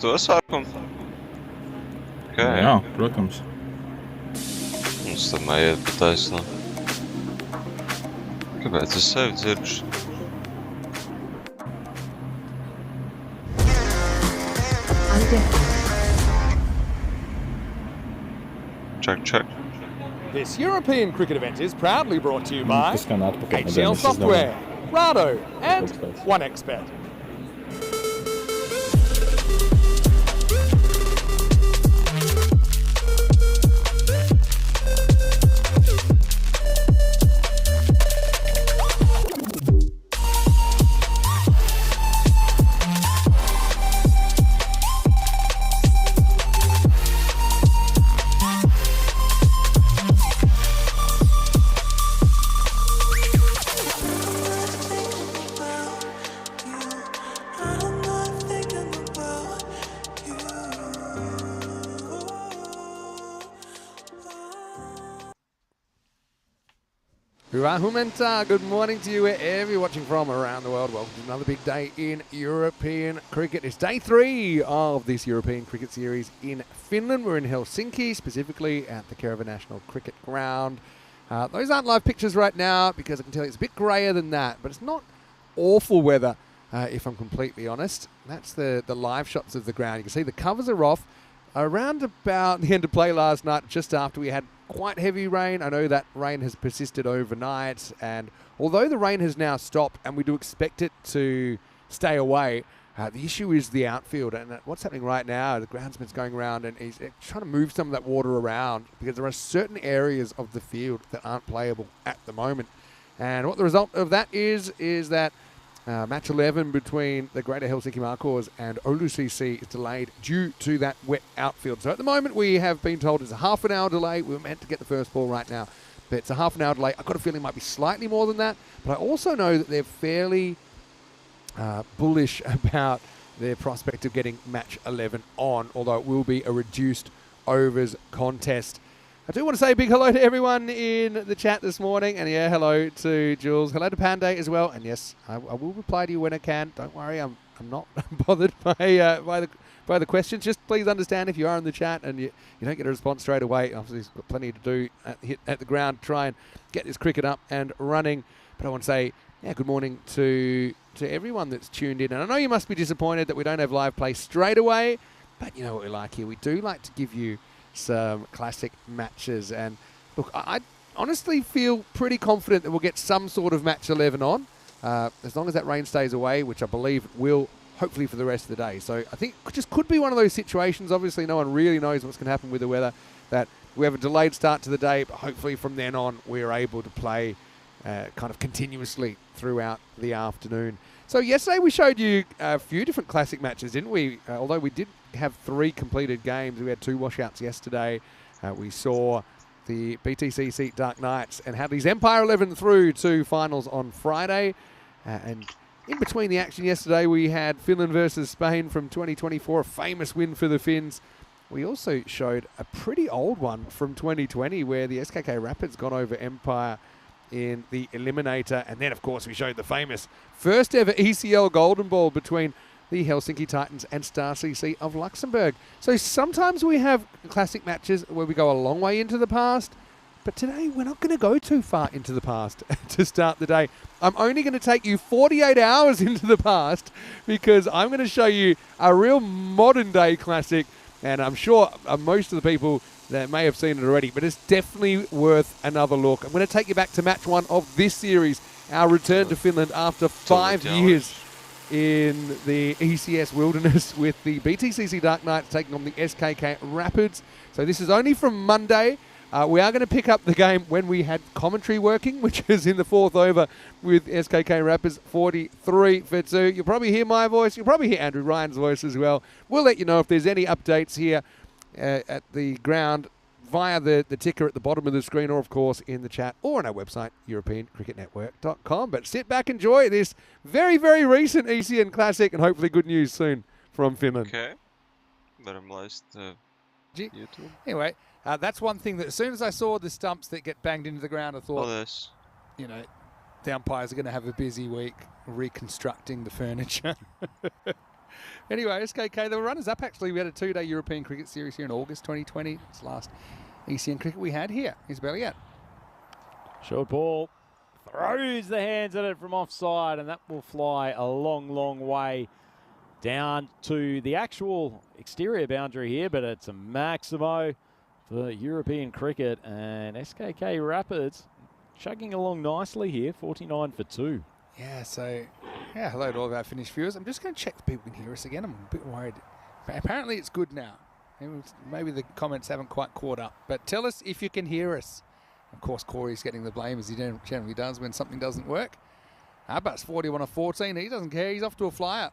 to sākumu? Okay. Jā, protams. Mums tam jāiet pa taisno. Kāpēc es sevi dzirdu? Check. This European cricket event is proudly brought to you by Tas skan atpakaļ. HCL Software, Rado, and OneXpert. Humenta, good morning to you wherever you're watching from around the world. Welcome to another big day in European cricket. It's day 3 of this European cricket series in Finland. We're in Helsinki, specifically at the Kerava National Cricket Ground. Those aren't live pictures right now because I can tell you it's a bit grayer than that, but it's not awful weather, if I'm completely honest. That's the live shots of the ground. You can see the covers are off. Around about the end of play last night, just after we had quite heavy rain. I know that rain has persisted overnight, and although the rain has now stopped and we do expect it to stay away, the issue is the outfield. And what's happening right now, the groundsman's going around and he's trying to move some of that water around because there are certain areas of the field that aren't playable at the moment. And what the result of that is that match 11 between the Greater Helsinki Markors and Oulu CC is delayed due to that wet outfield. So at the moment we have been told it's a half an hour delay. We were meant to get the first ball right now, but it's a half an hour delay. I've got a feeling it might be slightly more than that, but I also know that they're fairly bullish about their prospect of getting match 11 on, although it will be a reduced overs contest. I do want to say a big hello to everyone in the chat this morning. And yeah, hello to Jules. Hello to Panday as well. And yes, I will reply to you when I can. Don't worry, I'm not bothered by the questions. Just please understand if you are in the chat and you don't get a response straight away. Obviously, you've got plenty to do at the ground, try and get this cricket up and running. But I want to say, yeah, good morning to everyone that's tuned in. And I know you must be disappointed that we don't have live play straight away. But you know what we like here. We do like to give you some classic matches, and look, I honestly feel pretty confident that we'll get some sort of match 11 on, as long as that rain stays away, which I believe will, hopefully for the rest of the day. So I think it just could be one of those situations. Obviously no one really knows what's going to happen with the weather, that we have a delayed start to the day, but hopefully from then on we're able to play kind of continuously throughout the afternoon. So yesterday we showed you a few different classic matches, didn't we? Although we did have 3 completed games. We had 2 washouts yesterday. We saw the BTCC Dark Knights and had these Empire 11 through to finals on Friday. And in between the action yesterday, we had Finland versus Spain from 2024, a famous win for the Finns. We also showed a pretty old one from 2020 where the SKK Rapids got over Empire in the Eliminator. And then, of course, we showed the famous first ever ECL Golden Ball between the Helsinki Titans and Star CC of Luxembourg. So sometimes we have classic matches where we go a long way into the past, but today we're not going to go too far into the past to start the day. I'm only going to take you 48 hours into the past because I'm going to show you a real modern day classic, and I'm sure most of the people that may have seen it already, but it's definitely worth another look. I'm going to take you back to match 1 of this series, our return to Finland after 5 years in the ECS wilderness with the BTCC Dark Knights taking on the SKK Rapids. So this is only from Monday. We are going to pick up the game when we had commentary working, which is in the 4th over with SKK Rapids 43 for 2. You'll probably hear my voice. You'll probably hear Andrew Ryan's voice as well. We'll let you know if there's any updates here at the ground via the ticker at the bottom of the screen, or of course in the chat, or on our website, EuropeanCricketNetwork.com. But sit back, enjoy this very, very recent ECN Classic, and hopefully good news soon from Finland. Okay. Värmläist YouTube. Anyway, that's one thing that as soon as I saw the stumps that get banged into the ground, I thought, you know, the umpires are going to have a busy week reconstructing the furniture. Anyway, SKK, they were runners-up, actually. We had a 2-day European Cricket Series here in August 2020. It's the last ECN cricket we had here. Here's Belliat. Short ball. Throws the hands at it from offside, and that will fly a long, long way down to the actual exterior boundary here, but it's a Maximo for European cricket, and SKK Rapids chugging along nicely here, 49 for 2. Yeah, so, yeah, hello to all of our Finnish viewers. I'm just going to check if people can hear us again. I'm a bit worried. Apparently it's good now. Maybe the comments haven't quite caught up, but tell us if you can hear us. Of course, Corey's getting the blame, as he generally does when something doesn't work. Abbas 41 of 14. He doesn't care. He's off to a flyer.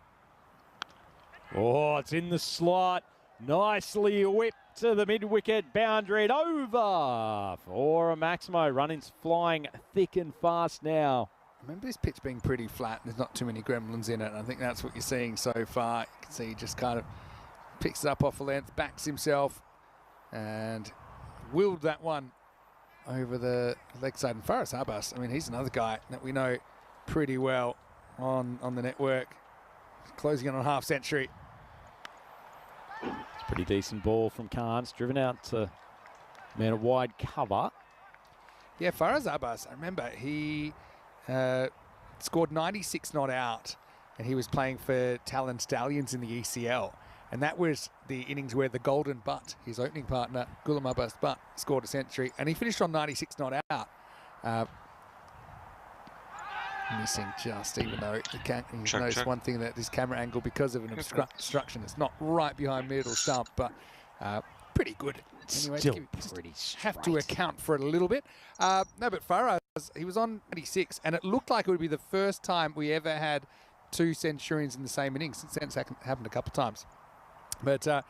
Oh, it's in the slot. Nicely whipped to the mid-wicket boundary and over for a Maximo. Running's flying thick and fast now. Remember this pitch being pretty flat. There's not too many gremlins in it. I think that's what you're seeing so far. You can see he just kind of picks it up off a length, backs himself, and willed that one over the leg side. And Faris Abbas, I mean, he's another guy that we know pretty well on the network. Closing in on half century. It's a pretty decent ball from Khan's, driven out to man a wide cover. Yeah, Faris Abbas, I remember he scored 96 not out, and he was playing for Talon Stallions in the ECL. And that was the innings where the Golden Butt, his opening partner, Ghulam Abbas Butt, scored a century. And he finished on 96 not out. Missing just, even though you notice one thing, that this camera angle, because of an obstruction, it's not right behind middle stump, but pretty good. Anyway, Still pretty straight. Have to account for it a little bit. No, but Faraz, he was on 96, and it looked like it would be the first time we ever had 2 centurions in the same innings. Since then, it's happened a couple of times. But I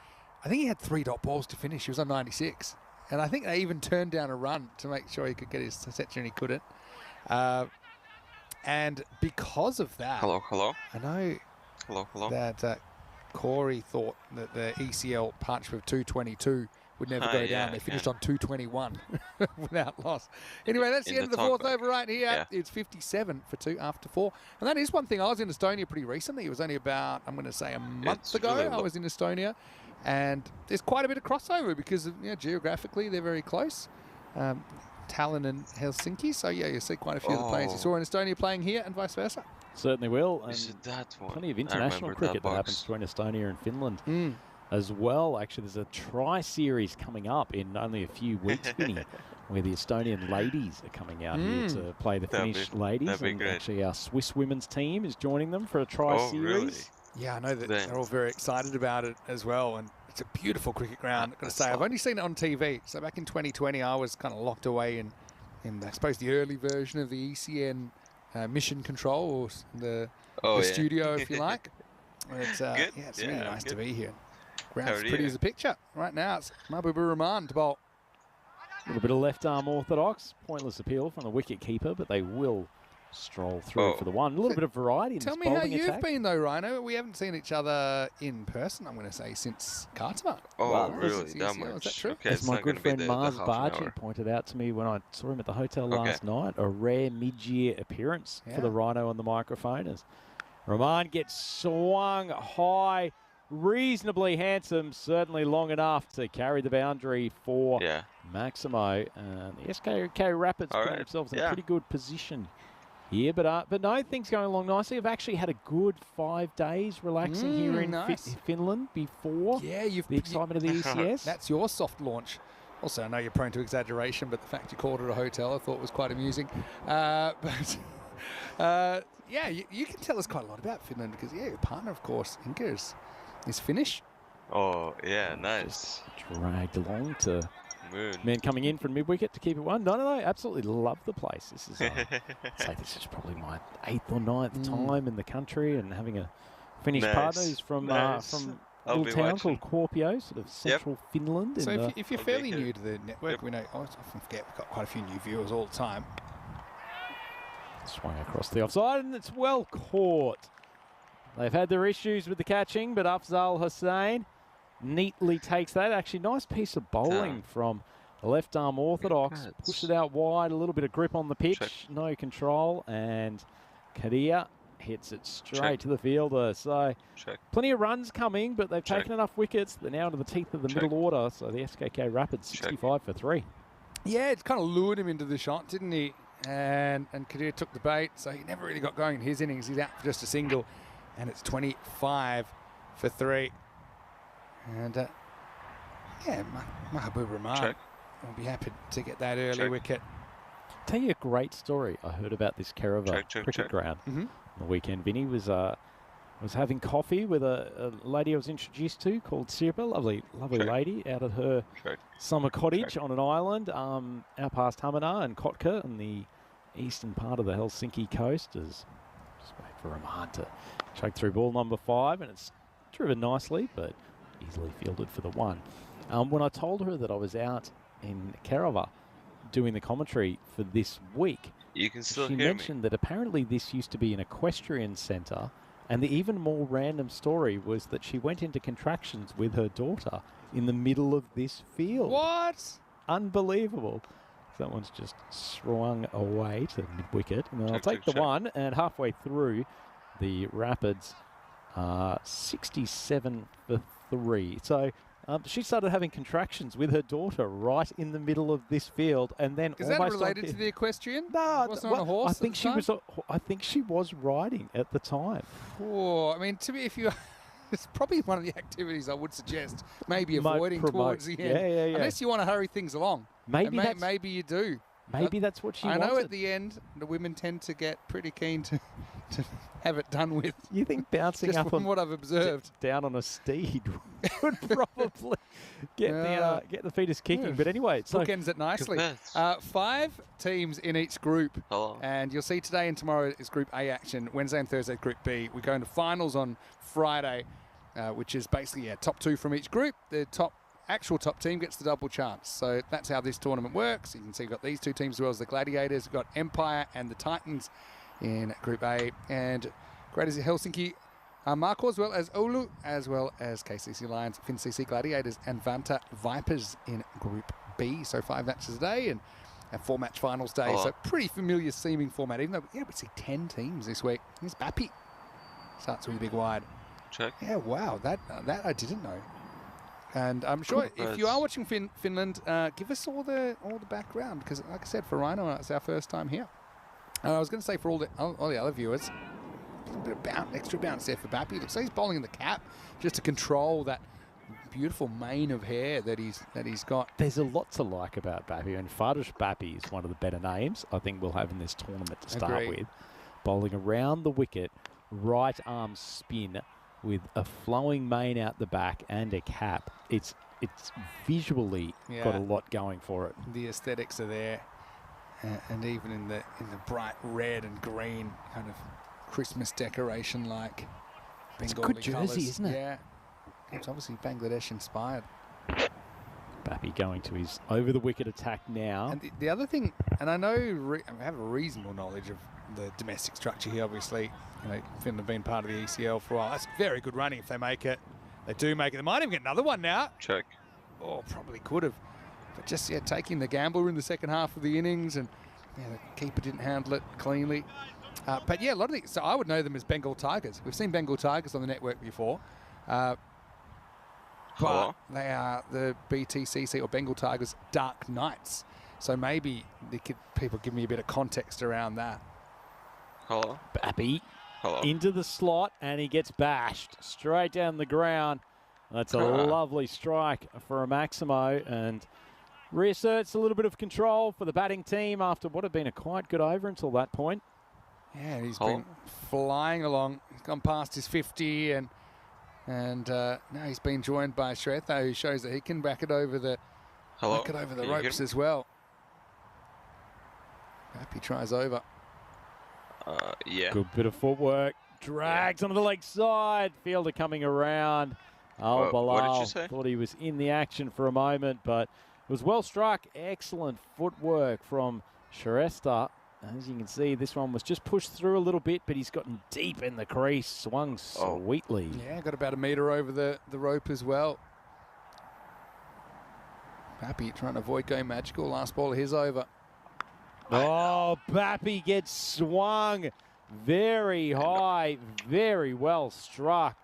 think he had 3 dot balls to finish. He was on 96. And I think they even turned down a run to make sure he could get his century, and he couldn't. And because of that... Hello. I know that Corey thought that the ECL partnership of 222 would never go down. They finished on 221 without loss. Anyway, that's the end of the fourth over right here. Yeah. It's 57 for 2 after 4. And that is one thing. I was in Estonia pretty recently. It was only about, I'm going to say, a month ago. Really I was in Estonia. And there's quite a bit of crossover because geographically they're very close. Tallinn and Helsinki. So, yeah, you see quite a few of the players you saw in Estonia playing here and vice versa. Certainly will. And is it that one? Plenty of international cricket that happens between Estonia and Finland as well. Actually, there's a tri-series coming up in only a few weeks, Vinny, where the Estonian ladies are coming out here to play the Finnish ladies. And actually, our Swiss women's team is joining them for a tri-series. Really? Yeah, I know that they're all very excited about it as well. And it's a beautiful cricket ground, I've got to say. I've only seen it on TV. So back in 2020, I was kind of locked away in I suppose, the early version of the ECN mission control, or the studio, if you like. It's really nice to be here. Ground's pretty as a picture. Right now, it's Mahbubur Rahman to bowl. A little bit of left arm orthodox. Pointless appeal from the wicket keeper, but they will stroll through for the one. A little bit of variety in this bowling attack. Tell me how you've been, though, Rhino. We haven't seen each other in person, I'm going to say, since Khartoum. Really? That much? Is that true? Okay, as my good friend Mars Bargy pointed out to me when I saw him at the hotel last night, a rare mid-year appearance for the Rhino on the microphone. As Rahman gets swung high, reasonably handsome, certainly long enough to carry the boundary for Maximo. And the SKK Rapids put themselves in a pretty good position here, but no, things going along nicely. I've actually had a good 5 days relaxing here in Finland before the excitement of the ECS. That's your soft launch. Also, I know you're prone to exaggeration, but the fact you called it a hotel I thought was quite amusing. You can tell us quite a lot about Finland because, your partner, of course, Inga, is Finnish. Oh, yeah, nice. Just dragged along to men coming in from mid-wicket to keep it one. No, absolutely love the place. This is, I'd say this is probably my 8th or 9th time in the country, and having a Finnish partner who's from a little town called Kuopio, sort of central Finland. So if you're fairly new to the network, we know, I often forget, we've got quite a few new viewers all the time. Swung across the offside, and it's well caught. They've had their issues with the catching, but Afzal Hussain neatly takes that. Actually, nice piece of bowling from the left arm orthodox. Pushed it out wide, a little bit of grip on the pitch, no control, and Kadir hits it straight to the fielder. So plenty of runs coming, but they've taken enough wickets. They're now into the teeth of the middle order. So the SKK Rapids 65 for 3. Yeah, it kind of lured him into the shot, didn't he? And Kadir took the bait, so he never really got going in his innings. He's out for just a single, and it's 25 for 3. And yeah, Mahabub Rahman will be happy to get that early wicket. Tell you a great story I heard about this Kerava cricket ground on the weekend. Vinny was having coffee with a lady I was introduced to called Sirpa, lovely lady, out at her summer cottage on an island out past Hamana and Kotka on the eastern part of the Helsinki coast. Just wait for Rahman to choke through ball number 5, and it's driven nicely, but easily fielded for the 1. When I told her that I was out in Kerava doing the commentary for this week, you can still she hear mentioned that apparently this used to be an equestrian centre, and the even more random story was that she went into contractions with her daughter in the middle of this field. What? Unbelievable. That one's just swung away to mid-wicket. And I'll take the 1, and halfway through, the Rapids 67 for 3. So she started having contractions with her daughter right in the middle of this field, and then is that related to the equestrian? No, wasn't on a horse. I think she was. I think she was riding at the time. Oh, I mean, to me, if you, it's probably one of the activities I would suggest maybe avoiding towards the end. Yeah. Unless you want to hurry things along. Maybe you do. Maybe that's what she wanted. I know at the end, the women tend to get pretty keen to have it done with. You think bouncing just up from on what I've observed down on a steed would probably get the fetus kicking. But anyway, so bookends it nicely. 5 teams in each group, and you'll see today and tomorrow is Group A action. Wednesday and Thursday Group B. We go into finals on Friday, which is basically top 2 from each group. The actual top team gets the double chance. So that's how this tournament works. You can see we've got these 2 teams as well as the Gladiators. We've got Empire and the Titans in Group A, and Greaters Helsinki Marco, as well as Oulu, as well as KCC Lions, FinCC Gladiators, and Vanta Vipers in Group B. So 5 matches a day and a 4-match finals day. So pretty familiar seeming format, even though we see 10 teams this week. Here's Bappy. Starts with a big wide. Yeah, wow, that I didn't know. And I'm sure if you are watching Finland, give us all the background, because like I said, for Rhino, it's our first time here. I was going to say for all the other viewers, a bit of extra bounce there for Bappy. Looks like he's bowling in the cap just to control that beautiful mane of hair that he's got. There's a lot to like about Bappy, and Fardish Bappy is one of the better names I think we'll have in this tournament to start with. Bowling around the wicket, right arm spin, with a flowing mane out the back and a cap. It's visually got a lot going for it. The aesthetics are there, and even in the bright red and green kind of Christmas decoration like Bengali it's a good jersey, colours. Isn't it? Yeah, it's obviously Bangladesh inspired. Bappy going to his over the wicket attack now. And the other thing, and I know I have a reasonable knowledge of the domestic structure here, obviously. Finland have been part of the ECL for a while. That's very good running if they make it. They do make it. They might even get another one now. Oh, probably could have. But just taking the gamble in the second half of the innings, and the keeper didn't handle it cleanly. But yeah, a lot of these, so I would know them as Bengal Tigers. We've seen Bengal Tigers on the network before. But they are the BTCC or Bengal Tigers Dark Knights. So maybe people give me a bit of context around that. Bappy into the slot, and he gets bashed straight down the ground. That's a lovely strike for a Maximo, and reasserts a little bit of control for the batting team after what had been a quite good over until that point. Yeah, he's been flying along. He's gone past his 50, and now he's been joined by Shretha, who shows that he can back it over the ropes as well. Bappy tries over. Good bit of footwork. Drags onto the leg side. Fielder coming around. Bilal what did you say? Thought he was in the action for a moment, but it was well struck. Excellent footwork from Shrestha. As you can see, this one was just pushed through a little bit, but he's gotten deep in the crease. Swung sweetly. Yeah, got about a metre over the rope as well. Bappy trying to avoid going magical. Last ball of his over. Oh, Bappy gets swung very high, very well struck.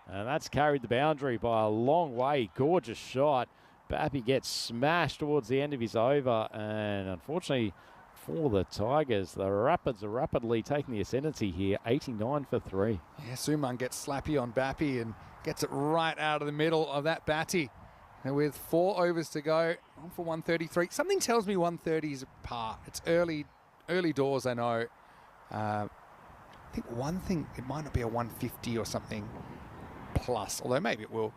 And that's carried the boundary by a long way. Gorgeous shot. Bappy gets smashed towards the end of his over, and unfortunately for the Tigers, the Rapids are rapidly taking the ascendancy here, 89 for 3. Yeah, Suman gets slappy on Bappy and gets it right out of the middle of that batty. And with 4 overs to go, on for 133. Something tells me 130 is a par. It's early doors, I know. I think one thing, it might not be a 150 or something plus, although maybe it will.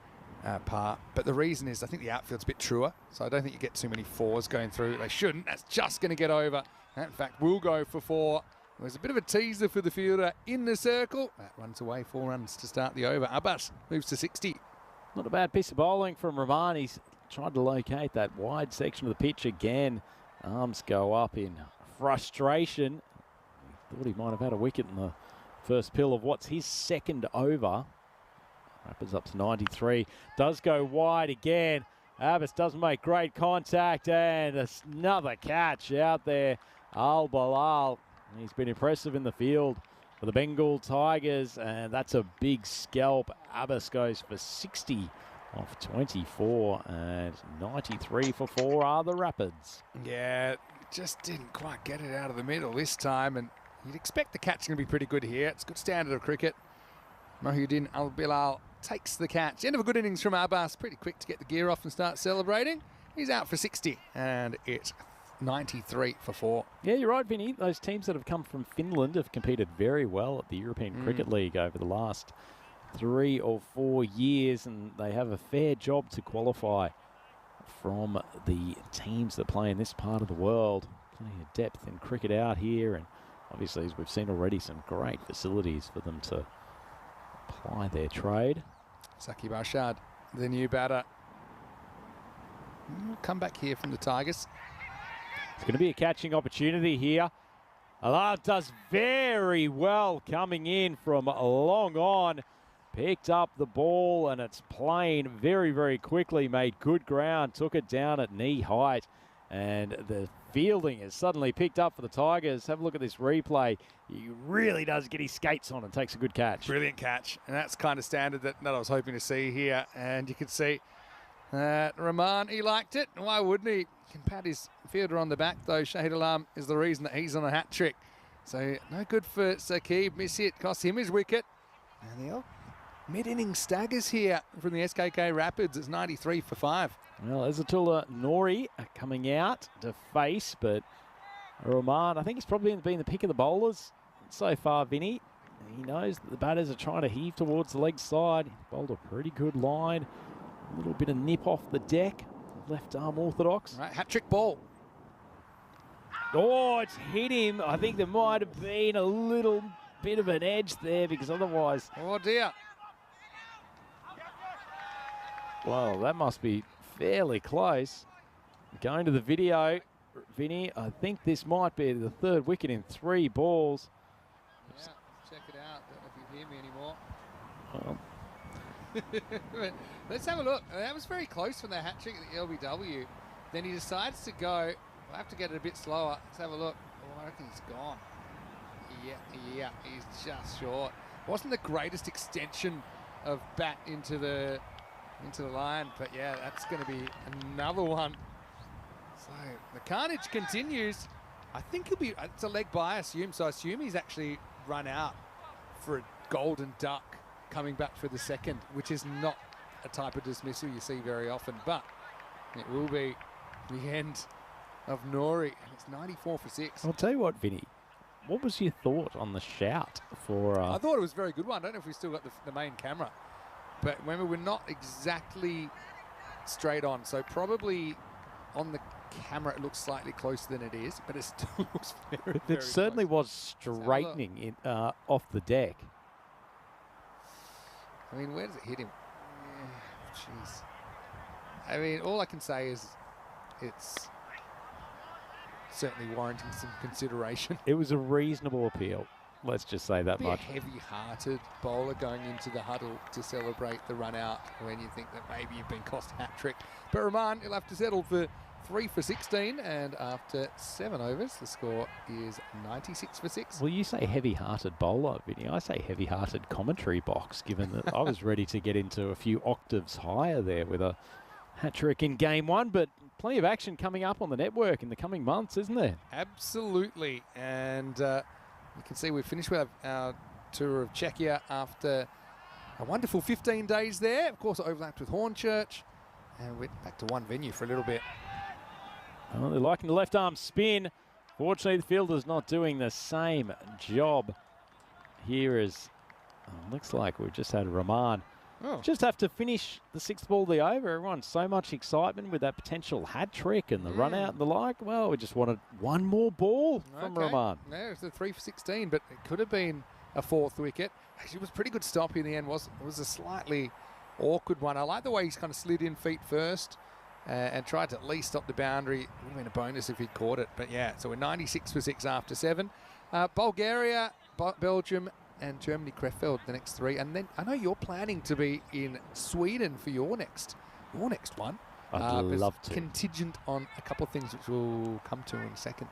Par, but the reason is I think the outfield's a bit truer, so I don't think you get too many 4s going through. They shouldn't. That's just going to get over. And in fact, will go for 4. It was a bit of a teaser for the fielder in the circle. That runs away, 4 runs to start the over. Abbas moves to 60. Not a bad piece of bowling from Rahman. He's tried to locate that wide section of the pitch again. Arms go up in frustration. He thought he might have had a wicket in the first pill of what's his second over. Rapids up to 93. Does go wide again. Abbas does make great contact, and another catch out there. Al Balal. He's been impressive in the field for the Bengal Tigers, and that's a big scalp. Abbas goes for 60 off 24, and 93 for 4 are the Rapids. Yeah, just didn't quite get it out of the middle this time, and you'd expect the catching to be pretty good here. It's a good standard of cricket. Mohiuddin Al Bilal takes the catch. End of a good innings from Abbas. Pretty quick to get the gear off and start celebrating. He's out for 60, and it's 93 for 4. Yeah, you're right, Vinny. Those teams that have come from Finland have competed very well at the European Cricket League over the last 3 or 4 years, and they have a fair job to qualify from the teams that play in this part of the world. Plenty of depth in cricket out here, and obviously, as we've seen already, some great facilities for them to apply their trade. Saqib Arshad, the new batter. Come back here from the Tigers. It's going to be a catching opportunity here. Alad does very well coming in from long on. Picked up the ball, and it's playing very, very quickly. Made good ground, took it down at knee height. And the fielding is suddenly picked up for the Tigers. Have a look at this replay. He really does get his skates on and takes a good catch. Brilliant catch. And that's kind of standard that I was hoping to see here. And you could see that Rahman, he liked it. Why wouldn't he? He can pat his fielder on the back, though. Shahid Alam is the reason that he's on a hat trick. So no good for Saqib. Miss hit, cost him his wicket. And the mid-inning staggers here from the SKK Rapids. It's 93 for 5. Well, Azatullah Nori coming out to face, but Rahman, I think he's probably been the pick of the bowlers so far, Vinny. He knows that the batters are trying to heave towards the leg side. He bowled a pretty good line. A little bit of nip off the deck. Left arm orthodox. Right, hat-trick ball. Oh, it's hit him. I think there might have been a little bit of an edge there, because otherwise... Oh, dear. Well, that must be fairly close. Going to the video, Vinny, I think this might be the 3rd wicket in 3 balls. Yeah, check it out. Don't know if you hear me anymore. Well. Let's have a look. That was very close from the hat trick at the LBW. Then he decides to go. We'll have to get it a bit slower. Let's have a look. Oh, I reckon he's gone. Yeah, he's just short. Wasn't the greatest extension of bat into the line, but yeah, that's going to be another one. So the carnage continues. I think he'll be, it's a leg by, I assume, so I assume he's actually run out for a golden duck coming back for the second, which is not a type of dismissal you see very often, but it will be the end of Nori, and it's 94 for 6. I'll tell you what, Vinny, what was your thought on the shout for... I thought it was a very good one. I don't know if we still got the main camera. But remember, we're not exactly straight on, so probably on the camera it looks slightly closer than it is, but it still looks very, It certainly close. was straightening off the deck. I mean, where does it hit him? Jeez. I mean, all I can say is it's certainly warranting some consideration. It was a reasonable appeal. Let's just say that much. A heavy-hearted bowler going into the huddle to celebrate the run out when you think that maybe you've been cost a hat trick. But Rahman, he'll have to settle for 3 for 16, and after 7 overs, the score is 96 for 6. Well, you say heavy-hearted bowler, Vinny. I say heavy-hearted commentary box, given that I was ready to get into a few octaves higher there with a hat-trick in game 1, but plenty of action coming up on the network in the coming months, isn't there? Absolutely, and you can see we've finished with our tour of Czechia after a wonderful 15 days there. Of course, it overlapped with Hornchurch, and went back to one venue for a little bit. Well, they're liking the left arm spin. Fortunately, the fielder's not doing the same job. Here is, looks like we've just had Rahman. Just have to finish the 6th ball of the over. Everyone's so much excitement with that potential hat trick and the run out and the like. Well, we just wanted one more ball from Rahman. Yeah, it's a 3 for 16, but it could have been a 4th wicket. Actually, it was a pretty good stop in the end. It was a slightly awkward one. I like the way he's kind of slid in feet first and tried to at least stop the boundary. It would have been a bonus if he'd caught it. But yeah, so we're 96 for 6 after 7. Bulgaria, Belgium, and Germany, Krefeld, the next 3. And then I know you're planning to be in Sweden for your next one. I'd love to. Contingent on a couple of things which we'll come to in a second.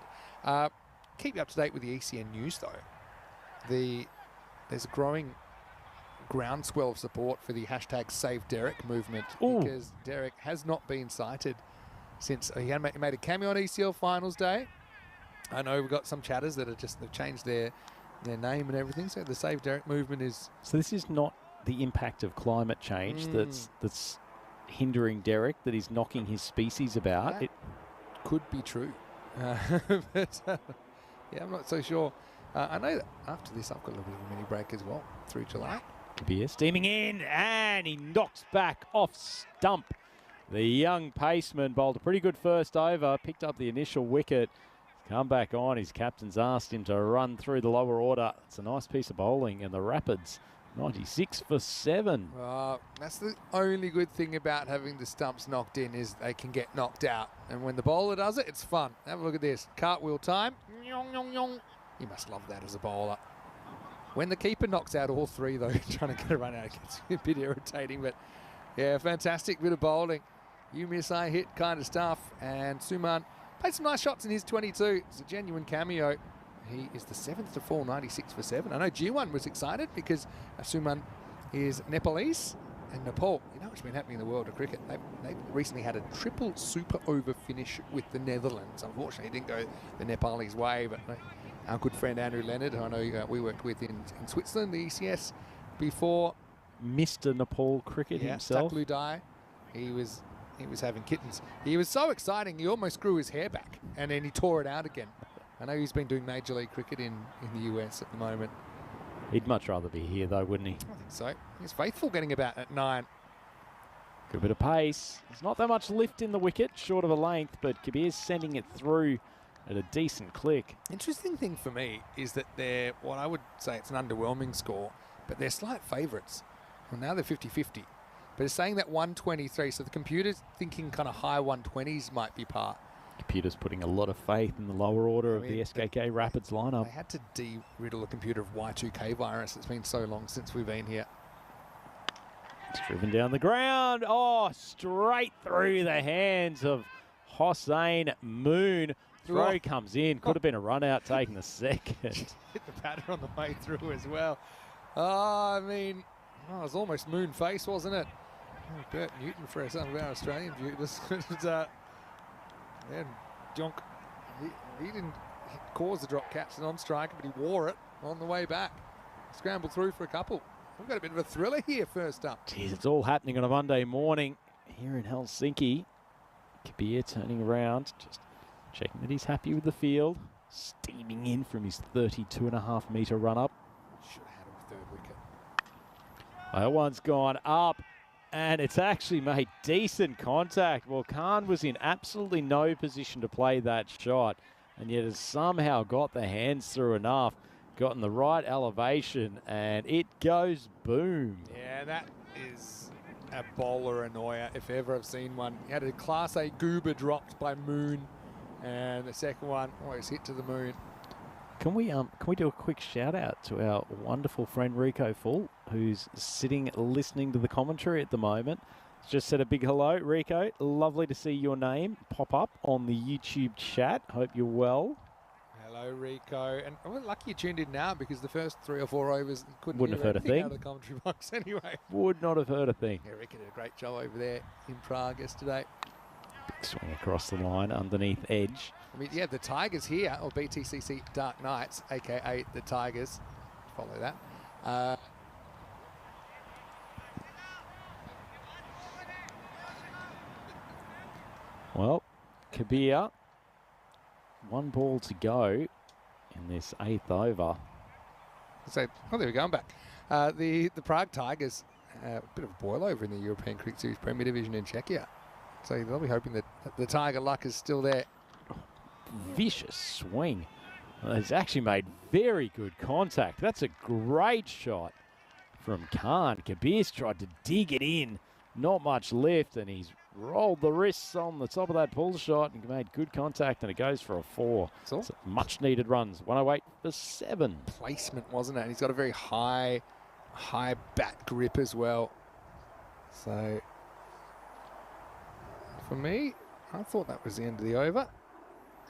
Keep you up to date with the ECN news, though. There's a growing groundswell of support for the hashtag Save Derek movement because Derek has not been cited since he made a cameo on ECL Finals Day. I know we've got some chatters that they've changed their name and everything. So the Save Derek movement is... So this is not the impact of climate change that's hindering Derek, that he's knocking his species about. It could be true. But, yeah, I'm not so sure. I know that after this, I've got a little bit of a mini break as well through July. Kabir steaming in, and he knocks back off stump. The young paceman bowled a pretty good first over, picked up the initial wicket, come back on. His captain's asked him to run through the lower order. It's a nice piece of bowling, and the Rapids 96 for 7. That's the only good thing about having the stumps knocked in is they can get knocked out. And when the bowler does it, it's fun. Have a look at this. Cartwheel time. You must love that as a bowler. When the keeper knocks out all 3, though, trying to get a run out, it gets a bit irritating. But, yeah, fantastic bit of bowling. You miss, I hit kind of stuff. And Suman played some nice shots in his 22. It's a genuine cameo. He is the 7th to fall, 96 for 7. I know G1 was excited because Suman is Nepalese. And Nepal, you know what's been happening in the world of cricket? They recently had a triple super over finish with the Netherlands. Unfortunately, it didn't go the Nepalese way, but our good friend Andrew Leonard, who I know we worked with in Switzerland, the ECS, before. Mr. Nepal cricket himself. Taklu Dai, he was having kittens. He was so exciting, he almost grew his hair back, and then he tore it out again. I know he's been doing Major League Cricket in the US at the moment. He'd much rather be here, though, wouldn't he? I think so. He's faithful getting about at 9. Good bit of pace. There's not that much lift in the wicket, short of a length, but Kabir's sending it through at a decent click. Interesting thing for me is that they're, what I would say it's an underwhelming score, but they're slight favourites. Well, now they're 50-50. But it's saying that 123, so the computer's thinking kind of high 120s might be par. Computer's putting a lot of faith in the lower order of the SKK Rapids lineup. They had to de-riddle the computer of Y2K virus. It's been so long since we've been here. It's driven down the ground. Oh, straight through the hands of Hossein Moon. Throw comes in. Could have been a run out taking the second. Hit the batter on the way through as well. I mean, it was almost moon face, wasn't it? Oh, Bert Newton for some of our Australian viewers. And Jonk, he didn't cause the drop catch the non-striker, but he wore it on the way back. Scrambled through for a couple. We've got a bit of a thriller here first up. Jeez, it's all happening on a Monday morning here in Helsinki. Kabir turning around, just checking that he's happy with the field. Steaming in from his 32.5 metre run-up. Should have had him a 3rd wicket. That one's gone up. And it's actually made decent contact. Well, Khan was in absolutely no position to play that shot, and yet has somehow got the hands through enough, gotten the right elevation, and it goes boom. Yeah, that is a bowler annoyer if ever I've seen one. He had a Class A goober dropped by Moon, and the second one always hit to the moon. Can we do a quick shout out to our wonderful friend Rico Full, who's sitting listening to the commentary at the moment? Just said a big hello, Rico. Lovely to see your name pop up on the YouTube chat. Hope you're well. Hello, Rico. And we're lucky you tuned in now because the first 3 or 4 overs couldn't Wouldn't hear have heard a anything thing. out of the commentary box anyway. Would not have heard a thing. Yeah, Rico did a great job over there in Prague yesterday. Big swing across the line underneath edge. I mean, yeah, the Tigers here, or BTCC Dark Knights, a.k.a. the Tigers. Follow that. Well, Kabir, 1 ball to go in this 8th over. So, oh, there we go, I'm back. The Prague Tigers, a bit of a boil over in the European Cricket Series Premier Division in Czechia. So they'll be hoping that the Tiger luck is still there. Vicious swing. Well, it's actually made very good contact. That's a great shot from Khan. Kabir's tried to dig it in. Not much lift, and he's rolled the wrists on the top of that pull shot and made good contact, and it goes for a 4. So much needed runs. 108 for 7. Placement, wasn't it? And he's got a very high bat grip as well. So for me, I thought that was the end of the over.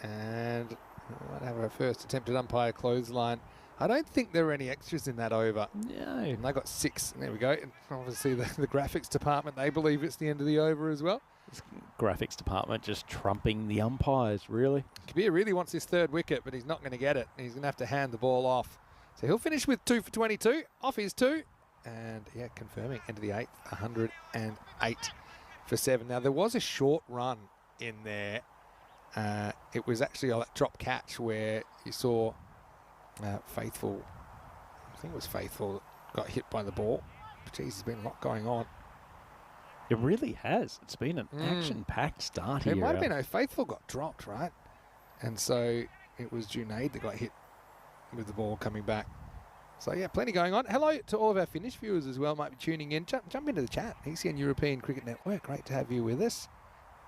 And we might have our first attempted umpire clothesline. I don't think there were any extras in that over. No. And they got 6. There we go. And obviously the graphics department, they believe it's the end of the over as well. This graphics department just trumping the umpires, really. Kabir really wants his 3rd wicket, but he's not going to get it. He's going to have to hand the ball off. So he'll finish with 2 for 22, off his 2. And, yeah, confirming, end of the 8th, 108 for 7. Now, there was a short run in there. It was actually a drop catch where you saw Faithful, I think it was Faithful, that got hit by the ball. But geez, there's been a lot going on. It really has. It's been an action-packed start here. It might have been Faithful got dropped, right? And so it was Junaid that got hit with the ball coming back. So, yeah, plenty going on. Hello to all of our Finnish viewers as well, might be tuning in. Jump into the chat. ECN European Cricket Network. Great to have you with us.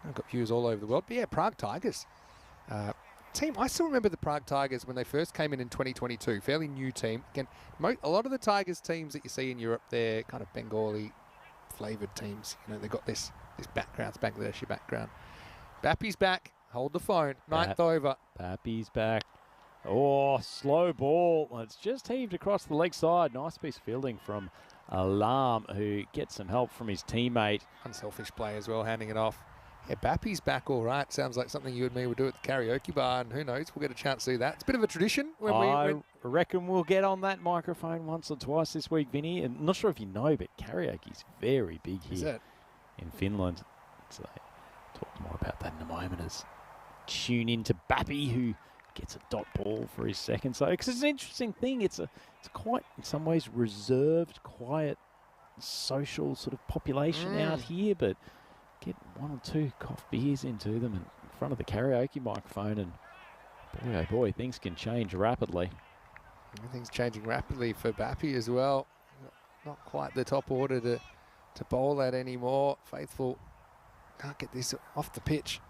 I've got viewers all over the world. But, yeah, Prague Tigers. Team, I still remember the Prague Tigers when they first came in 2022. Fairly new team. Again, a lot of the Tigers teams that you see in Europe, they're kind of Bengali-flavoured teams. You know, they've got this background, Bangladeshi background. Bappy's back. Hold the phone. 9th over. Bappy's back. Oh, slow ball. It's just heaved across the leg side. Nice piece of fielding from Alarm, who gets some help from his teammate. Unselfish play as well, handing it off. Yeah, Bappy's back all right. Sounds like something you and me would do at the karaoke bar, and who knows, we'll get a chance to do that. It's a bit of a tradition. I reckon we'll get on that microphone once or twice this week, Vinny. And I'm not sure if you know, but karaoke's very big here in Finland. So talk more about that in a moment as tune in to Bappy, who gets a dot ball for his 2nd. So, because it's an interesting thing. It's quite, in some ways, reserved, quiet, social sort of population out here, but get 1 or 2 cough beers into them in front of the karaoke microphone, and boy, oh boy, things can change rapidly. Everything's changing rapidly for Bappy as well. Not quite the top order to bowl at anymore. Faithful can't get this off the pitch.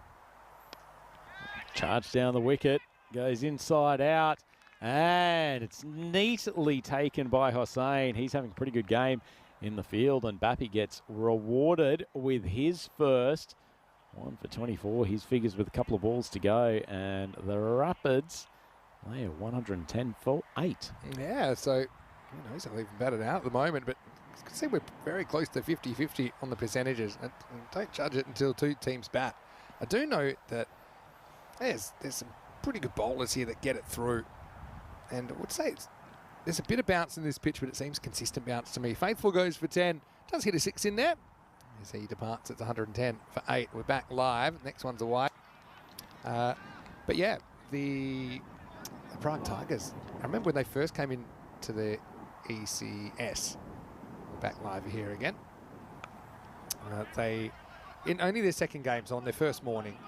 Charge down the wicket, goes inside out, and it's neatly taken by Hossain. He's having a pretty good game in the field, and Bappy gets rewarded with his first. 1 for 24. His figures with a couple of balls to go, and the Rapids, they are 110 for 8. Yeah, so who knows, I'll even batted out at the moment, but you can see we're very close to 50-50 on the percentages. And don't judge it until 2 teams bat. I do know that there's some pretty good bowlers here that get it through, and I would say there's a bit of bounce in this pitch, but it seems consistent bounce to me. Faithful goes for 10. Does hit a 6 in there. As he departs, it's 110 for 8. We're back live. Next one's away. But yeah, the Prague Tigers. I remember when they first came into the ECS. We're back live here again. They, in only their 2nd games on their first morning.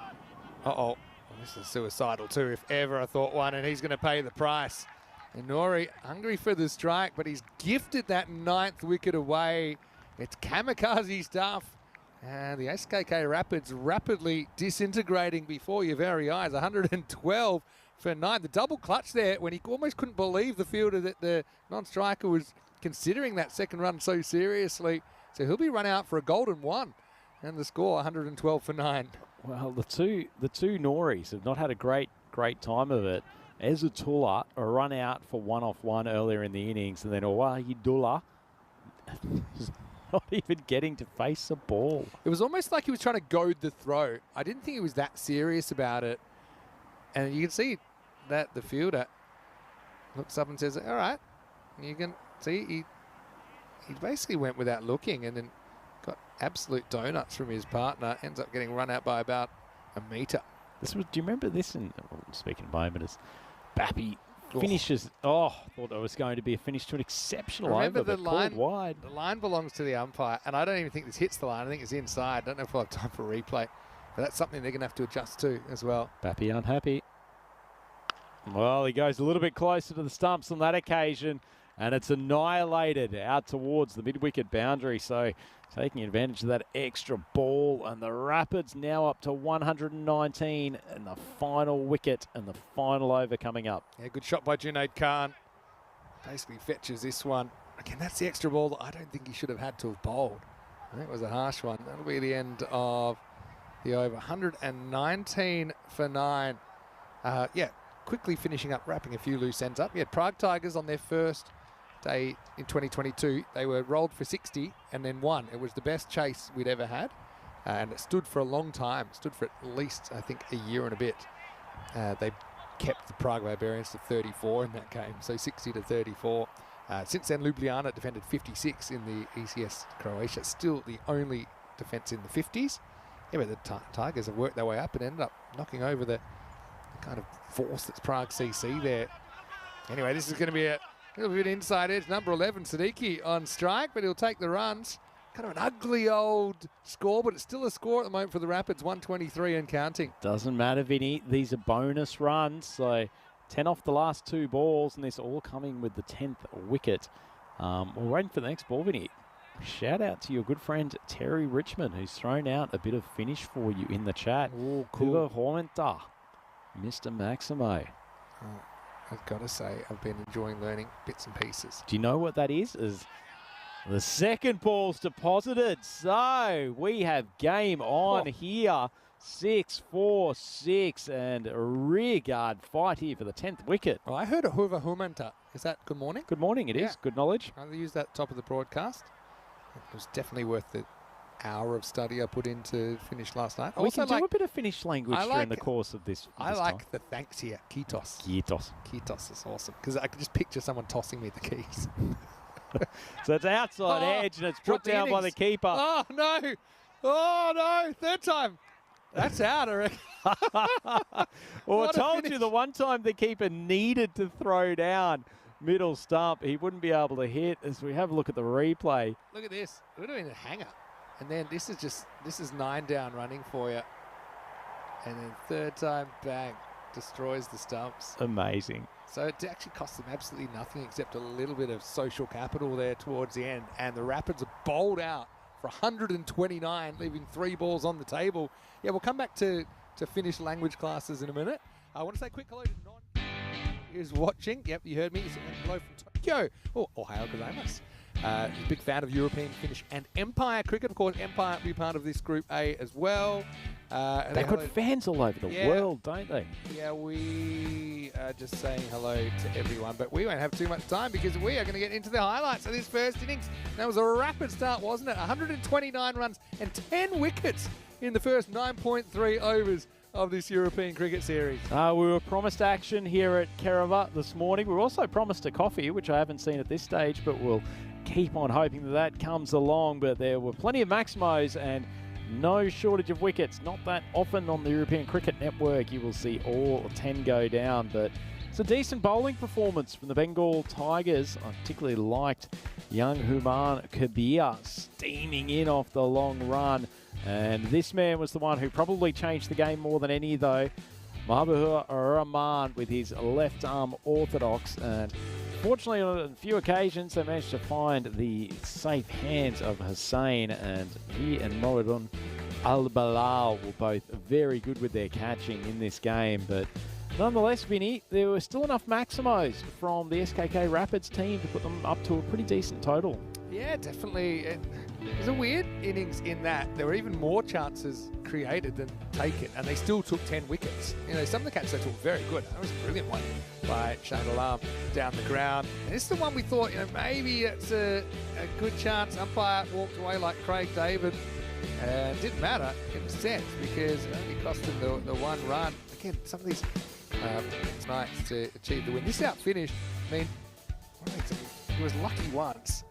Uh-oh. This is suicidal too, if ever I thought one, and he's going to pay the price. And Nori, hungry for the strike, but he's gifted that 9th wicket away. It's kamikaze stuff. And the SKK Rapids rapidly disintegrating before your very eyes. 112 for 9. The double clutch there when he almost couldn't believe the fielder that the non-striker was considering that 2nd run so seriously. So he'll be run out for a golden 1. And the score, 112 for 9. Well, the two Noris have not had a great time of it. Ezutula a run out for 1-off-1 earlier in the innings, and then Owahidula not even getting to face the ball. It was almost like he was trying to goad the throw. I didn't think he was that serious about it. And you can see that the fielder looks up and says, all right. And you can see he basically went without looking and then got absolute donuts from his partner. Ends up getting run out by about a metre. Do you remember this? Speaking of moment, as Bappy finishes. Oh, thought it was going to be a finish to an exceptional over, but called wide. The line belongs to the umpire, and I don't even think this hits the line. I think it's inside. I don't know if we'll have time for replay, but that's something they're going to have to adjust to as well. Bappy unhappy. Well, he goes a little bit closer to the stumps on that occasion, and it's annihilated out towards the mid-wicket boundary. So taking advantage of that extra ball, and the Rapids now up to 119 and the final wicket and the final over coming up. Yeah, good shot by Junaid Khan. Basically fetches this one. Again, that's the extra ball that I don't think he should have had to have bowled. That was a harsh one. That'll be the end of the over. 119 for 9. Yeah, quickly finishing up, wrapping a few loose ends up. We had Prague Tigers on their first day in 2022. They were rolled for 60 and then won. It was the best chase we'd ever had, and it stood for a long time. It stood for at least, I think, a year and a bit. They kept the Prague Barbarians to 34 in that game, so 60 to 34. Since then, Ljubljana defended 56 in the ECS Croatia. Still the only defence in the 50s. Yeah, but the Tigers have worked their way up and ended up knocking over the kind of force that's Prague CC there. Anyway, this is going to be a little bit inside edge. Number 11, Siddiqui on strike, but he'll take the runs. Kind of an ugly old score, but it's still a score at the moment for the Rapids, 123 and counting. Doesn't matter, Vinny. These are bonus runs, so 10 off the last 2 balls, and this all coming with the 10th wicket. We're waiting for the next ball, Vinny. Shout out to your good friend Terry Richmond, who's thrown out a bit of finish for you in the chat. Oh, cool. Hormenta, Mr. Maximo. I've got to say, I've been enjoying learning bits and pieces. Do you know what that is? Is the second ball's deposited. So we have game on here. 6-4-6 and a rearguard fight here for the 10th wicket. Well, I heard a Huva Humanta. Is that good morning? Good morning, it is. Good knowledge. I'll use that top of the broadcast. It was definitely worth the hour of study I put in to finish last night. We can do a bit of Finnish language during the course of this. I like the thanks here. Kiitos. Kiitos. Kiitos is awesome because I could just picture someone tossing me the keys. So it's outside edge and it's put down by the keeper. Oh, no. Oh, no. Third time. That's out, I reckon. Well, I told you the one time the keeper needed to throw down middle stump, he wouldn't be able to hit. As we have a look at the replay. Look at this. We're doing a hanger. And then this is 9 down running for you. And then third time, bang, destroys the stumps. Amazing. So it actually cost them absolutely nothing except a little bit of social capital there towards the end. And the Rapids are bowled out for 129, leaving 3 balls on the table. Yeah, we'll come back to Finnish language classes in a minute. I want to say a quick hello to Non is watching. Yep, you heard me. Hello from Tokyo. Oh, Ohio gozaimasu. Big fan of European, Finnish and Empire cricket. Of course, Empire will be part of this Group A as well. They've got fans all over the world, don't they? Yeah, we are just saying hello to everyone, but we won't have too much time because we are going to get into the highlights of this first innings. That was a rapid start, wasn't it? 129 runs and 10 wickets in the first 9.3 overs of this European cricket series. We were promised action here at Kerava this morning. We were also promised a coffee, which I haven't seen at this stage, but we'll keep on hoping that comes along. But there were plenty of Maximos and no shortage of wickets. Not that often on the European Cricket Network you will see all 10 go down, but it's a decent bowling performance from the Bengal Tigers. I particularly liked young Human Kabir steaming in off the long run. And this man was the one who probably changed the game more than any, though. Mahabur Rahman with his left arm orthodox. And fortunately, on a few occasions, they managed to find the safe hands of Hussain. And he and Moradun Al-Balal were both very good with their catching in this game. But nonetheless, Vinny, there were still enough Maximos from the SKK Rapids team to put them up to a pretty decent total. Yeah, definitely. There's a weird innings in that there were even more chances created than taken, and they still took 10 wickets. You know, some of the catches they took were very good. That was a brilliant one by Shane Alarm down the ground. And this is the one we thought, you know, maybe it's a good chance. Umpire walked away like Craig David. And it didn't matter in a sense because it only cost him the 1 run. Again, some of these it's nice to achieve the win. This out finish, I mean, he was lucky once.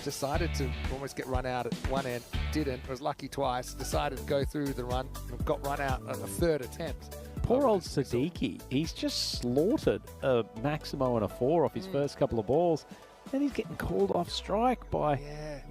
Decided to almost get run out at one end, didn't. Was lucky twice. Decided to go through the run, got run out at the 3rd attempt. Poor old Siddiqui. He's just slaughtered a Maximo and a 4 off his first couple of balls. Then he's getting called off strike by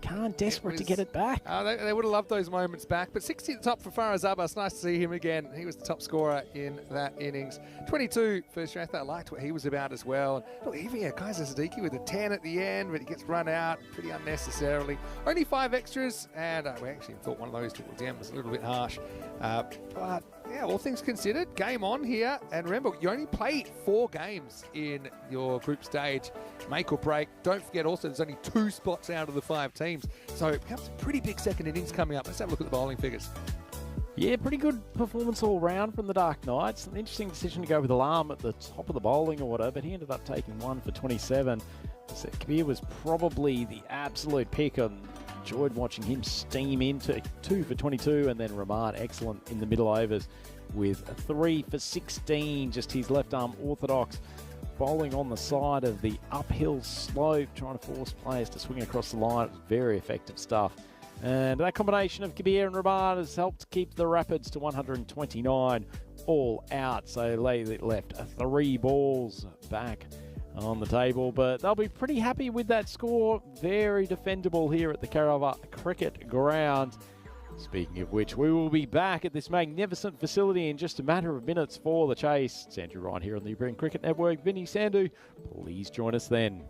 Khan, desperate to get it back. They would have loved those moments back. But 60 at the top for Faraz Abbas. Nice to see him again. He was the top scorer in that innings. 22 for Shratha. I liked what he was about as well. And look, even Kaiser Siddiqui with a 10 at the end, but he gets run out pretty unnecessarily. Only 5 extras, and we actually thought one of those towards the end was a little bit harsh. But yeah, all things considered, game on here. And remember, you only play 4 games in your group stage. Make or break. Don't forget also there's only 2 spots out of the 5 teams. So it becomes a pretty big second innings coming up. Let's have a look at the bowling figures. Yeah, pretty good performance all round from the Dark Knights. An interesting decision to go with Alarm at the top of the bowling or whatever, but he ended up taking 1 for 27. So Kabir was probably the absolute pick. I enjoyed watching him steam into 2 for 22, and then Rahman excellent in the middle overs with a 3 for 16, just his left arm orthodox. Bowling on the side of the uphill slope, trying to force players to swing across the line. It was very effective stuff. And that combination of Kabir and Rahman has helped keep the Rapids to 129 all out. So they left 3 balls back on the table, but they'll be pretty happy with that score. Very defendable here at the Carava Cricket Ground. Speaking of which, we will be back at this magnificent facility in just a matter of minutes for the chase. It's Andrew Ryan here on the European Cricket Network. Vinny Sandhu, please join us then.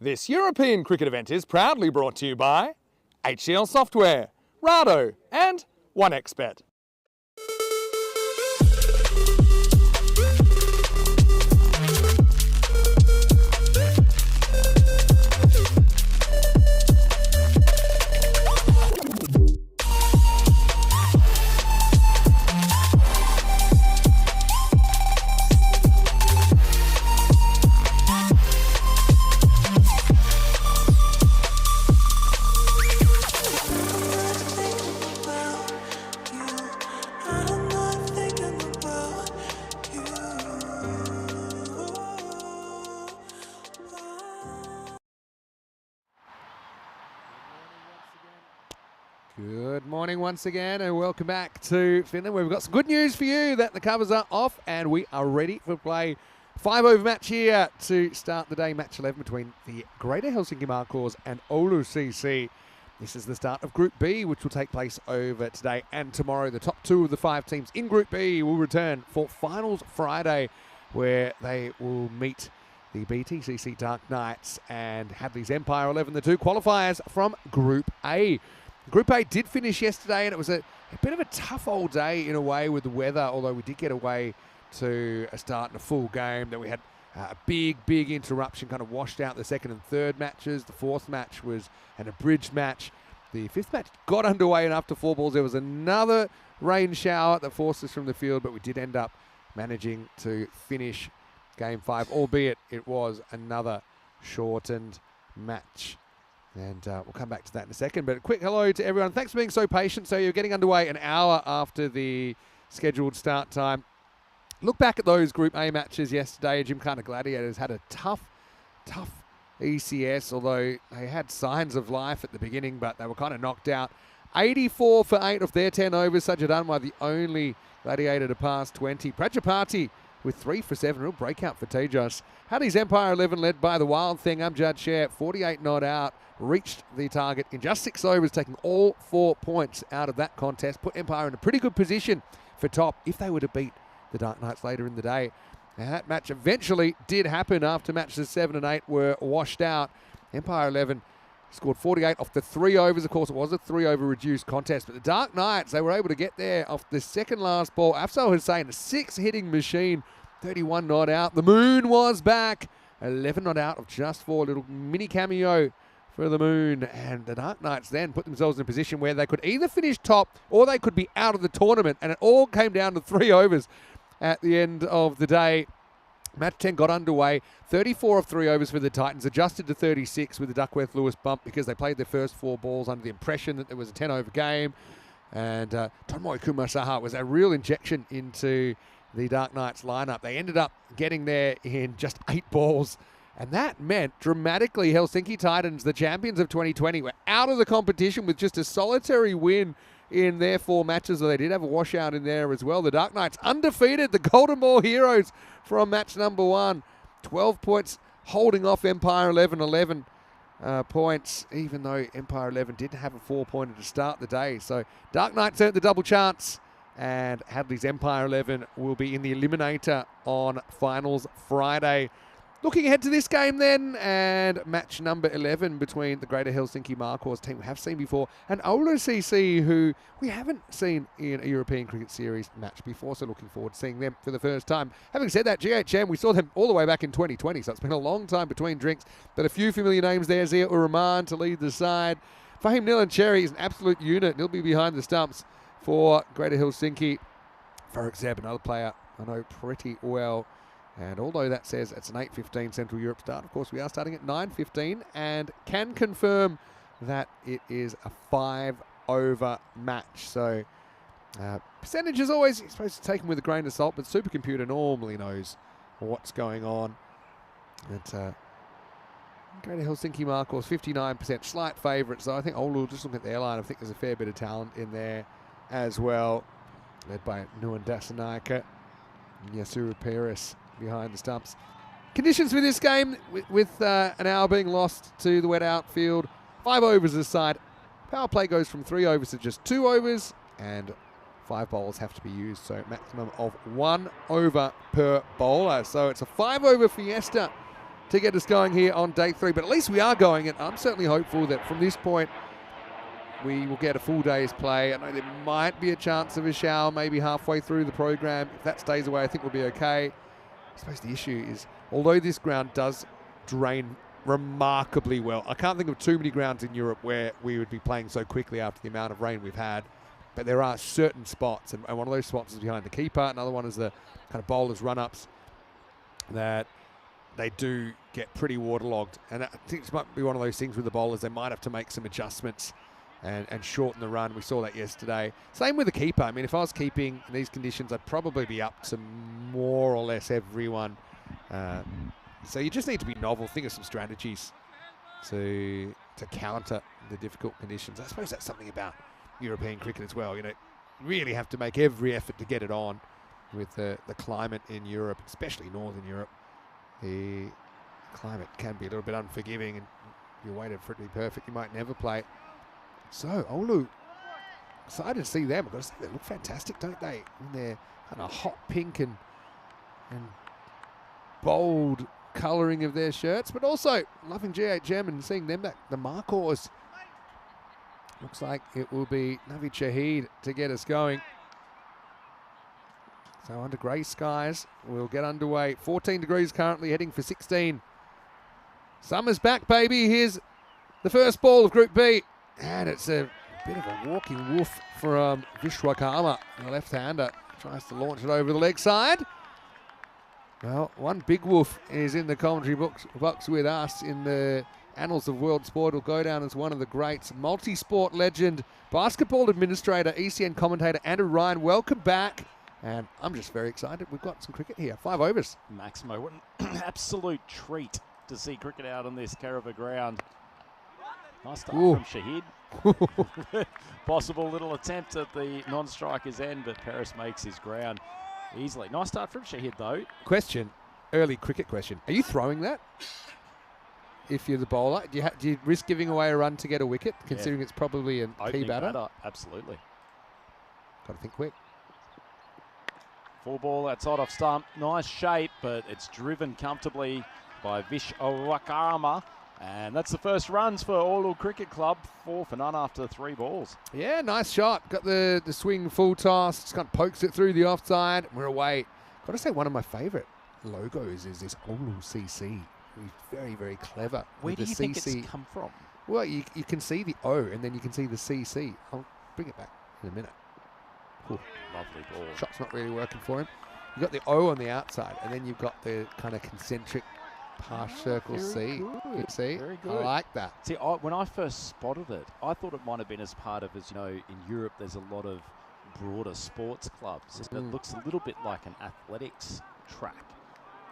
This European cricket event is proudly brought to you by HCL Software, Rado and 1xBet. Good morning once again and welcome back to Finland, where we've got some good news for you that the covers are off and we are ready for play. 5-over match here to start the day, match 11 between the Greater Helsinki Markors and Oulu CC. This is the start of Group B, which will take place over today and tomorrow. The top 2 of the 5 teams in Group B will return for Finals Friday, where they will meet the BTCC Dark Knights and Hadley's Empire 11, the 2 qualifiers from Group A. Group A did finish yesterday, and it was a bit of a tough old day in a way with the weather, although we did get away to a start in a full game. Then we had a big interruption, kind of washed out the second and third matches. The fourth match was an abridged match. The fifth match got underway, and after 4 balls, there was another rain shower that forced us from the field, but we did end up managing to finish Game 5, albeit it was another shortened match. And we'll come back to that in a second. But a quick hello to everyone. Thanks for being so patient. So you're getting underway an hour after the scheduled start time. Look back at those Group A matches yesterday. Gymkhana Gladiators had a tough ECS, although they had signs of life at the beginning, but they were kind of knocked out. 84 for 8 of their 10 overs. Sajadanwar, the only Gladiator to pass 20. Prajapati with 3 for 7. Real breakout for Tejas. Hadley's Empire 11, led by the Wild Thing, Amjad Sher, 48 not out, reached the target in just 6 overs, taking all 4 points out of that contest. Put Empire in a pretty good position for top if they were to beat the Dark Knights later in the day. Now, that match eventually did happen after matches 7 and 8 were washed out. Empire 11 scored 48 off the 3 overs. Of course, it was a 3-over reduced contest, but the Dark Knights, they were able to get there off the second last ball. Afzal Hussain, a 6-hitting machine, 31 not out. The Moon was back, 11 not out of just 4. Little mini cameo for the Moon. And the Dark Knights then put themselves in a position where they could either finish top or they could be out of the tournament. And it all came down to 3 overs at the end of the day. Match 10 got underway. 34 of 3 overs for the Titans, adjusted to 36 with the Duckworth-Lewis bump because they played their first 4 balls under the impression that there was a 10-over game. And Tonmoi Kumasaha was a real injection into the Dark Knights lineup. They ended up getting there in just 8 balls. And that meant dramatically Helsinki Titans, the champions of 2020, were out of the competition with just a solitary win in their 4 matches. They did have a washout in there as well. The Dark Knights undefeated, the Golden Ball heroes from match number 1. 12 points holding off Empire 11, 11 points, even though Empire 11 did have a 4-pointer to start the day. So Dark Knights earned the double chance, and Hadley's Empire 11 will be in the eliminator on Finals Friday. Looking ahead to this game then, and match number 11 between the Greater Helsinki Markors team we have seen before, and Oulu CC, who we haven't seen in a European Cricket Series match before, so looking forward to seeing them for the first time. Having said that, GHM, we saw them all the way back in 2020, so it's been a long time between drinks, but a few familiar names there. Zia Uraman to lead the side. Fahim Nilancherry is an absolute unit, and he'll be behind the stumps for Greater Helsinki. Farrokh Zeb, another player I know pretty well. And although that says it's an 8:15 Central Europe start, of course we are starting at 9:15 and can confirm that it is a 5-over match. So percentage is always supposed to take them with a grain of salt, but Supercomputer normally knows what's going on. But Greater Helsinki Markors, 59%, slight favourites. So I think Oulu, just looking at their line, I think there's a fair bit of talent in there as well. Led by Nuan Dasanaika and Yasuru Perez behind the stumps. Conditions for this game, with an hour being lost to the wet outfield. 5 overs this side. Power play goes from 3 overs to just 2 overs, and 5 bowls have to be used, so maximum of 1 over per bowler. So it's a 5-over fiesta to get us going here on day 3. But at least we are going, and I'm certainly hopeful that from this point we will get a full day's play. I know there might be a chance of a shower maybe halfway through the program. If that stays away, I think we'll be okay. I suppose the issue is, although this ground does drain remarkably well, I can't think of too many grounds in Europe where we would be playing so quickly after the amount of rain we've had. But there are certain spots, and one of those spots is behind the keeper. Another one is the kind of bowlers' run-ups that they do get pretty waterlogged. And I think this might be one of those things with the bowlers. They might have to make some adjustments and shorten the run. We saw that yesterday. Same with the keeper. I mean, if I was keeping in these conditions, I'd probably be up to more or less everyone. So you just need to be novel. Think of some strategies to counter the difficult conditions. I suppose that's something about European cricket as well. You know, really have to make every effort to get it on with the climate in Europe, especially Northern Europe. The climate can be a little bit unforgiving, and you're waiting for it to be perfect. You might never play. So, Oulu, excited to see them. I've got to say, they look fantastic, don't they? In their kind of hot pink and bold colouring of their shirts, but also loving GHM and seeing them back. The Marcors. Looks like it will be Navid Shahid to get us going. So under grey skies, we'll get underway. 14 degrees currently, heading for 16. Summer's back, baby. Here's the first ball of Group B. And it's a bit of a walking woof from Vishwakarma, the left-hander. Tries to launch it over the leg side. Well, one big woof is in the commentary box with us in the annals of world sport. Will go down as one of the greats. Multi-sport legend, basketball administrator, ECN commentator Andrew Ryan. Welcome back. And I'm just very excited. We've got some cricket here. 5 overs. Maximo, what an absolute treat to see cricket out on this Carriver ground. Nice start from Shahid. Possible little attempt at the non-striker's end, but Paris makes his ground easily. Nice start from Shahid, though. Question, early cricket question. Are you throwing that if you're the bowler? Do you risk giving away a run to get a wicket, considering it's probably a key batter? Absolutely. Got to think quick. Full ball outside off stump. Nice shape, but it's driven comfortably by Vishwakarma. And that's the first runs for Oulu Cricket Club. 4 for none after 3 balls. Yeah, nice shot. Got the swing full toss. Just kind of pokes it through the offside. We're away. Got to say, one of my favourite logos is this Oulu CC. He's very, very clever. Where do you think it's come from? Well, you can see the O and then you can see the CC. I'll bring it back in a minute. Cool. Lovely ball. Shot's not really working for him. You've got the O on the outside and then you've got the kind of concentric half circle C. You see? Very good. I like that. See, when I first spotted it, I thought it might have been as part of, as you know, in Europe there's a lot of broader sports clubs. It looks a little bit like an athletics track.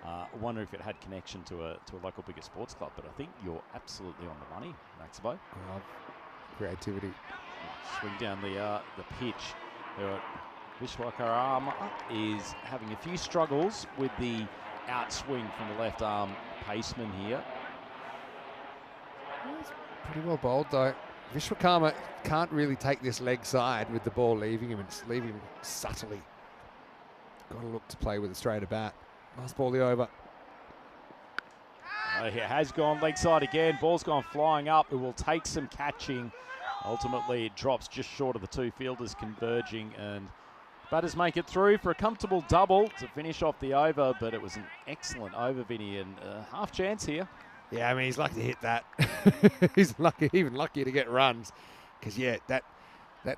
I wonder if it had connection to a local bigger sports club, but I think you're absolutely on the money, Maximo. I love creativity. Swing down the pitch. Vishwakarma is having a few struggles with the outswing from the left arm paceman here. That's pretty well bowled though. Vishwakarma can't really take this leg side with the ball leaving him. It's leaving him subtly. Got to look to play with a straighter bat. Nice ball the over. It has gone leg side again. Ball's gone flying up. It will take some catching. Ultimately, it drops just short of the 2 fielders converging, and batters make it through for a comfortable double to finish off the over, but it was an excellent over, Vinny, and half chance here. Yeah, I mean, he's lucky to hit that. He's even luckier to get runs, because, yeah, that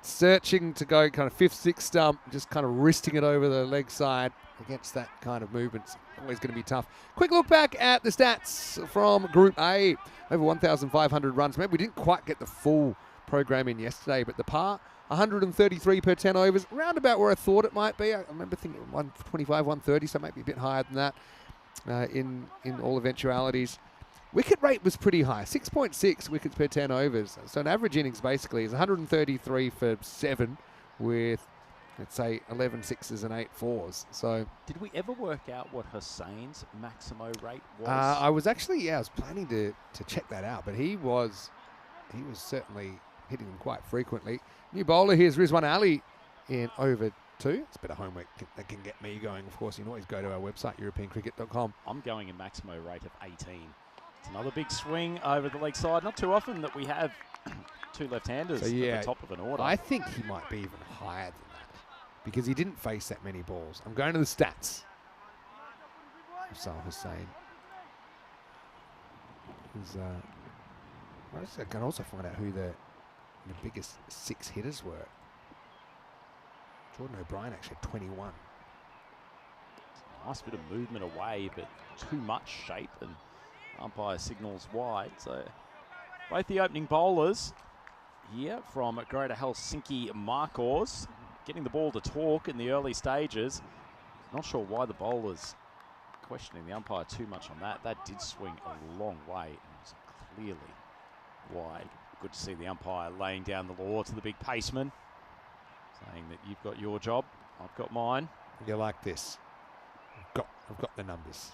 searching to go kind of 5th, 6th stump, just kind of wristing it over the leg side against that kind of movement's always going to be tough. Quick look back at the stats from Group A. Over 1,500 runs. Maybe we didn't quite get the full program in yesterday, but the par, 133 per 10 overs, round about where I thought it might be. I remember thinking 125, 130, so maybe a bit higher than that in all eventualities. Wicket rate was pretty high, 6.6 wickets per 10 overs. So an average innings basically is 133 for 7 with, let's say, 11 sixes and 8 fours. So did we ever work out what Hussein's Maximo rate was? I was planning to check that out, but he was certainly hitting them quite frequently. New bowler here is Rizwan Ali in over too. It's a bit of homework that can get me going. Of course, you can always go to our website, europeancricket.com. I'm going a maximo rate of 18. It's another big swing over the leg side. Not too often that we have two left-handers at the top of an order. I think he might be even higher than that because he didn't face that many balls. I'm going to the stats. Saul Hussain. I can also find out who the biggest 6 hitters were. Jordan O'Brien actually had 21. Nice bit of movement away, but too much shape, and umpire signals wide. So both the opening bowlers here from Greater Helsinki Markors getting the ball to talk in the early stages. Not sure why the bowlers questioning the umpire too much on that. That did swing a long way and was clearly wide. Good to see the umpire laying down the law to the big paceman, saying that you've got your job, I've got mine. You like this? I've got the numbers.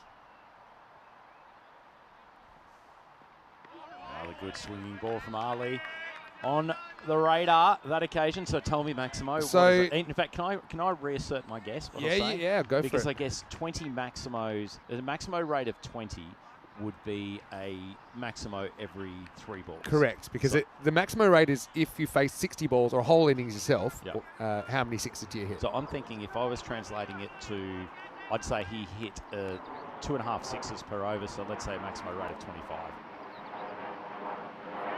Another good swinging ball from Ali on the radar that occasion. So tell me, Maximo. So in fact, can I reassert my guess? Yeah, go for it. Because I guess 20 maximos, a maximo rate of 20 would be a maximo every 3 balls. Correct, because the maximo rate is if you face 60 balls or a whole innings yourself, how many 6s do you hit? So I'm thinking if I was translating it to, I'd say he hit 2.5 6s per over, so let's say a maximo rate of 25.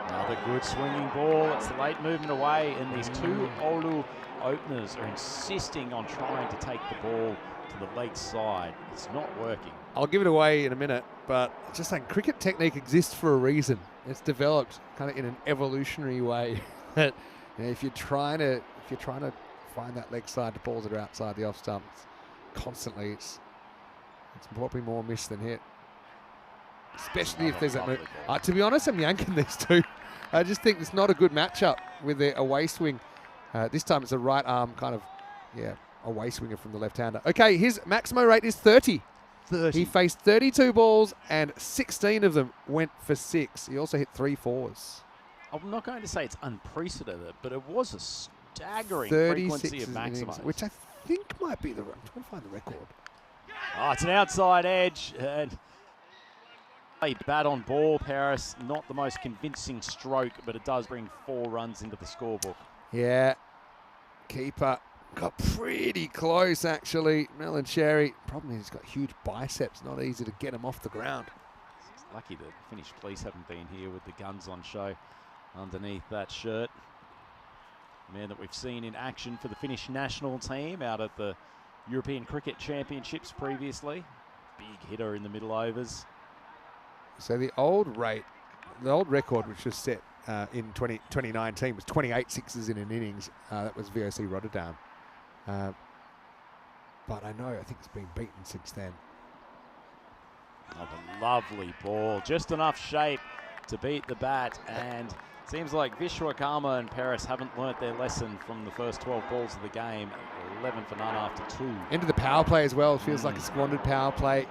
Another good swinging ball. It's the late movement away, and these two Oulu openers are insisting on trying to take the ball to the leg side. It's not working. I'll give it away in a minute, but just saying, cricket technique exists for a reason. It's developed kind of in an evolutionary way. That if you're trying to find that leg side to balls that are outside the off stumps constantly, it's probably more miss than hit. Especially if there's that move. To be honest, I'm yanking these two. I just think it's not a good matchup with the away swing. This time it's a right arm kind of, away swinger from the left-hander. Okay, his maximo rate is 30. He faced 32 balls and 16 of them went for 6. He also hit 3 4s. I'm not going to say it's unprecedented, but it was a staggering frequency of maximums. Which I think might be I'm trying to find the record. Oh, it's an outside edge. And a bat on ball, Paris. Not the most convincing stroke, but it does bring 4 runs into the scorebook. Yeah. Keeper got pretty close, actually. Melon Cherry. Problem is he's got huge biceps. Not easy to get him off the ground. It's lucky the Finnish police haven't been here with the guns on show underneath that shirt. The man that we've seen in action for the Finnish national team out at the European Cricket Championships previously. Big hitter in the middle overs. So the old record, which was set in 2019, was 28 6s in an innings. That was VOC Rotterdam. But I think it's been beaten since then. Another lovely ball. Just enough shape to beat the bat. And seems like Vishwakarma and Paris haven't learnt their lesson from the first 12 balls of the game. 11 for none after 2. Into the power play as well. It feels like a squandered power play.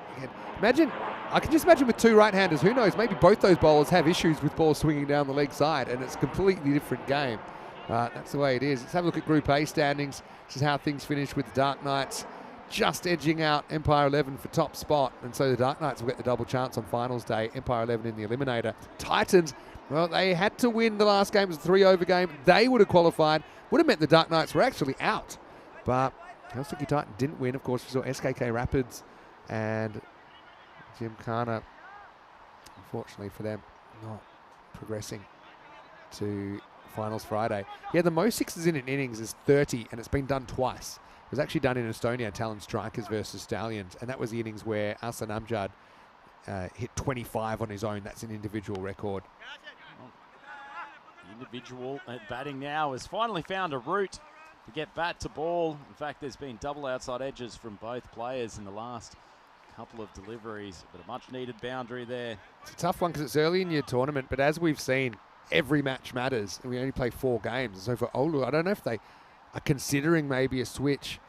I can just imagine with 2 right-handers, who knows, maybe both those bowlers have issues with balls swinging down the leg side, and it's a completely different game. That's the way it is. Let's have a look at Group A standings. This is how things finish with the Dark Knights just edging out Empire 11 for top spot, and so the Dark Knights will get the double chance on finals day. Empire 11 in the eliminator. Titans, well, they had to win the last game. It was a 3-over game. They would have qualified. Would have meant the Dark Knights were actually out. But Helsinki Titan didn't win. Of course, we saw SKK Rapids and Gymkhana, unfortunately for them, not progressing to finals Friday. Yeah, the most 6s in an innings is 30, and it's been done twice. It was actually done in Estonia, Talon Strikers versus Stallions, and that was the innings where Aslan Amjad hit 25 on his own. That's an individual record. The individual at batting now has finally found a route to get bat to ball. In fact, there's been double outside edges from both players in the last couple of deliveries, but a much-needed boundary there. It's a tough one because it's early in your tournament, but as we've seen, every match matters, and we only play 4 games. So for Oulu, I don't know if they are considering maybe a switch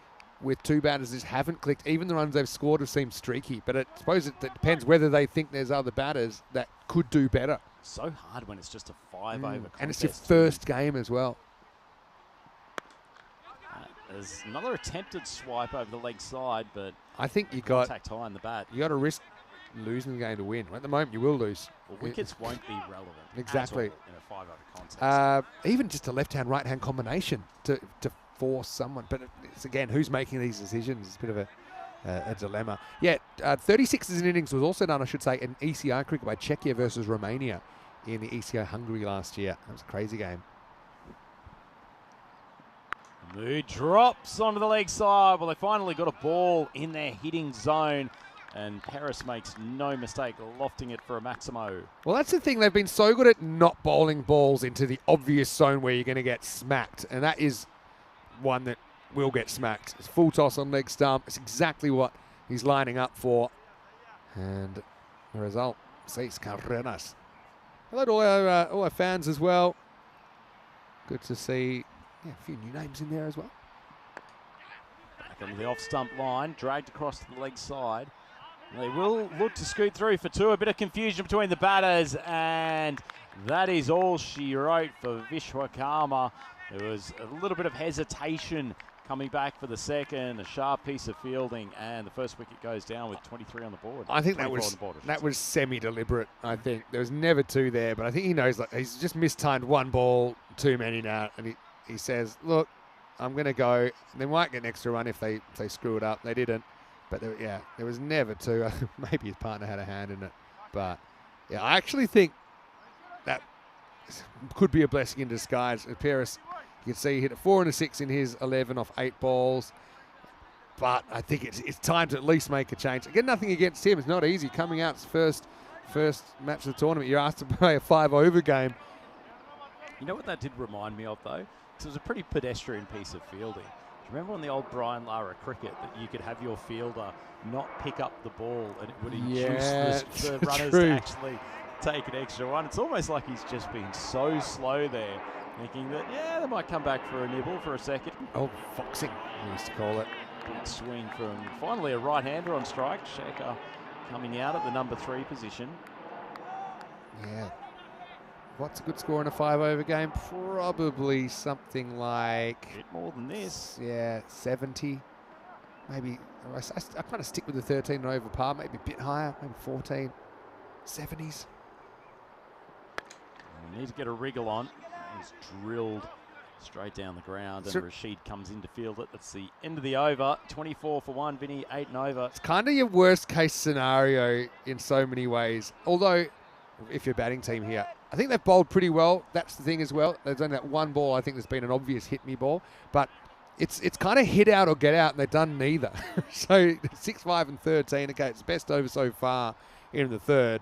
with 2 batters that haven't clicked. Even the runs they've scored have seemed streaky, but I suppose it depends whether they think there's other batters that could do better. So hard when it's just a 5-over contest. And it's your first game as well. There's another attempted swipe over the leg side, but I think you contact high on the bat. You got to risk losing the game to win. At the moment, you will lose. Well, wickets won't be relevant. Exactly. At all in a 5-over contest. Even just a left-hand, right-hand combination to force someone. But it's, again, who's making these decisions? It's a bit of a dilemma. Yeah, 36 as an innings was also done, I should say, in ECI cricket by Czechia versus Romania in the ECI Hungary last year. That was a crazy game. Mood drops onto the leg side. Well, they finally got a ball in their hitting zone, and Paris makes no mistake lofting it for a Maximo. Well, that's the thing. They've been so good at not bowling balls into the obvious zone where you're going to get smacked, and that is one that will get smacked. It's full toss on leg stump. It's exactly what he's lining up for. And the result, 6 carreras. Hello to all our fans as well. Good to see a few new names in there as well. Back on the off-stump line, dragged across to the leg side. They will look to scoot through for 2. A bit of confusion between the batters, and that is all she wrote for Vishwakarma. There was a little bit of hesitation coming back for the second, a sharp piece of fielding, and the first wicket goes down with 23 on the board. I think that was semi-deliberate. I think there was never 2 there, but I think he knows he's just mistimed 1 ball too many now, and he says, look, I'm going to go. They might get an extra run if they screw it up. They didn't. But there was never 2. Maybe his partner had a hand in it. But, yeah, I actually think that could be a blessing in disguise. Paris, you can see he hit a 4 and a 6 in his 11 off 8 balls. But I think it's time to at least make a change. Again, nothing against him. It's not easy. Coming out first match of the tournament, you're asked to play a 5-over game. You know what that did remind me of, though? It was a pretty pedestrian piece of fielding. Remember on the old Brian Lara cricket that you could have your fielder not pick up the ball and it would induce the runners to actually take an extra one? It's almost like he's just been so slow there, thinking that, they might come back for a nibble for a second. Oh, foxing, we used to call it. Big swing from finally a right-hander on strike. Shekhar coming out at the number 3 position. Yeah. What's a good score in a 5-over game? Probably something like... a bit more than this. Yeah, 70. Maybe... I kind of stick with the 13 and over par. Maybe a bit higher. Maybe 14. 70s. We need to get a wriggle on. He's drilled straight down the ground, and Rashid comes in to field it. That's the end of the over. 24 for 1, Vinny, 8 and over. It's kind of your worst case scenario in so many ways. Although, if you're a batting team here, I think they've bowled pretty well. That's the thing as well. There's only that 1 ball I think there's been an obvious hit-me ball. But it's kind of hit out or get out, and they've done neither. So 6, 5 and 13. Okay, it's best over so far in the 3rd.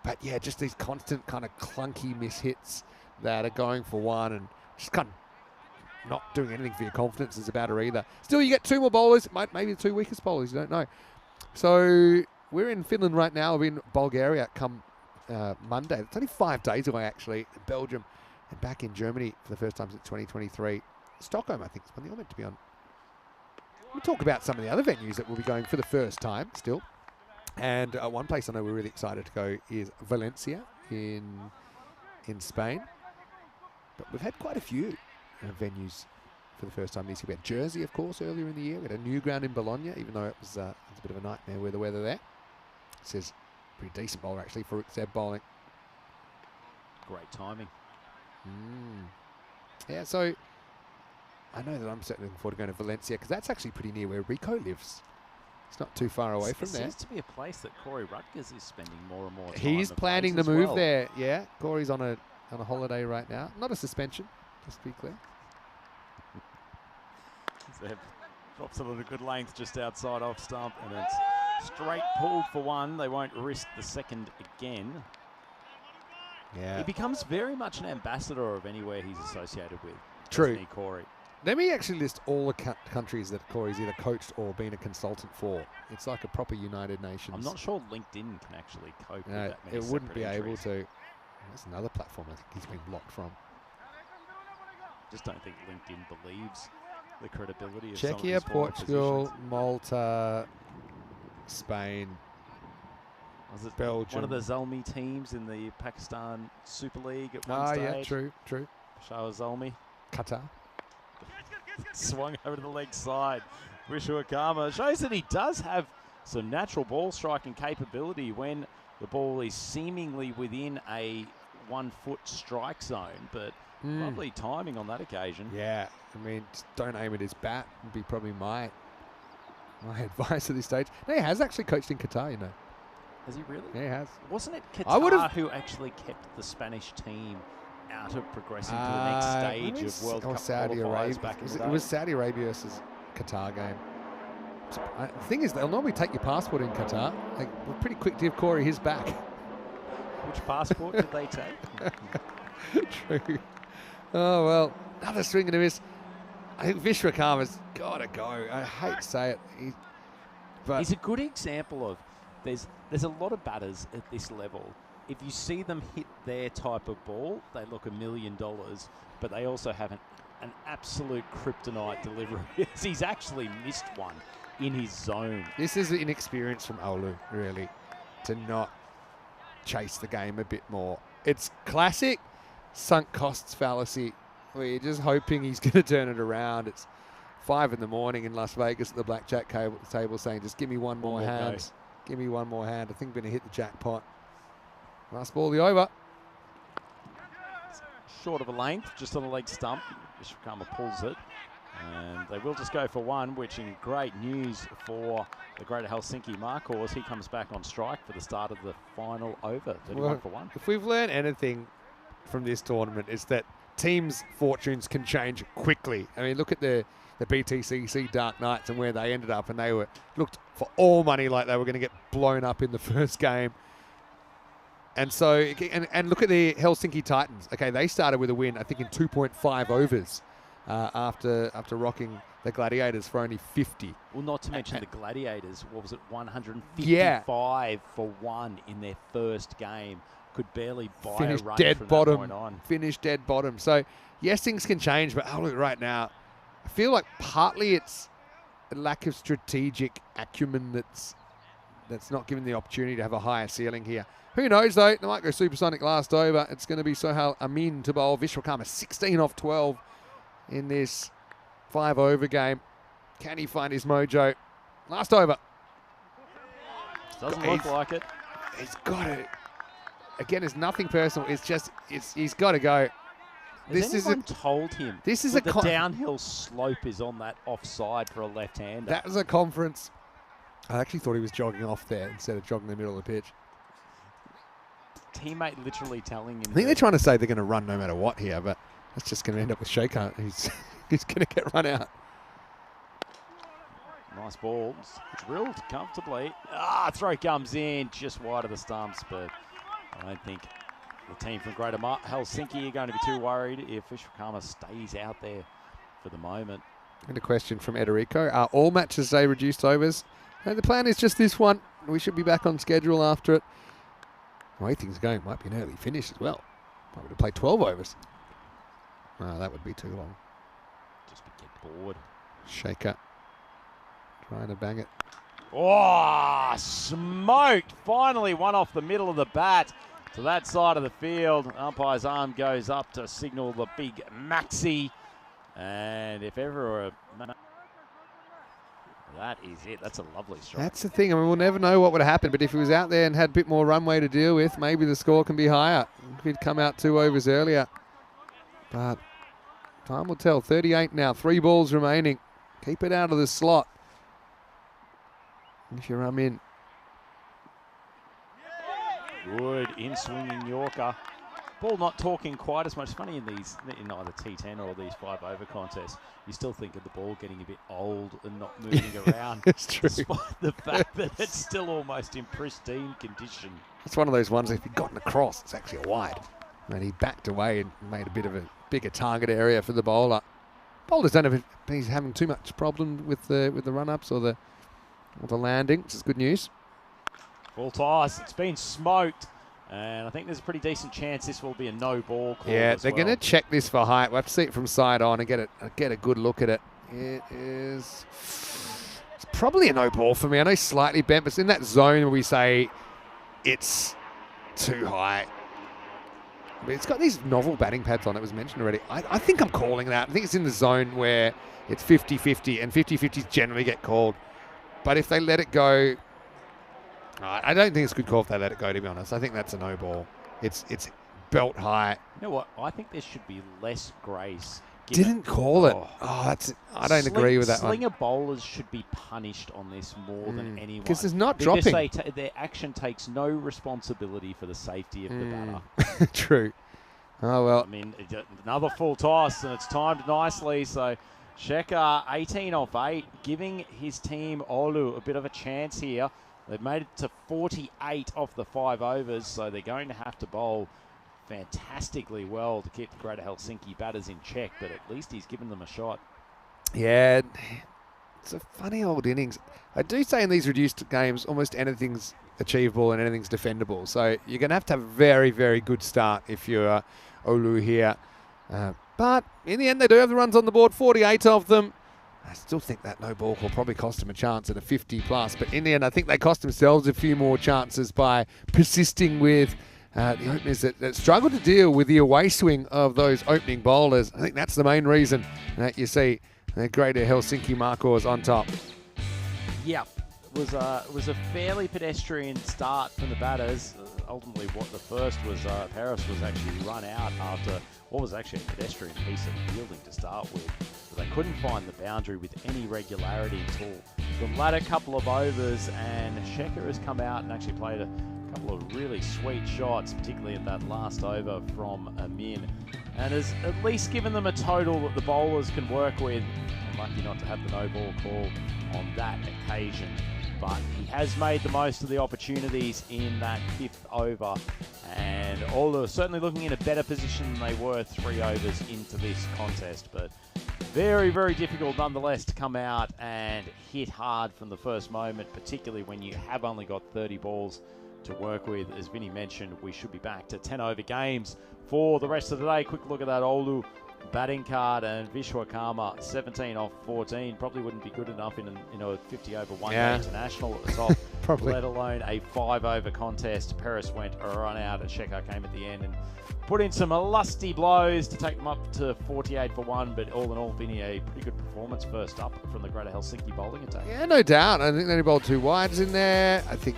But yeah, just these constant kind of clunky mishits that are going for 1 and just kind of not doing anything for your confidence as a batter either. Still, you get 2 more bowlers. Maybe the 2 weakest bowlers. You don't know. So we're in Finland right now. We're in Bulgaria come Monday. It's only 5 days away, actually, in Belgium, and back in Germany for the first time since 2023. Stockholm, I think, is when they're meant to be on. We'll talk about some of the other venues that we'll be going for the first time still. And one place I know we're really excited to go is Valencia in Spain. But we've had quite a few venues for the first time this year. We had Jersey, of course, earlier in the year. We had a new ground in Bologna, even though it was a bit of a nightmare with the weather there. It says pretty decent bowler, actually, for Zeb bowling. Great timing. Yeah, so I know that I'm certainly looking forward to going to Valencia because that's actually pretty near where Rico lives. It's not too far away from there. It seems to be a place that Corey Rutgers is spending more and more time. He's planning to move there. Yeah, Corey's on a holiday right now. Not a suspension, just to be clear. Zeb drops it at a good length just outside off stump, and it's straight pulled for 1. They won't risk the second again. Yeah. He becomes very much an ambassador of anywhere he's associated with. True. Doesn't he, Corey? Let me actually list all the countries that Corey's either coached or been a consultant for. It's like a proper United Nations. I'm not sure LinkedIn can actually cope with that many it wouldn't be entries. able to. There's another platform I think he's been blocked from. Just don't think LinkedIn believes the credibility of Czechia, Portugal, Malta, Spain, Was it Belgium. one of the Zalmi teams in the Pakistan Super League at one stage? Yeah, true. Shah Zalmi. Qatar. Swung over to the leg side. Vishwakarma shows that he does have some natural ball striking capability when the ball is seemingly within a 1 foot strike zone, but lovely timing on that occasion. Yeah, I mean, just don't aim at his bat would be probably my advice at this stage. No, he has actually coached in Qatar, you know. Has he really? Yeah, he has. Wasn't it Qatar who actually kept the Spanish team out of progressing to the next stage of World Cup Saudi qualifiers Arabia. back in the day? It was Saudi Arabia versus Qatar game. So, the thing is, they'll normally take your passport in Qatar. Like, we're pretty quick to give Corey his back. Which passport did they take? True. Oh, well, another swing and a miss. I think Vishwakarma's got to go. I hate to say it. He's a good example of there's a lot of batters at this level. If you see them hit their type of ball, they look $1 million, but they also have an absolute kryptonite delivery. He's actually missed one in his zone. This is inexperience from Olu, really, to not chase the game a bit more. It's classic sunk costs fallacy, where you're just hoping he's going to turn it around. It's 5 in the morning in Las Vegas at the blackjack table saying, just give me one more hand. Give me one more hand. I think we're going to hit the jackpot. Last ball, the over. Short of a length, just on the leg stump. Vishwakarma pulls it. And they will just go for one, which in great news for the Greater Helsinki Mark Horse. He comes back on strike for the start of the final over, 31 for 1. If we've learned anything from this tournament, is that teams' fortunes can change quickly. I mean, look at the BTCC Dark Knights and where they ended up, and they looked for all money like they were going to get blown up in the first game. And so, and look at the Helsinki Titans. Okay, they started with a win, I think, in 2.5 overs after rocking the Gladiators for only 50. Well, not to mention the Gladiators. What was it, 155 for 1 in their first game. Could barely buy a run from that point on. Finished dead bottom. So, yes, things can change, but look, right now, I feel like partly it's a lack of strategic acumen that's not given the opportunity to have a higher ceiling here. Who knows, though? They might go supersonic last over. It's going to be Sohail Amin to bowl. Vishwakarma 16 off 12 in this 5-over game. Can he find his mojo? Last over. Doesn't look like it. He's got to. Again, it's nothing personal. It's just, he's got to go. Has anyone told him that the downhill slope is on that offside for a left-hander? That was a conference. I actually thought he was jogging off there instead of jogging the middle of the pitch. Teammate literally telling him. I think they're trying to say they're going to run no matter what here, but that's just going to end up with Shaker. He's going to get run out. Nice balls. Drilled comfortably. Throw comes in just wide of the stumps, but I don't think the team from Greater Helsinki are going to be too worried if Vishwakarma stays out there for the moment. And a question from Ederico. Are all matches today reduced overs? No, the plan is just this one. We should be back on schedule after it. The way things are going, might be an early finish as well. Might be to play 12 overs. Oh, that would be too long. Just get bored. Shaker. Trying to bang it. Oh, smoked. Finally one off the middle of the bat to that side of the field. Umpire's arm goes up to signal the big maxi. And if ever that is it. That's a lovely strike. That's the thing. I mean, we'll never know what would have happened, but if he was out there and had a bit more runway to deal with, maybe the score can be higher. If he'd come out 2 overs earlier. But time will tell. 38 now. 3 balls remaining. Keep it out of the slot. If you run in. Good in-swinging Yorker. Ball not talking quite as much. It's funny in either T10 or these 5-over contests, you still think of the ball getting a bit old and not moving around. It's true. Despite the fact that it's still almost in pristine condition. It's one of those ones, if he'd gotten across, it's actually a wide. And he backed away and made a bit of a bigger target area for the bowler. Bowlers don't have he's having too much problem with the run-ups or the landing, which is good news. Full toss. It's been smoked. And I think there's a pretty decent chance this will be a no ball call. Yeah, they're going to check this for height. We'll have to see it from side on and get a good look at it. It's probably a no ball for me. I know slightly bent, but it's in that zone where we say it's too high. It's got these novel batting pads on. It was mentioned already. I think I'm calling that. I think it's in the zone where it's 50-50, and 50-50s generally get called. But if they let it go, I don't think it's a good call if they let it go, to be honest. I think that's a no ball. It's belt high. You know what? I think there should be less grace. Didn't call it. I don't agree with that one. Slinger bowlers should be punished on this more than anyone. Because there's not dropping. Their action takes no responsibility for the safety of the batter. True. Oh, well. I mean, another full toss, and it's timed nicely. So Shekhar, 18 off 8, giving his team, Olu, a bit of a chance here. They've made it to 48 off the 5 overs, so they're going to have to bowl fantastically well to keep the Greater Helsinki batters in check, but at least he's given them a shot. Yeah, it's a funny old innings. I do say in these reduced games, almost anything's achievable and anything's defendable. So you're going to have a very, very good start if you're Olu here. But in the end, they do have the runs on the board, 48 of them. I still think that no ball will probably cost them a chance at a 50 plus. But in the end, I think they cost themselves a few more chances by persisting with the openers that struggle to deal with the away swing of those opening bowlers. I think that's the main reason that you see the Greater Helsinki Markers on top. Yeah, it was a fairly pedestrian start from the batters. Ultimately, what the first was, Paris was actually run out after what was actually a pedestrian piece of fielding to start with. But they couldn't find the boundary with any regularity until the latter couple of overs, and Shekhar has come out and actually played a couple of really sweet shots, particularly at that last over from Amin, and has at least given them a total that the bowlers can work with. I'm lucky not to have the no ball call on that occasion, but he has made the most of the opportunities in that 5th over, and Olu are certainly looking in a better position than they were 3 overs into this contest, but very, very difficult nonetheless to come out and hit hard from the first moment, particularly when you have only got 30 balls to work with. As Vinny mentioned, we should be back to 10 over games for the rest of the day. Quick look at that Olu batting card, and Vishwakarma 17 off 14 probably wouldn't be good enough in a 50 over one day international at the top. Probably. Let alone a 5 over contest. Paris went a run out, and Shekhar came at the end and put in some lusty blows to take them up to 48 for 1, but all in all, Vinny, a pretty good performance first up from the Greater Helsinki bowling attack. Yeah, no doubt. I think they only bowled 2 wides in there. I think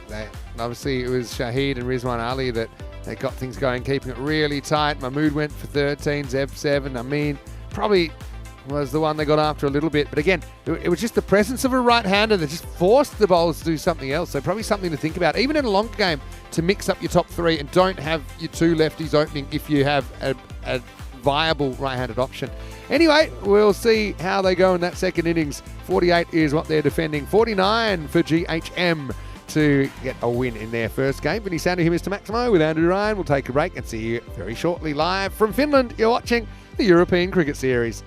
obviously it was Shahid and Rizwan Ali that they got things going, keeping it really tight. Mahmood went for 13, Zeb 7. I mean, probably was the one they got after a little bit. But again, it was just the presence of a right-hander that just forced the bowlers to do something else. So probably something to think about, even in a longer game, to mix up your top 3 and don't have your 2 lefties opening if you have a viable right-handed option. Anyway, we'll see how they go in that second innings. 48 is what they're defending. 49 for GHM to get a win in their first game. Vinny Sandu here, Mr. Maximo, with Andrew Ryan. We'll take a break and see you very shortly live from Finland. You're watching the European Cricket Series.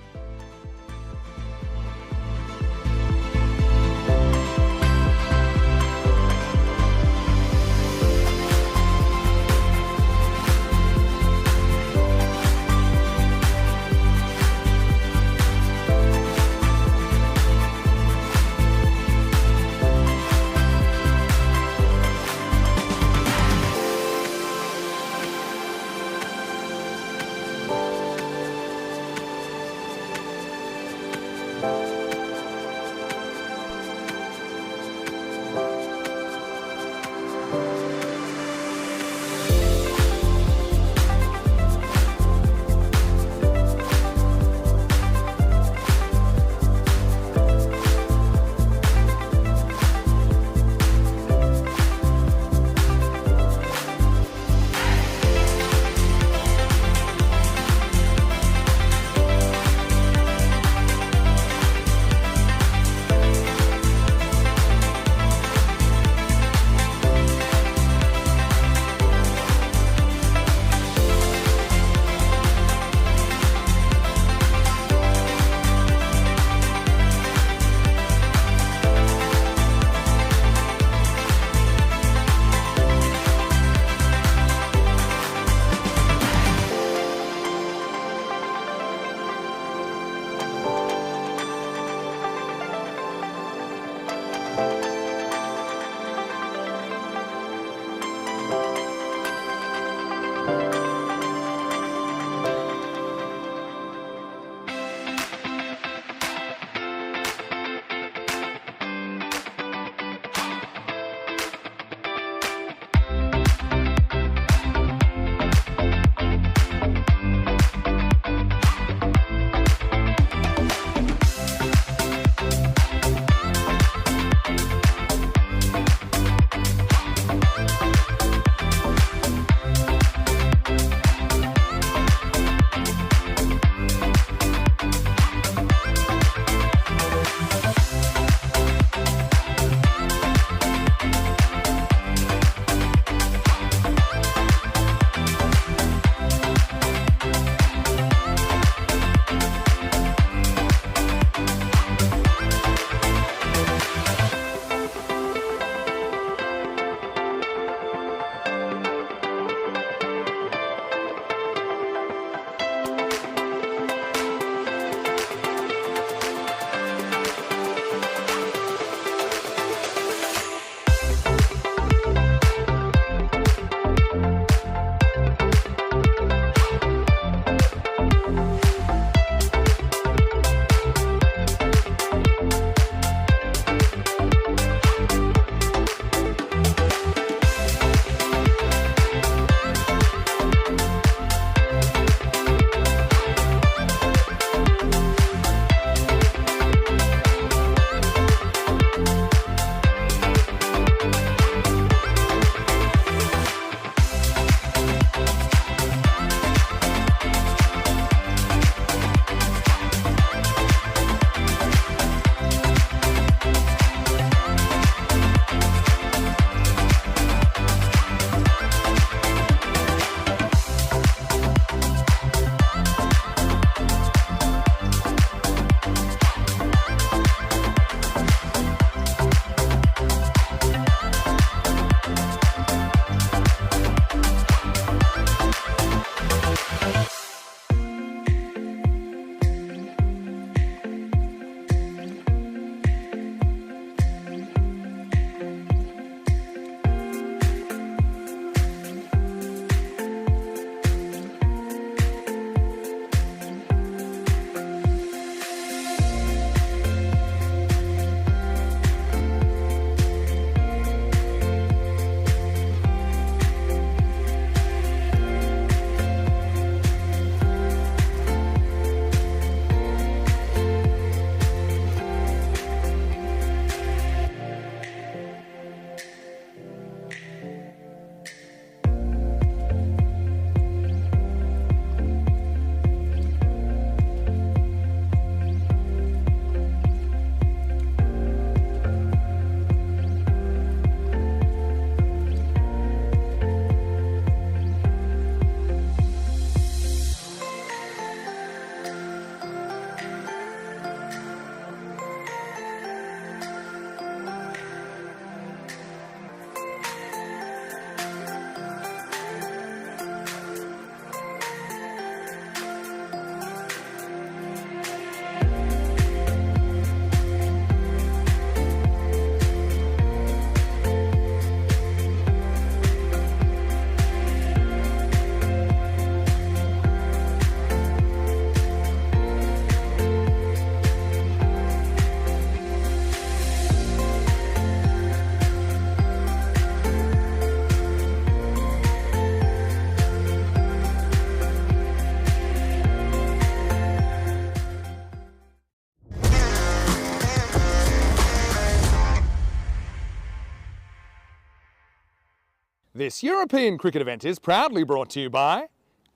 This European cricket event is proudly brought to you by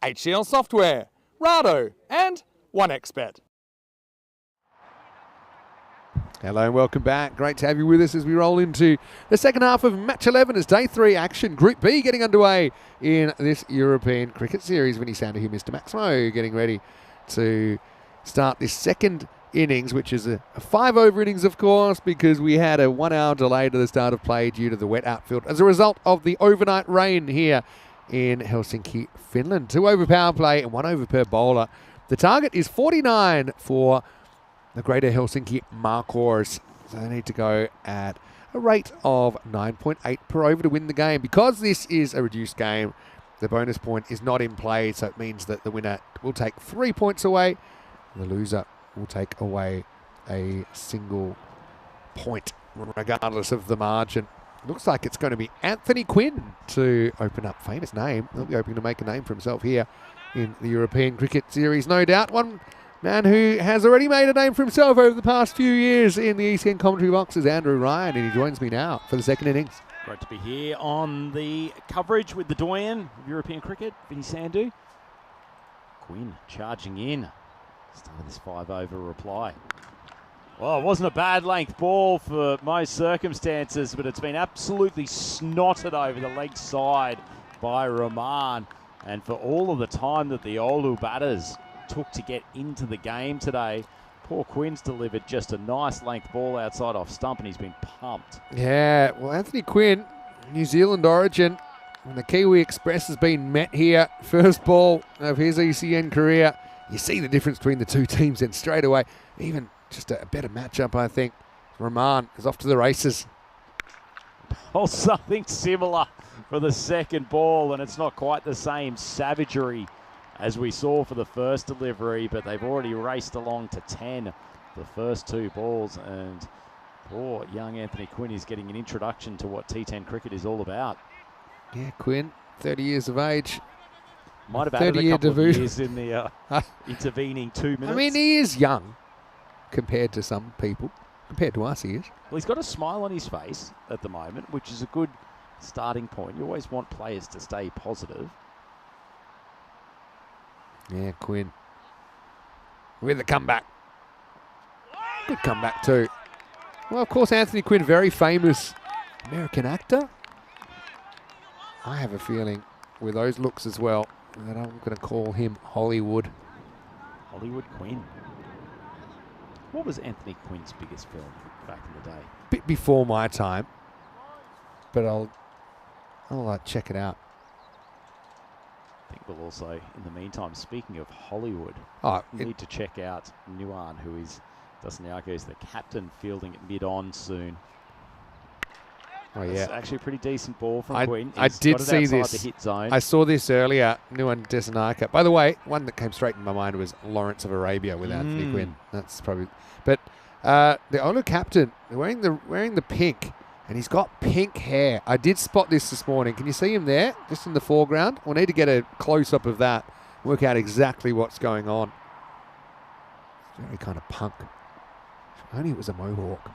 HCL Software, Rado and 1xBet. Hello and welcome back. Great to have you with us as we roll into the second half of match 11 as day 3 action. Group B getting underway in this European cricket series. Vinny Sander here, Mr. Maximo, getting ready to start this second innings, which is a 5-over innings, of course, because we had a 1 hour delay to the start of play due to the wet outfield as a result of the overnight rain here in Helsinki, Finland. 2 over power play and 1 over per bowler. The target is 49 for the Greater Helsinki Markors. So they need to go at a rate of 9.8 per over to win the game. Because this is a reduced game, the bonus point is not in play, so it means that the winner will take 3 points away. The loser will take away a single point, regardless of the margin. Looks like it's going to be Anthony Quinn to open up. Famous name. He'll be hoping to make a name for himself here in the European Cricket Series, no doubt. One man who has already made a name for himself over the past few years in the ECN commentary box is Andrew Ryan, and he joins me now for the second innings. Great to be here on the coverage with the doyen of European cricket, Vinny Sandu. Quinn charging in. Start of this 5-over reply. Well, it wasn't a bad length ball for most circumstances, but it's been absolutely snotted over the leg side by Rahman. And for all of the time that the Oulu batters took to get into the game today, poor Quinn's delivered just a nice length ball outside off stump, and he's been pumped. Yeah, well, Anthony Quinn, New Zealand origin, and the Kiwi Express has been met here. First ball of his ECN career. You see the difference between the two teams then straight away. Even just a better matchup, I think. Rahman is off to the races. Oh, something similar for the second ball, and it's not quite the same savagery as we saw for the first delivery, but they've already raced along to 10 the first 2 balls, and poor young Anthony Quinn is getting an introduction to what T10 cricket is all about. Yeah, Quinn, 30 years of age. Might have added a couple of years in the intervening 2 minutes. I mean, he is young compared to some people. Compared to us, he is. Well, he's got a smile on his face at the moment, which is a good starting point. You always want players to stay positive. Yeah, Quinn with the comeback. Good comeback too. Well, of course, Anthony Quinn, very famous American actor. I have a feeling with those looks as well that I'm going to call him Hollywood. Hollywood Quinn. What was Anthony Quinn's biggest film back in the day? Bit before my time, but I'll check it out. I think we'll also, in the meantime, speaking of Hollywood, we need to check out Nuan, who is Dusaniako is the captain, fielding at mid-on soon. Oh, yeah. It's actually a pretty decent ball from Quinn. I did see this. The hit zone. I saw this earlier, Nuan Dusaniako. By the way, one that came straight in my mind was Lawrence of Arabia with Anthony Quinn. That's probably... But the Oulu captain, wearing the pink, and he's got pink hair. I did spot this morning. Can you see him there, just in the foreground? We'll need to get a close-up of that, work out exactly what's going on. It's very kind of punk. If only it was a mohawk.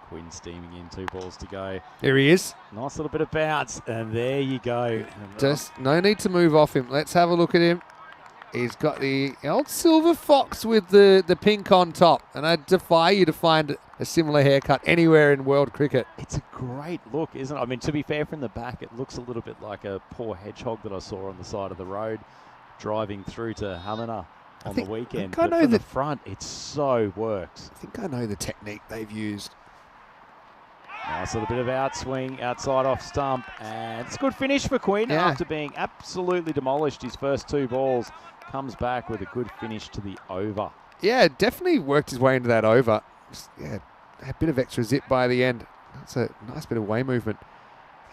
Quinn steaming in, 2 balls to go. There he is. Nice little bit of bounce, and there you go. Just no need to move off him. Let's have a look at him. He's got the old silver fox with the pink on top, and I defy you to find a similar haircut anywhere in world cricket. It's a great look, isn't it? I mean, to be fair, from the back, it looks a little bit like a poor hedgehog that I saw on the side of the road driving through to Hamina on the weekend. But from the front, it so works. I think I know the technique they've used. Nice little bit of outswing, outside off stump, and it's a good finish for Quinn after being absolutely demolished his first 2 balls. Comes back with a good finish to the over. Yeah, definitely worked his way into that over. Just, yeah, a bit of extra zip by the end. That's a nice bit of way movement.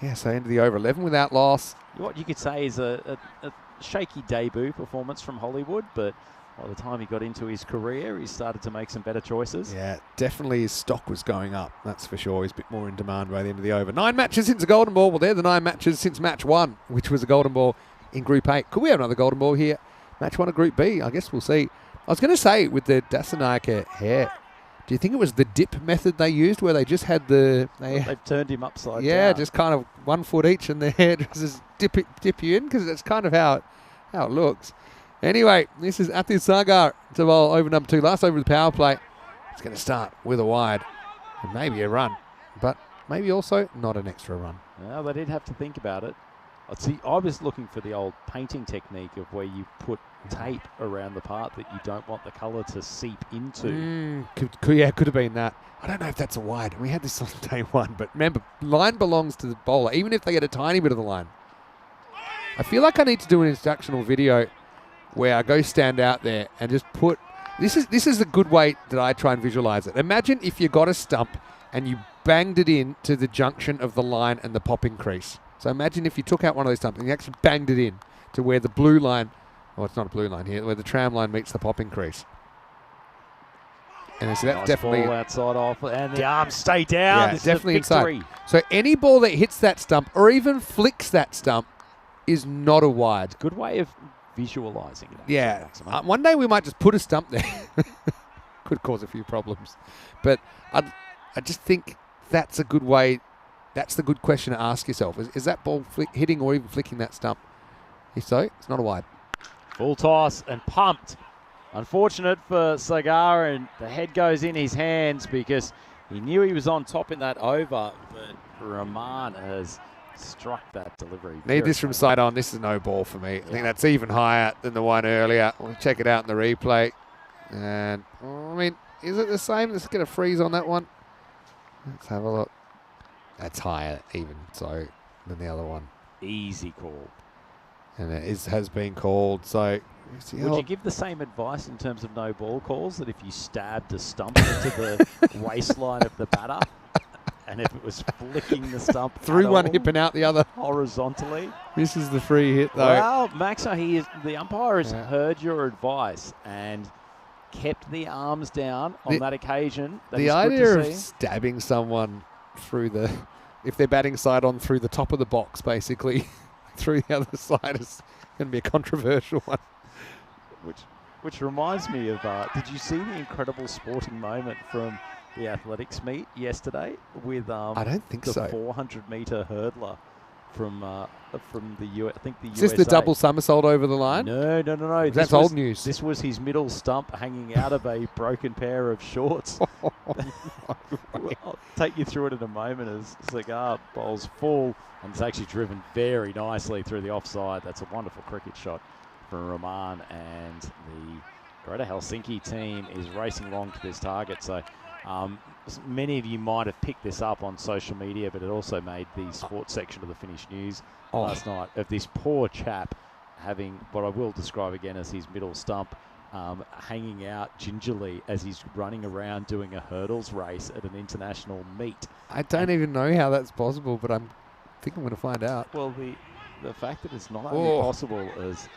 Yeah, so into the over 11 without loss. What you could say is a shaky debut performance from Hollywood, but by the time he got into his career, he started to make some better choices. Yeah, definitely his stock was going up, that's for sure. He's a bit more in demand by the end of the over. 9 matches since a golden ball. Well, they're the 9 matches since match 1, which was a golden ball in Group 8. Could we have another golden ball here? Match 1 of Group B, I guess we'll see. I was going to say, with the Dusaniako hair, Do you think it was the dip method they used, where they just had the... They've turned him upside down. Yeah, just kind of 1 foot each, and the head just dip you in, because that's kind of how it looks. Anyway, this is Athis Sagar to bowl over number 2. Last over the power play. It's going to start with a wide and maybe a run, but maybe also not an extra run. Well, they did have to think about it. I was looking for the old painting technique of where you put tape around the part that you don't want the colour to seep into. Could have been that. I don't know if that's a wide. We had this on day 1, but remember, line belongs to the bowler, even if they get a tiny bit of the line. I feel like I need to do an instructional video where I go stand out there and just put... This is a good way that I try and visualise it. Imagine if you got a stump and you banged it in to the junction of the line and the popping crease. So imagine if you took out one of those stumps and you actually banged it in to where the blue line, well, it's not a blue line here, where the tram line meets the popping crease. And so that's nice definitely... ball outside off, and the arms stay down. Yeah, this definitely is a victory. inside. So any ball that hits that stump or even flicks that stump is not a wide. Good way of visualising it. Yeah. One day we might just put a stump there. Could cause a few problems. But I just think that's a good way... That's the good question to ask yourself. Is that ball hitting or even flicking that stump? If so, it's not a wide. Full toss and pumped. Unfortunate for Sagar, and the head goes in his hands because he knew he was on top in that over, but Rahman has struck that delivery. Need this from side on. This is no ball for me. I think that's even higher than the one earlier. We'll check it out in the replay. And, I mean, is it the same? Let's get a freeze on that one. Let's have a look. That's higher even so than the other one. Easy call. And it has been called. So would you give the same advice in terms of no ball calls, that if you stabbed a stump into the waistline of the batter, and if it was flicking the stump through one hip and out the other horizontally? This is the free hit though. Well, Maxo, the umpire has heard your advice and kept the arms down on that occasion. The idea of stabbing someone through the, if they're batting side on, through the top of the box, basically, through the other side, is going to be a controversial one. Which reminds me of, did you see the incredible sporting moment from the athletics meet yesterday with I don't think the so. 400-meter hurdler from the US? I think the USA. Is this the double somersault over the line? No. That's old news. This was his middle stump hanging out of a broken pair of shorts. I'll take you through it in a moment as Sagar bowls full, and it's actually driven very nicely through the offside. That's a wonderful cricket shot from Rahman, and the Greater Helsinki team is racing along to this target. So many of you might have picked this up on social media, but it also made the sports section of the Finnish News last night, of this poor chap having what I will describe again as his middle stump hanging out gingerly as he's running around doing a hurdles race at an international meet. I don't even know how that's possible, but I think I'm going to find out. Well, the fact that it's not only possible as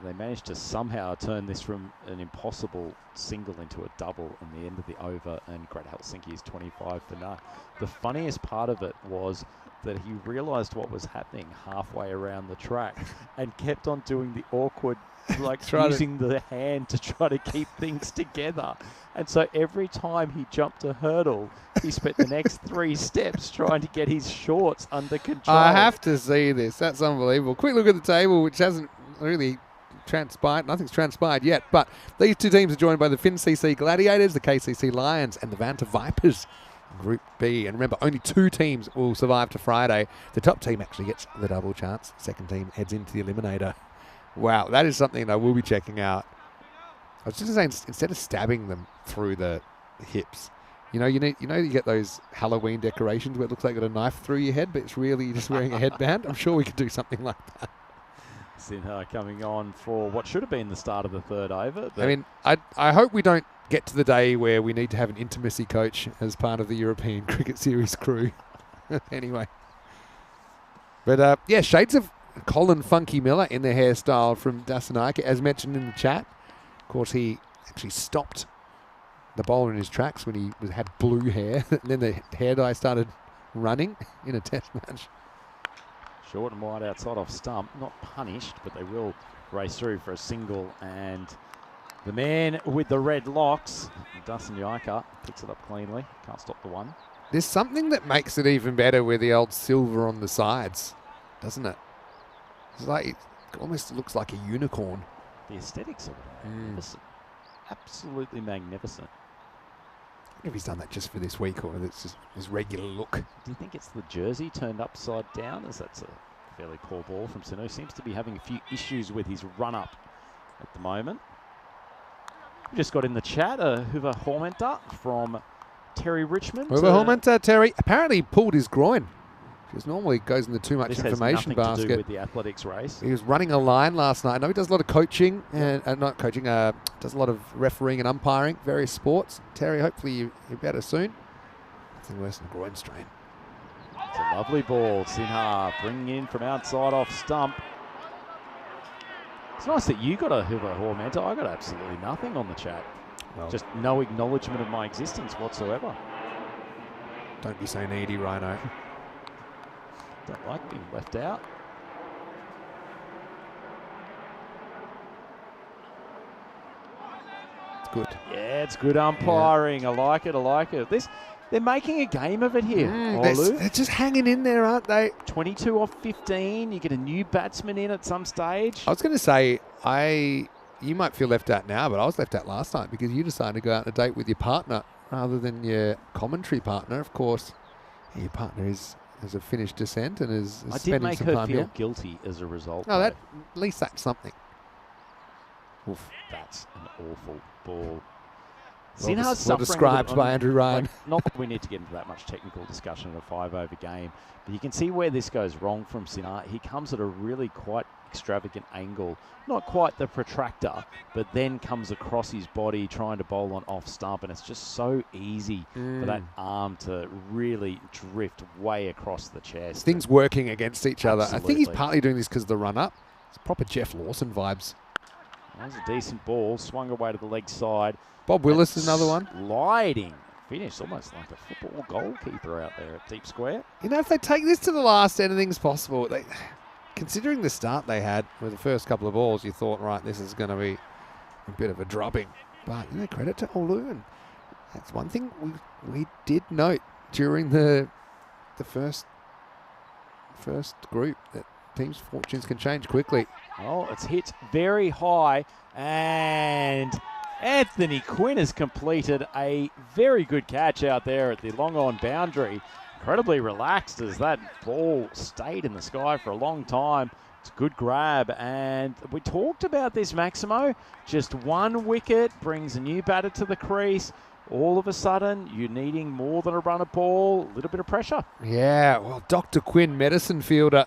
they managed to somehow turn this from an impossible single into a double in the end of the over, and Great Helsinki is 25 for none. The funniest part of it was that he realised what was happening halfway around the track and kept on doing the awkward, like using the hand to try to keep things together. And so every time he jumped a hurdle, he spent the next 3 steps trying to get his shorts under control. I have to see this. That's unbelievable. Quick look at the table, which hasn't really transpired. Nothing's transpired yet, but these two teams are joined by the FinCC Gladiators, the KCC Lions, and the Vanta Vipers, Group B. And remember, only 2 teams will survive to Friday. The top team actually gets the double chance. Second team heads into the eliminator. Wow, that is something I will be checking out. I was just saying, instead of stabbing them through the hips, you get those Halloween decorations where it looks like you got a knife through your head, but it's really just wearing a headband. I'm sure we could do something like that. Sinha coming on for what should have been the start of the third over. I mean, I hope we don't get to the day where we need to have an intimacy coach as part of the European Cricket Series crew. Anyway. But, yeah, shades of Colin Funky Miller in their hairstyle from Dasanaika, as mentioned in the chat. Of course, he actually stopped the bowler in his tracks when he had blue hair. And then the hair dye started running in a test match. Short and wide outside off stump. Not punished, but they will race through for a single, and The man with the red locks, Dustin Yaika, picks it up cleanly. Can't stop the one. There's something that makes it even better with the old silver on the sides, doesn't it? It's like it almost looks like a unicorn. The aesthetics of it, magnificent. Absolutely magnificent. I wonder if he's done that just for this week or it's just his regular look. Do you think it's the jersey turned upside down, as that's a fairly poor ball from Sino? Seems to be having a few issues with his run-up at the moment. We just got in the chat a Huva Hormenta from Terry Richmond. Huva Hormenta, Terry, apparently pulled his groin. Because normally it goes in the too much information basket. This has nothing to do with the athletics race. He was running a line last night. I know he does a lot of coaching, and not coaching, does a lot of refereeing and umpiring, various sports. Terry, hopefully you're better soon. Nothing worse than a groin strain. It's a lovely ball. Sinha bringing in from outside off stump. It's nice that you got a Huva Hormenta. I got absolutely nothing on the chat. Well, just no acknowledgement of my existence whatsoever. Don't be so needy, Rhino. Don't like being left out. It's good. Yeah, it's good umpiring. Yeah. I like it. I like it. They're making a game of it here. They're just hanging in there, aren't they? 22 off 15. You get a new batsman in at some stage. I was going to say, you might feel left out now, but I was left out last night because you decided to go out on a date with your partner rather than your commentary partner. Of course, your partner is a Finnish descent and is spending some time here. I did make her feel guilty as a result. No, at least that's something. Oof, that's an awful ball. Well described by Andrew Ryan. Not that we need to get into that much technical discussion in a 5-over game, but you can see where this goes wrong from Sinha. He comes at a really quite extravagant angle, not quite the protractor, but then comes across his body trying to bowl on off stump, and it's just so easy for that arm to really drift way across the chest. Things working against each other. Absolutely. I think he's partly doing this because of the run-up. It's proper Jeff Lawson vibes. That was a decent ball, swung away to the leg side. Bob Willis is another one. Sliding finish, almost like a football goalkeeper out there at deep square. You know, if they take this to the last, anything's possible. Considering the start they had with the first couple of balls, you thought, right, this is going to be a bit of a drubbing. But, credit to Olu. And that's one thing we did note during the first group, that teams' fortunes can change quickly. Oh, it's hit very high, and Anthony Quinn has completed a very good catch out there at the long-on boundary. Incredibly relaxed as that ball stayed in the sky for a long time. It's a good grab, and we talked about this, Maximo. Just one wicket brings a new batter to the crease. All of a sudden, you're needing more than a run of ball, a little bit of pressure. Yeah, well, Dr. Quinn, medicine fielder,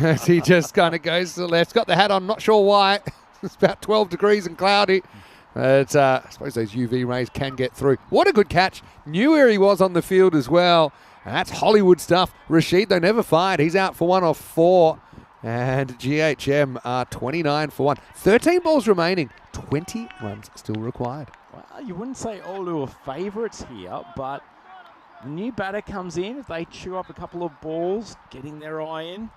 as he just kind of goes to the left. He's got the hat on, not sure why. It's about 12 degrees and cloudy. But I suppose those UV rays can get through. What a good catch. Knew where he was on the field as well. And that's Hollywood stuff. Rashid, though, never fired. He's out for 1 off 4. And GHM are 29 for 1. 13 balls remaining. 20 runs still required. Well, you wouldn't say Olu are favourites here, but the new batter comes in. If they chew up a couple of balls, getting their eye in.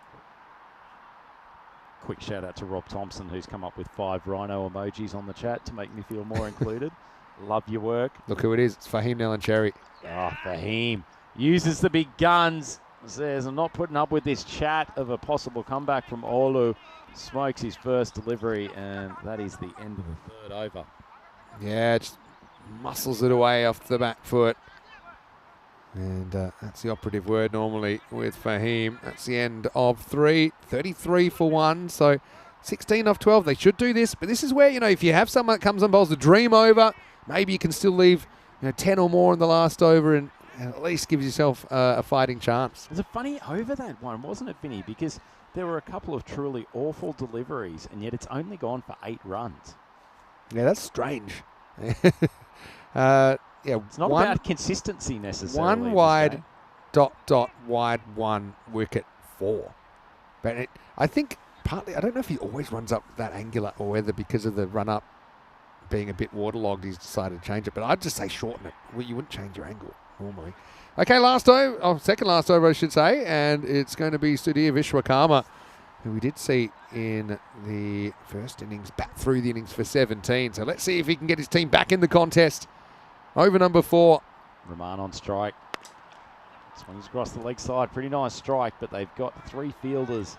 Quick shout out to Rob Thompson, who's come up with 5 rhino emojis on the chat to make me feel more included. Love your work. Look who it is. It's Fahim Nalancherry. Oh, Fahim uses the big guns. Says, I'm not putting up with this chat of a possible comeback from Olu. Smokes his first delivery, and that is the end of the third over. Yeah, just muscles it away off the back foot. And that's the operative word normally with Fahim. That's the end of 3. 33 for 1. So 16 off 12. They should do this. But this is where, if you have someone that comes on bowls a dream over, maybe you can still leave 10 or more in the last over and at least gives yourself a fighting chance. It was a funny over, that one, wasn't it, Vinny? Because there were a couple of truly awful deliveries, and yet it's only gone for 8 runs. Yeah, that's strange. Yeah, it's not about consistency necessarily. 1 wide, ... wide, 1 wicket, 4. But I think partly, I don't know if he always runs up that angular or whether because of the run up being a bit waterlogged, he's decided to change it. But I'd just say shorten it. Well, you wouldn't change your angle normally. Okay, second last over, I should say, and it's going to be Sudhir Vishwakarma who we did see in the first innings, bat through the innings for 17. So let's see if he can get his team back in the contest. Over number 4. Rahman on strike. Swings across the leg side. Pretty nice strike, but they've got 3 fielders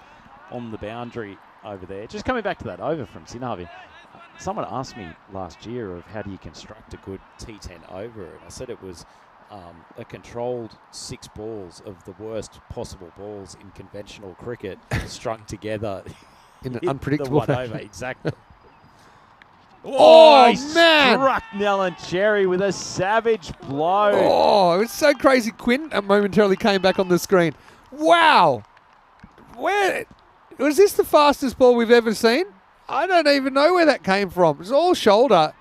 on the boundary over there. Just coming back to that over from Sinhavi. Someone asked me last year of how do you construct a good T10 over, and I said it was a controlled 6 balls of the worst possible balls in conventional cricket strung together in an unpredictable fashion. Over. Exactly. Oh, he man! Struck Nellen Cherry with a savage blow. Oh, it was so crazy. Quinn momentarily came back on the screen. Wow! Where was this the fastest ball we've ever seen? I don't even know where that came from. It's all shoulder.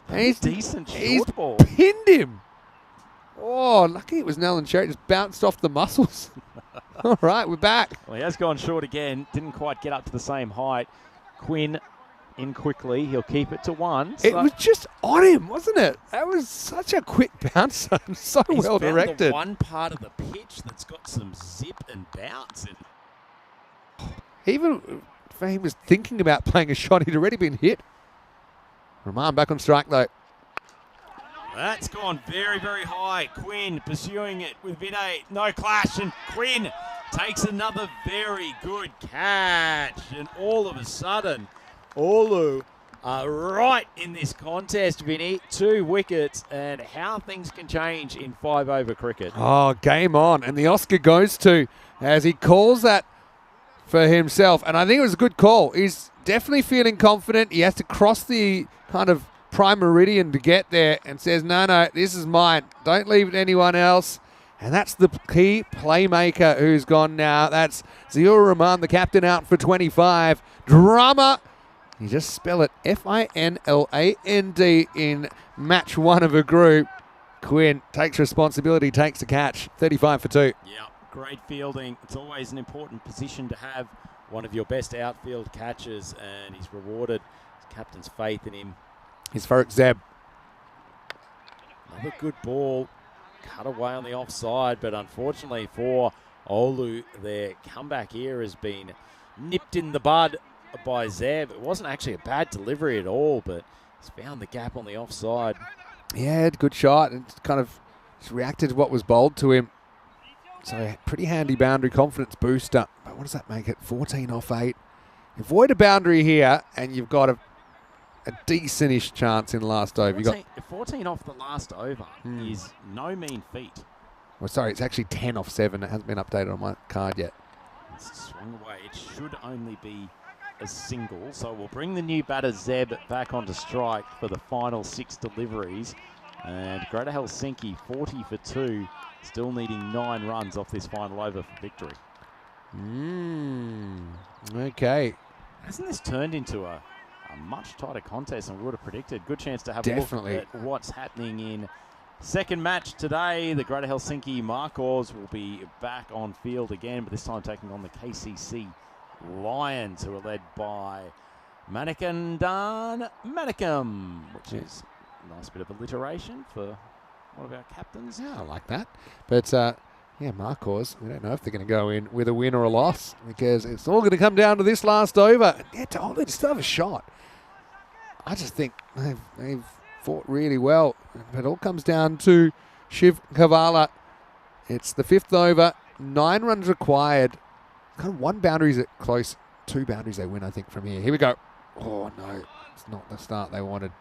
And he's decent short ball. Pinned him. Oh, lucky it was Nellen Cherry. Just bounced off the muscles. All right, we're back. Well, he has gone short again. Didn't quite get up to the same height. Quinn in quickly. He'll keep it to 1. It was just on him, wasn't it? That was such a quick bounce. So well directed. The one part of the pitch that's got some zip and bounce in. Even if he was thinking about playing a shot, he'd already been hit. Rahman back on strike, though. That's gone very, very high. Quinn pursuing it with Vinay. No clash, and Quinn takes another very good catch. And all of a sudden, Olu are right in this contest, Vinny. 2 wickets, and how things can change in 5-over cricket. Oh, game on. And the Oscar goes to, as he calls that for himself. And I think it was a good call. He's definitely feeling confident. He has to cross the kind of prime meridian to get there and says, no, this is mine. Don't leave it to anyone else. And that's the key playmaker who's gone now. That's Ziaur Rahman, the captain, out for 25. Drama. You just spell it Finland in match 1 of a group. Quinn takes responsibility, takes a catch. 35 for 2. Yep, great fielding. It's always an important position to have one of your best outfield catches, and he's rewarded his captain's faith in him. He's Farrokh Zeb. Another good ball. Cut away on the offside, but unfortunately for Olu, their comeback here has been nipped in the bud by Zeb. It wasn't actually a bad delivery at all, but he's found the gap on the offside. Yeah, good shot. And kind of just reacted to what was bowled to him. So pretty handy boundary confidence booster. But what does that make it? 14 off 8. Avoid a boundary here, and you've got a decentish chance in the last over. 14 off the last over is no mean feat. Well, sorry, it's actually 10 off 7. It hasn't been updated on my card yet. It's swung away. It should only be a single. So we'll bring the new batter Zeb back onto strike for the final 6 deliveries. And Greater Helsinki 40 for 2, still needing 9 runs off this final over for victory. Okay. Hasn't this turned into a much tighter contest than we would have predicted? Good chance to have Definitely. a look at what's happening in second match today. The Greater Helsinki Markors will be back on field again, but this time taking on the KCC Lions, who are led by Manikandan Manikam, which is a nice bit of alliteration for one of our captains. Yeah, I like that. But, yeah, Markors, we don't know if they're going to go in with a win or a loss, because it's all going to come down to this last over. Yeah, they still have a shot. I just think they've fought really well. It all comes down to Shiv Kavala. It's the 5th over, 9 runs required. Kind of 1 boundary is close, 2 boundaries they win, I think, from here. Here we go. Oh, no, it's not the start they wanted.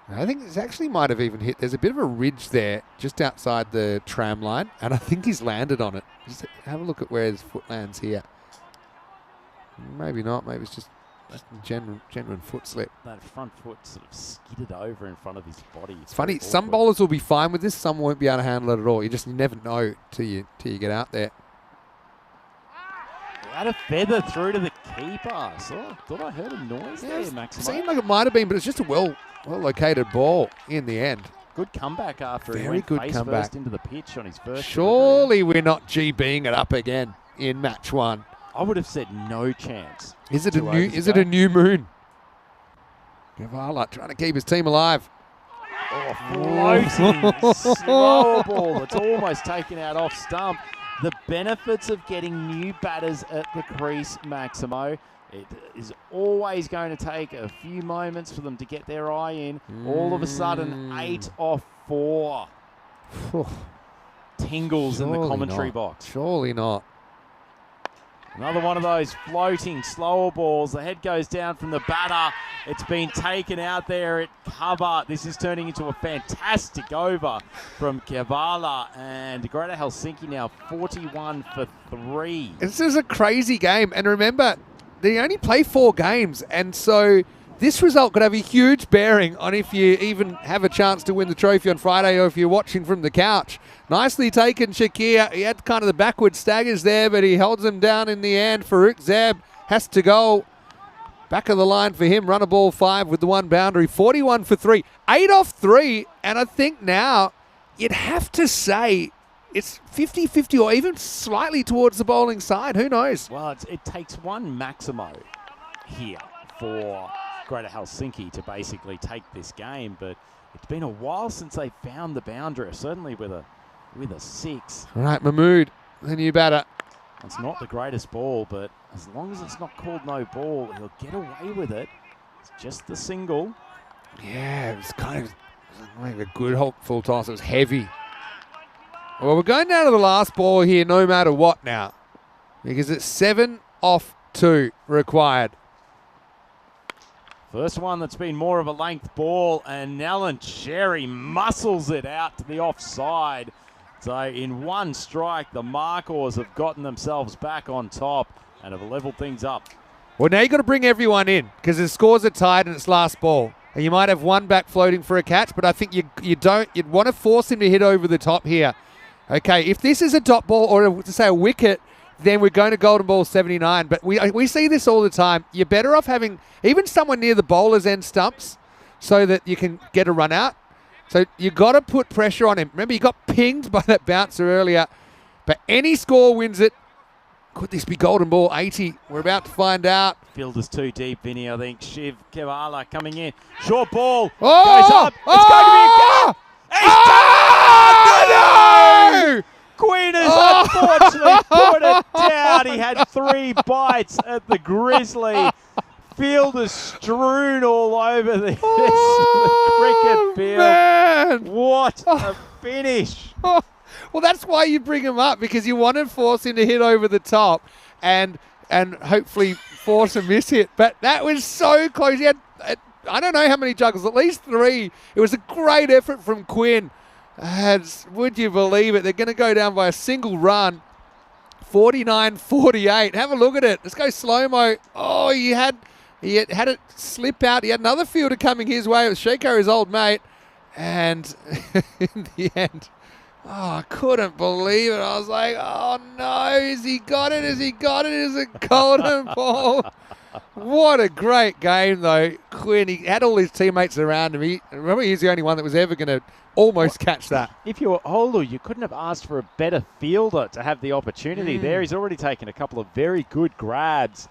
I think this actually might have even hit. There's a bit of a ridge there just outside the tram line, and I think he's landed on it. Just have a look at where his foot lands here. Maybe not. Maybe it's just genuine foot slip. That front foot sort of skidded over in front of his body. It's funny. Some bowlers will be fine with this. Some won't be able to handle it at all. You never know till you get out there. Had a feather through to the keeper. So thought I heard a noise there, Maximo. Seemed like it might have been, but it's just a well-located ball in the end. Good comeback after he Very went good face comeback. first into the pitch on his first. Surely we're not GBing it up again in match 1. I would have said no chance. Is it a new moon? Kavala trying to keep his team alive. Floating, slower ball that's almost taken out off stump. The benefits of getting new batters at the crease, Maximo. It is always going to take a few moments for them to get their eye in. All of a sudden, 8 off 4. Tingles in the commentary box. Surely not. Another one of those floating, slower balls. The head goes down from the batter. It's been taken out there at cover. This is turning into a fantastic over from Kavala. And Greater Helsinki now 41 for 3. This is a crazy game. And remember, they only play 4 games. And so this result could have a huge bearing on if you even have a chance to win the trophy on Friday or if you're watching from the couch. Nicely taken, Shakir. He had kind of the backward staggers there, but he holds them down in the end. Farouk Zab has to go. Back of the line for him. Run a ball 5 with the 1 boundary. 41 for 3. 8 off 3. And I think now you'd have to say it's 50-50 or even slightly towards the bowling side. Who knows? Well, it takes one Maximo here for Greater Helsinki to basically take this game, but it's been a while since they found the boundary, certainly with a 6. All right, Mahmood, the new batter. It's not the greatest ball, but as long as it's not called no ball, he'll get away with it. It's just the single. Yeah, it was kind of like a good hopeful toss. It was heavy. Well, we're going down to the last ball here no matter what now, because it's 7 off 2 required. First one that's been more of a length ball, and Alan Cherry muscles it out to the offside. So in one strike, the Markers have gotten themselves back on top and have leveled things up. Well, now you've got to bring everyone in because the scores are tied and it's last ball. And you might have one back floating for a catch, but I think you'd want to force him to hit over the top here. Okay, if this is a dot ball or say a wicket, then we're going to golden ball 79. But we see this all the time. You're better off having even someone near the bowler's end stumps so that you can get a run out. So you got to put pressure on him. Remember, you got pinged by that bouncer earlier. But any score wins it. Could this be golden ball 80? We're about to find out. Field is too deep, Vinny, I think. Shiv Kevala coming in. Short ball. Oh! Goes up. It's going to be a catch. No! Quinn has unfortunately put it down. He had 3 bites at the Grizzly. Field is strewn all over the cricket field. Man. What a finish. Well, that's why you bring him up, because you want to force him to hit over the top and hopefully force a miss hit. But that was so close. He had, I don't know how many juggles, at least 3. It was a great effort from Quinn. And would you believe it? They're going to go down by a single run. 49-48. Have a look at it. Let's go slow-mo. Oh, he had it slip out. He had another fielder coming his way. It was Shako, his old mate. And in the end, I couldn't believe it. I was like, oh no, has he got it? Has he got it? Is it golden ball? What a great game, though. Quinn, he had all his teammates around him. Remember, he's the only one that was ever going to almost catch that. If you were Olu, you couldn't have asked for a better fielder to have the opportunity there. He's already taken a couple of very good grabs.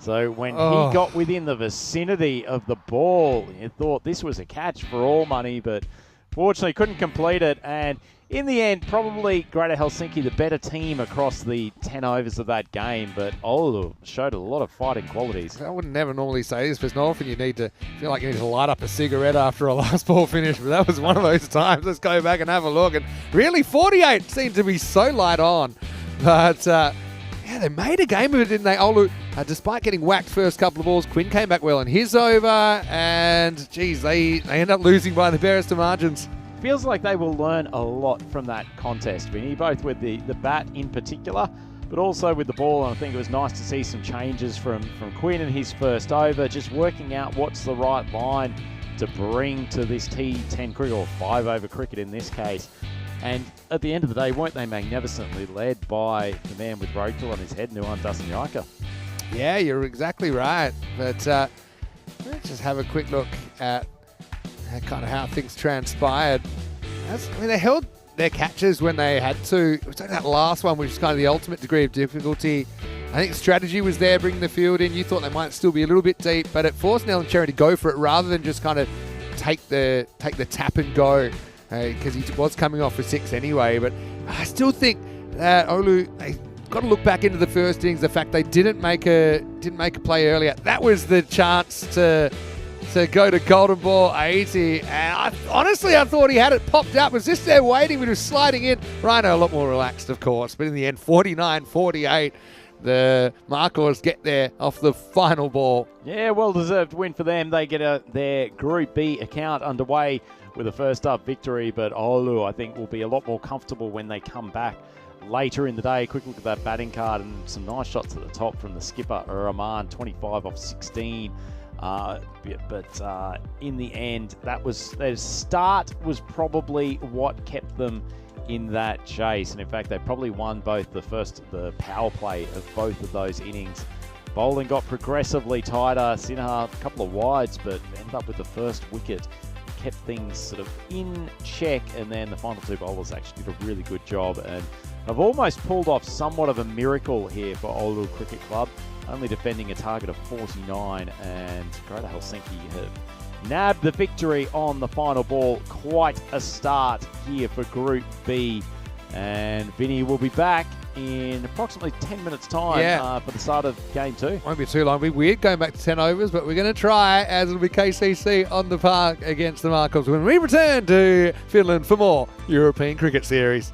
So when he got within the vicinity of the ball, you thought this was a catch for all money, but fortunately couldn't complete it. And in the end, probably Greater Helsinki, the better team across the 10 overs of that game, but Olu showed a lot of fighting qualities. I wouldn't never normally say this, but it's not often you feel like you need to light up a cigarette after a last ball finish, but that was one of those times. Let's go back and have a look. And really, 48 seemed to be so light on. But, yeah, they made a game of it, didn't they? Olu, despite getting whacked first couple of balls, Quinn came back well in his over, and, geez, they end up losing by the barest of margins. Feels like they will learn a lot from that contest, Vinny, both with the bat in particular, but also with the ball. And I think it was nice to see some changes from Quinn in his first over, just working out what's the right line to bring to this T10 cricket, or 5-over cricket in this case. And at the end of the day, weren't they magnificently led by the man with roadkill on his head, Nuwan Dasanyaka? Yeah, you're exactly right. But let's just have a quick look at kind of how things transpired. They held their catches when they had to. It was only that last one, which is kind of the ultimate degree of difficulty. I think strategy was there, bringing the field in. You thought they might still be a little bit deep, but it forced Alan Cherry to go for it rather than just kind of take the tap and go because he was coming off for 6 anyway. But I still think that Oulu, they got to look back into the first innings. The fact they didn't make a play earlier, that was the chance to go to golden ball 80. And honestly, I thought he had it popped up. Was just there waiting, but he was sliding in. Rhino a lot more relaxed, of course. But in the end, 49-48. The Marcos get there off the final ball. Yeah, well-deserved win for them. They get their Group B account underway with a first-up victory. But Oulu, I think, will be a lot more comfortable when they come back later in the day. Quick look at that batting card and some nice shots at the top from the skipper, Rahman, 25 off 16. But in the end, their start was probably what kept them in that chase. And in fact, they probably won both the power play of both of those innings. Bowling got progressively tighter. Sinha, a couple of wides, but ended up with the first wicket. Kept things sort of in check, and then the final 2 bowlers actually did a really good job and have almost pulled off somewhat of a miracle here for Oulu Cricket Club, only defending a target of 49, and Greater Helsinki have nabbed the victory on the final ball. Quite a start here for Group B, and Vinny will be back in approximately 10 minutes time for the start of Game 2. Won't be too long. It'll be weird going back to 10 overs, but we're going to try, as it'll be KCC on the park against the Marcos when we return to Finland for more European Cricket Series.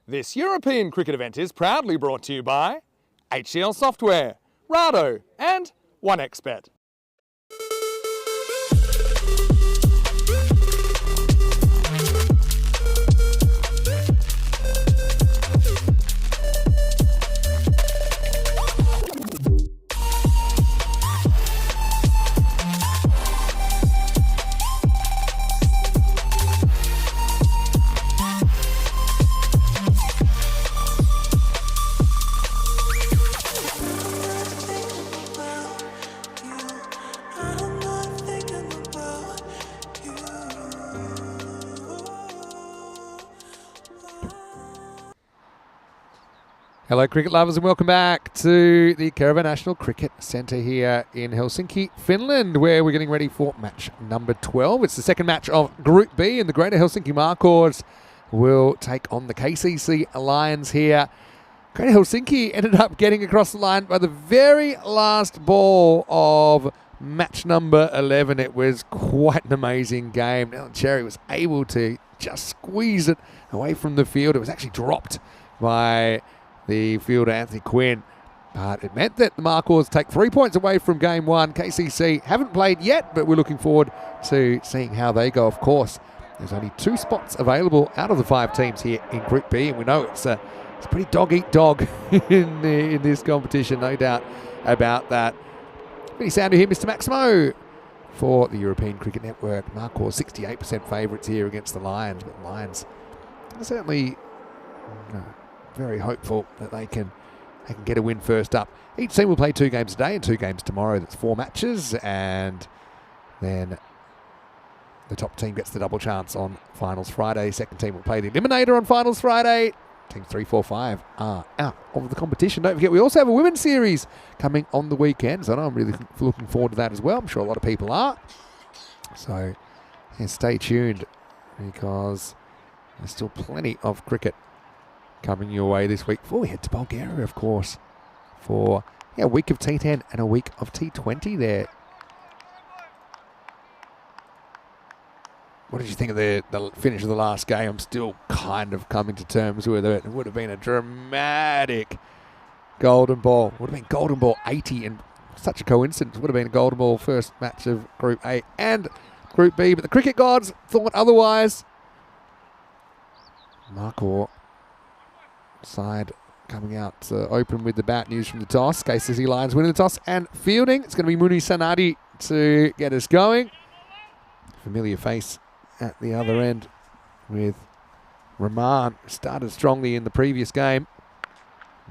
This European cricket event is proudly brought to you by HCL Software, Rado and 1xBet. Hello cricket lovers and welcome back to the Kerava National Cricket Centre here in Helsinki, Finland, where we're getting ready for match number 12. It's the second match of Group B, and the Greater Helsinki Markors will take on the KCC Lions here. Greater Helsinki ended up getting across the line by the very last ball of match number 11. It was quite an amazing game. Now Cherry was able to just squeeze it away from the field. It was actually dropped by the fielder Anthony Quinn, but it meant that the Markors take 3 points away from game one. KCC haven't played yet, but we're looking forward to seeing how they go. Of course, there's only 2 spots available out of the 5 teams here in Group B, and we know it's a pretty dog-eat-dog in this competition, no doubt about that. Pretty sounder here, Mr. Maximo for the European Cricket Network. Markors 68% favourites here against the Lions, but the Lions are certainly very hopeful that they can get a win first up. Each team will play 2 games today and 2 games tomorrow. That's 4 matches, and then the top team gets the double chance on Finals Friday. Second team will play the Eliminator on Finals Friday. Teams 3, 4, 5 are out of the competition. Don't forget, we also have a women's series coming on the weekend, so I'm really looking forward to that as well. I'm sure a lot of people are. So yeah, stay tuned, because there's still plenty of cricket coming your way this week before we head to Bulgaria, of course, for a week of T10 and a week of T20 there. What did you think of the finish of the last game? I'm still kind of coming to terms with it. It would have been a dramatic golden ball. Would have been golden ball 80, and such a coincidence. Would have been a golden ball first match of Group A and Group B, but the cricket gods thought otherwise. Markor side coming out to open with the bat news from the toss. KCC Lions winning the toss and fielding. It's going to be Muni Sanadi to get us going. Familiar face at the other end with Rahman. Started strongly in the previous game.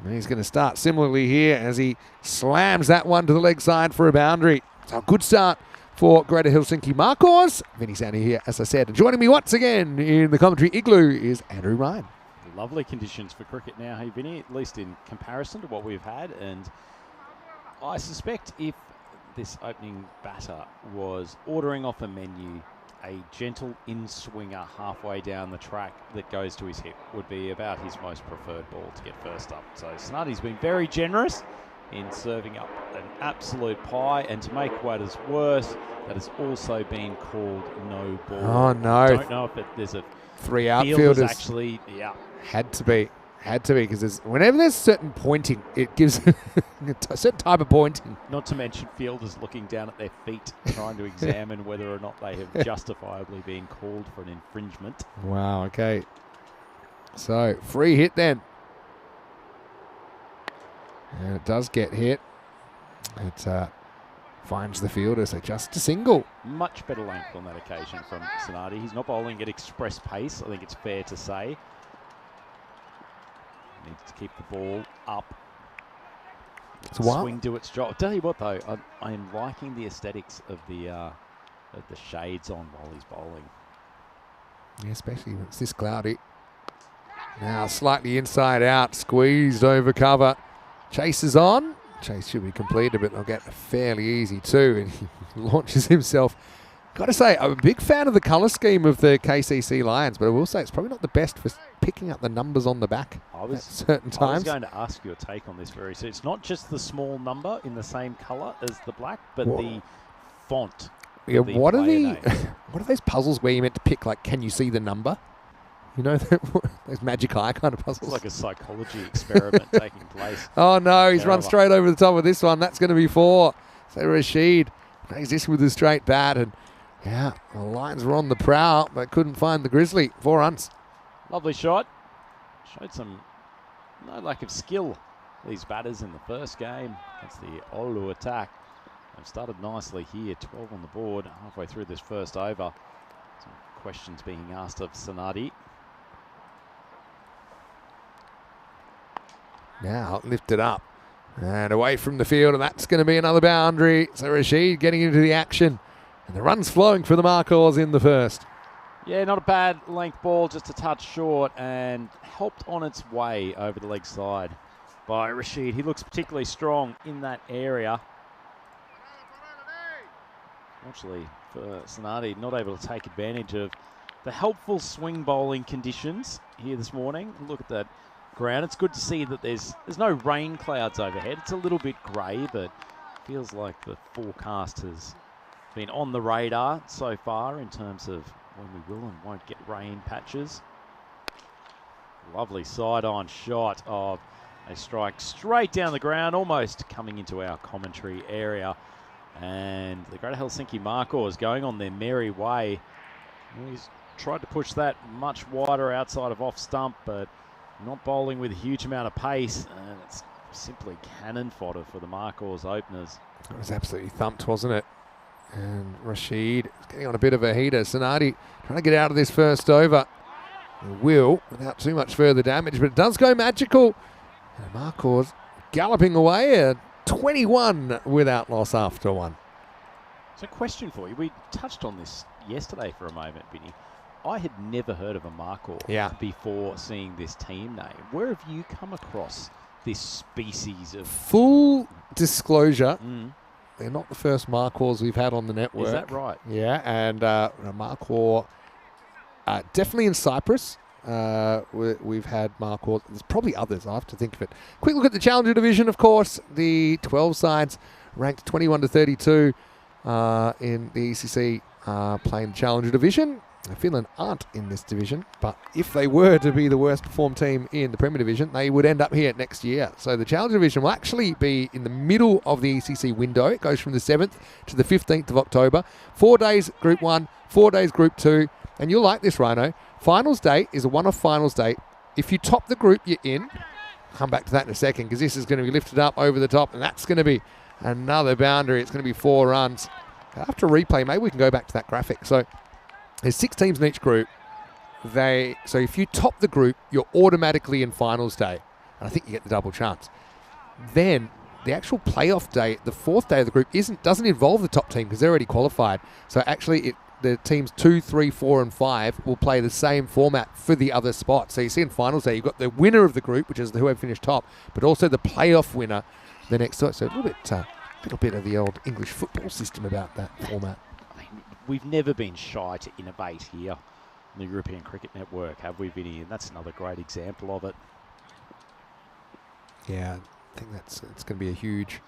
And he's going to start similarly here as he slams that one to the leg side for a boundary. So a good start for Greater Helsinki Markors. Vinny Sandy here, as I said. And joining me once again in the commentary igloo is Andrew Ryan. Lovely conditions for cricket now, hey Vinny, at least in comparison to what we've had. And I suspect if this opening batter was ordering off a menu, a gentle in-swinger halfway down the track that goes to his hip would be about his most preferred ball to get first up. So Snuddy's been very generous in serving up an absolute pie, and to make matters worse, that has also been called no ball. Oh no. I don't know if there's a 3 outfielders actually, yeah. Had to be, because whenever there's certain pointing, it gives a certain type of pointing. Not to mention fielders looking down at their feet, trying to examine whether or not they have justifiably been called for an infringement. Wow, okay. So, free hit then. And it does get hit. It finds the fielder, so just a single. Much better length on that occasion from Sanadi. He's not bowling at express pace, I think it's fair to say. Needs to keep the ball up. Swing do its job. I'll tell you what though, I am liking the aesthetics of the shades on while he's bowling. Yeah, especially when it's this cloudy. Now slightly inside out, squeezed over cover. Chase is on. Chase should be completed, but they'll get fairly easy too, and he launches himself. Got to say, I'm a big fan of the colour scheme of the KCC Lions, but I will say it's probably not the best for picking up the numbers on the back at certain times. I was going to ask your take on this very soon. It's not just the small number in the same colour as the black, but the font. Yeah, what are those puzzles where you meant to pick, like, can you see the number? You know, those magic eye kind of puzzles. It's like a psychology experiment taking place. Oh, no, he's run straight over the top of this one. That's going to be 4. So Rashid plays this with a straight bat. And, yeah, the Lions were on the prowl, but couldn't find the Grizzly. 4 runs. Lovely shot. Showed no lack of skill, these batters in the first game against the Oulu attack. They've started nicely here, 12 on the board, halfway through this first over. Some questions being asked of Sanadi. Now lifted up and away from the field, and that's going to be another boundary. So Rashid getting into the action, and the run's flowing for the Markhors in the first. Yeah, not a bad length ball, just a touch short, and helped on its way over the leg side by Rashid. He looks particularly strong in that area. Fortunately for Sanadi, not able to take advantage of the helpful swing bowling conditions here this morning. Look at that ground. It's good to see that there's no rain clouds overhead. It's a little bit grey, but feels like the forecast has been on the radar so far in terms of when we will and won't get rain patches. Lovely side-on shot of a strike straight down the ground, almost coming into our commentary area. And the Greater Helsinki Markhors going on their merry way. He's tried to push that much wider outside of off stump, but not bowling with a huge amount of pace, and it's simply cannon fodder for the Markhors openers. It was absolutely thumped, wasn't it? And Rashid is getting on a bit of a heater. Sanadi trying to get out of this first over. He will, without too much further damage, but it does go magical. And Markhors galloping away at 21 without loss after 1. So, question for you. We touched on this yesterday for a moment, Vinny. I had never heard of a Markhor before seeing this team name. Where have you come across this species of... Full disclosure, they're not the first Markhors we've had on the network. Is that right? Yeah, and Markhor, definitely in Cyprus. We've had Markhor. There's probably others. I have to think of it. Quick look at the Challenger Division, of course. The 12 sides ranked 21 to 32 in the ECC playing the Challenger Division. Finland aren't in this division, but if they were to be the worst performed team in the Premier Division, they would end up here next year. So the Challenger Division will actually be in the middle of the ECC window. It goes from the 7th to the 15th of October. 4 days Group 1, 4 days Group 2. And you'll like this, Rhino. Finals day is a one-off finals day. If you top the group you're in, I'll come back to that in a second, because this is going to be lifted up over the top, and that's going to be another boundary. It's going to be 4 runs. After replay, maybe we can go back to that graphic. So there's 6 teams in each group. So if you top the group, you're automatically in finals day. And I think you get the double chance. Then the actual playoff day, the 4th day of the group, doesn't involve the top team because they're already qualified. So actually the teams 2, 3, 4, and 5 will play the same format for the other spots. So you see in finals day, you've got the winner of the group, which is whoever finished top, but also the playoff winner the next time. So a little bit of the old English football system about that format. We've never been shy to innovate here on the European Cricket Network, have we, Vinny? And that's another great example of it. Yeah, I think it's going to be a huge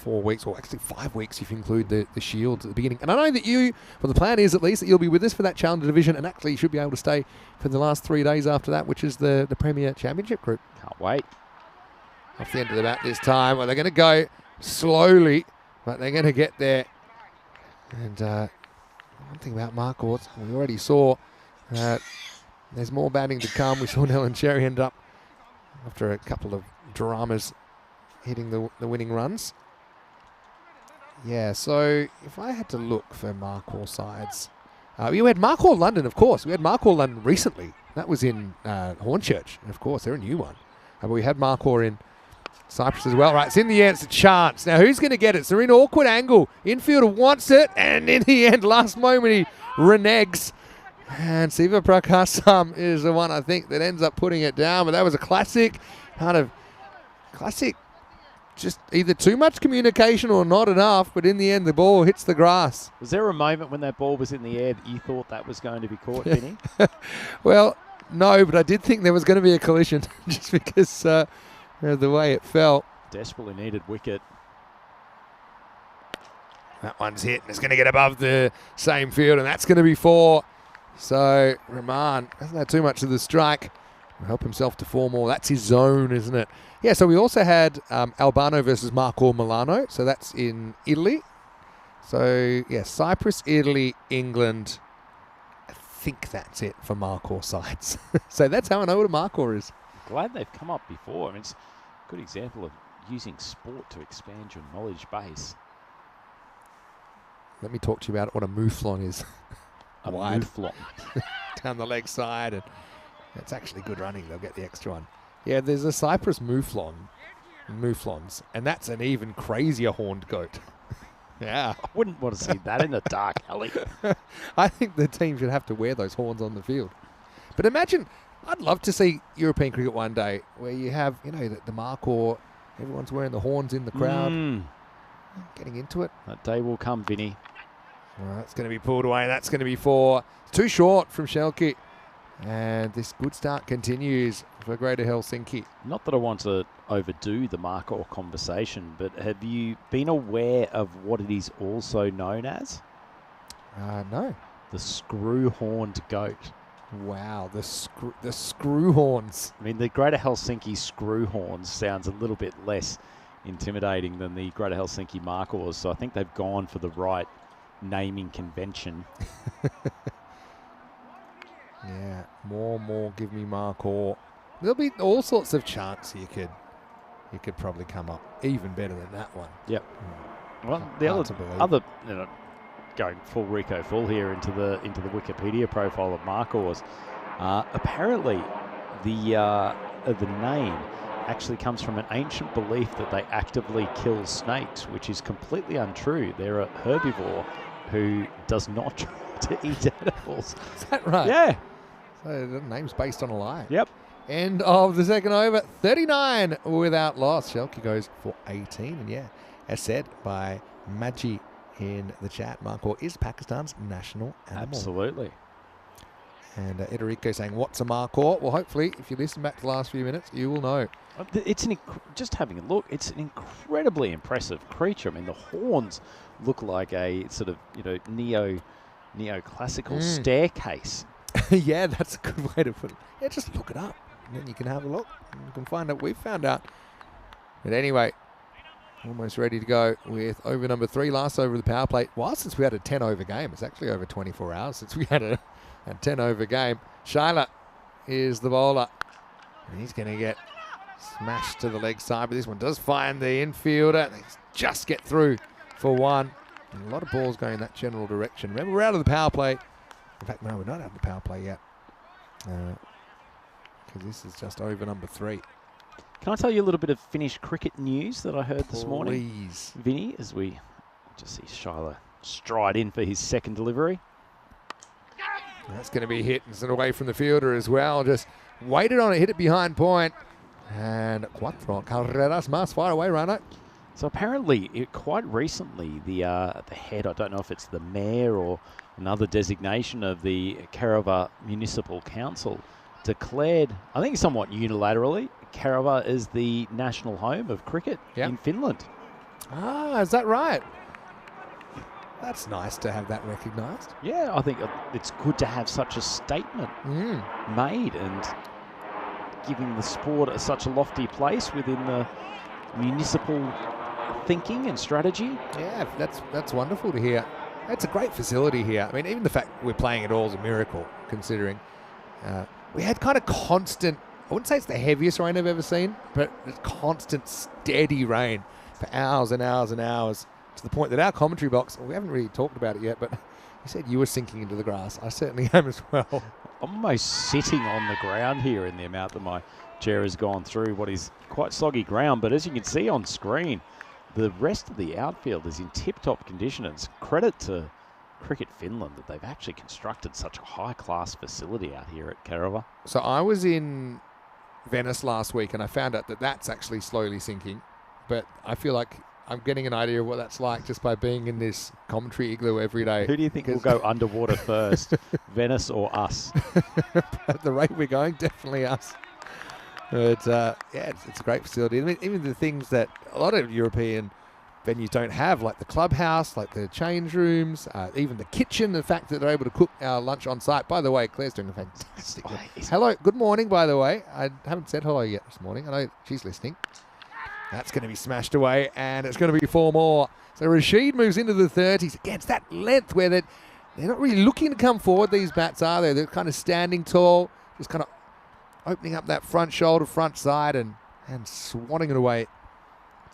4 weeks, or actually 5 weeks if you include the Shields at the beginning. And I know that the plan is at least that you'll be with us for that Challenger Division, and actually you should be able to stay for the last 3 days after that, which is the Premier Championship group. Can't wait. Off the end of the bat this time. Well, they're going to go slowly, but they're going to get there. And one thing about Markhors, we already saw there's more batting to come. We saw Nellen Cherry end up, after a couple of dramas, hitting the winning runs. Yeah, so if I had to look for Markhor sides, we had Markhor London, of course. We had Markhor London recently. That was in Hornchurch, and of course they're a new one. But we had Markhor in Cyprus as well. Right, it's in the air, it's a chance. Now who's going to get it? So they're in an awkward angle. Infielder wants it, and in the end, last moment he reneges. And Siva Prakasam is the one, I think, that ends up putting it down. But that was a classic, just either too much communication or not enough. But in the end, the ball hits the grass. Was there a moment when that ball was in the air that you thought that was going to be caught, Vinny? Well, no, but I did think there was going to be a collision just because the way it fell. Desperately needed wicket. That one's hit, and it's going to get above the same field, and that's going to be 4. So Rahman hasn't had too much of the strike. Will help himself to 4 more. That's his zone, isn't it? Yeah, so we also had Albano versus Marco Milano. So that's in Italy. So, yeah, Cyprus, Italy, England. I think that's it for Marcor sides. So that's how I know what a Marcor is. Glad they've come up before. I mean, it's a good example of using sport to expand your knowledge base. Let me talk to you about what a mouflon is. A Wide. mouflon. Down the leg side. And it's actually good running. They'll get the extra one. Yeah, there's a Cyprus mouflons, and that's an even crazier horned goat. Yeah. I wouldn't want to see that in a dark alley. I think the team should have to wear those horns on the field. But imagine, I'd love to see European cricket one day where you have, the Marcor, everyone's wearing the horns in the crowd. Getting into it. That day will come, Vinny. Well, that's going to be pulled away. That's going to be 4. It's too short from Shelke. And this good start continues for Greater Helsinki. Not that I want to overdo the Marcor conversation, but have you been aware of what it is also known as? No. The screw-horned goat. Wow, the screw horns. I mean, the Greater Helsinki screw horns sounds a little bit less intimidating than the Greater Helsinki Marcors, so I think they've gone for the right naming convention. Yeah, more give me Marcor. There'll be all sorts of chants you could probably come up even better than that one. Yep. Well, the other going full Rico full here into the Wikipedia profile of Marcors. Apparently, the name actually comes from an ancient belief that they actively kill snakes, which is completely untrue. They're a herbivore who does not try to eat edibles. Is that right? Yeah. So the name's based on a lie. Yep. End of the second over, 39 without loss. Shelke goes for 18. And yeah, as said by Maji in the chat, Marcor is Pakistan's national animal. Absolutely. And Ederico saying, what's a Marcor? Well, hopefully, if you listen back to the last few minutes, you will know. It's just having a look, it's an incredibly impressive creature. I mean, the horns look like a sort of, neoclassical staircase. Yeah, that's a good way to put it. Yeah, just look it up, and then you can have a look. And you can find out we've found out. But anyway, almost ready to go with over number 3. Last over of the power play. Well, since we had a 10-over game, it's actually over 24 hours since we had a 10-over game. Shaila is the bowler. And he's going to get smashed to the leg side, but this one does find the infielder. They just get through for 1. And a lot of balls going in that general direction. Remember, we're out of the power play. In fact, no, we're not out of the power play yet. Because this is just over number 3. Can I tell you a little bit of Finnish cricket news that I heard this morning? Please. Vinny, as we just see Shaila stride in for his second delivery. That's going to be hit and sent away from the fielder as well. Just waited on it, hit it behind point. And Cuatro Carreras más far away, Rano. So apparently, quite recently, the head, I don't know if it's the mayor or another designation of the Kerava Municipal Council, declared, I think somewhat unilaterally, Kerava is the national home of cricket in Finland. Ah, is that right? That's nice to have that recognised. Yeah, I think it's good to have such a statement made and giving the sport such a lofty place within the municipal thinking and strategy. Yeah, that's wonderful to hear. It's a great facility here. I mean, even the fact we're playing it all is a miracle, considering we had kind of constant, I wouldn't say it's the heaviest rain I've ever seen, but it's constant, steady rain for hours and hours and hours, to the point that our commentary box, we haven't really talked about it yet, but you said you were sinking into the grass. I certainly am as well. I'm almost sitting on the ground here in the amount that my chair has gone through what is quite soggy ground, but as you can see on screen, the rest of the outfield is in tip-top condition. It's credit to Cricket Finland that they've actually constructed such a high-class facility out here at Kerava. So I was in Venice last week and I found out that that's actually slowly sinking, but I feel like I'm getting an idea of what that's like just by being in this commentary igloo every day. Who do you think will go underwater first, Venice or us? At the rate we're going, definitely us. But yeah, it's a great facility. I mean, even the things that a lot of European venues don't have, like the clubhouse, like the change rooms, even the kitchen, the fact that they're able to cook our lunch on site. By the way, Claire's doing a fantastic job. Hello, good morning, by the way. I haven't said hello yet this morning. I know she's listening. That's going to be smashed away, and it's going to be 4 more. So Rashid moves into the 30s. Again, it's that length where they're not really looking to come forward, these bats, are they? They're kind of standing tall, just kind of opening up that front shoulder, front side, and swatting it away.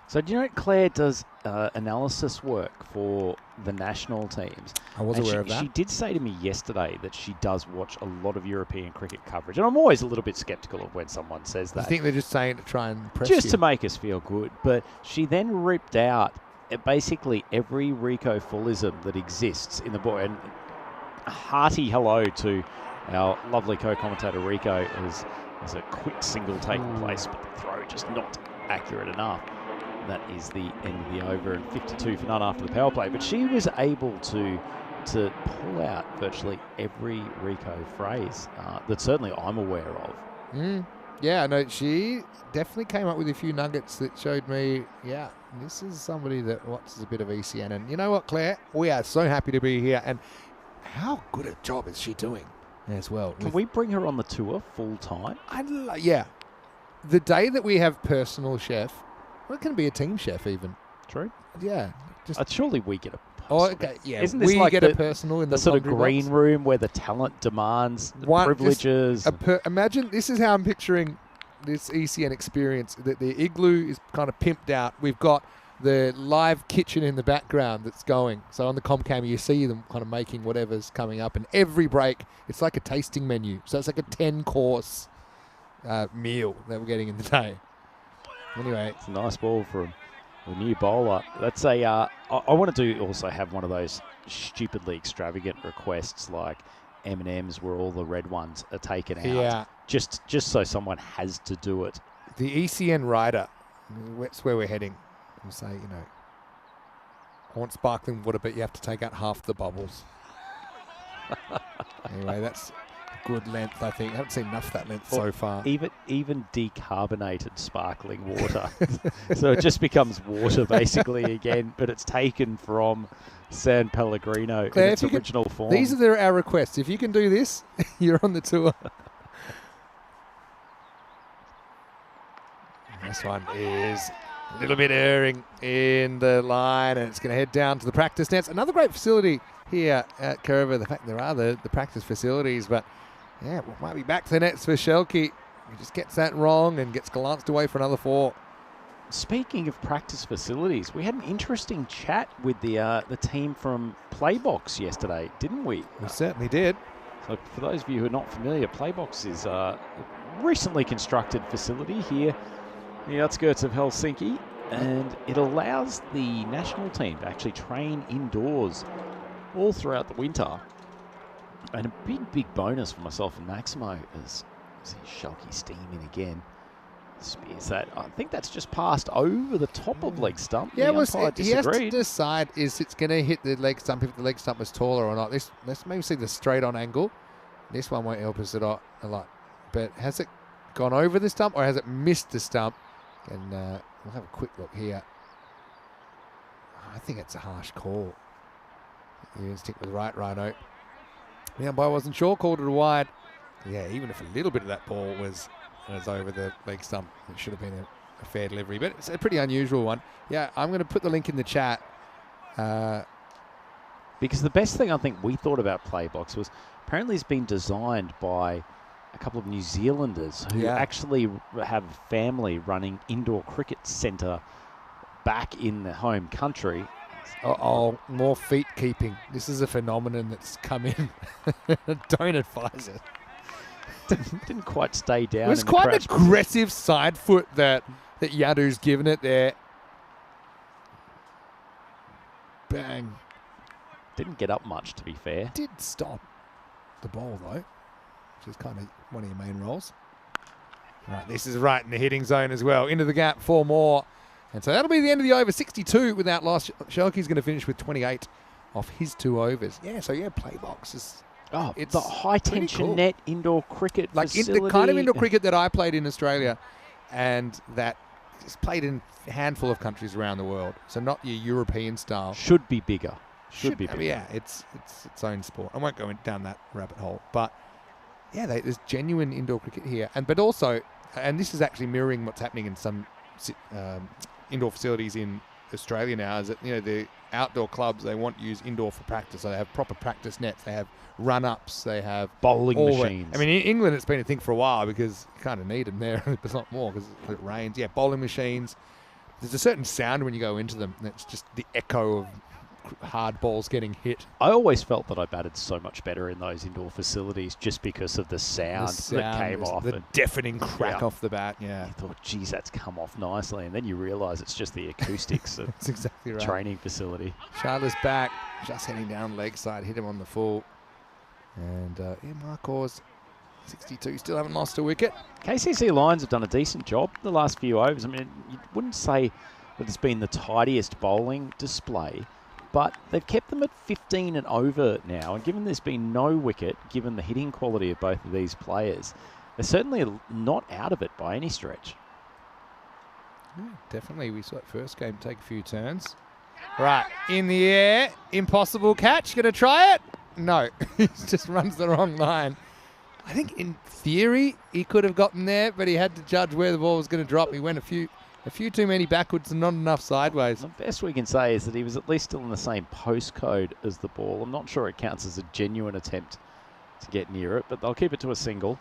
So do you know Claire does analysis work for the national teams? I was aware of that. She did say to me yesterday that she does watch a lot of European cricket coverage. And I'm always a little bit sceptical of when someone says that. I think they're just saying to try and impress you. Just to make us feel good. But she then ripped out basically every Rico Fullism that exists in the board. And a hearty hello to our lovely co-commentator Rico. There's a quick single taking place, but the throw just not accurate enough. That is the end of the over, and 52 for none after the power play. But she was able to pull out virtually every Rico phrase that certainly I'm aware of. Yeah, no, she definitely came up with a few nuggets that showed me, yeah, this is somebody that watches a bit of ECN. And you know what, Claire? We are so happy to be here. And how good a job is she doing as well? Can we bring her on the tour full time? Yeah. The day that we have personal chef, well, it can be a team chef even. True. Yeah. Surely we get a personal. Oh, okay. Yeah. Isn't this we like get a personal in the sort of green box? room where the talent demands the privileges? Imagine, this is how I'm picturing this ECN experience. That the igloo is kind of pimped out. We've got the live kitchen in the background that's going. So on the Comcam, you see them kind of making whatever's coming up. And every break, it's like a tasting menu. So it's like a 10-course meal that we're getting in the day. Anyway, it's a nice ball from the new bowler. That's a. I want to also have one of those stupidly extravagant requests like M&Ms where all the red ones are taken out. Yeah. Just so someone has to do it. The ECN rider, that's where we're heading. We'll say, I want sparkling water, but you have to take out half the bubbles. Anyway, that's good length, I think. I haven't seen enough of that length so far. Even decarbonated sparkling water. So it just becomes water basically again, but it's taken from San Pellegrino Claire, in its original form. These are our requests. If you can do this, you're on the tour. This one is a little bit erring in the line, and it's going to head down to the practice nets. Another great facility here at Curva. The fact there are the practice facilities, but yeah, we might be back to the nets for Shelke. He just gets that wrong and gets glanced away for another 4. Speaking of practice facilities, we had an interesting chat with the team from Playbox yesterday, didn't we? We certainly did. So for those of you who are not familiar, Playbox is a recently constructed facility here in the outskirts of Helsinki, and it allows the national team to actually train indoors all throughout the winter. And a big bonus for myself and Maximo is Shelke steaming again. Spears that. I think that's just passed over the top of leg stump. Yeah, he has to decide is it's going to hit the leg stump if the leg stump was taller or not. Let's maybe see the straight on angle. This one won't help us a lot. But has it gone over the stump or has it missed the stump? And we'll have a quick look here. I think it's a harsh call. You stick with right, Rhino. The umpire wasn't sure, called it a wide. Yeah, even if a little bit of that ball was over the leg stump, it should have been a fair delivery. But it's a pretty unusual one. Yeah, I'm going to put the link in the chat. Because the best thing I think we thought about Playbox was apparently it's been designed by a couple of New Zealanders who actually have family running indoor cricket centre back in the home country. More feet keeping. This is a phenomenon that's come in. Don't advise it. Didn't quite stay down. It was quite an aggressive side foot that Yadu's given it there. Bang. Didn't get up much, to be fair. Did stop the ball, though, which is kind of one of your main roles. Right, this is right in the hitting zone as well. Into the gap, 4 more. And so that'll be the end of the over. 62 without loss. Shelke's going to finish with 28 off his 2 overs. Yeah, so Playbox is... it's the high-tension cool. Net indoor cricket like facility. The kind of indoor cricket that I played in Australia and that it's played in a handful of countries around the world, so not your European style. Should be bigger. Should be bigger. Yeah, it's its own sport. I won't go down that rabbit hole, but yeah, there's genuine indoor cricket here, but also, and this is actually mirroring what's happening in some indoor facilities in Australia now. Is that the outdoor clubs, they want to use indoor for practice, so they have proper practice nets, they have run-ups, they have bowling machines. I mean, in England it's been a thing for a while because you kind of need them there. There's not more because it rains. Yeah, bowling machines. There's a certain sound when you go into them. It's just the echo of hard balls getting hit. I always felt that I batted so much better in those indoor facilities just because of the sound that came off. The deafening crack off the bat, yeah. You thought, geez, that's come off nicely. And then you realise it's just the acoustics of that's exactly right. Training facility. Charla's back, just heading down leg side, hit him on the full. And Marcor's 62, still haven't lost a wicket. KCC Lions have done a decent job the last few overs. I mean, you wouldn't say that it's been the tidiest bowling display, but they've kept them at 15 and over now. And given there's been no wicket, given the hitting quality of both of these players, they're certainly not out of it by any stretch. Yeah, definitely. We saw that first game take a few turns. Right, in the air, impossible catch. Going to try it? No, he just runs the wrong line. I think in theory he could have gotten there, but he had to judge where the ball was going to drop. He went a few too many backwards and not enough sideways. The best we can say is that he was at least still in the same postcode as the ball. I'm not sure it counts as a genuine attempt to get near it, but they'll keep it to a single.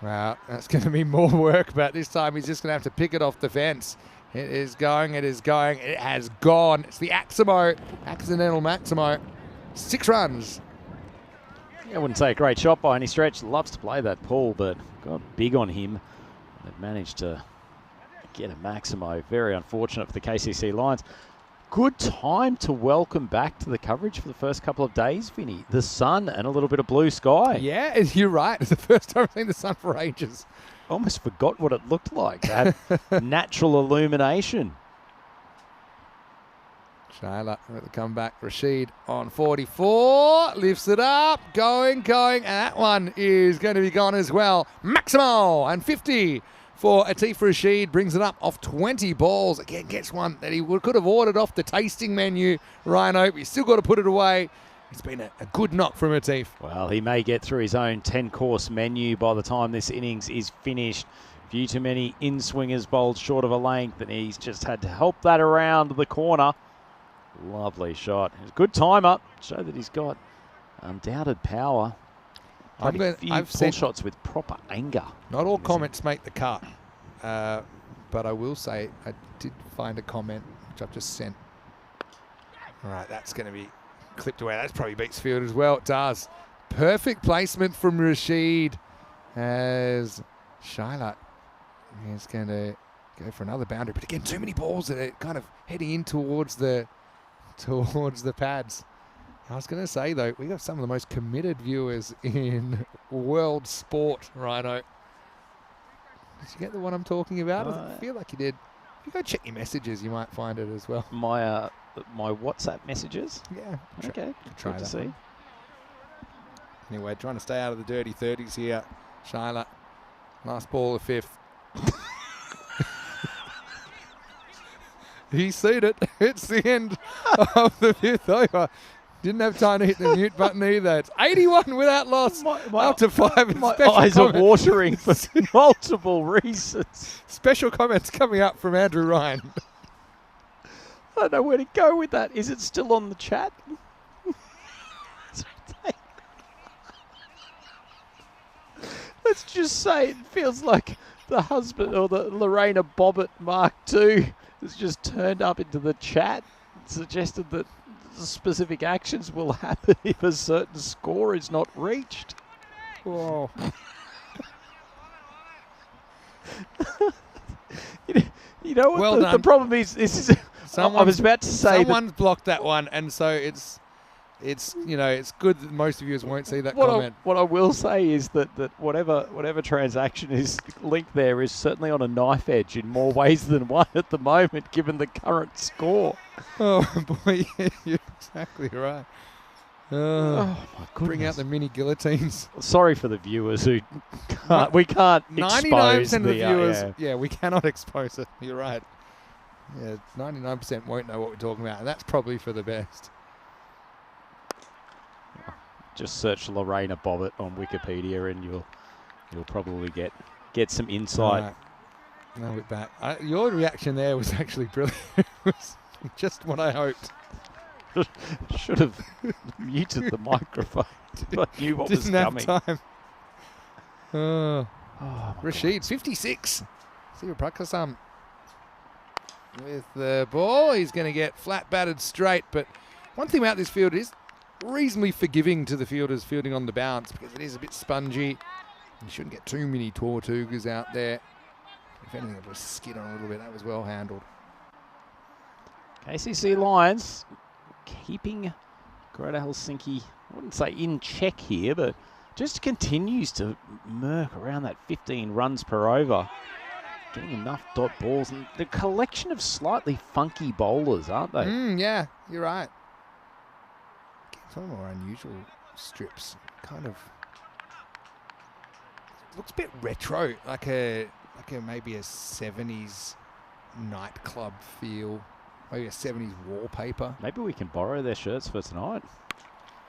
Wow, that's going to be more work, but this time he's just going to have to pick it off the fence. It is going, it has gone. It's the accidental Maximo. 6 runs. I wouldn't say a great shot by any stretch. Loves to play that pull, but got big on him. They've managed to get a Maximo. Very unfortunate for the KCC Lions. Good time to welcome back to the coverage for the first couple of days, Vinny. The sun and a little bit of blue sky. Yeah, you're right. It's the first time I've seen the sun for ages. Almost forgot what it looked like. That natural illumination. Shayla with the comeback. Rashid on 44. Lifts it up. Going. And that one is going to be gone as well. Maximo and 50 for Atif Rashid. Brings it up off 20 balls. Again, gets one that he could have ordered off the tasting menu, Rhino. But he's still got to put it away. It's been a good knock from Atif. Well, he may get through his own 10-course menu by the time this innings is finished. Few too many in-swingers bowled short of a length, and he's just had to help that around the corner. Lovely shot. Good timer. Show that he's got undoubted power. I've seen shots with proper anger. Not all comments make the cut, but I will say I did find a comment which I've just sent. All right, that's going to be clipped away. That probably beats field as well. It does. Perfect placement from Rashid as Shayla is going to go for another boundary. But again, too many balls that are kind of heading in towards the pads. I was going to say, though, we got some of the most committed viewers in world sport, Rhino. Did you get the one I'm talking about? I feel like you did. If you go check your messages, you might find it as well. My WhatsApp messages? Yeah. Okay. Try to that see. one. Anyway, trying to stay out of the dirty 30s here. Shayla, last ball of 5th. He's seen it. It's the end of the 5th over. Didn't have time to hit the mute button either. It's 81 without loss. Up to 5. My eyes are watering for multiple reasons. Special comments coming up from Andrew Ryan. I don't know where to go with that. Is it still on the chat? Let's just say it feels like the husband or the Lorena Bobbitt Mark II has just turned up into the chat and suggested that specific actions will happen if a certain score is not reached. Oh. You know what? Well The problem is, this is. I was about to say someone's blocked that one, and so it's good that most of you won't see that comment. What I will say is that whatever transaction is linked there is certainly on a knife edge in more ways than one at the moment, given the current score. Oh boy, yeah, you're exactly right. Oh my goodness. Bring out the mini guillotines. Sorry for the viewers who can't. We can't expose 99% of the the viewers. Yeah, we cannot expose it. You're right. Yeah, 99% won't know what we're talking about, and that's probably for the best. Just search Lorena Bobbitt on Wikipedia, and you'll probably get some insight. Right. Now we're back. Your reaction there was actually brilliant. It was just what I hoped. Should have muted the microphone. I knew what was coming. Didn't have time. Oh, Rashid, 56. Siva Prakasam with the ball. He's going to get flat batted straight. But one thing about this field is reasonably forgiving to the fielders fielding on the bounce because it is a bit spongy. You shouldn't get too many Tortugas out there. If anything, it'll just skid on a little bit. That was well handled. KCC Lions keeping Greater Helsinki, I wouldn't say in check here, but just continues to murk around that 15 runs per over. Getting enough dot balls. And the collection of slightly funky bowlers, aren't they? Yeah, you're right. Some more unusual strips. Kind of looks a bit retro, like a maybe a 70s nightclub feel. Maybe a 70s wallpaper. Maybe we can borrow their shirts for tonight.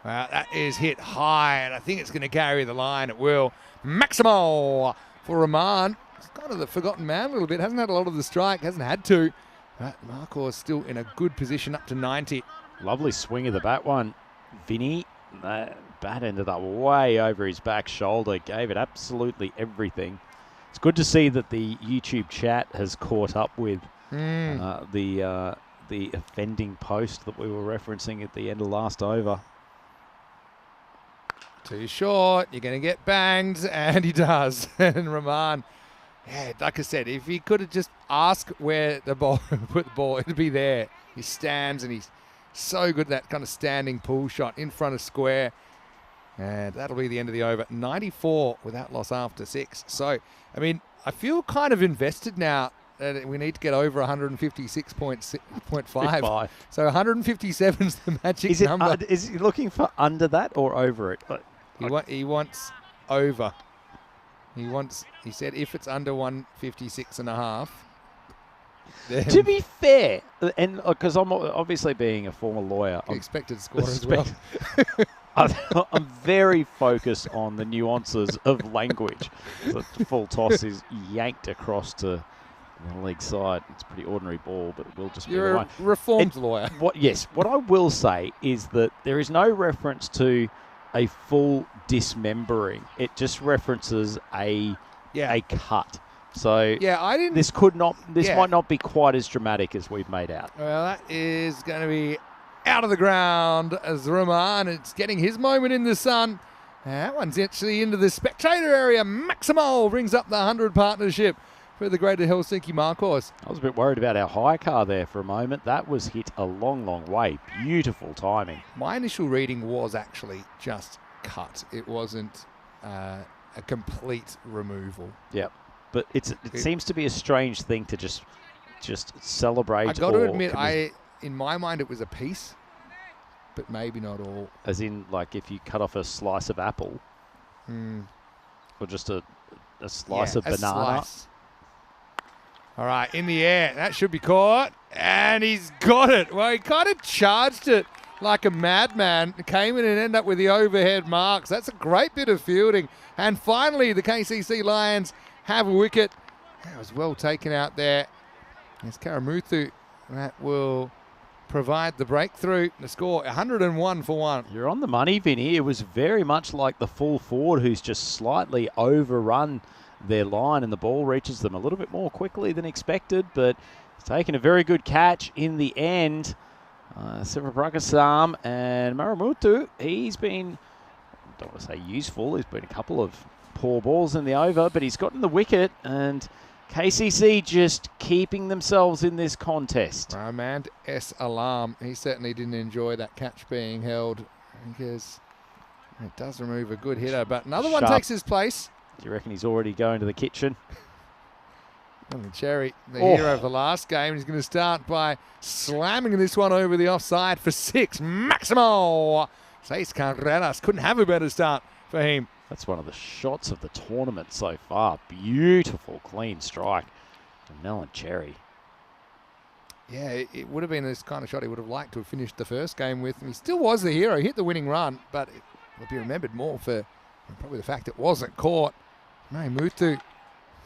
Well, that is hit high, and I think it's going to carry the line. It will. Maximal for Rahman. He's kind of the forgotten man a little bit. Hasn't had a lot of the strike. Hasn't had to. But Marcor is still in a good position up to 90. Lovely swing of the bat one. Vinny, that bat ended up way over his back shoulder. Gave it absolutely everything. It's good to see that the YouTube chat has caught up with the offending post that we were referencing at the end of last over. Too short, you're going to get banged, and he does. And Rahman, yeah, like I said, if he could have just asked where the ball put the ball, it'd be there. He stands, and he's so good at that kind of standing pull shot in front of square. And that'll be the end of the over. 94 without loss after 6. So, I mean, I feel kind of invested now. We need to get over 156.5. So 157 is the magic number. Is he looking for under that or over it? He wants over. He said if it's under 156.5. To be fair, and because I'm obviously being a former lawyer, expected score as well. I'm very focused on the nuances of language. The full toss is yanked across to the leg side. It's a pretty ordinary ball, but we'll just You're a reformed lawyer. What I will say is that there is no reference to a full dismembering. It just references a cut. So this might not be quite as dramatic as we've made out. Well, that is going to be out of the ground as Rahman. It's getting his moment in the sun. That one's actually into the spectator area. Maximal brings up the 100 partnership for the Greater Helsinki Marcos. I was a bit worried about our high car there for a moment. That was hit a long, long way. Beautiful timing. My initial reading was actually just cut. It wasn't a complete removal. Yep. But it seems to be a strange thing to just celebrate. I got to admit, in my mind, it was a piece, but maybe not all. As in, like, if you cut off a slice of apple, or just a slice of banana. Slice. All right, in the air. That should be caught, and he's got it. Well, he kind of charged it like a madman. Came in and ended up with the overhead marks. That's a great bit of fielding. And finally, the KCC Lions have a wicket. That was well taken out there. It's Karamuthu. That will provide the breakthrough. The score 101 for 1. You're on the money, Vinny. It was very much like the full forward who's just slightly overrun their line, and the ball reaches them a little bit more quickly than expected, but it's taken a very good catch in the end. Siva Prakasam and Maramutu, he's been, I don't want to say useful, he's been a couple of poor balls in the over, but he's gotten the wicket, and KCC just keeping themselves in this contest. Rahman S. Alarm, he certainly didn't enjoy that catch being held because it does remove a good hitter, but another one takes his place. Do you reckon he's already going to the kitchen? And Cherry, the hero of the last game, he's going to start by slamming this one over the offside for 6. Maximal Seis Carreras couldn't have a better start for him. That's one of the shots of the tournament so far. Beautiful, clean strike from Nellen Cherry. Yeah, it would have been this kind of shot he would have liked to have finished the first game with. And he still was the hero. He hit the winning run, but it will be remembered more for probably the fact it wasn't caught. No, Mutu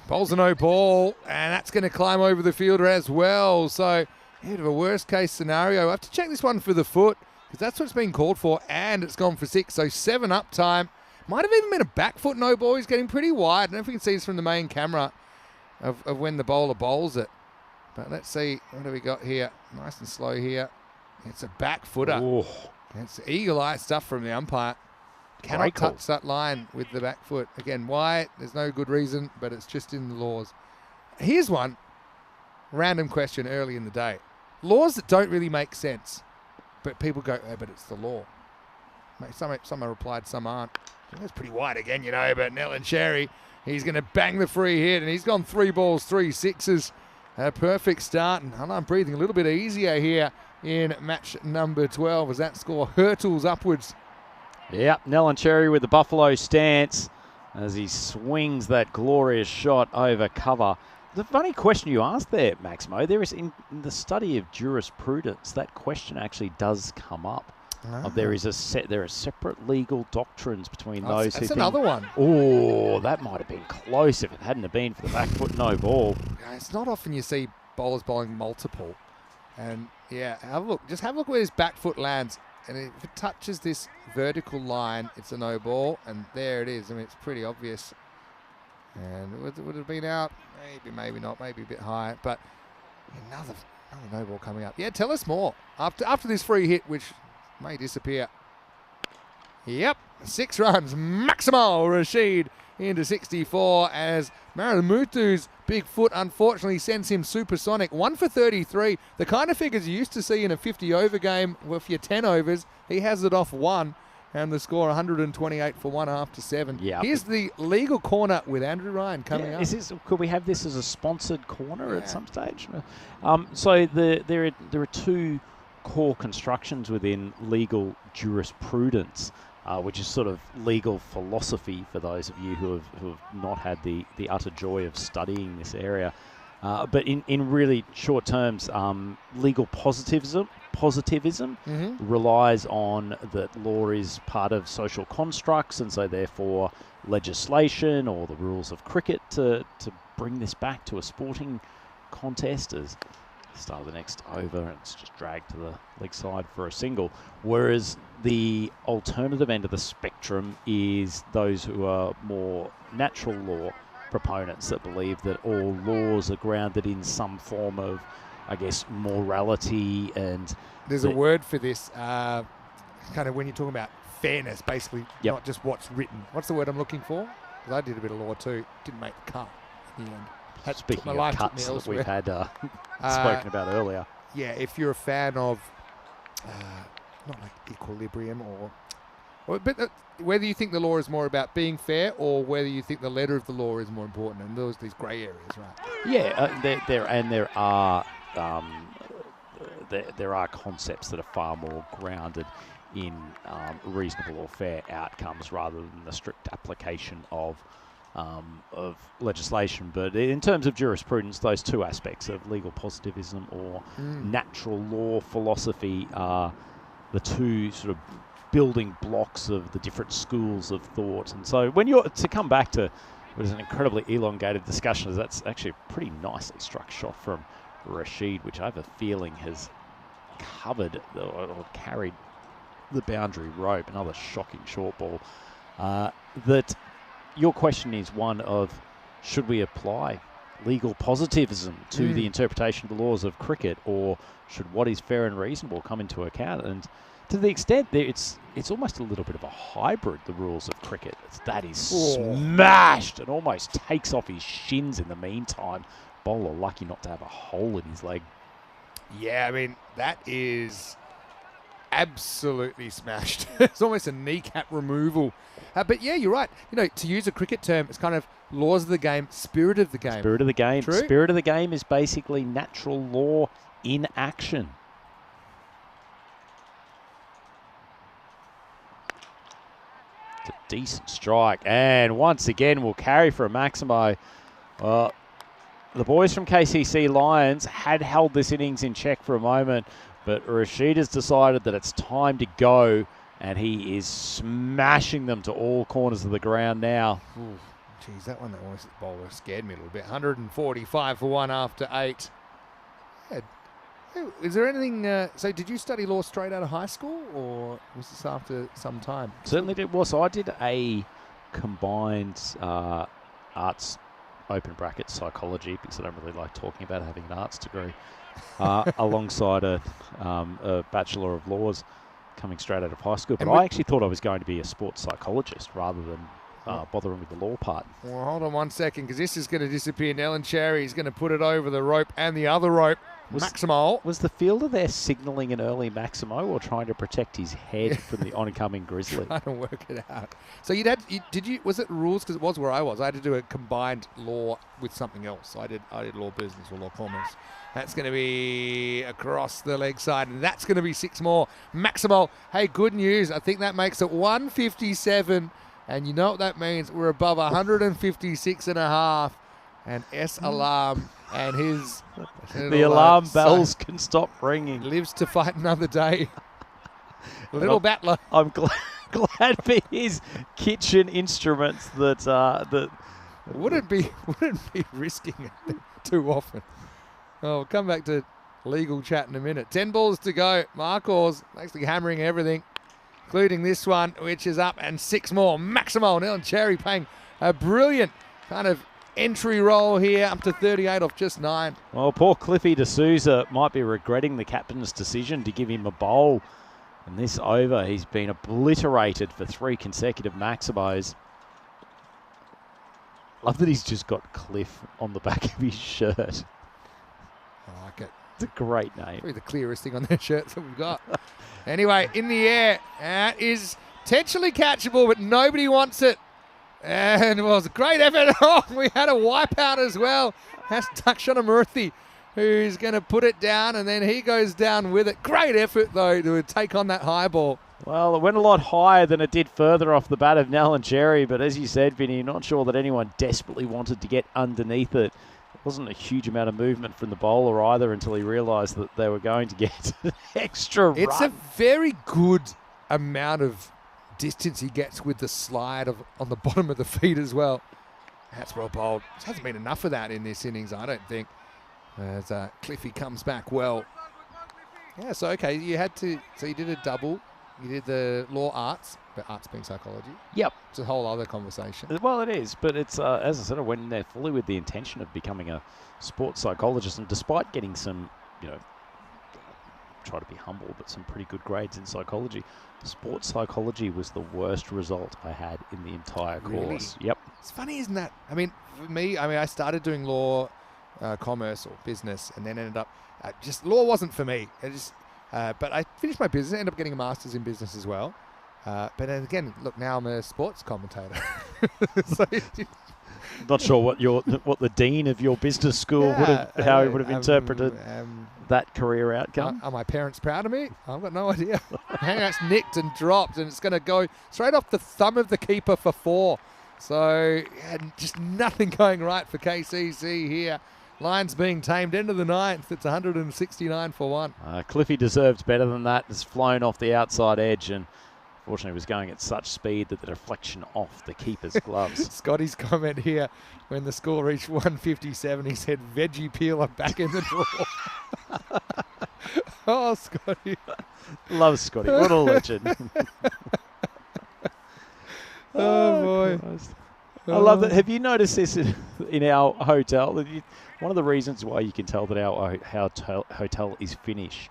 bowls a no ball, and that's going to climb over the fielder as well. So, bit of a worst case scenario. I have to check this one for the foot, because that's what's been called for, and it's gone for 6. So 7 up time. Might have even been a back foot no ball. He's getting pretty wide. I don't know if we can see this from the main camera of when the bowler bowls it. But let's see, what do we got here? Nice and slow here. It's a back footer. Ooh. It's eagle-eye stuff from the umpire. Cannot touch that line with the back foot. Again, why? There's no good reason, but it's just in the laws. Here's one. Random question early in the day. Laws that don't really make sense, but people go, oh, but it's the law. Some are replied, some aren't. That's pretty wide again, you know, but Nellen Cherry, he's going to bang the free hit, and he's gone 3 balls, 3 sixes. A perfect start, and I'm breathing a little bit easier here in match number 12 as that score hurtles upwards. Yep, Nellen Cherry with the Buffalo stance as he swings that glorious shot over cover. The funny question you asked there, Maximo, there is in the study of jurisprudence, that question actually does come up. There are separate legal doctrines between those who think... That's another one. Oh, that might have been close if it hadn't have been for the back foot no ball. It's not often you see bowlers bowling multiple. And, yeah, just have a look where his back foot lands. And if it touches this vertical line, it's a no ball. And there it is. I mean, it's pretty obvious. And would it have been out? Maybe, maybe not. Maybe a bit high. But another no ball coming up. Yeah, tell us more. After this free hit, which... may disappear. Yep, 6 runs. Maximo Rashid into 64 as Mutu's big foot unfortunately sends him supersonic. 1 for 33. The kind of figures you used to see in a 50-over game with your 10 overs. He has it off 1. And the score 128 for 1 after 7. Yeah. Here's the legal corner with Andrew Ryan coming up. Could we have this as a sponsored corner at some stage? So there are 2 core constructions within legal jurisprudence, which is sort of legal philosophy for those of you who have not had the utter joy of studying this area. But in really short terms, legal positivism relies on that law is part of social constructs, and so therefore legislation or the rules of cricket to bring this back to a sporting contest as start of the next over, and it's just dragged to the leg side for a single. Whereas the alternative end of the spectrum is those who are more natural law proponents that believe that all laws are grounded in some form of, I guess, morality. And there's a word for this, kind of when you're talking about fairness, basically, not just what's written. What's the word I'm looking for? Because I did a bit of law too. Didn't make the cut in the end. Speaking of cuts that we've had spoken about earlier. Yeah, if you're a fan of, not like Equilibrium but whether you think the law is more about being fair or whether you think the letter of the law is more important, and these grey areas, right? Yeah, there are concepts that are far more grounded in reasonable or fair outcomes rather than the strict application of legislation. But in terms of jurisprudence, those 2 aspects of legal positivism or natural law philosophy are the 2 sort of building blocks of the different schools of thought. And so when you're to come back to what is an incredibly elongated discussion, that's actually a pretty nicely struck shot from Rashid, which I have a feeling has covered or carried the boundary rope. Another shocking short ball. That your question is one of, should we apply legal positivism to the interpretation of the laws of cricket, or should what is fair and reasonable come into account? And to the extent that it's almost a little bit of a hybrid, the rules of cricket. That is smashed and almost takes off his shins in the meantime. Bowler lucky not to have a hole in his leg. Yeah, I mean, that is absolutely smashed. It's almost a kneecap removal. But yeah, you're right. You know, to use a cricket term, it's kind of laws of the game, spirit of the game. Spirit of the game. True. Spirit of the game is basically natural law in action. It's a decent strike. And once again, we'll carry for a Maximo. The boys from KCC Lions had held this innings in check for a moment, but Rashid has decided that it's time to go, and he is smashing them to all corners of the ground now. Ooh, geez, that one that was the bowler scared me a little bit. 145 for 1 after 8. Yeah. Is there anything... so did you study law straight out of high school, or was this after some time? Certainly did. Well, so I did a combined arts, open bracket, psychology, because I don't really like talking about having an arts degree, alongside a Bachelor of Laws coming straight out of high school. But I actually thought I was going to be a sports psychologist rather than bothering with the law part. Well, hold on 1 second, because this is going to disappear. Nellen Cherry is going to put it over the rope and the other rope. Maximo. Was the fielder there signalling an early Maximo or trying to protect his head from the oncoming grizzly? Trying to work it out. So was it rules? Because it was where I was. I had to do a combined law with something else. So I did law business or law commerce. That's going to be across the leg side, and that's going to be 6 more. Maximo, hey, good news. I think that makes it 157, and you know what that means? We're above 156 and a half. And S Alarm and his... the alarm bells can stop ringing. Lives to fight another day. Little battler. I'm glad for his kitchen instruments that wouldn't be risking it too often. Oh, we'll come back to legal chat in a minute. 10 balls to go. Marcos actually hammering everything, including this one, which is up, and 6 more. Maximo, Nellen Cherry playing a brilliant kind of entry roll here, up to 38 off just 9. Well, poor Cliffy D'Souza might be regretting the captain's decision to give him a bowl. And this over, he's been obliterated for 3 consecutive Maximos. Love that he's just got Cliff on the back of his shirt. I like it. It's a great name. Probably the clearest thing on their shirts that we've got. Anyway, in the air, that is potentially catchable, but nobody wants it. And it was a great effort. Oh, we had a wipeout as well. That's Dakshanamurthy, who's going to put it down, and then he goes down with it. Great effort, though, to take on that high ball. Well, it went a lot higher than it did further off the bat of Nellen Cherry, but as you said, Vinny, not sure that anyone desperately wanted to get underneath it. There wasn't a huge amount of movement from the bowler either until he realised that they were going to get an extra run. It's a very good amount of distance he gets with the slide on the bottom of the feet as well. That's well bowled. There hasn't been enough of that in this innings, I don't think. As Cliffy comes back well. Yeah, so okay, so you did a double. You did the law arts, but arts being psychology. Yep. It's a whole other conversation. Well, it is, but it's, as I said, I went in there fully with the intention of becoming a sports psychologist, and despite getting some, try to be humble, but some pretty good grades in psychology, sports psychology was the worst result I had in the entire course. Yep. It's funny, isn't that? I mean, for me, I started doing law, commerce or business, and then ended up, just law wasn't for me. But I finished my business, ended up getting a master's in business as well. But then again, look, now I'm a sports commentator. So, not sure what the dean of your business school how he would have interpreted that career outcome. Are my parents proud of me? I've got no idea. That's nicked and dropped, and it's going to go straight off the thumb of the keeper for 4. So just nothing going right for KCC here. Lions being tamed into the 9th. It's 169 for 1. Cliffy deserved better than that. It's flown off the outside edge, and fortunately was going at such speed that the deflection off the keeper's gloves. Scotty's comment here, when the score reached 157, he said, veggie peeler back in the drawer. Oh, Scotty. Love Scotty. What a legend. Oh, boy. Christ. I love that. Have you noticed this in our hotel? One of the reasons why you can tell that our hotel is Finnish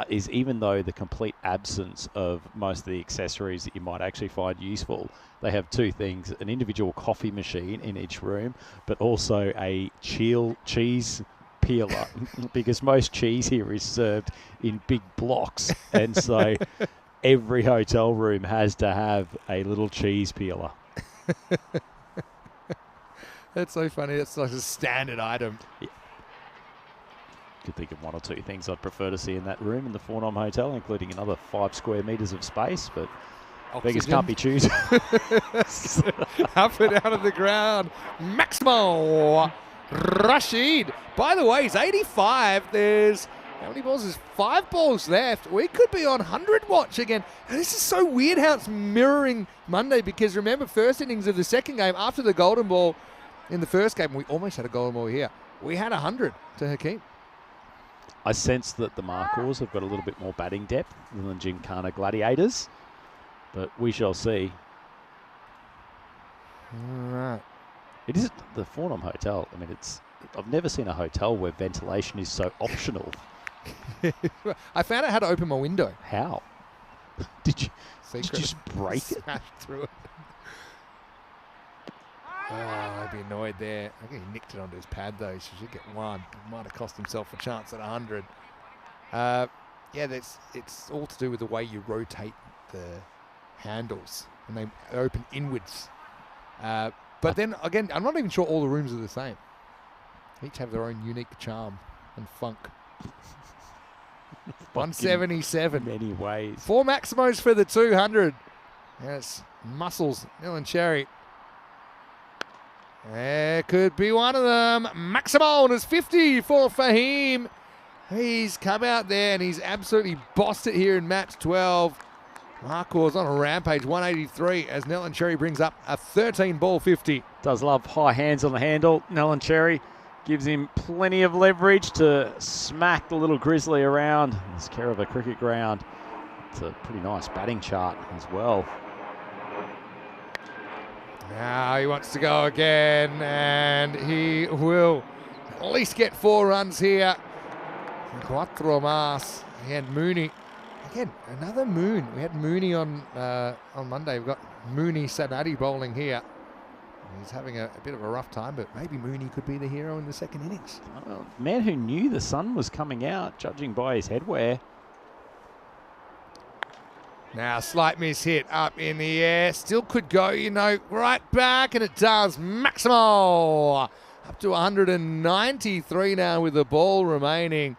is even though the complete absence of most of the accessories that you might actually find useful, they have 2 things: an individual coffee machine in each room, but also a cheese peeler, because most cheese here is served in big blocks, and so every hotel room has to have a little cheese peeler. That's so funny. That's like a standard item. Yeah. Could think of 1 or 2 things I'd prefer to see in that room in the Fornum Hotel, including another 5 square metres of space. But Beggars can't be choosers. Up and out of the ground. Maximo Rashid. By the way, he's 85. There's, how many balls? There's 5 balls left. We could be on 100 watch again. And this is so weird how it's mirroring Monday, because remember, first innings of the second game, after the golden ball in the first game, we almost had a golden ball here. We had 100 to Hakeem. I sense that the Markhors have got a little bit more batting depth than the Gymkhana Gladiators, but we shall see. All right. It is the Fornham Hotel. I mean, I've never seen a hotel where ventilation is so optional. I found out how to open my window. How? Did you Secret. just break it? Smash through it. Oh, I'd be annoyed there. I think he nicked it onto his pad though. So he should get 1. He might have cost himself a chance at 100. Yeah, it's all to do with the way you rotate the handles, and they open inwards. But then again, I'm not even sure all the rooms are the same. Each have their own unique charm and funk. 177. Many ways. 4 Maximos for the 200. Yes, muscles. Neil and Cherry. There could be one of them. Maximo is 50 for Fahim. He's come out there and he's absolutely bossed it here in match 12. Markhors on a rampage, 183, as Nell and Cherry brings up a 13-ball 50. Does love high hands on the handle. Nell and Cherry gives him plenty of leverage to smack the little grizzly around. It's care of a cricket ground. It's a pretty nice batting chart as well. Now he wants to go again, and he will at least get 4 runs here. Quattro mas. He had Mooney. Again, another Moon. We had Mooney on Monday. We've got Mooney Sadati bowling here. He's having a bit of a rough time, but maybe Mooney could be the hero in the second innings. Well, man who knew the sun was coming out, judging by his headwear. Now, slight miss hit up in the air. Still could go, right back, and it does. Maximo up to 193 now with the ball remaining.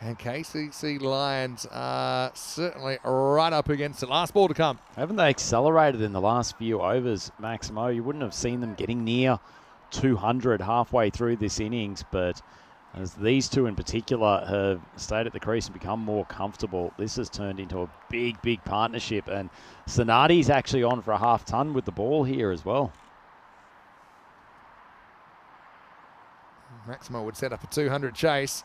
And KCC Lions are certainly right up against it. Last ball to come. Haven't they accelerated in the last few overs, Maximo? You wouldn't have seen them getting near 200 halfway through this innings, but as these two in particular have stayed at the crease and become more comfortable, this has turned into a big, big partnership. And Sonati's actually on for a half ton with the ball here as well. Maximo would set up a 200 chase.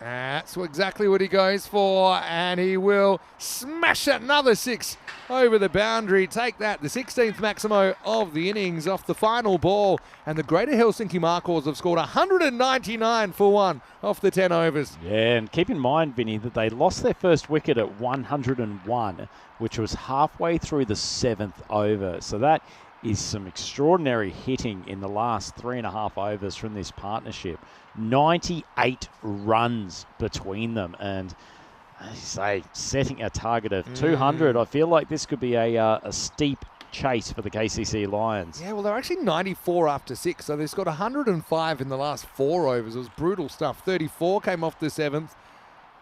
That's exactly what he goes for, and he will smash another 6 over the boundary. Take that, the 16th Maximo of the innings off the final ball, and the Greater Helsinki Markhors have scored 199 for 1 off the 10 overs. Yeah, and keep in mind, Vinny, that they lost their first wicket at 101, which was halfway through the 7th over. So that is some extraordinary hitting in the last 3.5 overs from this partnership. 98 runs between them, and as you say, setting a target of 200. I feel like this could be a steep chase for the KCC Lions. Yeah, well, they're actually 94 after 6, so they've got 105 in the last 4 overs. It was brutal stuff. 34 came off the 7th,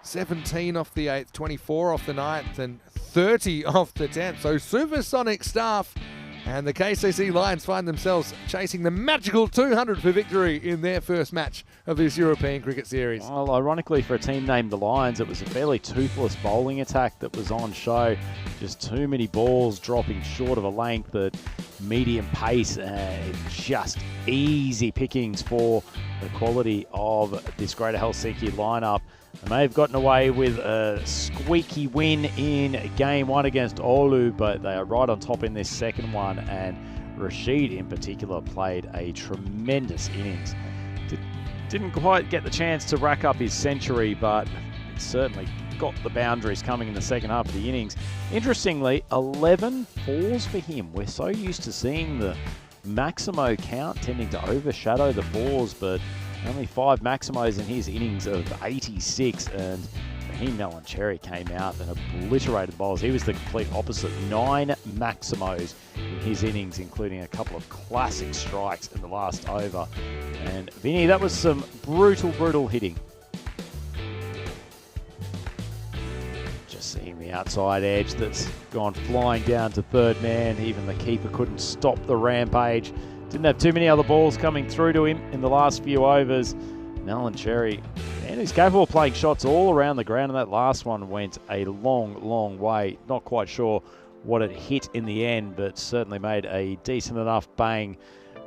17 off the 8th, 24 off the 9th, and 30 off the 10th. So supersonic stuff. And the KCC Lions find themselves chasing the magical 200 for victory in their first match of this European Cricket Series. Well, ironically, for a team named the Lions, it was a fairly toothless bowling attack that was on show. Just too many balls dropping short of a length at medium pace. Just easy pickings for the quality of this Greater Helsinki lineup. They may have gotten away with a squeaky win in Game 1 against Oulu, but they are right on top in this second one, and Rashid in particular played a tremendous innings. Didn't quite get the chance to rack up his century, but certainly got the boundaries coming in the second half of the innings. Interestingly, 11 fours for him. We're so used to seeing the Maximo count tending to overshadow the fours, but only 5 Maximos in his innings of 86, and Raheem Cherry came out and obliterated the bowls. He was the complete opposite. 9 Maximos in his innings, including a couple of classic strikes in the last over. And Vinny, that was some brutal, brutal hitting. Just seeing the outside edge that's gone flying down to third man. Even the keeper couldn't stop the rampage. Didn't have too many other balls coming through to him in the last few overs. Alan Cherry, man, he's capable of playing shots all around the ground, and that last one went a long, long way. Not quite sure what it hit in the end, but certainly made a decent enough bang.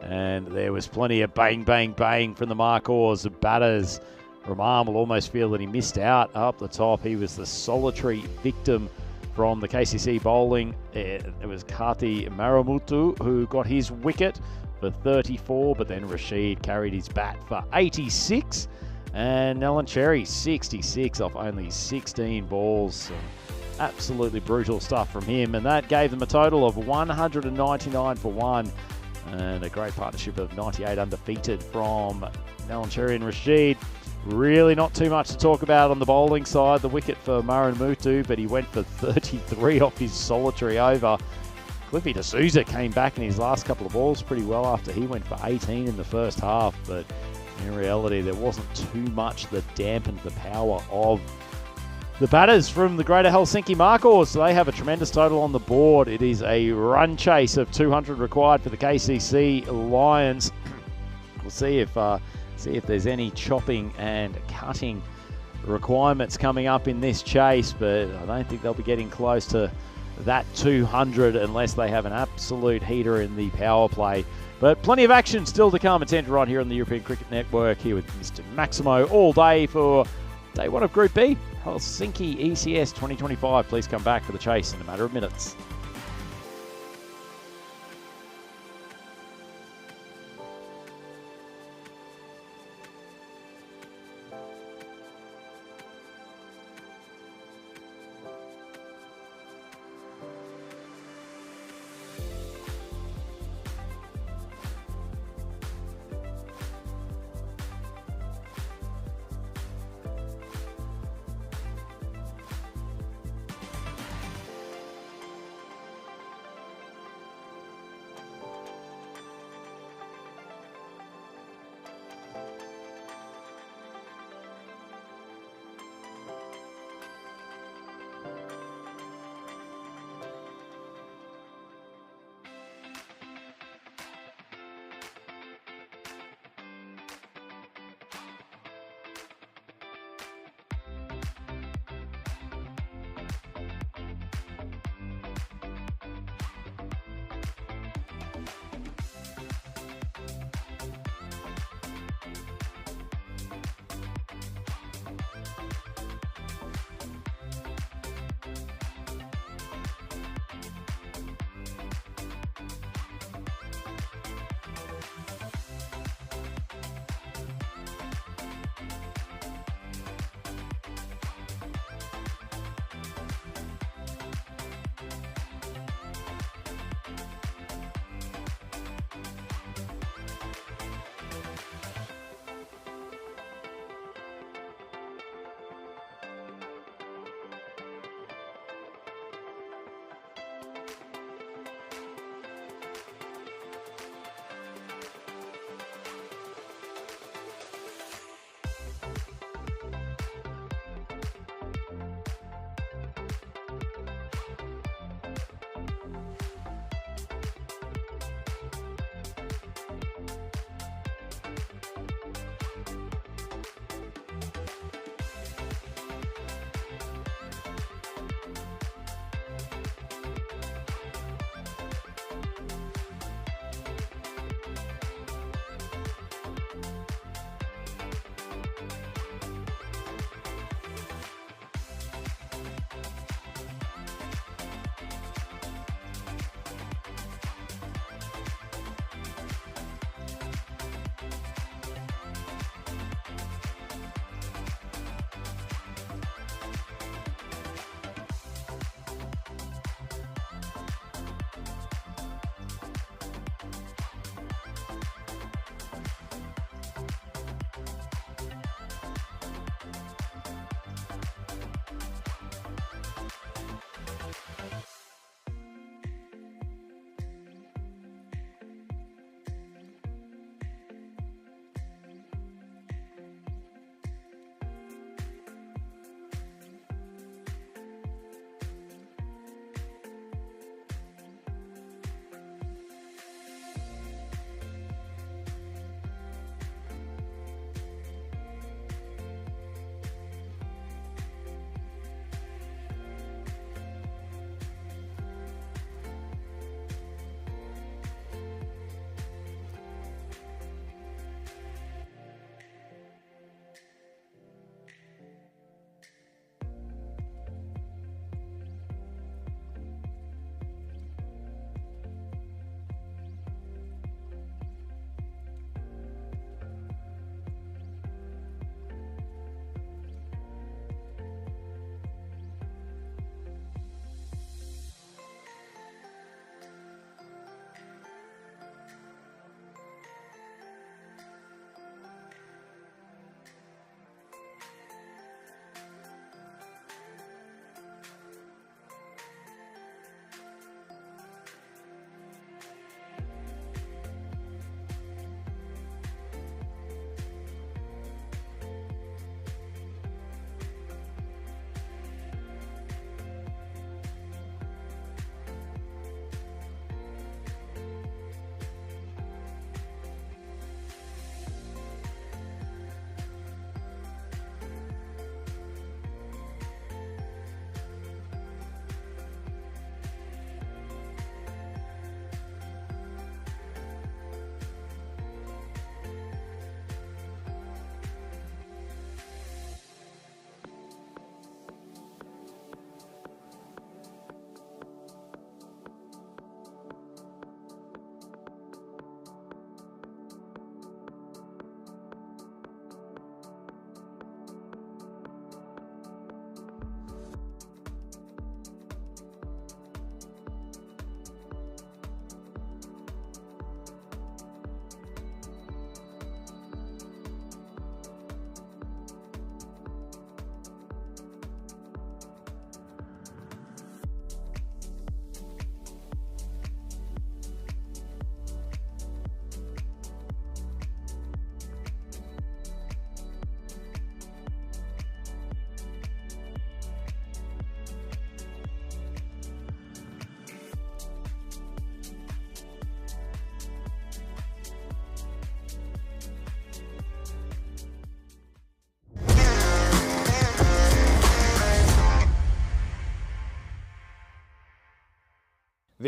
And there was plenty of bang, bang, bang from the Marcors, the batters. Rahman will almost feel that he missed out up the top. He was the solitary victim from the KCC bowling. It was Karthi Maramutu who got his wicket for 34, but then Rashid carried his bat for 86. And Alan Cherry, 66 off only 16 balls. Absolutely brutal stuff from him. And that gave them a total of 199 for one. And a great partnership of 98 undefeated from Alan Cherry and Rashid. Really not too much to talk about on the bowling side. The wicket for Maramutu, but he went for 33 off his solitary over. Cliffy D'Souza came back in his last couple of balls pretty well after he went for 18 in the first half. But in reality, there wasn't too much that dampened the power of the batters from the Greater Helsinki Marcors. So they have a tremendous total on the board. It is a run chase of 200 required for the KCC Lions. We'll see if there's any chopping and cutting requirements coming up in this chase, but I don't think they'll be getting close to that 200 unless they have an absolute heater in the power play. But plenty of action still to come. It's Andrew Wright here on the European Cricket Network, here with Mr. Maximo all day for day one of Group B, Helsinki ECS 2025. Please come back for the chase in a matter of minutes.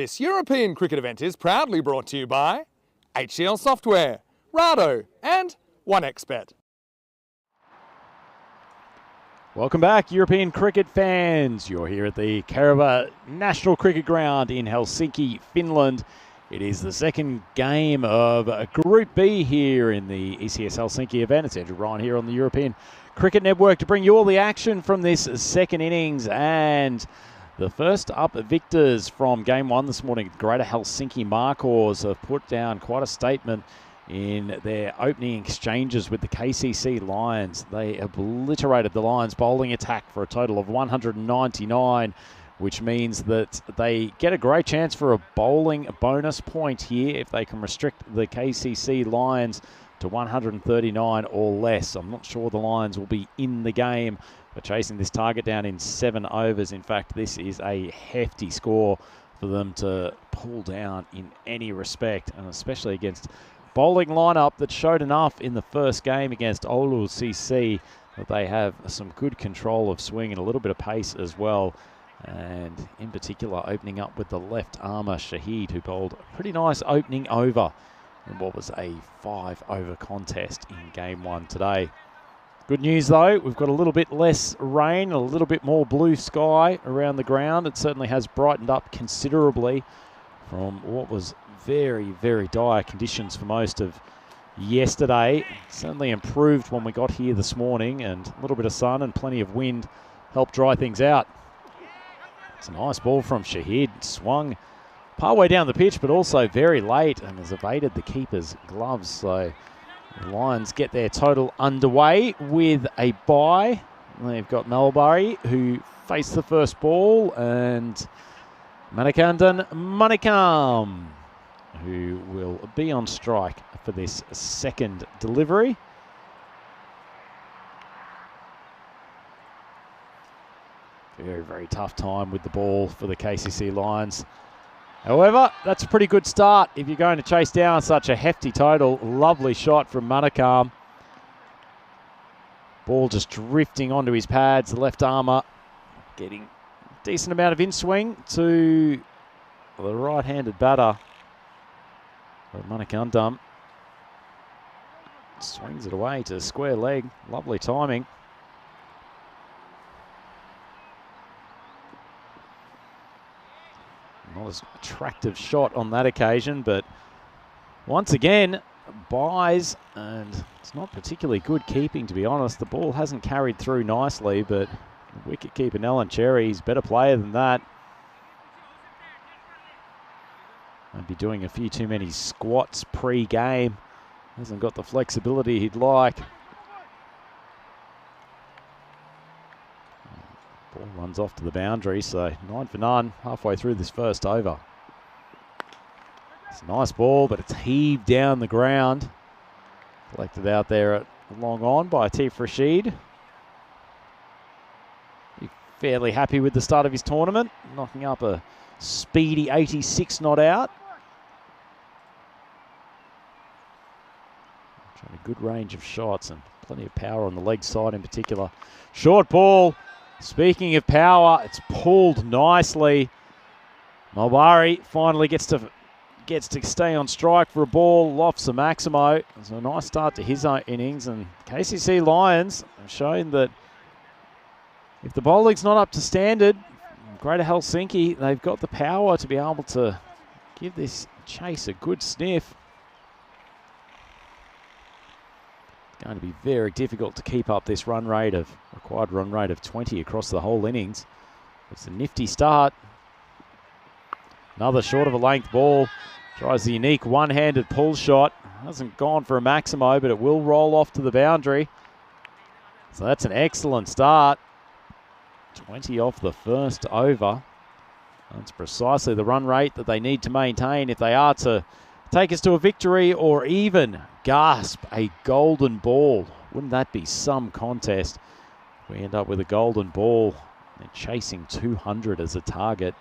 This European cricket event is proudly brought to you by HCL Software, Rado and 1xBet. Welcome back, European cricket fans. You're here at the Karava National Cricket Ground in Helsinki, Finland. It is the second game of Group B here in the ECS Helsinki event. It's Andrew Ryan here on the European Cricket Network to bring you all the action from this second innings. And the first up victors from Game 1 this morning, Greater Helsinki Markers, have put down quite a statement in their opening exchanges with the KCC Lions. They obliterated the Lions' bowling attack for a total of 199, which means that they get a great chance for a bowling bonus point here if they can restrict the KCC Lions to 139 or less. I'm not sure the Lions will be in the game for chasing this target down in 7 overs. In fact, this is a hefty score for them to pull down in any respect, and especially against bowling lineup that showed enough in the first game against Oulu CC that they have some good control of swing and a little bit of pace as well. And in particular, opening up with the left armour Shahid, who bowled a pretty nice opening over in what was a 5-over contest in Game 1 today. Good news though, we've got a little bit less rain, a little bit more blue sky around the ground. It certainly has brightened up considerably from what was very, very dire conditions for most of yesterday. Certainly improved when we got here this morning, and a little bit of sun and plenty of wind helped dry things out. It's a nice ball from Shahid, swung partway down the pitch, but also very late and has evaded the keeper's gloves. So the Lions get their total underway with a bye. They've got Melbury, who faced the first ball, and Manikandan Manikam, who will be on strike for this second delivery. Very, very tough time with the ball for the KCC Lions. However, that's a pretty good start if you're going to chase down such a hefty total. Lovely shot from Manikam. Ball just drifting onto his pads. The left armour getting a decent amount of in-swing to the right-handed batter. But Manikandam swings it away to square leg. Lovely timing. Not as attractive shot on that occasion, but once again, buys, and it's not particularly good keeping, to be honest. The ball hasn't carried through nicely, but wicketkeeper Nellan Cherry, he's a better player than that. Might be doing a few too many squats pre-game. Hasn't got the flexibility he'd like. Ball runs off to the boundary, so 9 for none halfway through this first over. It's a nice ball, but it's heaved down the ground. Collected out there at long on by Atif Rashid. He's fairly happy with the start of his tournament, knocking up a speedy 86 not out. Trying a good range of shots and plenty of power on the leg side in particular. Short ball. Speaking of power, it's pulled nicely. Mulbari finally gets to stay on strike for a ball. Lofts Maximo. It's a nice start to his innings, and KCC Lions have shown that if the bowling's not up to standard, Greater Helsinki, they've got the power to be able to give this chase a good sniff. Going to be very difficult to keep up this required run rate of 20 across the whole innings. It's a nifty start. Another short of a length ball. Tries the unique one-handed pull shot. Hasn't gone for a Maximo, but it will roll off to the boundary. So that's an excellent start. 20 off the first over. That's precisely the run rate that they need to maintain if they are to take us to a victory or even gasp a golden ball. Wouldn't that be some contest? We end up with a golden ball and chasing 200 as a target.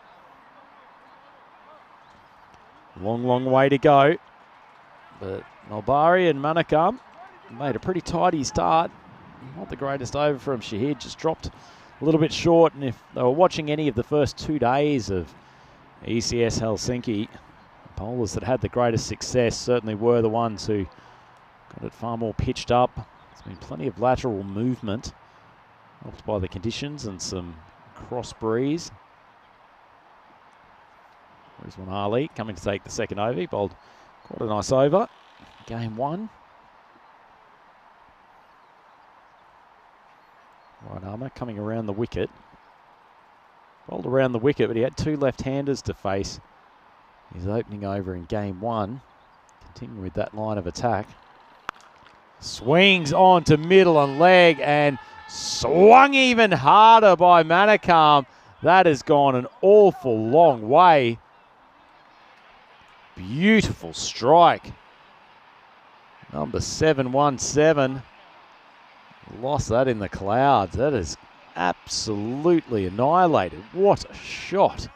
Long, long way to go. But Mulbari and Manikam made a pretty tidy start. Not the greatest over from Shahid, just dropped a little bit short. And if they were watching any of the first 2 days of ECS Helsinki. Bowlers that had the greatest success certainly were the ones who got it far more pitched up. There's been plenty of lateral movement, helped by the conditions and some cross breeze. Rizwan Ali coming to take the second over. He bowled quite a nice over. Game 1. Right armour coming around the wicket. Bowled around the wicket, but he had 2 left-handers to face. He's opening over in game 1. Continuing with that line of attack. Swings on to middle and leg and swung even harder by Manakam. That has gone an awful long way. Beautiful strike. Number 717. Lost that in the clouds. That is absolutely annihilated. What a shot.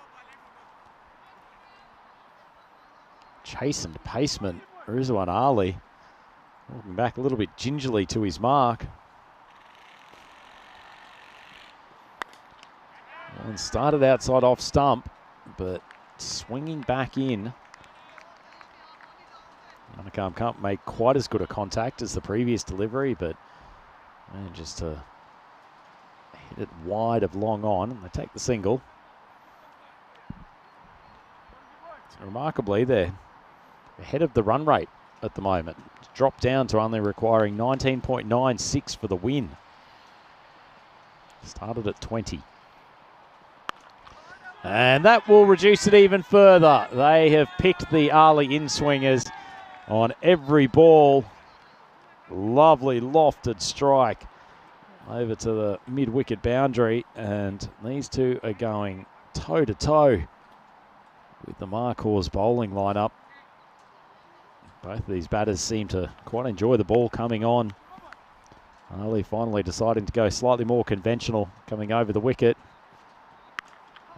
Chase and pacement. Rizwan Ali walking back a little bit gingerly to his mark. And started outside off stump, but swinging back in. Manakam can't make quite as good a contact as the previous delivery, but manages to hit it wide of long on, and they take the single. So remarkably, they're ahead of the run rate at the moment. It's dropped down to only requiring 19.96 for the win. Started at 20. And that will reduce it even further. They have picked the Ali in-swingers on every ball. Lovely lofted strike over to the mid-wicket boundary, and these two are going toe-to-toe with the Markhors bowling lineup. Both of these batters seem to quite enjoy the ball coming on. Ali finally deciding to go slightly more conventional, coming over the wicket.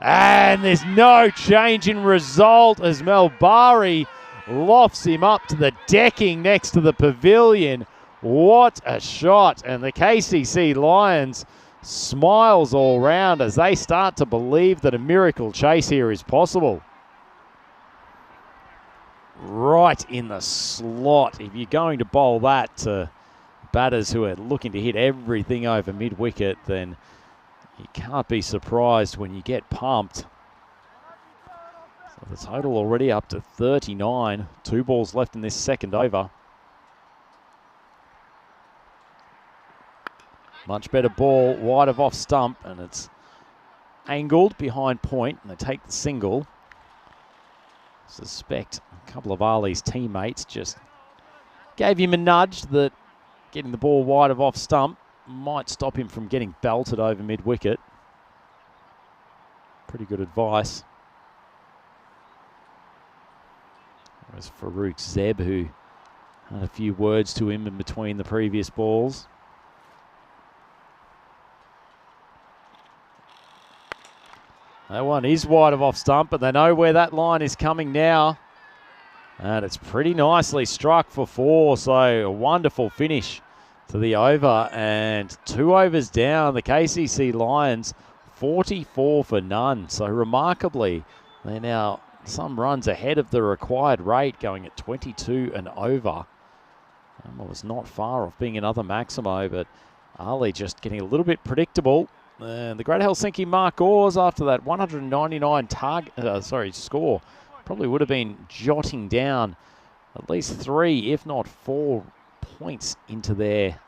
And there's no change in result as Melbari lofts him up to the decking next to the pavilion. What a shot. And the KCC Lions smiles all round as they start to believe that a miracle chase here is possible. Right in the slot. If you're going to bowl that to batters who are looking to hit everything over mid-wicket, then you can't be surprised when you get pumped. So the total already up to 39. 2 balls left in this second over. Much better ball, wide of off stump, and it's angled behind point, and they take the single. Suspect a couple of Ali's teammates just gave him a nudge that getting the ball wide of off stump might stop him from getting belted over mid-wicket. Pretty good advice. There's Farouk Zeb, who had a few words to him in between the previous balls. That one is wide of off stump, but they know where that line is coming now. And it's pretty nicely struck for 4, so a wonderful finish to the over. And 2 overs down, the KCC Lions 44 for none. So remarkably, they're now some runs ahead of the required rate, going at 22 and over. Was not far off being another Maximo, but Ali just getting a little bit predictable. And the Great Helsinki Markhors, after that 199 score, probably would have been jotting down at least 3, if not 4 points into their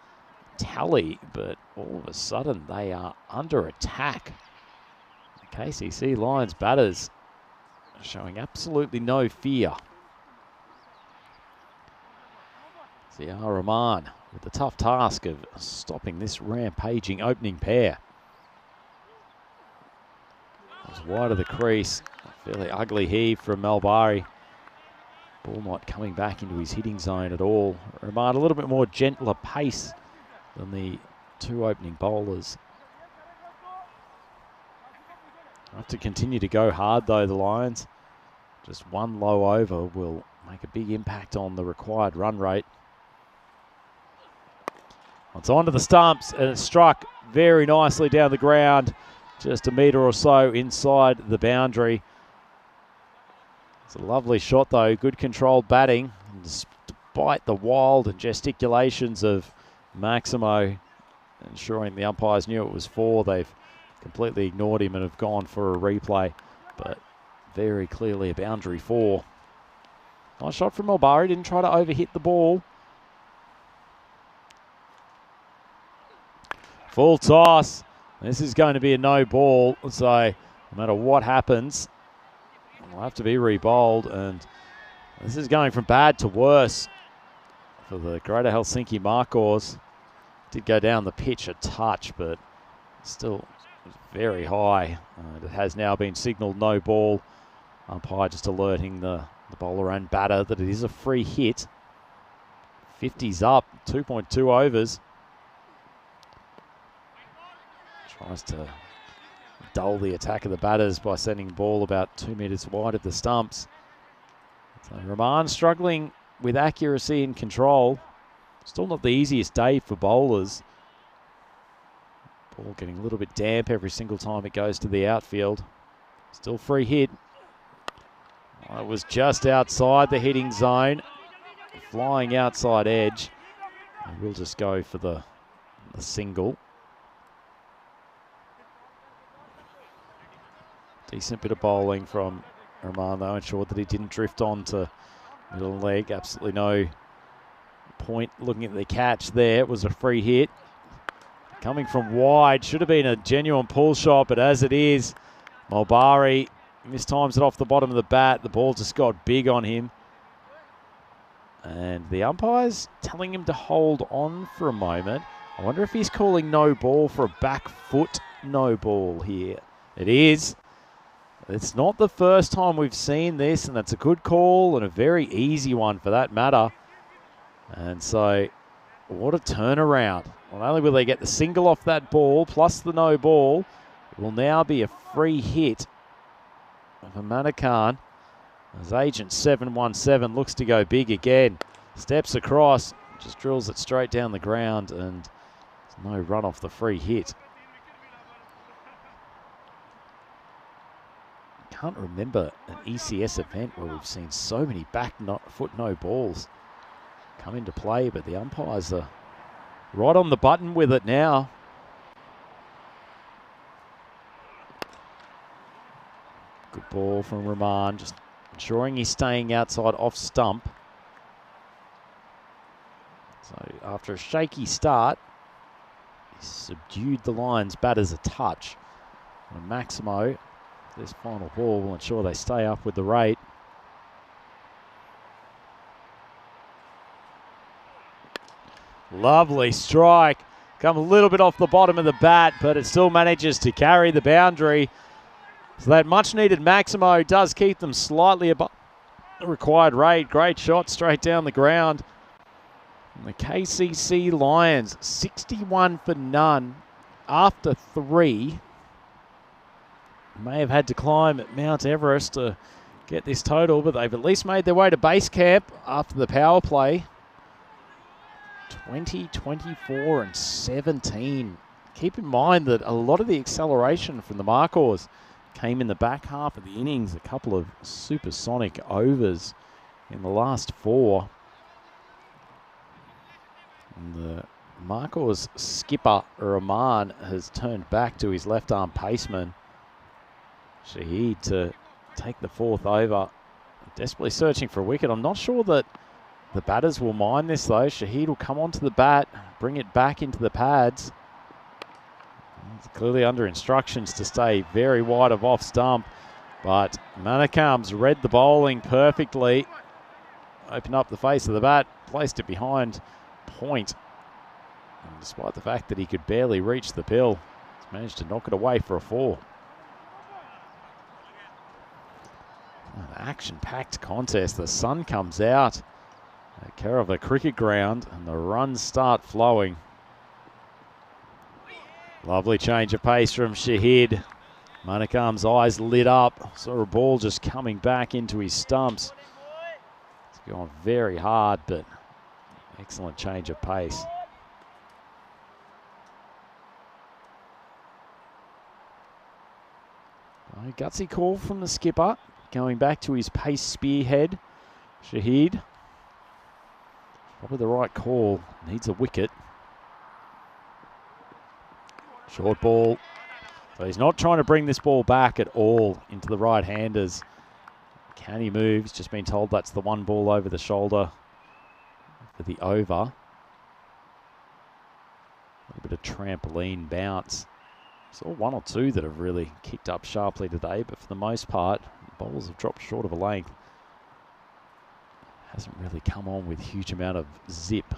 tally. But all of a sudden, they are under attack. The KCC Lions batters showing absolutely no fear. Zia Rahman with the tough task of stopping this rampaging opening pair. It was wide of the crease. A fairly ugly heave from Melbari. Ball not coming back into his hitting zone at all. Rahman a little bit more gentler pace than the 2 opening bowlers. Have to continue to go hard though, the Lions. Just 1 low over will make a big impact on the required run rate. It's onto the stumps, and it's struck very nicely down the ground, just a metre or so inside the boundary. It's a lovely shot, though. Good controlled batting. And despite the wild gesticulations of Maximo, ensuring the umpires knew it was 4, they've completely ignored him and have gone for a replay. But very clearly a boundary 4. Nice shot from Mulbarry. Didn't try to overhit the ball. Full toss. This is going to be a no ball. So no matter what happens, it'll have to be re-bowled. And this is going from bad to worse for the Greater Helsinki Markors. Did go down the pitch a touch, but still very high. It has now been signalled no ball. Umpire just alerting the bowler and batter that it is a free hit. 50's up, 2.2 overs. Tries to dull the attack of the batters by sending the ball about 2 metres wide of the stumps. So Rahman struggling with accuracy and control. Still not the easiest day for bowlers. Ball getting a little bit damp every single time it goes to the outfield. Still free hit. It was just outside the hitting zone. Flying outside edge. We'll just go for the single. Decent bit of bowling from Rahman, though. Ensured that he didn't drift on to middle leg. Absolutely no point looking at the catch there. It was a free hit. Coming from wide. Should have been a genuine pull shot, but as it is, Mulbarry mistimes it off the bottom of the bat. The ball just got big on him. And the umpire's telling him to hold on for a moment. I wonder if he's calling no ball for a back foot no ball here. It is. It's not the first time we've seen this, and that's a good call and a very easy one for that matter. And so, what a turnaround. Not only will they get the single off that ball, plus the no ball, it will now be a free hit for Manakan. As Agent 717 looks to go big again. Steps across, just drills it straight down the ground, and there's no run off the free hit. Can't remember an ECS event where we've seen so many foot no balls come into play, but the umpires are right on the button with it now. Good ball from Rahman, just ensuring he's staying outside off stump. So after a shaky start, he subdued the Lions batters a touch. And Maximo, this final ball will ensure they stay up with the rate. Lovely strike. Come a little bit off the bottom of the bat, but it still manages to carry the boundary. So that much needed Maximo does keep them slightly above the required rate. Great shot straight down the ground. And the KCC Lions 61 for none after 3. May have had to climb Mount Everest to get this total, but they've at least made their way to base camp after the power play. 20, 24 and 17. Keep in mind that a lot of the acceleration from the Markors came in the back half of the innings. A couple of supersonic overs in the last 4. And the Markors skipper, Rahman, has turned back to his left-arm paceman, Shahid, to take the 4th over. Desperately searching for a wicket. I'm not sure that the batters will mind this, though. Shahid will come onto the bat, bring it back into the pads. He's clearly under instructions to stay very wide of off stump, but Manakam's read the bowling perfectly. Opened up the face of the bat, placed it behind point. And despite the fact that he could barely reach the pill, he's managed to knock it away for a 4. An action-packed contest. The sun comes out at Kerava Cricket Ground and the runs start flowing. Lovely change of pace from Shahid. Manakam's eyes lit up. Saw a ball just coming back into his stumps. It's gone very hard, but excellent change of pace. A gutsy call from the skipper. going back to his pace spearhead. Shahid. Probably the right call. Needs a wicket. Short ball. So he's not trying to bring this ball back at all into the right-handers. Can he move? He's just been told that's the one ball over the shoulder for the over. A little bit of trampoline bounce. Saw one or two that have really kicked up sharply today, but for the most part, bowls have dropped short of a length. Hasn't really come on with a huge amount of zip.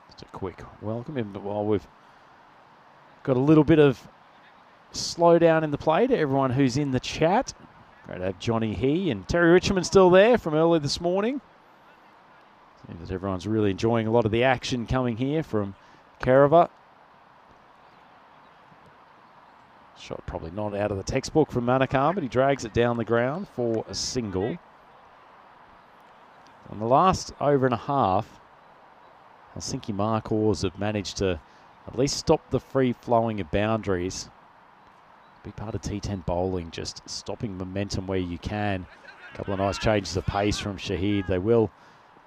Just a quick welcome in, but while we've got a little bit of slowdown in the play to everyone who's in the chat. Great to have Johnny He and Terry Richmond still there from early this morning. Seems that everyone's really enjoying a lot of the action coming here from Kerava. Shot probably not out of the textbook from Manakam, but he drags it down the ground for a single. On the last over and a half, Helsinki Markors have managed to at least stop the free flowing of boundaries. Big part of T10 bowling, just stopping momentum where you can. A couple of nice changes of pace from Shahid. They will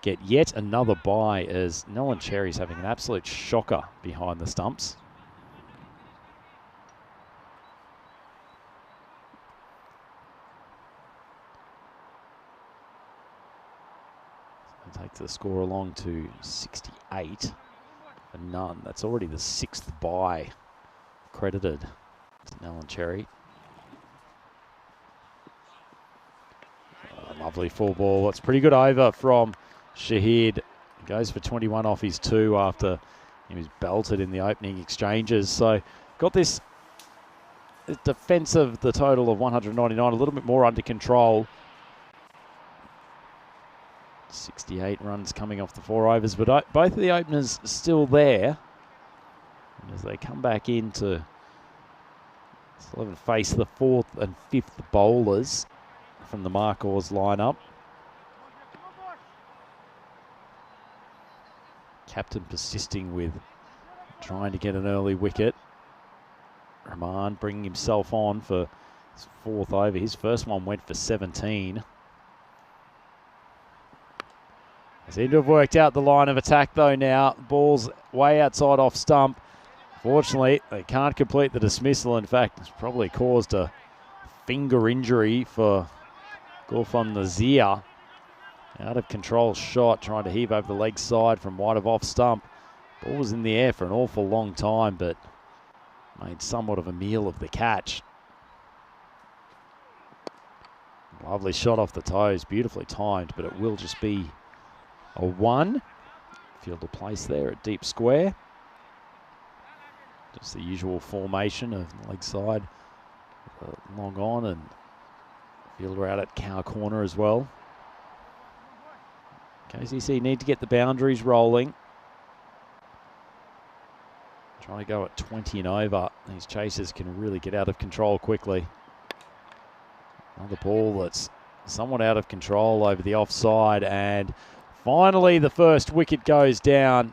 get yet another bye as Nolan Cherry's having an absolute shocker behind the stumps. Takes the score along to 68 for none. That's already the 6th bye credited to Nolan Cherry. Lovely full ball. That's pretty good over from Shahid. Goes for 21 off his 2 after he was belted in the opening exchanges. So got this defence of the total of 199, a little bit more under control. 68 runs coming off the 4 overs, but both of the openers still there. And as they come back in to sort of face the 4th and 5th bowlers from the Markors lineup. Captain persisting with trying to get an early wicket. Rahman bringing himself on for his 4th over. His first one went for 17. Seem to have worked out the line of attack though now. Ball's way outside off stump. Fortunately, they can't complete the dismissal. In fact, it's probably caused a finger injury for Gulfam Nazir. Out of control shot, trying to heave over the leg side from wide of off stump. Ball was in the air for an awful long time, but made somewhat of a meal of the catch. Lovely shot off the toes, beautifully timed, but it will just be a 1. Fielder place there at deep square. Just the usual formation of the leg side. Long on and fielder out at cow corner as well. KCC need to get the boundaries rolling. Trying to go at 20 and over. These chasers can really get out of control quickly. Another ball that's somewhat out of control over the offside, and finally the first wicket goes down.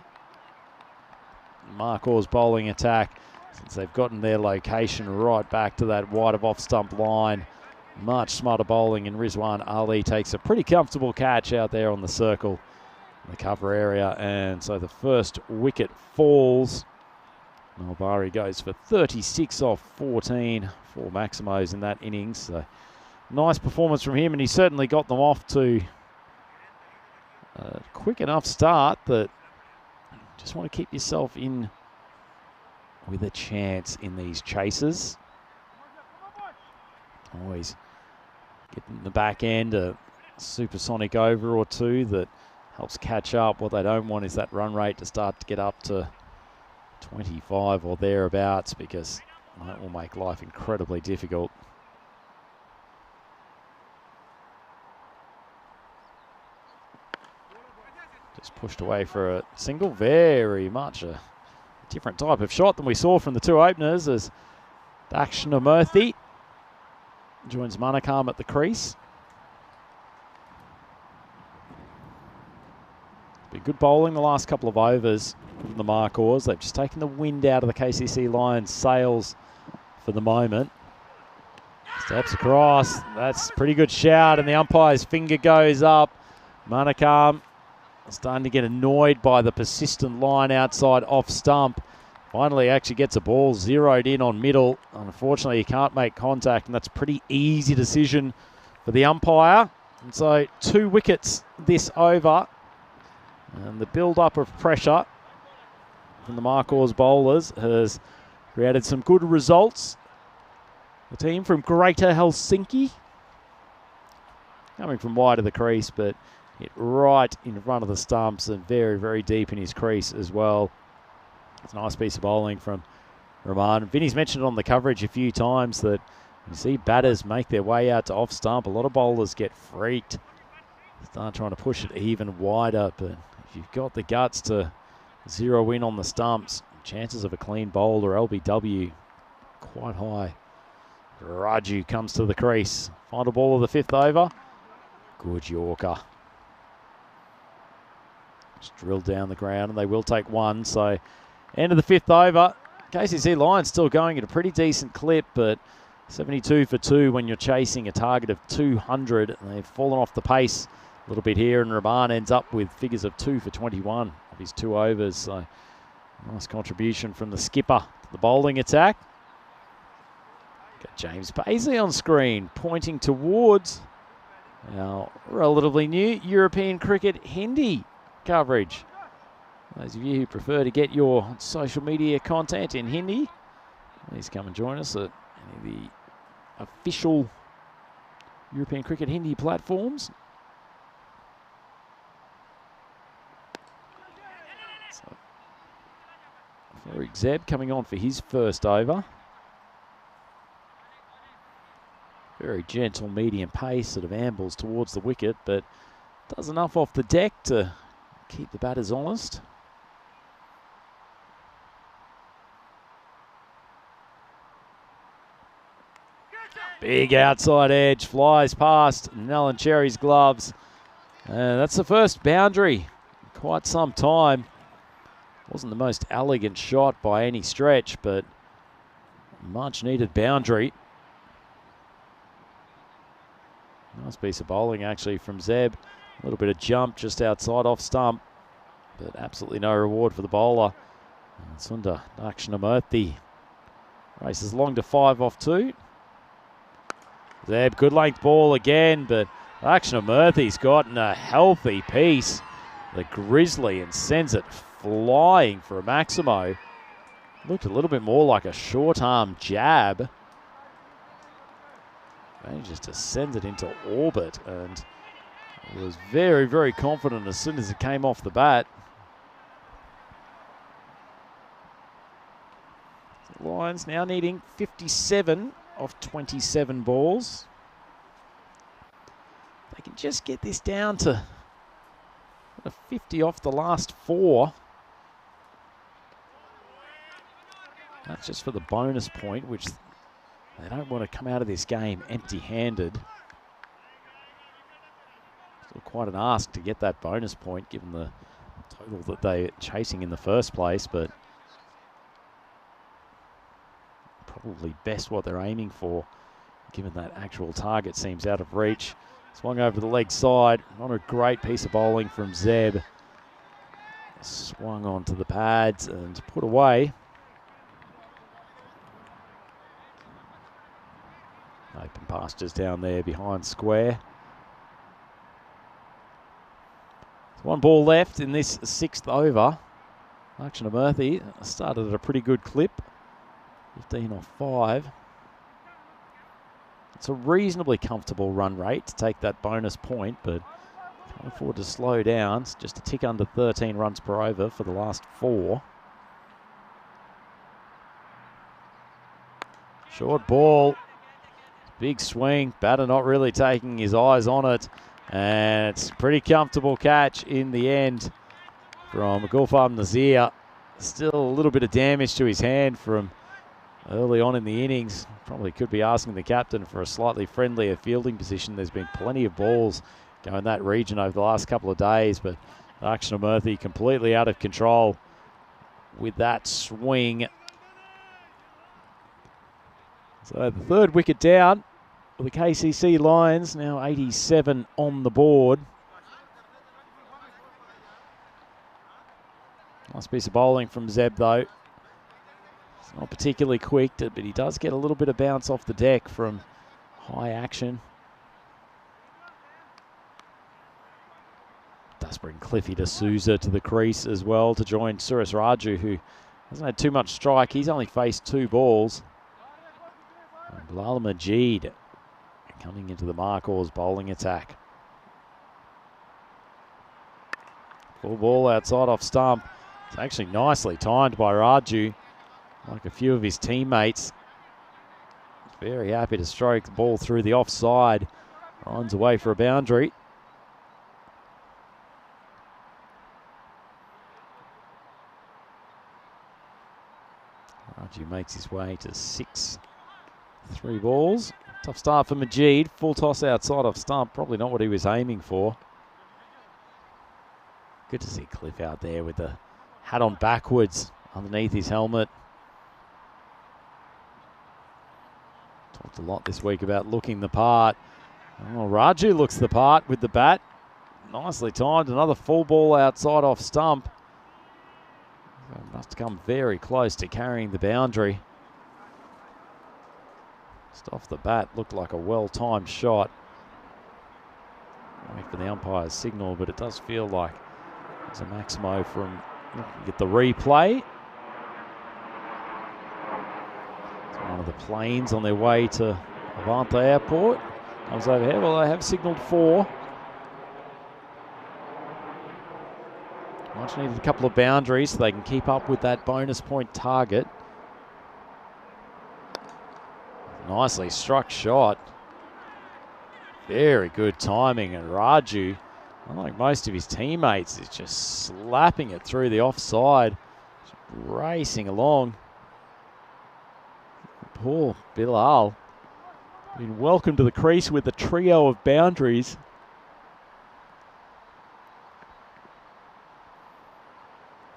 Markors bowling attack, since they've gotten their location right back to that wide of off stump line. Much smarter bowling, and Rizwan Ali takes a pretty comfortable catch out there on the circle in the cover area, and so the first wicket falls. Malbari goes for 36 off 14, 4 maximos in that innings. So nice performance from him, and he certainly got them off to a quick enough start that just want to keep yourself in with a chance in these chases. Always get in the back end a supersonic over or 2 that helps catch up. What they don't want is that run rate to start to get up to 25 or thereabouts, because that will make life incredibly difficult. Just pushed away for a single. Very much a different type of shot than we saw from the 2 openers, as Dakshinamurthy joins Manakam at the crease. been good bowling the last couple of overs from the Marcors. They've just taken the wind out of the KCC Lions' sails for the moment. Steps across. That's a pretty good shout, and the umpire's finger goes up. Manakam starting to get annoyed by the persistent line outside off stump. Finally actually gets a ball zeroed in on middle. Unfortunately, he can't make contact, and that's a pretty easy decision for the umpire. And so 2 wickets this over. And the build-up of pressure from the Marcors bowlers has created some good results. The team from Greater Helsinki, coming from wide of the crease, but hit right in front of the stumps and very, very deep in his crease as well. It's a nice piece of bowling from Rahman. Vinny's mentioned on the coverage a few times that you see batters make their way out to off stump. A lot of bowlers get freaked, start trying to push it even wider, but if you've got the guts to zero in on the stumps, chances of a clean bowl or LBW quite high. Raju comes to the crease. Final ball of the 5th over. Good Yorker. Just drilled down the ground, and they will take 1. So end of the 5th over. KCC Lions still going at a pretty decent clip, but 72 for 2 when you're chasing a target of 200. And they've fallen off the pace a little bit here, and Rahman ends up with figures of 2 for 21 of his 2 overs. So nice contribution from the skipper to the bowling attack. Got James Paisley on screen, pointing towards our relatively new European cricket Hindi coverage. Those of you who prefer to get your social media content in Hindi, please come and join us at any of the official European cricket Hindi platforms. So, Farouk Zeb coming on for his first over. Very gentle medium pace, sort of ambles towards the wicket, but does enough off the deck to keep the batters honest. Big outside edge, flies past Nellen Cherry's gloves. That's the first boundary in quite some time. Wasn't the most elegant shot by any stretch, but much needed boundary. Nice piece of bowling actually from Zeb. A little bit of jump just outside off stump, but absolutely no reward for the bowler. And Sundar Dakshinamurthy races long to 5 off 2. Zeb, good length ball again, but Dakshinamurthy's gotten a healthy piece. The Grizzly, and sends it flying for a Maximo. Looked a little bit more like a short arm jab. Manages to send it into orbit, and was very, very confident as soon as it came off the bat. The Lions now needing 57 of 27 balls. They can just get this down to 50 off the last 4. That's just for the bonus point, which they don't want to come out of this game empty-handed. Still quite an ask to get that bonus point, given the total that they're chasing in the first place, but probably best what they're aiming for, given that actual target seems out of reach. Swung over to the leg side. Not a great piece of bowling from Zeb. Swung onto the pads and put away. Open pastures down there behind square. There's 1 ball left in this 6th over. Dakshinamurthy started at a pretty good clip. 15 off 5. It's a reasonably comfortable run rate to take that bonus point, but can't afford to slow down. It's just a tick under 13 runs per over for the last 4. Short ball. Big swing. Batter not really taking his eyes on it. And it's a pretty comfortable catch in the end from Gulfam Nazir. Still a little bit of damage to his hand from early on in the innings. Probably could be asking the captain for a slightly friendlier fielding position. There's been plenty of balls going that region over the last couple of days, but Dakshinamurthy completely out of control with that swing. So the third wicket down for the KCC Lions, now 87 on the board. Nice piece of bowling from Zeb though. It's not particularly quick, but he does get a little bit of bounce off the deck from high action. Does bring Cliffy D'Souza to the crease as well to join Suresh Raju, who hasn't had too much strike. He's only faced 2 balls. And Bilal Majid coming into the Marcors bowling attack. Full ball outside off stump. It's actually nicely timed by Raju, like a few of his teammates. Very happy to stroke the ball through the offside. Runs away for a boundary. Raju makes his way to 6. 3 balls. Tough start for Majid. Full toss outside off stump. Probably not what he was aiming for. Good to see Cliff out there with the hat on backwards underneath his helmet. Talked a lot this week about looking the part. Oh, Raju looks the part with the bat. Nicely timed. Another full ball outside off stump. So must come very close to carrying the boundary. Just off the bat, looked like a well-timed shot. Wait for the umpire's signal, but it does feel like there's a Maximo from. Get the replay. So one of the planes on their way to Avante Airport comes over here. Well, they have signalled 4. Much needed a couple of boundaries so they can keep up with that bonus point target. Nicely struck shot. Very good timing, and Raju, unlike most of his teammates, is just slapping it through the offside. Just racing along. Poor Bilal. Been welcomed to the crease with a trio of boundaries.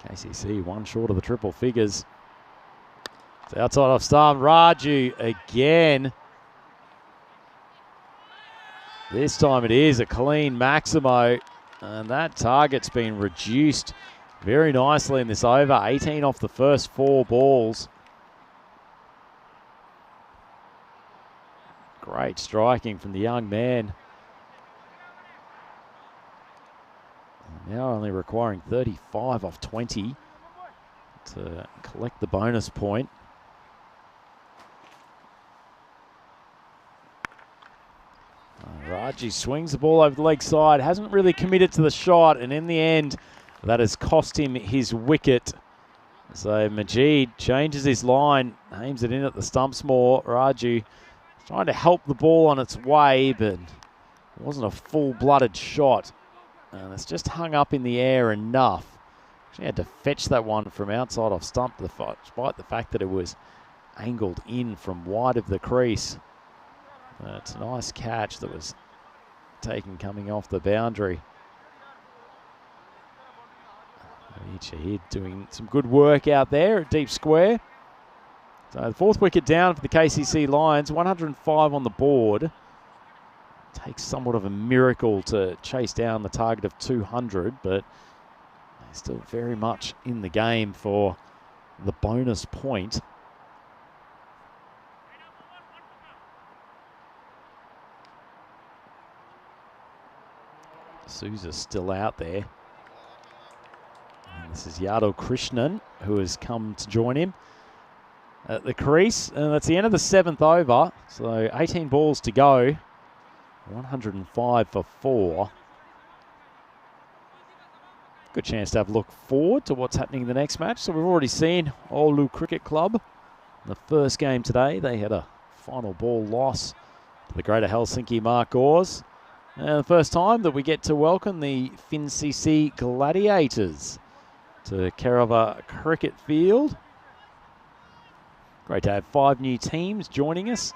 KCC 1 short of the triple figures. It's outside off stump. Raju again. This time it is a clean Maximo, and that target's been reduced very nicely in this over. 18 off the first 4 balls. Great striking from the young man. Now only requiring 35 off 20 to collect the bonus point. Raji swings the ball over the leg side, hasn't really committed to the shot, and in the end, that has cost him his wicket. So Majid changes his line, aims it in at the stumps more. Raji trying to help the ball on its way, but it wasn't a full-blooded shot. And it's just hung up in the air enough. Actually had to fetch that one from outside off stump, despite the fact that it was angled in from wide of the crease. It's a nice catch that was taken coming off the boundary. Shahid doing some good work out there at deep square. So the 4th wicket down for the KCC Lions, 105 on the board. Takes somewhat of a miracle to chase down the target of 200, but they're still very much in the game for the bonus point. Souza's still out there. And this is Yadav Krishnan, who has come to join him at the crease. And that's the end of the 7th over, so 18 balls to go. 105 for 4. Good chance to have a look forward to what's happening in the next match. So we've already seen Oulu Cricket Club. In the first game today, they had a final ball loss to the Greater Helsinki Marcors. And the first time that we get to welcome the FinCC Gladiators to Kerava Cricket Field. Great to have 5 new teams joining us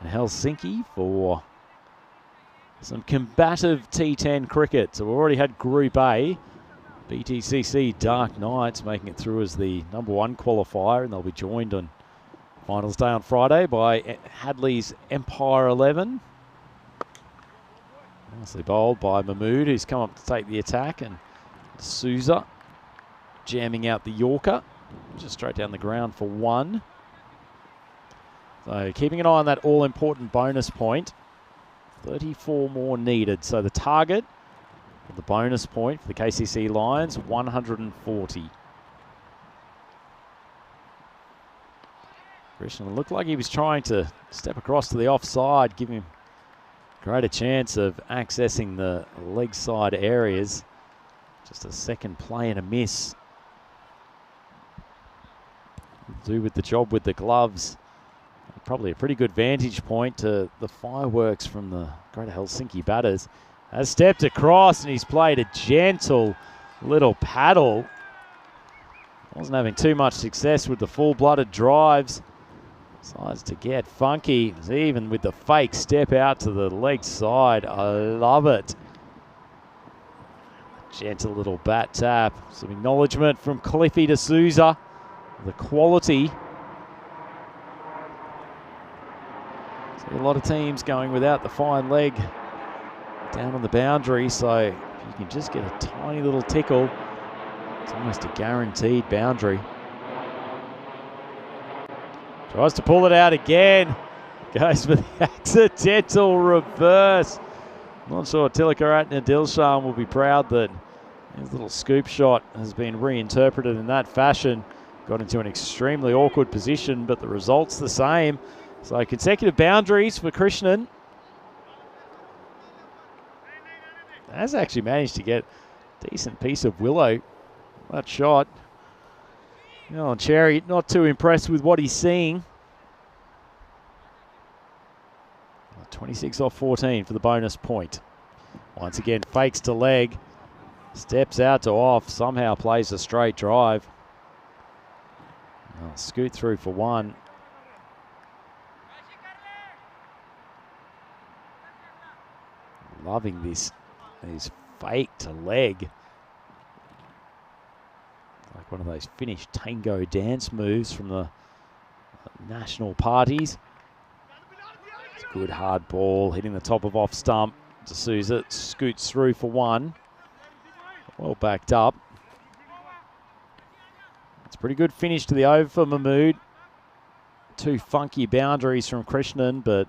in Helsinki for some combative T10 cricket. So we've already had Group A. BTCC Dark Knights making it through as the #1 qualifier, and they'll be joined on finals day on Friday by Hadley's Empire 11. Nicely bowled by Mahmood, who's come up to take the attack, and Souza jamming out the Yorker, just straight down the ground for 1. So keeping an eye on that all-important bonus point. 34 more needed. So the target of the bonus point for the KCC Lions, 140. Krishnan looked like he was trying to step across to the offside, give him greater chance of accessing the leg side areas. Just a second play and a miss. Do with the job with the gloves. Probably a pretty good vantage point to the fireworks from the Greater Helsinki batters. Has stepped across and he's played a gentle little paddle. Wasn't having too much success with the full-blooded drives. Decides to get funky, even with the fake step out to the leg side. I love it. Gentle little bat tap. Some acknowledgement from Cliffy to Souza. The quality. See a lot of teams going without the fine leg down on the boundary, so if you can just get a tiny little tickle, it's almost a guaranteed boundary. Tries to pull it out again. Goes for the accidental reverse. Not sure Tilakaratne Dilshan will be proud that his little scoop shot has been reinterpreted in that fashion. Got into an extremely awkward position, but the result's the same. So consecutive boundaries for Krishnan. Has actually managed to get a decent piece of willow. That shot. Oh, Cherry not too impressed with what he's seeing. 26 off 14 for the bonus point. Once again, fakes to leg. Steps out to off. Somehow plays a straight drive. Oh, scoot through for 1. Loving this. His fake to leg. Like one of those Finnish tango dance moves from the national parties. It's a good hard ball hitting the top of off stump. D'Souza scoots through for 1. Well backed up. It's a pretty good finish to the over for Mahmood. 2 funky boundaries from Krishnan, but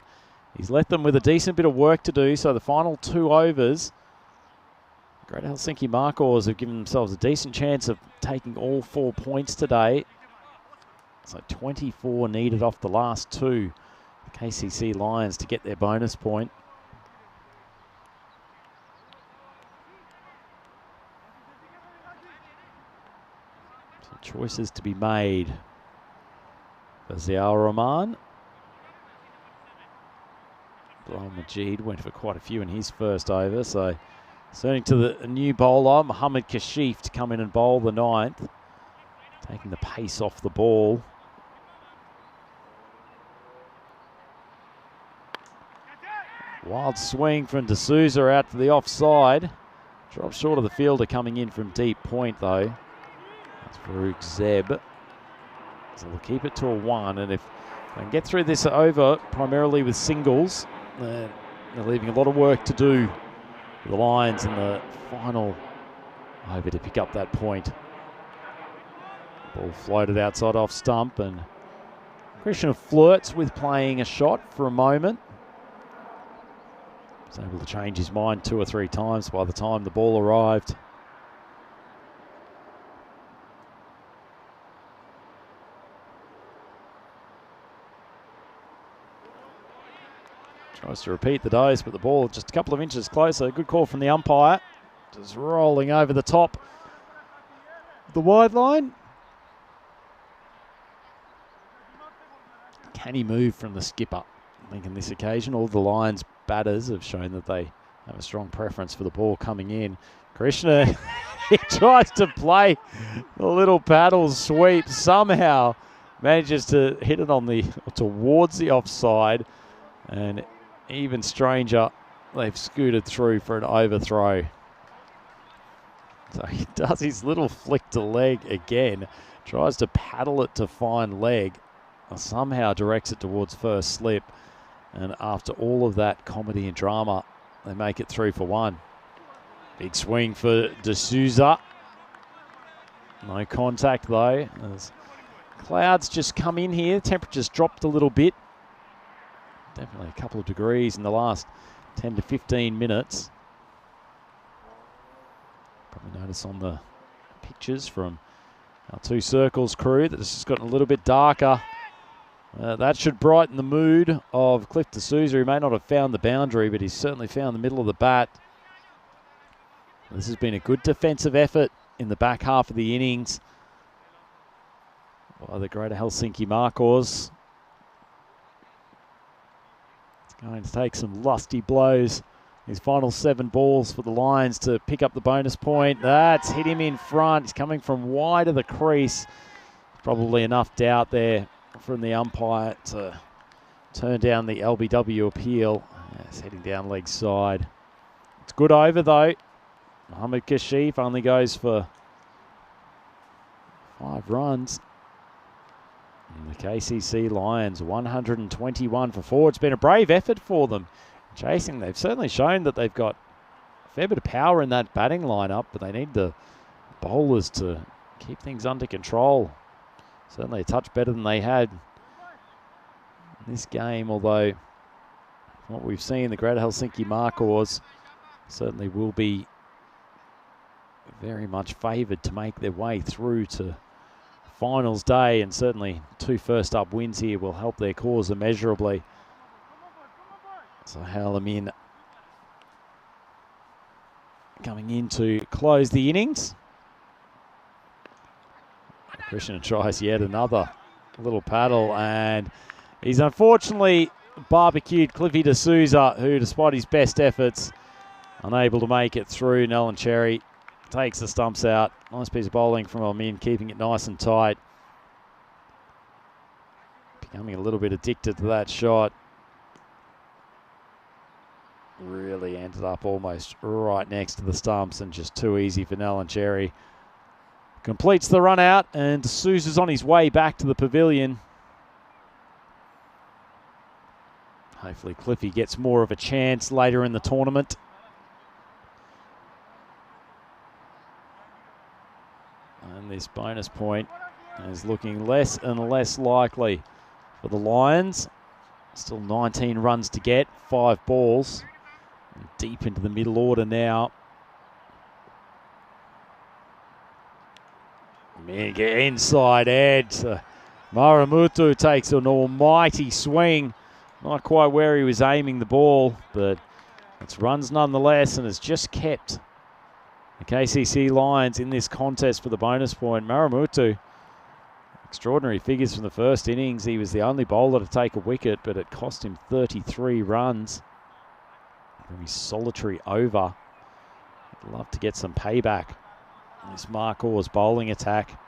he's left them with a decent bit of work to do. So the final 2 overs, Greater Helsinki Markers have given themselves a decent chance of taking all 4 points today. So 24 needed off the last 2. The KCC Lions to get their bonus point. Some choices to be made. Bazial Rahman. Bilal Majid went for quite a few in his first over, so turning to the new bowler, Mohammad Kashif, to come in and bowl the 9th. Taking the pace off the ball. Wild swing from D'Souza out to the offside. Dropped short of the fielder coming in from deep point though. That's Farouk Zeb. So we'll keep it to a 1, and if they can get through this over primarily with singles, they're leaving a lot of work to do for the Lions in the final over to pick up that point. Ball floated outside off stump, and Krishnan flirts with playing a shot for a moment. Was able to change his mind 2 or 3 times by the time the ball arrived. Tries to repeat the dose, but the ball just a couple of inches closer. Good call from the umpire. Just rolling over the top of the wide line. Can he move from the skipper? I think on this occasion, all the Lions batters have shown that they have a strong preference for the ball coming in. Krishnan, he tries to play the little paddle sweep. Somehow manages to hit it on the towards the offside, and even stranger, they've scooted through for an overthrow. So he does his little flick to leg again, tries to paddle it to find leg, somehow directs it towards first slip, and after all of that comedy and drama, they make it 3 for 1. Big swing for D'Souza. No contact though, as clouds just come in here. Temperatures dropped a little bit. Definitely a couple of degrees in the last 10 to 15 minutes. Probably notice on the pictures from our 2 Circles crew that it's just gotten a little bit darker. That should brighten the mood of Cliff D'Souza. He may not have found the boundary, but he's certainly found the middle of the bat. This has been a good defensive effort in the back half of the innings by the Greater Helsinki Markors. It's going to take some lusty blows. His final 7 balls for the Lions to pick up the bonus point. That's hit him in front. He's coming from wide of the crease. Probably enough doubt there from the umpire to turn down the LBW appeal. It's heading down leg side. It's good over though. Mohamed Kashif only goes for 5 runs. And the KCC Lions 121 for 4. It's been a brave effort for them. Chasing, they've certainly shown that they've got a fair bit of power in that batting lineup, but they need the bowlers to keep things under control. Certainly a touch better than they had in this game, although what we've seen, the Greater Helsinki Markors certainly will be very much favoured to make their way through to finals day, and certainly 2 first-up wins here will help their cause immeasurably. So Halamin coming in to close the innings. Christian tries yet another little paddle, and he's unfortunately barbecued Cliffy D'Souza, who despite his best efforts, unable to make it through. Nolan Cherry takes the stumps out. Nice piece of bowling from Almin, keeping it nice and tight. Becoming a little bit addicted to that shot. Really ended up almost right next to the stumps and just too easy for Nolan Cherry. Completes the run out, and D'Souza's on his way back to the pavilion. Hopefully Cliffy gets more of a chance later in the tournament. And this bonus point is looking less and less likely for the Lions. Still 19 runs to get, 5 balls. Deep into the middle order now. Mega inside edge. Maramutu takes an almighty swing. Not quite where he was aiming the ball, but it's runs nonetheless, and has just kept the KCC Lions in this contest for the bonus point. Maramutu, extraordinary figures from the first innings. He was the only bowler to take a wicket, but it cost him 33 runs. Very solitary over. I'd love to get some payback on this Markors bowling attack.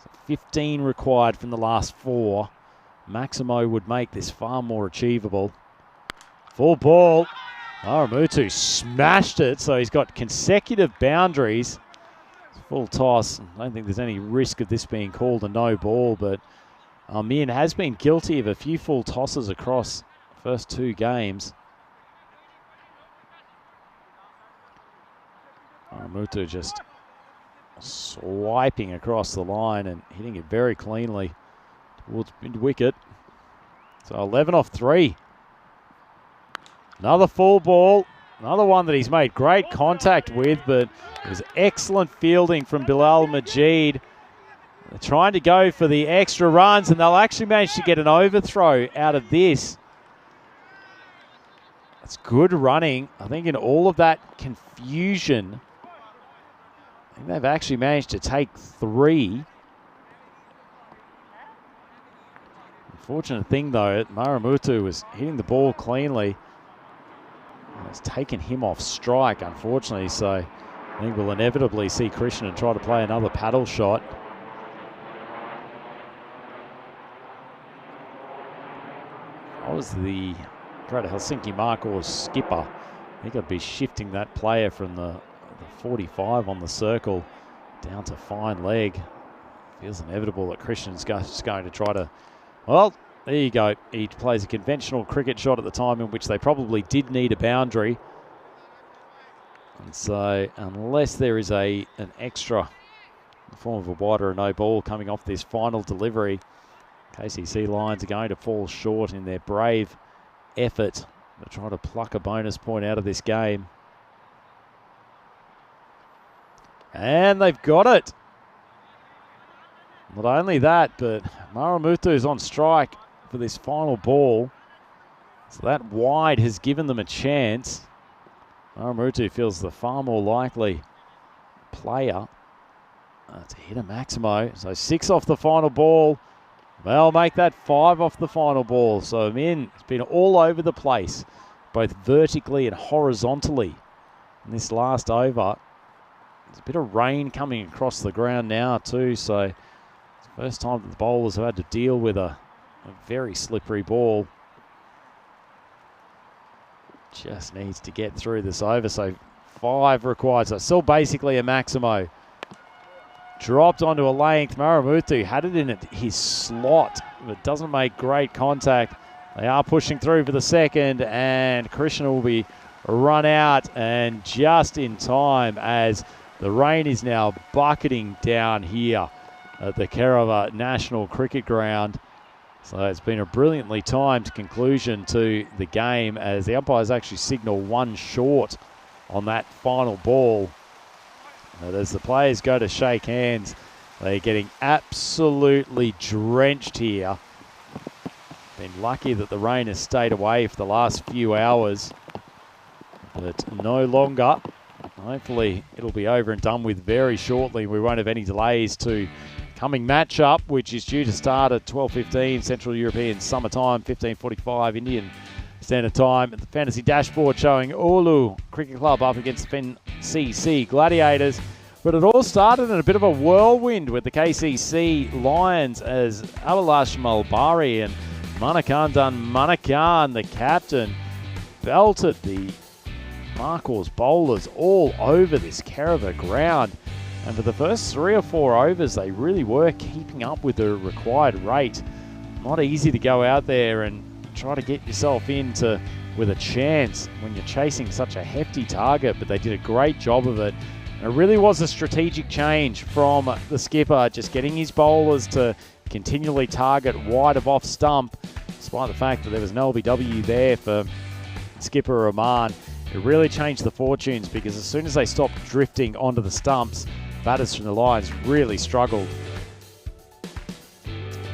So 15 required from the last 4. Maximo would make this far more achievable. Full ball. Maramutu smashed it, so he's got consecutive boundaries. Full toss. I don't think there's any risk of this being called a no ball, but Almin has been guilty of a few full tosses across the first 2 games. Maramutu just swiping across the line and hitting it very cleanly towards mid-wicket. So 11 off 3. Another full ball. Another one that he's made great contact with, but it was excellent fielding from Bilal Majid. They're trying to go for the extra runs, and they'll actually manage to get an overthrow out of this. That's good running. I think in all of that confusion, I think they've actually managed to take 3. Unfortunate thing though, Maramutu was hitting the ball cleanly. It's taken him off strike, unfortunately, so I think we'll inevitably see Krishnan try to play another paddle shot. I was the Greater Helsinki Markors skipper think I'd be shifting that player from the 45 on the circle down to fine leg. Feels inevitable that Christian's just going to try to, well, there you go. He plays a conventional cricket shot at the time in which they probably did need a boundary. And so unless there is an extra in the form of a wide or a no ball coming off this final delivery, KCC Lions are going to fall short in their brave effort to try to pluck a bonus point out of this game. And they've got it. Not only that, but Maramutu is on strike for this final ball. So that wide has given them a chance. Maramutu feels the far more likely player to hit a Maximo. So 6 off the final ball. Well, make that 5 off the final ball. So Min has been all over the place, both vertically and horizontally in this last over. There's a bit of rain coming across the ground now too, so it's the first time that the bowlers have had to deal with a very slippery ball. Just needs to get through this over, so 5 required. So still basically a Maximo. Dropped onto a length. Maramutu had it in his slot, but doesn't make great contact. They are pushing through for the second, and Krishna will be run out, and just in time as the rain is now bucketing down here at the Kerava National Cricket Ground. So it's been a brilliantly timed conclusion to the game as the umpires actually signal 1 short on that final ball. But as the players go to shake hands, they're getting absolutely drenched here. Been lucky that the rain has stayed away for the last few hours, but no longer. Hopefully it'll be over and done with very shortly. We won't have any delays to coming matchup, which is due to start at 12:15 Central European Summer Time, 15:45 Indian Standard Time. At the Fantasy Dashboard showing Oulu Cricket Club up against the FNCC Gladiators. But it all started in a bit of a whirlwind with the KCC Lions as Abhilash Mulbari and Manikandan Manikan, the captain, belted the Marcos bowlers all over this Kerava ground. And for the first 3 or 4 overs, they really were keeping up with the required rate. Not easy to go out there and try to get yourself into with a chance when you're chasing such a hefty target, but they did a great job of it. And it really was a strategic change from the skipper, just getting his bowlers to continually target wide of off stump, despite the fact that there was an LBW there for skipper Rahman. It really changed the fortunes because as soon as they stopped drifting onto the stumps, batters from the Lions really struggled.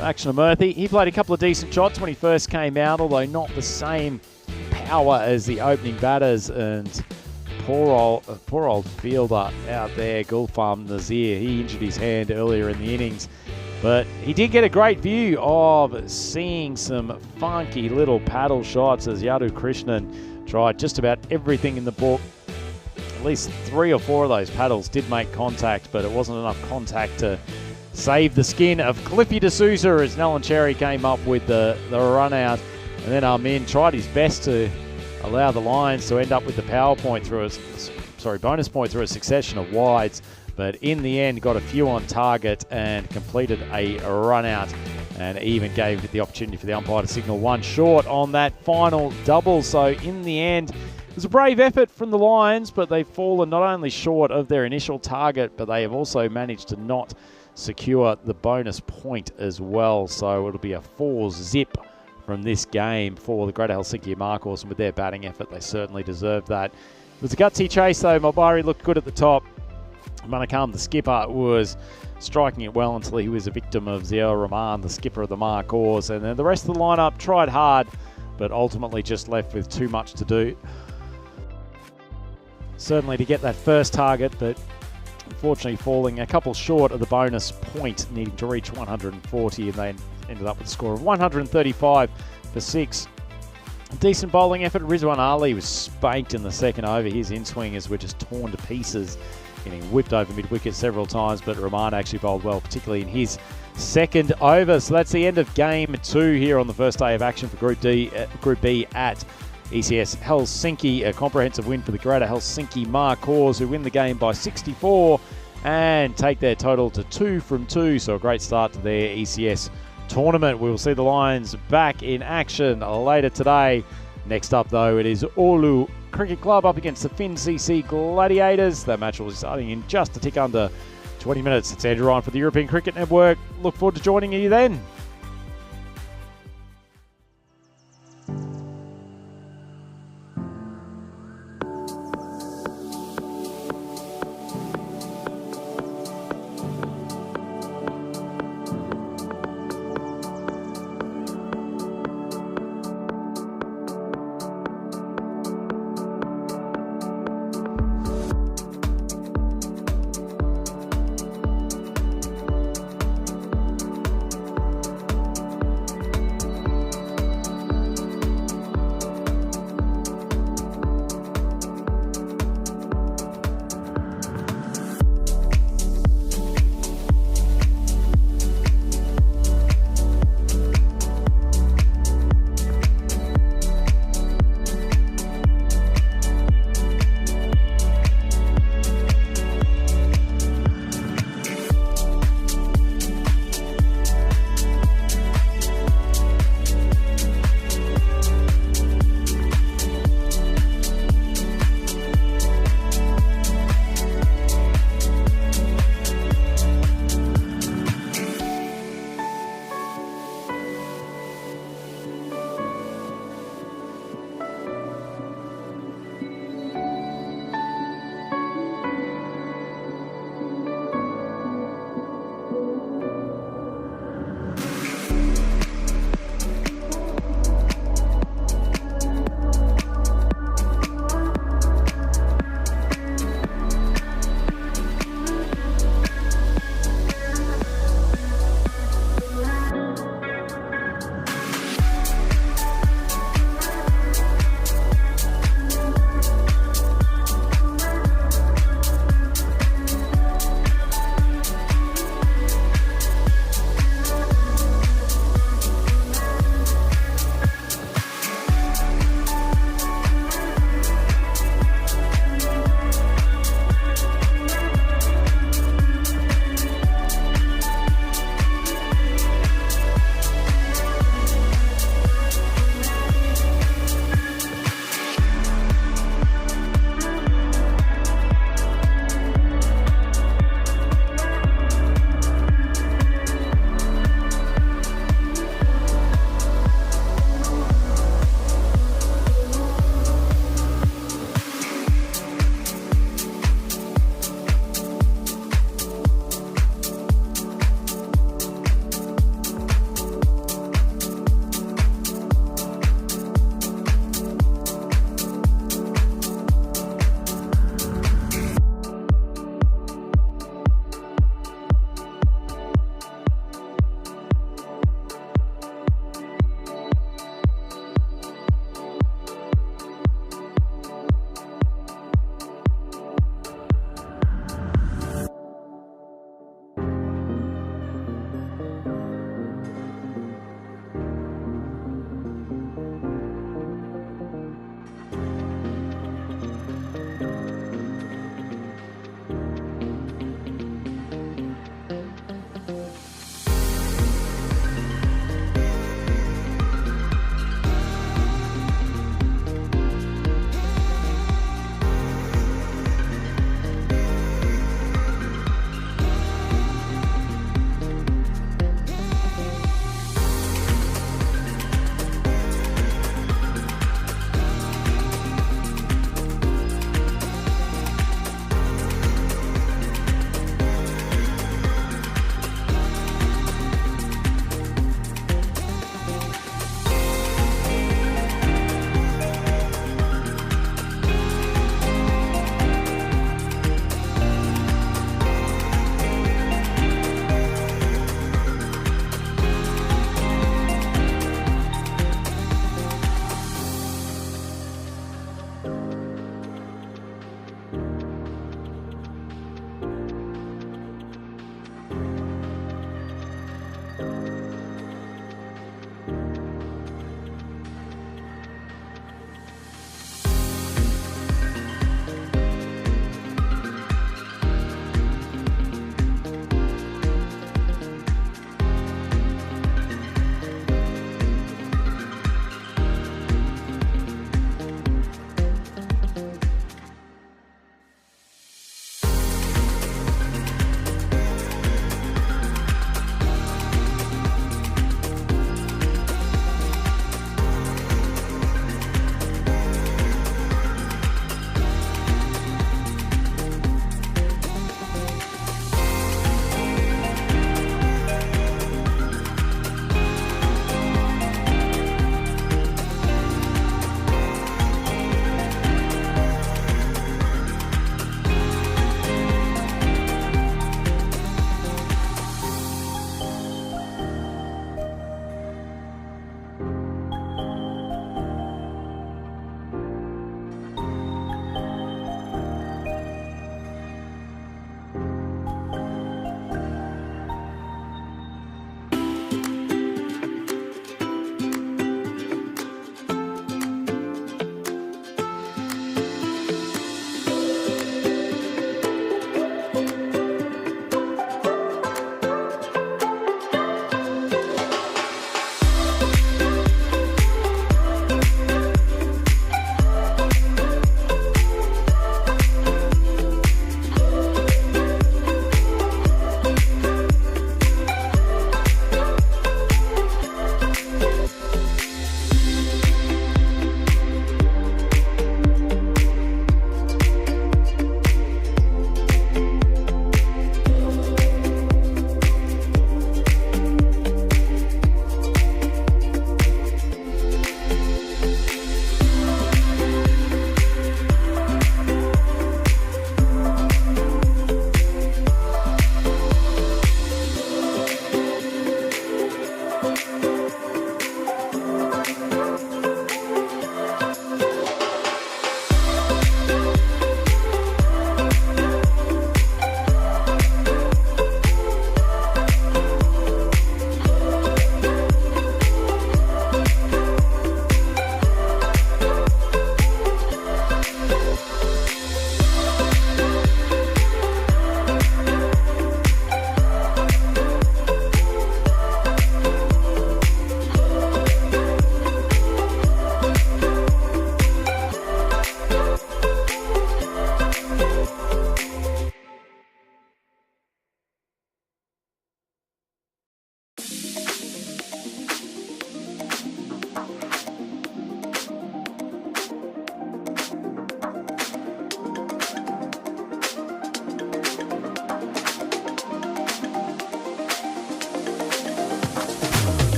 Action of Murthy, he played a couple of decent shots when he first came out, although not the same power as the opening batters. And poor old fielder out there, Gulfam Nazir, he injured his hand earlier in the innings. But he did get a great view of seeing some funky little paddle shots as Yadu Krishnan tried just about everything in the book. At least 3 or 4 of those paddles did make contact, but it wasn't enough contact to save the skin of Cliffy D'Souza as Nolan Cherry came up with the run out. And then Armin tried his best to allow the Lions to end up with the bonus point through a succession of wides. But in the end, got a few on target and completed a run out, and even gave the opportunity for the umpire to signal 1 short on that final double. So in the end, it was a brave effort from the Lions, but they've fallen not only short of their initial target, but they have also managed to not secure the bonus point as well. So it'll be a 4-zip from this game for the Greater Helsinki Marcos, and with their batting effort, they certainly deserved that. It was a gutsy chase though. Mulbari looked good at the top. Manakam, the skipper, was striking it well until he was a victim of Ziaur Rahman, the skipper of the Marcos. And then the rest of the lineup tried hard, but ultimately just left with too much to do. Certainly to get that first target, but unfortunately falling a couple short of the bonus point, needing to reach 140, and they ended up with a score of 135 for 6. A decent bowling effort. Rizwan Ali was spanked in the second over. His in-swingers were just torn to pieces, getting whipped over mid-wicket several times, but Rahman actually bowled well, particularly in his second over. So that's the end of game 2 here on the first day of action for Group B at ECS Helsinki, a comprehensive win for the Greater Helsinki Markors, who win the game by 64 and take their total to 2 from 2. So a great start to their ECS tournament. We will see the Lions back in action later today. Next up, though, it is Oulu Cricket Club up against the Finn CC Gladiators. That match will be starting in just a tick under 20 minutes. It's Andrew Ryan for the European Cricket Network. Look forward to joining you then.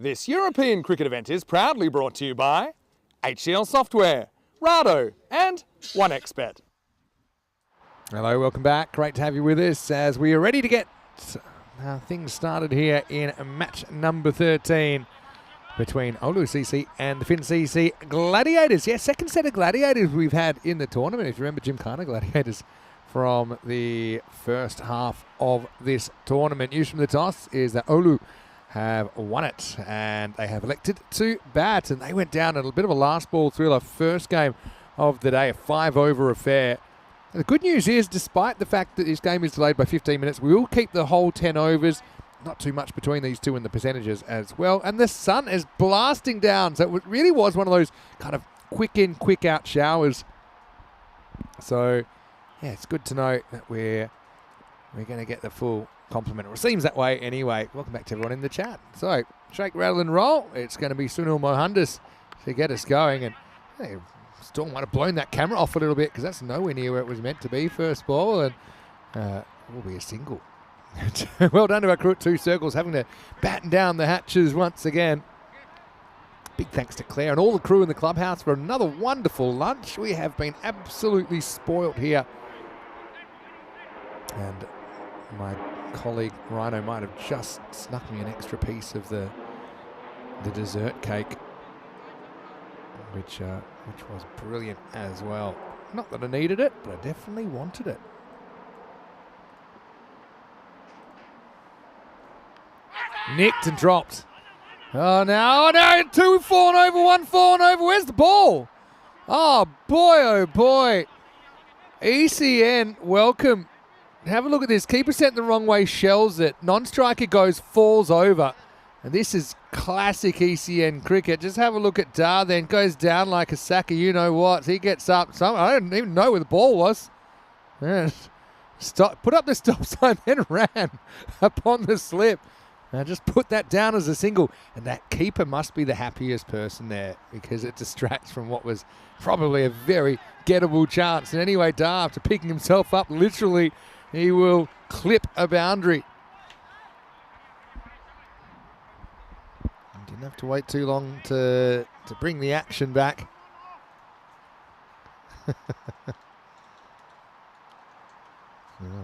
This European cricket event is proudly brought to you by HCL Software, Rado, and 1xBet. Hello, welcome back. Great to have you with us as we are ready to get things started here in match number 13 between Oulu CC and the Finn CC Gladiators. Yes, second set of Gladiators we've had in the tournament. If you remember Gymkhana Gladiators from the first half of this tournament. News from the toss is that Oulu have won it and they have elected to bat, and they went down in a bit of a last ball thriller first game of the day, a 5-over affair. And the good news is, despite the fact that this game is delayed by 15 minutes, we will keep the whole 10 overs. Not too much between these two in the percentages as well. And the sun is blasting down, so it really was one of those kind of quick in, quick out showers. So yeah, it's good to know that we're going to get the full complement. It seems that way anyway. Welcome back to everyone in the chat. So, shake, rattle and roll. It's going to be Sunil Mohandas to get us going. And hey, Storm might have blown that camera off a little bit because that's nowhere near where it was meant to be first ball. And it will be a single. Well done to our crew at 2 circles, having to batten down the hatches once again. Big thanks to Claire and all the crew in the clubhouse for another wonderful lunch. We have been absolutely spoilt here. And my colleague Rhino might have just snuck me an extra piece of the dessert cake, which was brilliant as well. Not that I needed it, but I definitely wanted it. Nicked and dropped. Oh no, 2 falling over, 1 falling over. Where's the ball? Oh boy. ECN, welcome. Have a look at this. Keeper sent the wrong way, shells it. Non-striker goes, falls over. And this is classic ECN cricket. Just have a look at Dar then. Goes down like a sack of you-know-what. He gets up. I don't even know where the ball was. Yeah. Put up the stop sign, then ran upon the slip. Now just put that down as a single. And that keeper must be the happiest person there because it distracts from what was probably a very gettable chance. And anyway, Dar, after picking himself up, literally, he will clip a boundary. Didn't have to wait too long to bring the action back. Well,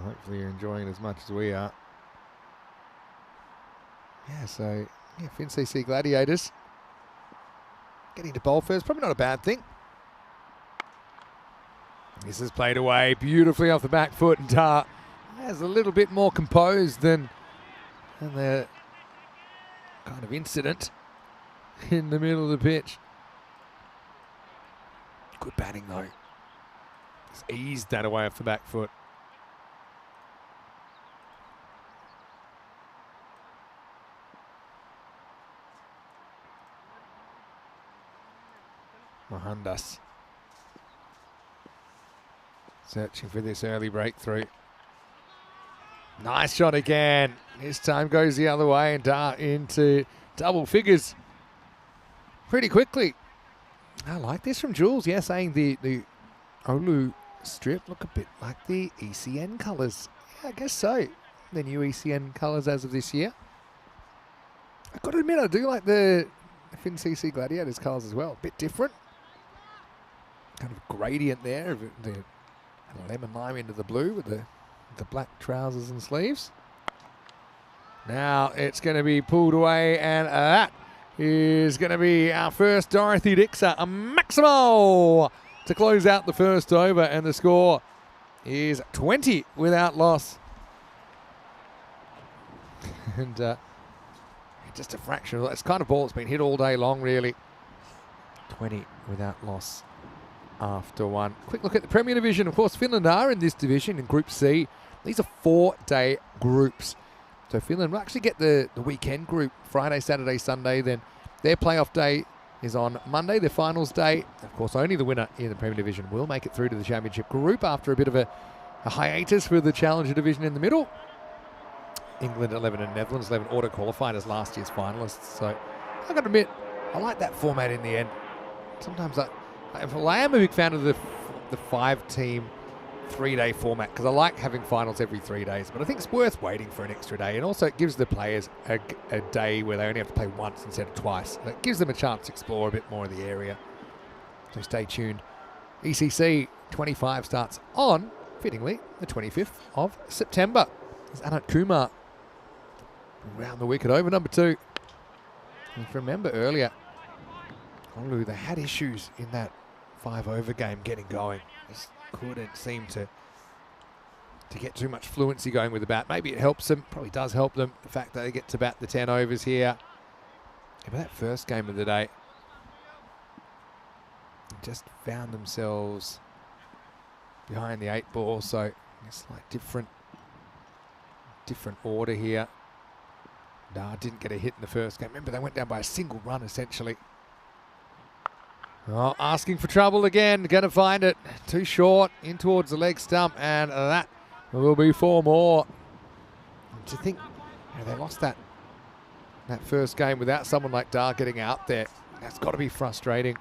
hopefully you're enjoying it as much as we are. Yeah, so Finn CC Gladiators getting to bowl first, probably not a bad thing. This is played away beautifully off the back foot, and Dar has a little bit more composed than the kind of incident in the middle of the pitch. Good batting though. Just eased that away off the back foot. Mohandas searching for this early breakthrough. Nice shot again. This time goes the other way and Dart into double figures pretty quickly. I like this from Jules. Yeah, saying the Oulu strip look a bit like the ECN colours. Yeah, I guess so. The new ECN colours as of this year. I've got to admit, I do like the Finn CC Gladiators colours as well. A bit different. Kind of gradient there of the lemon lime into the blue with the black trousers and sleeves. Now it's going to be pulled away, and that is going to be our first Dorothy Dixer, a Maximo, to close out the first over, and the score is 20 without loss. And just a fraction of that's kind of ball that's been hit all day long, really. 20 without loss after one. Quick look at the Premier Division. Of course, Finland are in this division in Group C. These are 4-day groups. So Finland will actually get the weekend group, Friday, Saturday, Sunday. Then their playoff day is on Monday, their finals day. Of course, only the winner in the Premier Division will make it through to the Championship group after a bit of a hiatus for the Challenger Division in the middle. England 11 and Netherlands 11 auto-qualified as last year's finalists. So I've got to admit, I like that format in the end. Sometimes I am a big fan of the 5-team 3-day format because I like having finals every 3 days, but I think it's worth waiting for an extra day, and also it gives the players a day where they only have to play once instead of twice. It gives them a chance to explore a bit more of the area. So stay tuned. ECC 25 starts on, fittingly, the 25th of September. There's Anant Kumar around the wicket over number 2. And if you remember earlier, Olu, they had issues in that 5-over game getting going. Just couldn't seem to get too much fluency going with the bat. Maybe it helps them, probably does help them, the fact that they get to bat the 10 overs here. Yeah, but that first game of the day, just found themselves behind the 8 ball, so it's like different order here. Nah, didn't get a hit in the first game. Remember, they went down by a single run, essentially. Oh, asking for trouble again. Going to find it. Too short. In towards the leg stump. And that will be 4 more. Do you think they lost that first game without someone like Dar getting out there? That's got to be frustrating.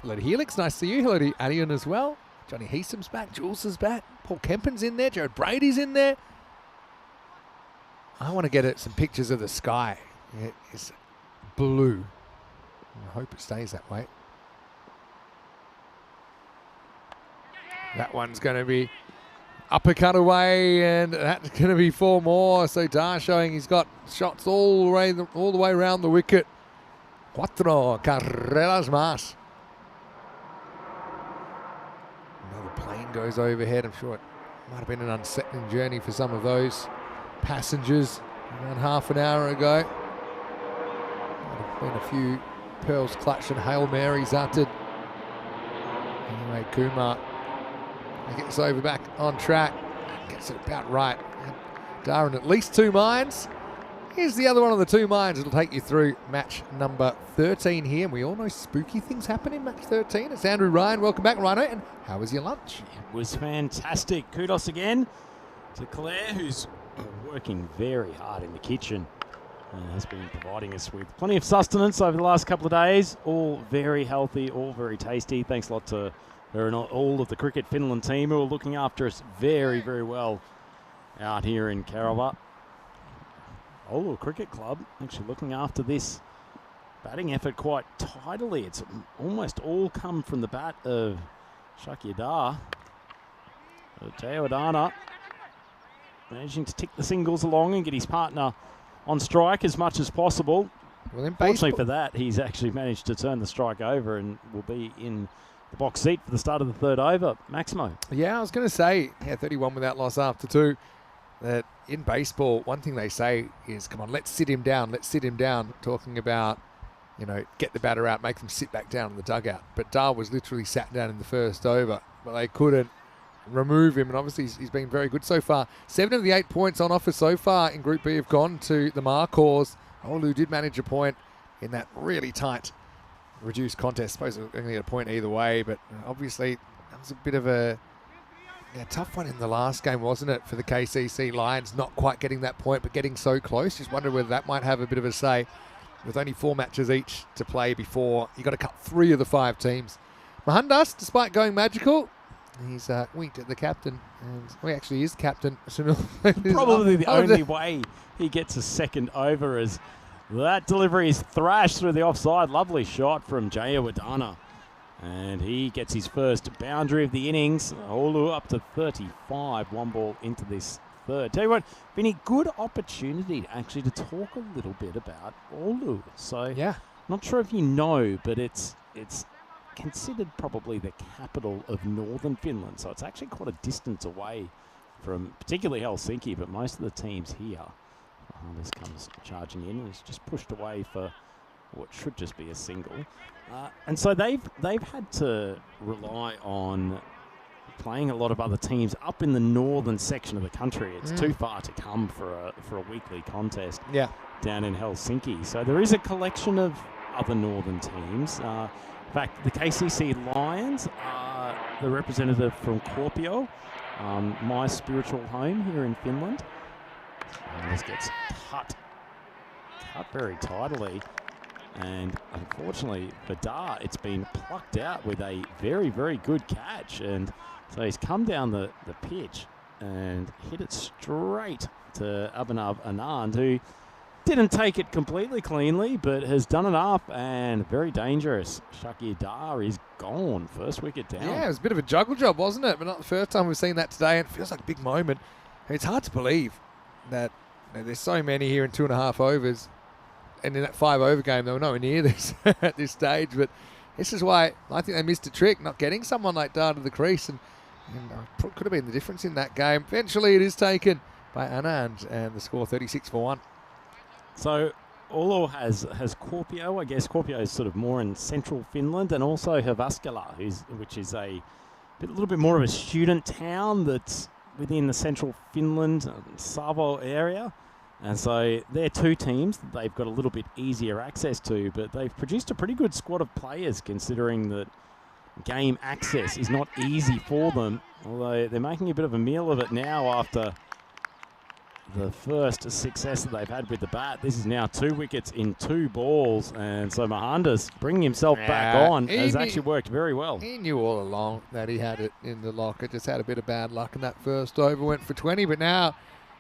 Hello to Helix. Nice to see you. Hello to Adian as well. Johnny Heesom's back. Jules is back. Paul Kempen's in there. Jared Brady's in there. I want to get some pictures of the sky. It is blue. I hope it stays that way. That one's going to be uppercut away, and that's going to be 4 more. So Dar showing he's got shots all the way around the wicket. 4 carreras más. Another plane goes overhead. I'm sure it might have been an unsettling journey for some of those passengers around half an hour ago. Might have been a few pearls clutched and Hail Marys uttered. Anyway, Kumar gets over back on track, gets it about right. Darren at least 2 mines. Here's the other one of the 2 mines. It'll take you through match number 13 here. And we all know spooky things happen in match 13. It's Andrew Ryan. Welcome back, Rhino. And how was your lunch? It was fantastic. Kudos again to Claire, who's working very hard in the kitchen and has been providing us with plenty of sustenance over the last couple of days. All very healthy, all very tasty. Thanks a lot to her and all of the Cricket Finland team who are looking after us very, very well out here in Kerala. Oulu Cricket Club actually looking after this batting effort quite tidily. It's almost all come from the bat of Shakir Dar. Teo Adana managing to tick the singles along and get his partner on strike as much as possible. Well, in Fortunately for that, he's actually managed to turn the strike over and will be in the box seat for the start of the 3rd over. Maximo. Yeah, I was going to say, 31 without loss after 2. That in baseball, one thing they say is, come on, let's sit him down, talking about, get the batter out, make them sit back down in the dugout. But Dar was literally sat down in the 1st over, but they couldn't remove him, and obviously he's been very good so far. 7 of the 8 points on offer so far in Group B have gone to the Marcors. Olu did manage a point in that really tight reduced contest. I suppose they're going to get a point either way, but obviously that was a bit of a tough one in the last game, wasn't it, for the KCC Lions, not quite getting that point, but getting so close. Just wonder whether that might have a bit of a say with only 4 matches each to play before you got to cut 3 of the 5 teams. Mohandas, despite going magical, he's winked at the captain, and he actually is captain. Probably the only way he gets a 2nd over is that delivery is thrashed through the offside. Lovely shot from Jaya Wadana. And he gets his first boundary of the innings. Olu up to 35, 1 ball into this 3rd. Tell you what, Vinny, good opportunity actually to talk a little bit about Olu. So, yeah, not sure if you know, but it's considered probably the capital of northern Finland. So it's actually quite a distance away from particularly Helsinki, but most of the teams here. This comes charging in and is just pushed away for what should just be a single. And so they've had to rely on playing a lot of other teams up in the northern section of the country. It's too far to come for a weekly contest down in Helsinki. So there is a collection of other northern teams. In fact, the KCC Lions are the representative from Kuopio, my spiritual home here in Finland. And this gets cut very tidily. And unfortunately for Dar, it's been plucked out with a very, very good catch. And so he's come down the pitch and hit it straight to Abhinav Anand, who didn't take it completely cleanly, but has done enough, and very dangerous. Shakir Dar is gone. First wicket down. Yeah, it was a bit of a juggle job, wasn't it? But not the first time we've seen that today. It feels like a big moment. It's hard to believe that there's so many here in 2.5 overs. And in that 5-over game, they were nowhere near this at this stage. But this is why I think they missed a trick, not getting someone like Dar to the crease. And could have been the difference in that game. Eventually, it is taken by Anand, and the score 36 for 1. So Oulu has Kuopio. I guess Kuopio is sort of more in central Finland, and also Jyväskylä, which is a little bit more of a student town that's within the central Finland Savo area. And so they're two teams that they've got a little bit easier access to, but they've produced a pretty good squad of players considering that game access is not easy for them, although they're making a bit of a meal of it now after the first success that they've had with the bat. This is now 2 wickets in 2 balls, and so Mohandas bringing himself back on has actually worked very well. He knew all along that he had it in the locker, just had a bit of bad luck, and that first over went for 20, but now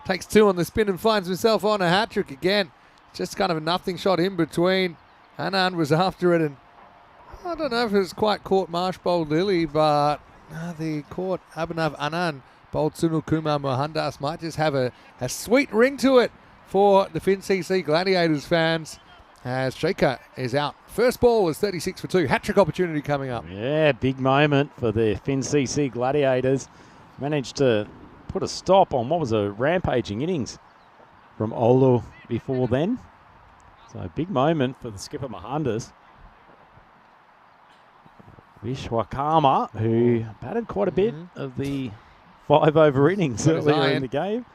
takes 2 on the spin and finds himself on a hat-trick again. Just kind of a nothing shot in between. Anand was after it, and I don't know if it was quite caught Marsh bowled Lily, but the caught Abhinav Anand bowled Sunil Kumar Mohandas might just have a sweet ring to it for the FinCC Gladiators fans, as Shaker is out. First ball is 36 for 2. Hat-trick opportunity coming up. Yeah, big moment for the FinCC Gladiators. Managed to put a stop on what was a rampaging innings from Oulu before then. So a big moment for the skipper Mohandas. Vishwakarma, who batted quite a bit of the 5-over innings earlier in the game,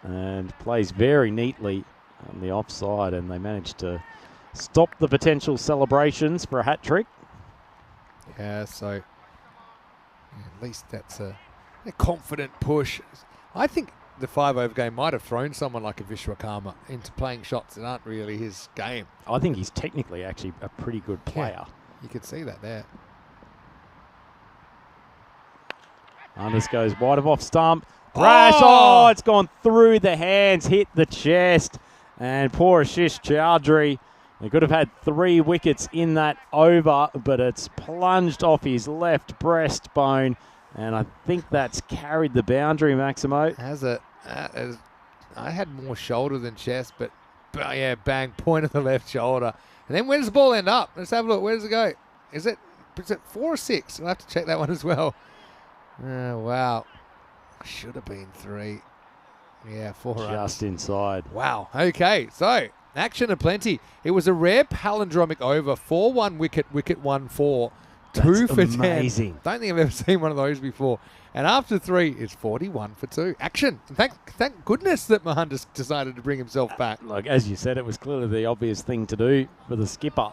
and plays very neatly on the offside, and they managed to stop the potential celebrations for a hat-trick. Yeah, so at least that's a confident push. I think the 5-over game might have thrown someone like a Vishwakarma into playing shots that aren't really his game. I think he's technically actually a pretty good player. Yeah, you could see that there. Anders goes wide of off stump. Crash! Oh, it's gone through the hands, hit the chest. And poor Ashish Chowdhury. He could have had 3 wickets in that over, but it's plunged off his left breastbone. And I think that's carried the boundary, Maximo. Has it? I had more shoulder than chest, but yeah, bang, point of the left shoulder. And then where does the ball end up? Let's have a look. Where does it go? Is it 4 or 6? We'll have to check that one as well. Oh, wow. Should have been 3. Yeah, 4 runs. Just inside. Wow. Okay, so action aplenty. It was a rare palindromic over. 4-1 wicket 1-4. 2 for 10. Amazing. Don't think I've ever seen one of those before. And after 3, it's 41 for 2. Action. Thank goodness that Mohandas decided to bring himself back. Look, as you said, it was clearly the obvious thing to do for the skipper.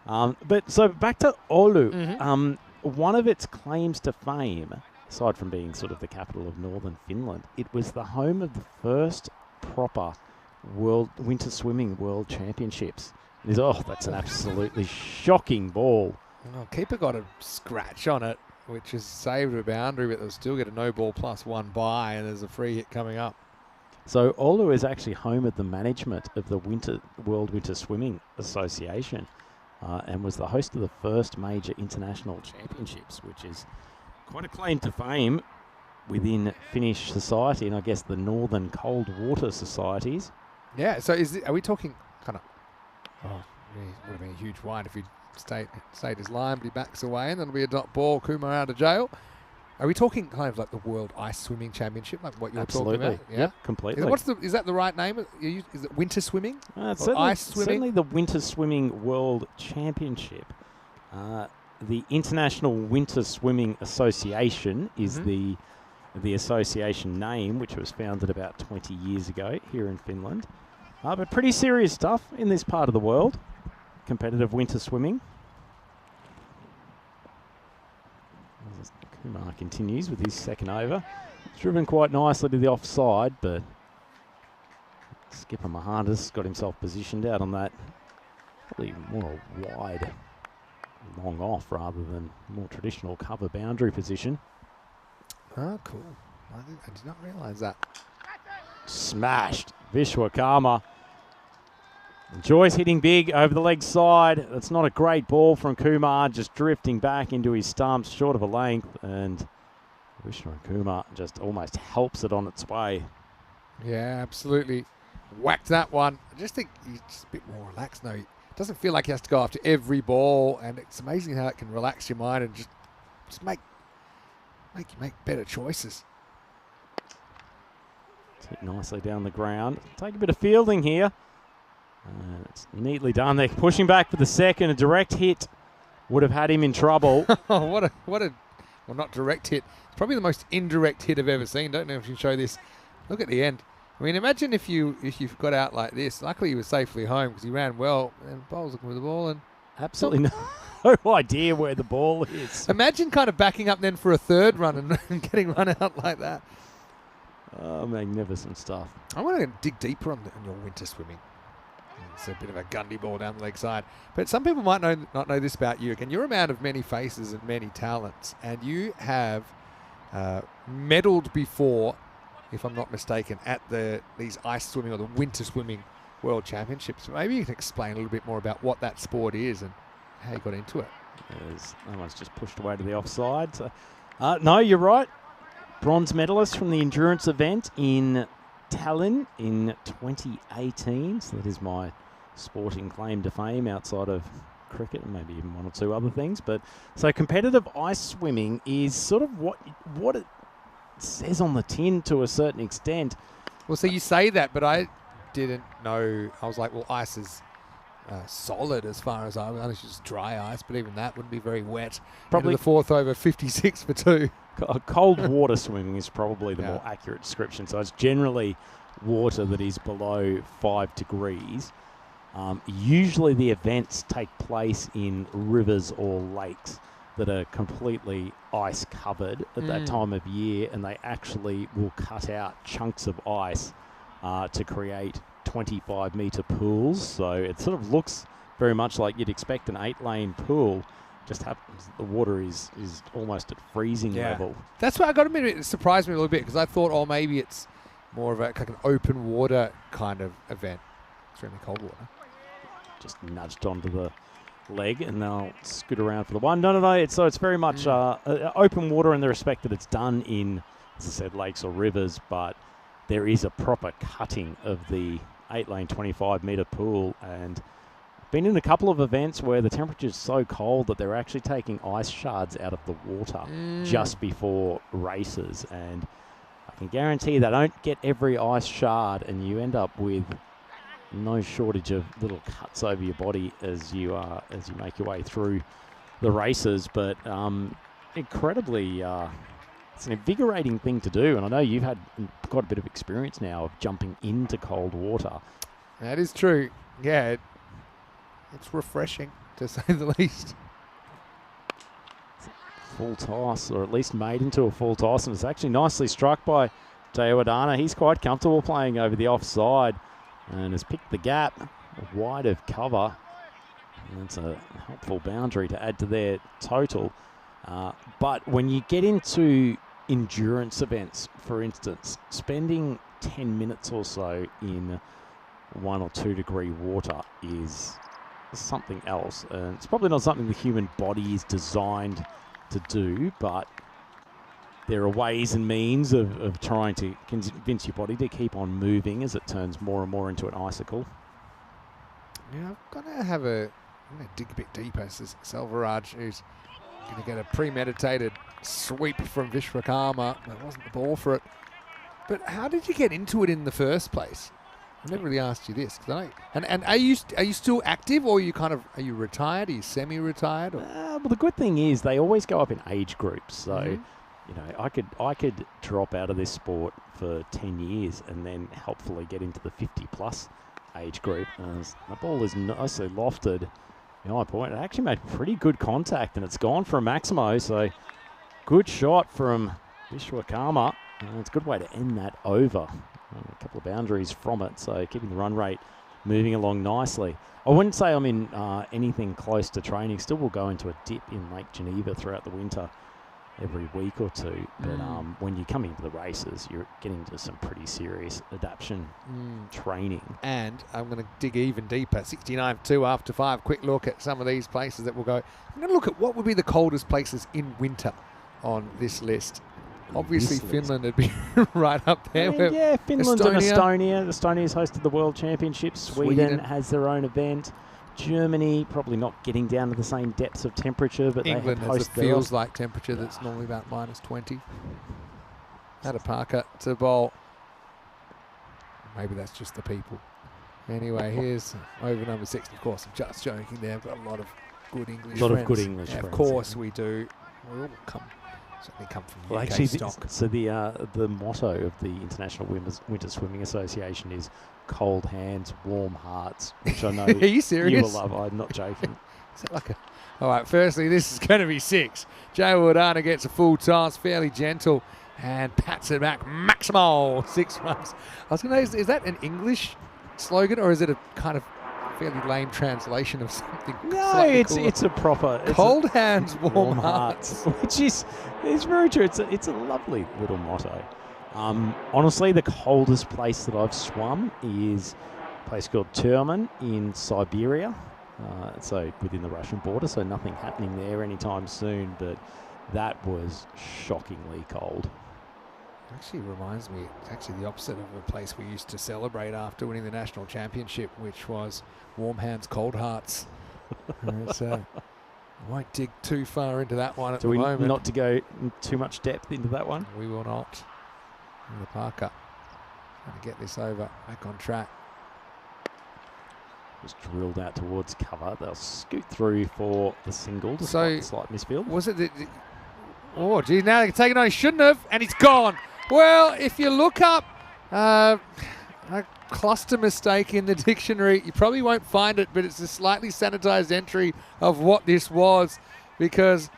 But so back to Oulu. One of its claims to fame, aside from being sort of the capital of northern Finland, it was the home of the first proper winter swimming world championships. That's an absolutely shocking ball. Oh, keeper got a scratch on it, which has saved a boundary, but they'll still get a no ball +1 bye, and there's a free hit coming up. So Oulu is actually home of the management of the World Winter Swimming Association, and was the host of the first major international championships, which is quite a claim to fame within Finnish society, and I guess the Northern Cold Water Societies. Yeah, so are we talking kind of... Oh, it would have been a huge wide if he stayed his line, but he backs away, and then it'll be a dot ball, Kumar out of jail. Are we talking kind of like the World Ice Swimming Championship, like what you were talking about? Yeah, yep, completely. Is that the right name? Is it winter swimming? It's ice swimming? Certainly the Winter Swimming World Championship. The International Winter Swimming Association is the association name, which was founded about 20 years ago here in Finland. But pretty serious stuff in this part of the world. Competitive winter swimming. Kumar continues with his second over. It's driven quite nicely to the offside, but skipper Mohandas got himself positioned out on that Probably more wide, long off rather than more traditional cover boundary position. Oh, cool. I did not realise that. Smashed. Vishwakarma enjoys hitting big over the leg side. That's not a great ball from Kumar, just drifting back into his stumps, short of a length, and Vishwakarma just almost helps it on its way. Yeah, absolutely. Whacked that one. I just think he's just a bit more relaxed now. It doesn't feel like he has to go after every ball, and it's amazing how it can relax your mind and just make you make better choices. Hit nicely down the ground. Take a bit of fielding here. It's neatly done. They're pushing back for the second. A direct hit would have had him in trouble. Oh, what a well, not direct hit. It's probably the most indirect hit I've ever seen. Don't know if you can show this. Look at the end. I mean, imagine if you've got out like this. Luckily, he was safely home because he ran well. And Bowles looking with the ball and absolutely no idea where the ball is. Imagine kind of backing up then for a third run and getting run out like that. Oh, magnificent stuff. I want to dig deeper on your winter swimming. It's a bit of a Gundy ball down the leg side. But some people might not know this about you. Again, you're a man of many faces and many talents. And you have medalled before, if I'm not mistaken, at these ice swimming or the winter swimming world championships. Maybe you can explain a little bit more about what that sport is and how you got into it. That one's just pushed away to the offside. So, no, you're right. Bronze medalist from the endurance event in Tallinn in 2018. So that is my sporting claim to fame outside of cricket and maybe even one or two other things. But so competitive ice swimming is sort of what it says on the tin to a certain extent. Well, so you say that, but I didn't know. I was like, well, ice is solid as far as I was. It's just dry ice, but even that wouldn't be very wet. Probably the fourth over 56 for 2. Cold water swimming is probably the more accurate description. So it's generally water that is below 5 degrees. Usually the events take place in rivers or lakes that are completely ice covered at that time of year, and they actually will cut out chunks of ice to create 25-metre pools. So it sort of looks very much like you'd expect an 8-lane pool. Just happens the water is almost at freezing level. That's what I got to admit. It surprised me a little bit because I thought, oh, maybe it's more of like an open water kind of event. It's really cold water. Just nudged onto the leg and they'll scoot around for the one. No. It's very much open water in the respect that it's done in, as I said, lakes or rivers, but there is a proper cutting of the 8-lane 25-metre pool, and been in a couple of events where the temperature's so cold that they're actually taking ice shards out of the water just before races, and I can guarantee they don't get every ice shard, and you end up with no shortage of little cuts over your body as you make your way through the races. But incredibly, it's an invigorating thing to do, and I know you've had quite a bit of experience now of jumping into cold water. That is true. Yeah. It's refreshing, to say the least. Full toss, or at least made into a full toss, and it's actually nicely struck by Teo Adana. He's quite comfortable playing over the offside and has picked the gap wide of cover. And it's a helpful boundary to add to their total. But when you get into endurance events, for instance, spending 10 minutes or so in 1 or 2 degree water is something else, and it's probably not something the human body is designed to do, but there are ways and means of trying to convince your body to keep on moving as it turns more and more into an icicle. Yeah, I'm going to dig a bit deeper. This is Selvaraj, who's going to get a premeditated sweep from Vishwakarma. That wasn't the ball for it. But how did you get into it in the first place? I never really asked you this. And are you still active, or are you retired? Are you semi-retired? Well, the good thing is they always go up in age groups. So, you know, I could drop out of this sport for 10 years and then helpfully get into the 50-plus age group. The ball is nicely lofted. My point, it actually made pretty good contact, and it's gone for a Maximo. So, good shot from Vishwakarma. It's a good way to end that over. A couple of boundaries from it, so keeping the run rate moving along nicely. I wouldn't say I'm in anything close to training. Still will go into a dip in Lake Geneva throughout the winter every week or two. But when you come into the races, you're getting to some pretty serious adaptation training. And I'm going to dig even deeper. 69.2 after 5. Quick look at some of these places that will go. I'm going to look at what would be the coldest places in winter on this list. Obviously, Finland would be right up there. I mean, yeah, Finland and Estonia. Estonia's hosted the World Championships. Sweden has their own event. Germany probably not getting down to the same depths of temperature, but England they have has a feels like temperature that's normally about -20. Parker to bowl. Maybe that's just the people. Anyway, here's over number 6. Of course, I'm just joking there. I've got a lot of good English friends. Of course we do. We all certainly come from UK stock. So the motto of the International Winter Swimming Association is "Cold hands, warm hearts," which I know Are you serious? You will love. I'm not joking. Is that like a? All right. Firstly, this is going to be 6. Joe Wardana gets a full toss, fairly gentle, and pats it back. Maximal 6 runs. I was going to say, is that an English slogan or is it a kind of fairly lame translation of something? No, it's a proper cold hands, warm hearts, which is very true. It's a lovely little motto. Honestly, the coldest place that I've swum is a place called Turman in Siberia, so within the Russian border. So nothing happening there anytime soon, but that was shockingly cold. Actually reminds me, it's actually the opposite of a place we used to celebrate after winning the national championship, which was warm hands, cold hearts. I won't dig too far into that one at the moment. Not to go too much depth into that one? We will not. The Parker trying to get this over, back on track. Just drilled out towards cover. They'll scoot through for the single, so slight misfield. Was it oh, geez, now they can take it on. He shouldn't have, and he's gone. Well, if you look up a cluster mistake in the dictionary, you probably won't find it, but it's a slightly sanitized entry of what this was, because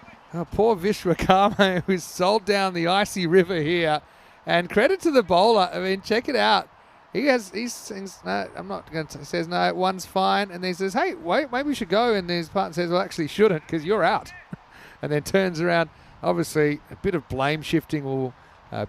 poor Vishwakarma, who's sold down the icy river here, and credit to the bowler. I mean, check it out. He sings, no, I'm not going to, he says, no, one's fine, and then he says, hey, wait, maybe we should go, and his partner says, well, actually shouldn't, because you're out. And then turns around. Obviously, a bit of blame shifting will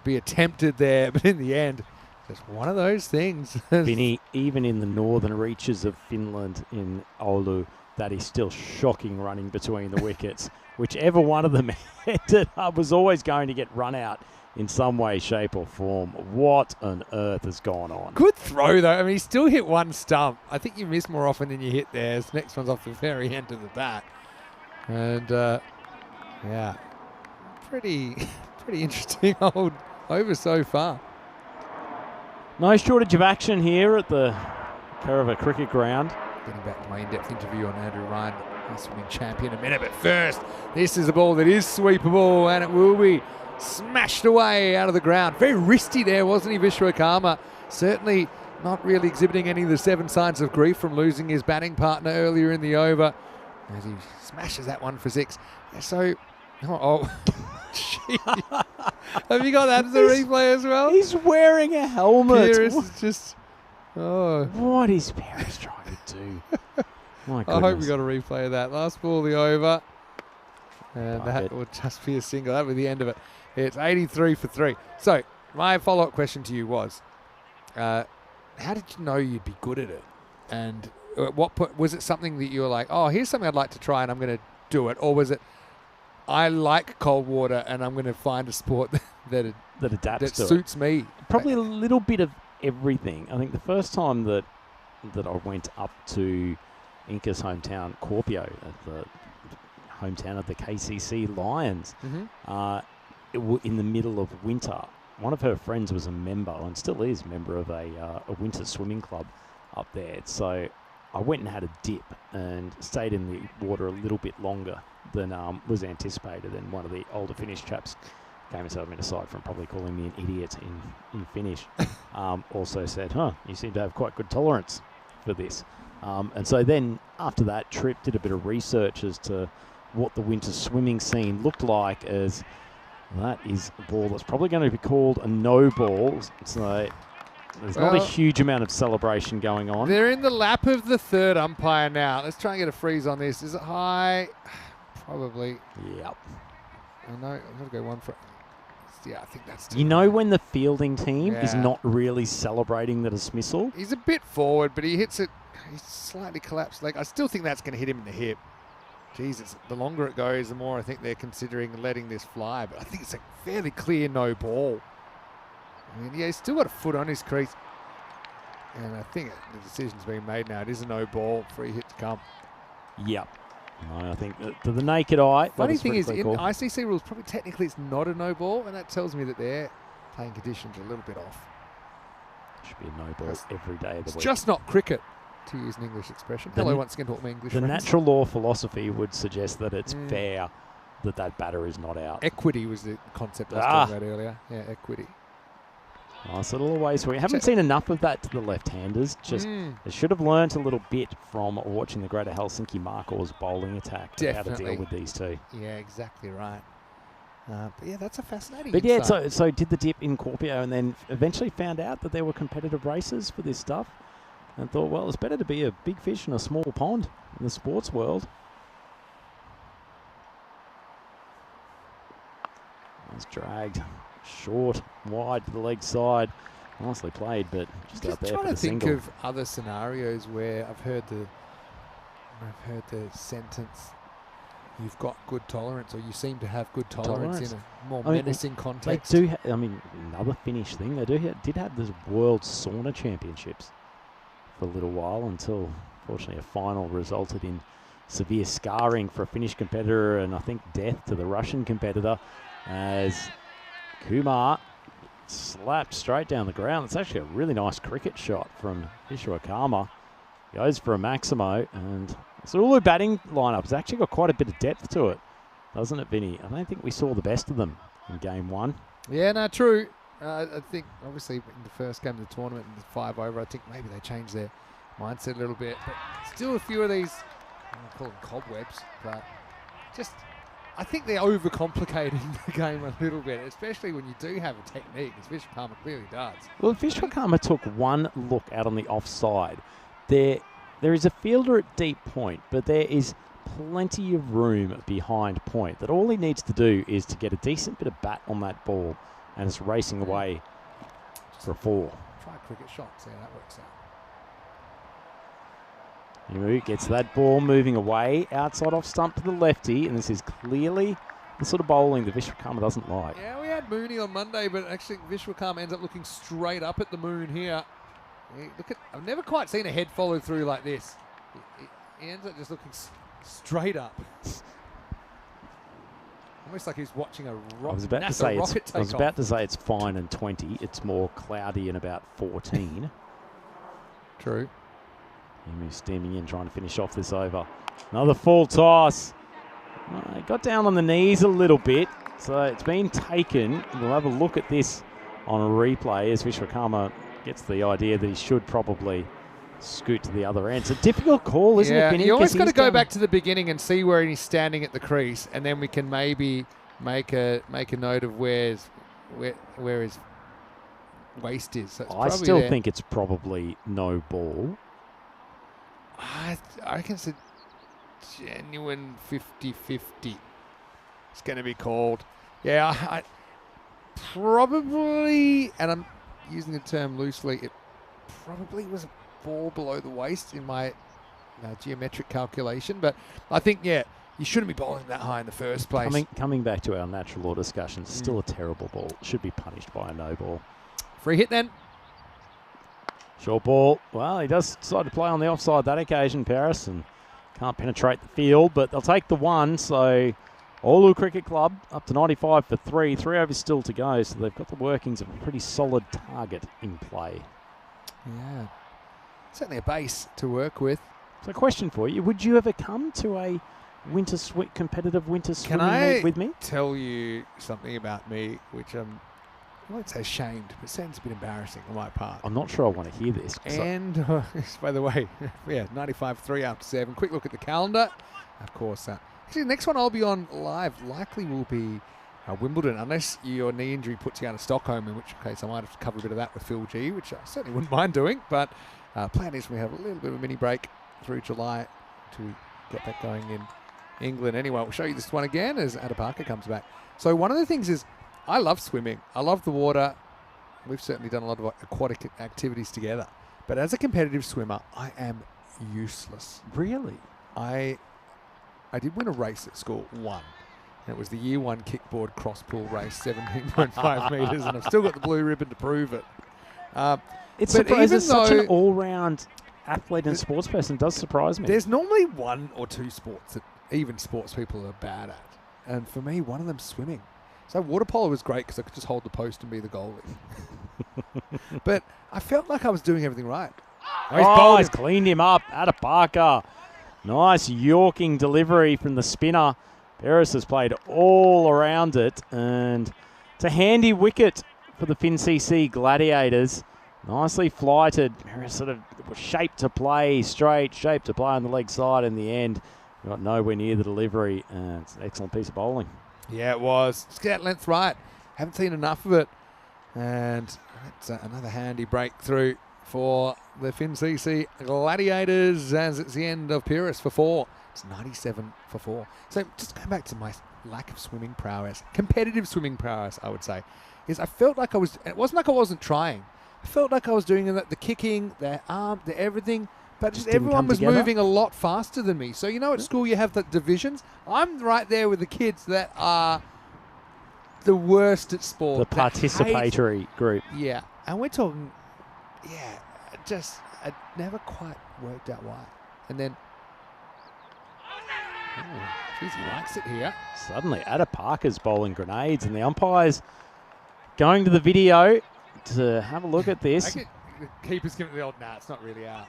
be attempted there, but in the end, just one of those things. Vinny, even in the northern reaches of Finland in Oulu, that is still shocking running between the wickets. Whichever one of them ended up was always going to get run out in some way, shape or form. What on earth has gone on? Good throw, though. I mean, he still hit one stump. I think you miss more often than you hit there. This next one's off the very end of the bat. And, yeah. Pretty interesting old over so far. No shortage of action here at the Carava Cricket Ground. Getting back to my in-depth interview on Andrew Ryan, the swimming champion, in a minute. But first, this is a ball that is sweepable, and it will be smashed away out of the ground. Very wristy there, wasn't he, Vishwakarma? Certainly not really exhibiting any of the 7 signs of grief from losing his batting partner earlier in the over, as he smashes that one for 6. So, have you got that as a replay as well? He's wearing a helmet. Paris is just... Oh. What is Paris trying to do? My goodness. I hope we got a replay of that. Last ball, the over. And that will just be a single. That will be the end of it. It's 83 for 3. So, my follow-up question to you was, how did you know you'd be good at it? And at what point, was it something that you were like, oh, here's something I'd like to try and I'm going to do it? Or was it, I like cold water and I'm going to find a sport that adapts to suits me? Probably a little bit of everything. I think the first time that I went up to Inca's hometown, Kuopio, at the hometown of the KCC Lions, in the middle of winter, one of her friends was a member, and still is a member of a winter swimming club up there. So I went and had a dip and stayed in the water a little bit longer than was anticipated. And one of the older Finnish chaps came and sat me aside from probably calling me an idiot in Finnish. Also said, you seem to have quite good tolerance for this. And so then after that trip, did a bit of research as to what the winter swimming scene looked like, as that is a ball that's probably going to be called a no ball. So There's not a huge amount of celebration going on. They're in the lap of the third umpire now. Let's try and get a freeze on this. Is it high? Probably. Yep. I know. I'm going to go one for... Yeah, I think that's... You know when the fielding team is not really celebrating the dismissal? He's a bit forward, but he hits it... He's slightly collapsed leg. I still think that's going to hit him in the hip. Jesus, the longer it goes, the more I think they're considering letting this fly. But I think it's a fairly clear no ball. I mean, yeah, he's still got a foot on his crease. And I think the decision's been made now. It is a no ball, free hit to come. Yep. No, I think to the naked eye... Funny thing is, in ICC rules, probably technically it's not a no ball, and that tells me that their playing conditions are a little bit off. Should be a no ball every day of the week. It's just not cricket, to use an English expression. Hello once again to all my English friends. The natural law philosophy would suggest that it's fair that batter is not out. Equity was the concept I was talking about earlier. Yeah, equity. Nice little away swing. Haven't seen enough of that to the left-handers. Just they should have learnt a little bit from watching the Greater Helsinki Markors bowling attack. How to deal with these two. Yeah, exactly right. But yeah, that's a fascinating. But yeah, so did the dip in Kuopio, and then eventually found out that there were competitive races for this stuff, and thought, well, it's better to be a big fish in a small pond in the sports world. It's dragged. Short, wide to the leg side. Nicely played, but just out there for the single. Trying to think of other scenarios where I've heard the sentence, "You've got good tolerance," or "You seem to have good tolerance in a more menacing context." They do. Another Finnish thing. They did have the World Sauna Championships for a little while until, fortunately, a final resulted in severe scarring for a Finnish competitor and I think death to the Russian competitor as Kumar slapped straight down the ground. It's actually a really nice cricket shot from Vishwakarma. Goes for a Maximo, and the Ulu batting lineup has actually got quite a bit of depth to it, doesn't it, Vinny? I don't think we saw the best of them in game one. Yeah, no, true. I think, obviously, in the first game of the tournament, in the 5 over, I think maybe they changed their mindset a little bit. But still a few of these, I don't call them cobwebs, but just... I think they're overcomplicating the game a little bit, especially when you do have a technique, as Vishwakarma clearly does. Well, Vishwakarma took one look out on the offside. There is a fielder at deep point, but there is plenty of room behind point that all he needs to do is to get a decent bit of bat on that ball, and it's racing away for a 4. Try a cricket shot, see how that works out. Imu gets that ball moving away, outside off stump to the lefty, and this is clearly the sort of bowling that Vishwakarma doesn't like. Yeah, we had Mooney on Monday, but actually Vishwakarma ends up looking straight up at the moon here. I've never quite seen a head follow through like this. He ends up just looking straight up. Almost like he's watching a rocket. I was about to say it's fine and 20. It's more cloudy and about 14. True. Imu steaming in, trying to finish off this over. Another full toss. Got down on the knees a little bit, so it's been taken. We'll have a look at this on a replay as Vishwakarma gets the idea that he should probably scoot to the other end. It's a difficult call, isn't it, Vinny? You always got to go back to the beginning and see where he's standing at the crease, and then we can maybe make a note of where his waist is. So I still think it's probably no ball. I reckon it's a genuine 50-50. It's going to be called. Yeah, I probably, and I'm using the term loosely, it probably was a ball below the waist in my geometric calculation. But I think, yeah, you shouldn't be bowling that high in the first place. Coming back to our natural law discussion, still a terrible ball. Should be punished by a no ball. Free hit then. Short ball. Well, he does decide to play on the offside that occasion, Paris, and can't penetrate the field, but they'll take the 1. So Oulu Cricket Club up to 95 for 3. 3 overs still to go, so they've got the workings of a pretty solid target in play. Yeah. Certainly a base to work with. So question for you. Would you ever come to a competitive winter swimming meet with me? Can I tell you something about me, which I won't say ashamed, but it sounds a bit embarrassing on my part. I'm not sure I want to hear this. And, by the way, 95-3 after 7. Quick look at the calendar. Of course, actually, the next one I'll be on live likely will be Wimbledon, unless your knee injury puts you out of Stockholm, in which case I might have to cover a bit of that with Phil G, which I certainly wouldn't mind doing. But plan is we have a little bit of a mini break through July to get that going in England. Anyway, I'll show you this one again as Ada Parker comes back. So one of the things is I love swimming. I love the water. We've certainly done a lot of aquatic activities together. But as a competitive swimmer, I am useless. Really? I did win a race at school, one. And it was the year 1 kickboard cross pool race, 17.5 metres, and I've still got the blue ribbon to prove it. It's surprising. Such an all-round athlete and sports person does surprise me. There's normally 1 or 2 sports that even sports people are bad at. And for me, one of them's swimming. So water polo was great because I could just hold the post and be the goalie. But I felt like I was doing everything right. He's cleaned him up. Ada Parker. Nice yorking delivery from the spinner. Paris has played all around it. And it's a handy wicket for the FinCC Gladiators. Nicely flighted. Paris sort of was shaped to play straight, shaped to play on the leg side in the end. Got nowhere near the delivery. It's an excellent piece of bowling. Yeah, it was. Just get that length right. Haven't seen enough of it. And that's another handy breakthrough for the FinCC Gladiators as it's the end of Pyrrhus for 4. It's 97 for 4. So just going back to my lack of swimming prowess, competitive swimming prowess, I would say, is I felt like I was, it wasn't like I wasn't trying. I felt like I was doing the kicking, the arm, the everything, but just everyone was moving a lot faster than me. So, you know, at school you have the divisions. I'm right there with the kids that are the worst at sport. The participatory group. Yeah. And we're talking, it never quite worked out why. And then, geez, he likes it here. Suddenly, Ada Parker's bowling grenades, and the umpire's going to the video to have a look at this. The keeper's giving the old, it's not really out.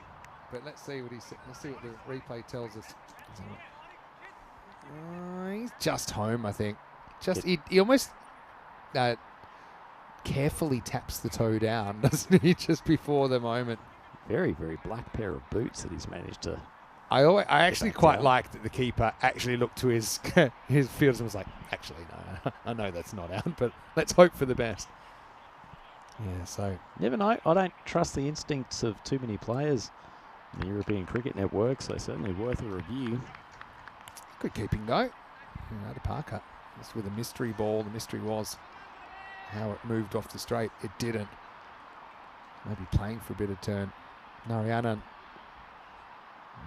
But let's see what the replay tells us. He's just home, I think. He almost carefully taps the toe down, doesn't he? Just before the moment. Very, very black pair of boots that he's managed to. I actually quite like that the keeper actually looked to his fielders and was like, actually, no, I know that's not out, but let's hope for the best. Yeah, so. Never know. I don't trust the instincts of too many players in the European Cricket Network, so certainly worth a review. Good keeping, though. Ada Parker. Just with a mystery ball. The mystery was how it moved off the straight. It didn't. Maybe playing for a bit of turn. Narayanan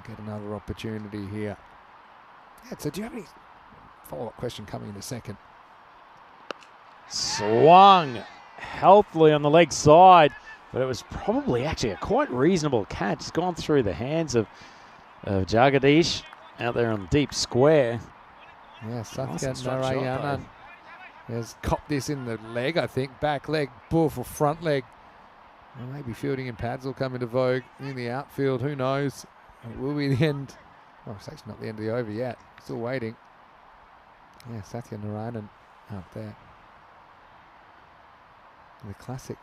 get another opportunity here. Yeah, so do you have any follow-up question coming in a second? Swung healthily on the leg side, but it was probably actually a quite reasonable catch. It's gone through the hands of Jagadish out there on the deep square. Yeah, Satya Narayanan has copped this in the leg, I think. Back leg, buff or front leg. Well, maybe fielding in pads will come into vogue in the outfield. Who knows? It will be the end. Oh, it's actually not the end of the over yet. Still waiting. Yeah, Satya Narayanan out there. The classic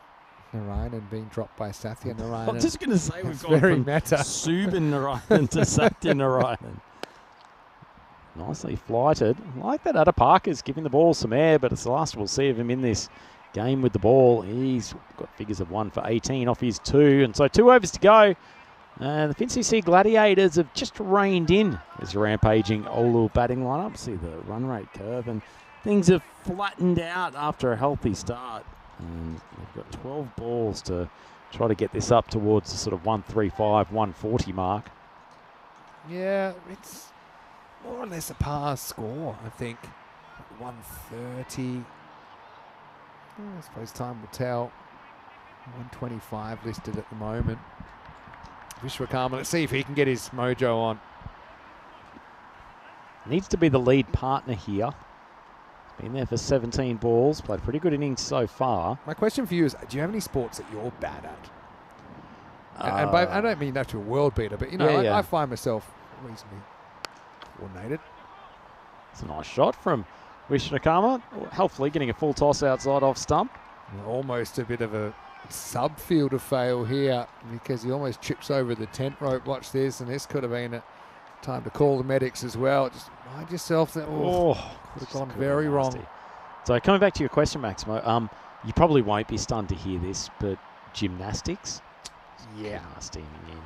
Narayanan being dropped by Satya Narayanan. I'm just going to say we've gone very from meta. Subin Narayanan to Satya Narayanan. Nicely flighted. I like that Ada Parker's giving the ball some air, but it's the last we'll see of him in this game with the ball. He's got figures of 1 for 18 off his 2, and so 2 overs to go. And the FinCC Gladiators have just reined in this rampaging Oulu batting lineup. See the run rate curve, and things have flattened out after a healthy start. And they've got 12 balls to try to get this up towards the sort of 135, 140 mark. Yeah, it's more or less a par score, I think. 130. I suppose time will tell. 125 listed at the moment. Vishwakarma, let's see if he can get his mojo on. Needs to be the lead partner here. He's been there for 17 balls, played pretty good innings so far. My question for you is, do you have any sports that you're bad at? And by, I don't mean that to a world beater, but, you know, I find myself reasonably coordinated. It's a nice shot from Vishwakarma, helpfully getting a full toss outside off stump. Almost a bit of a sub-fielder fail here because he almost trips over the tent rope. Watch this, and this could have been a time to call the medics as well. Just mind yourself. That could have gone very wrong. So coming back to your question, Maximo, you probably won't be stunned to hear this, but gymnastics. Yeah. Steaming in.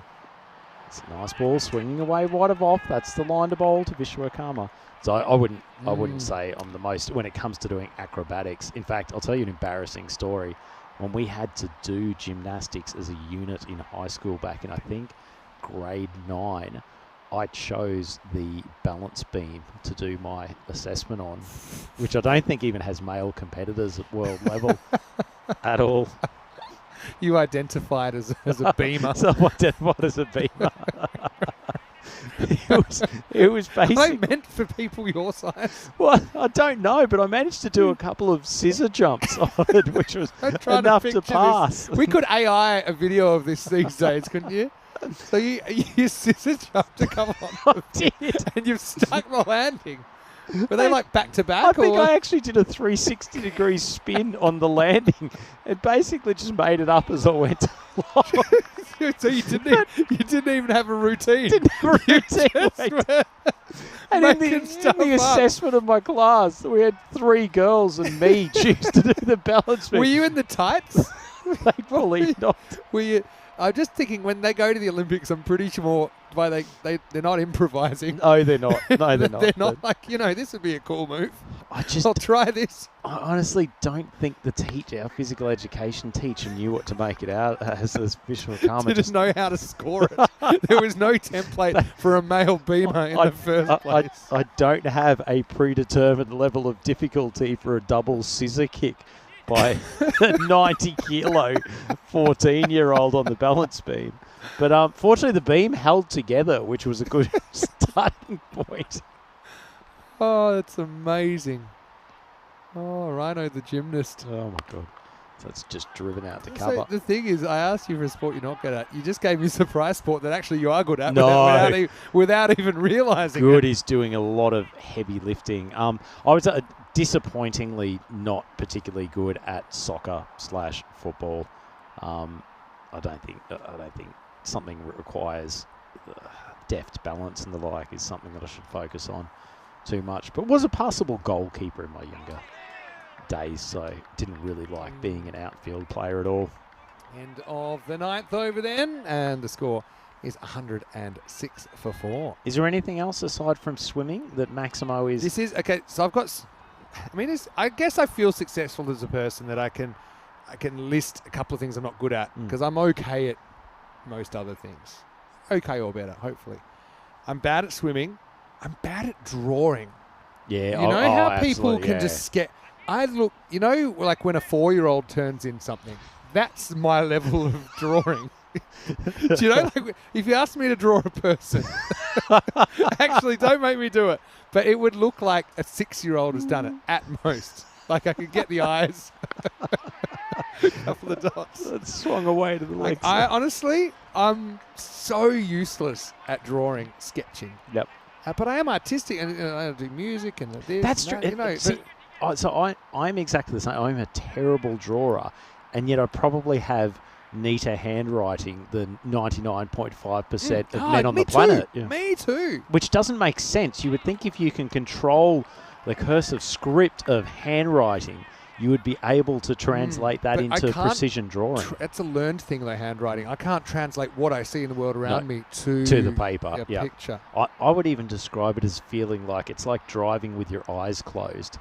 It's a nice ball swinging away wide of off. That's the line to bowl to Vishwakarma. So I wouldn't say I'm the most when it comes to doing acrobatics. In fact, I'll tell you an embarrassing story. When we had to do gymnastics as a unit in high school back in, I think, grade 9, I chose the balance beam to do my assessment on, which I don't think even has male competitors at world level at all. You identified as a beamer. So I identified as a beamer. It was basically... I meant for people your size. Well, I don't know, but I managed to do a couple of scissor jumps on it, which was enough to pass. We could AI a video of this these days, couldn't you? So you scissor jumped to come on. I did. And you've stuck the landing. Were they like back to back? I think I actually did a 360-degree spin on the landing and basically just made it up as I went along. So you didn't even have a routine. Didn't have a routine. And in the assessment of my class, we had 3 girls and me choose to do the balance beam. Were you in the tights? Thankfully not. Were you? I'm just thinking when they go to the Olympics, I'm pretty sure they're not improvising. No, they're not. No, they're not. They're not like, this would be a cool move. I'll try this. I honestly don't think the teacher, our physical education teacher, knew what to make it out as Vishwakarma. Didn't know how to score it. There was no template for a male beamer in the first place. I don't have a predetermined level of difficulty for a double scissor kick by a 90-kilo 14-year-old on the balance beam. But fortunately, the beam held together, which was a good starting point. Oh, that's amazing. Oh, Rhino the gymnast. Oh, my God. So it's just driven out the cover. So the thing is, I asked you for a sport you're not good at. You just gave me a surprise sport that actually you are good at without even realising Good it. is doing a lot of heavy lifting. I was disappointingly not particularly good at soccer/football. I don't think something that requires deft balance and the like is something that I should focus on too much. But was a passable goalkeeper in my younger days, so didn't really like being an outfield player at all. End of the 9th over then, and the score is 106 for 4. Is there anything else aside from swimming that Maximo is? This is okay. So I've got. I guess I feel successful as a person that I can list a couple of things I'm not good at because I'm okay at most other things. Okay or better, hopefully. I'm bad at swimming. I'm bad at drawing. Yeah. You know how people can just get... I look... like when a 4-year-old turns in something. That's my level of drawing. Do you know, like, if you asked me to draw a person... actually, don't make me do it. But it would look like a 6-year-old has done it, at most. Like, I could get the eyes... a couple of dots. It swung away to the legs. I'm so useless at drawing, sketching. Yep. But I am artistic, and I do music and this. That's true. So I'm exactly the same. I'm a terrible drawer, and yet I probably have neater handwriting than 99.5% of men on the planet. Yeah. Me too. Which doesn't make sense. You would think if you can control the cursive script of handwriting, you would be able to translate that into precision drawing. That's a learned thing, though, handwriting. I can't translate what I see in the world around me to the paper, picture. I would even describe it as feeling like it's like driving with your eyes closed.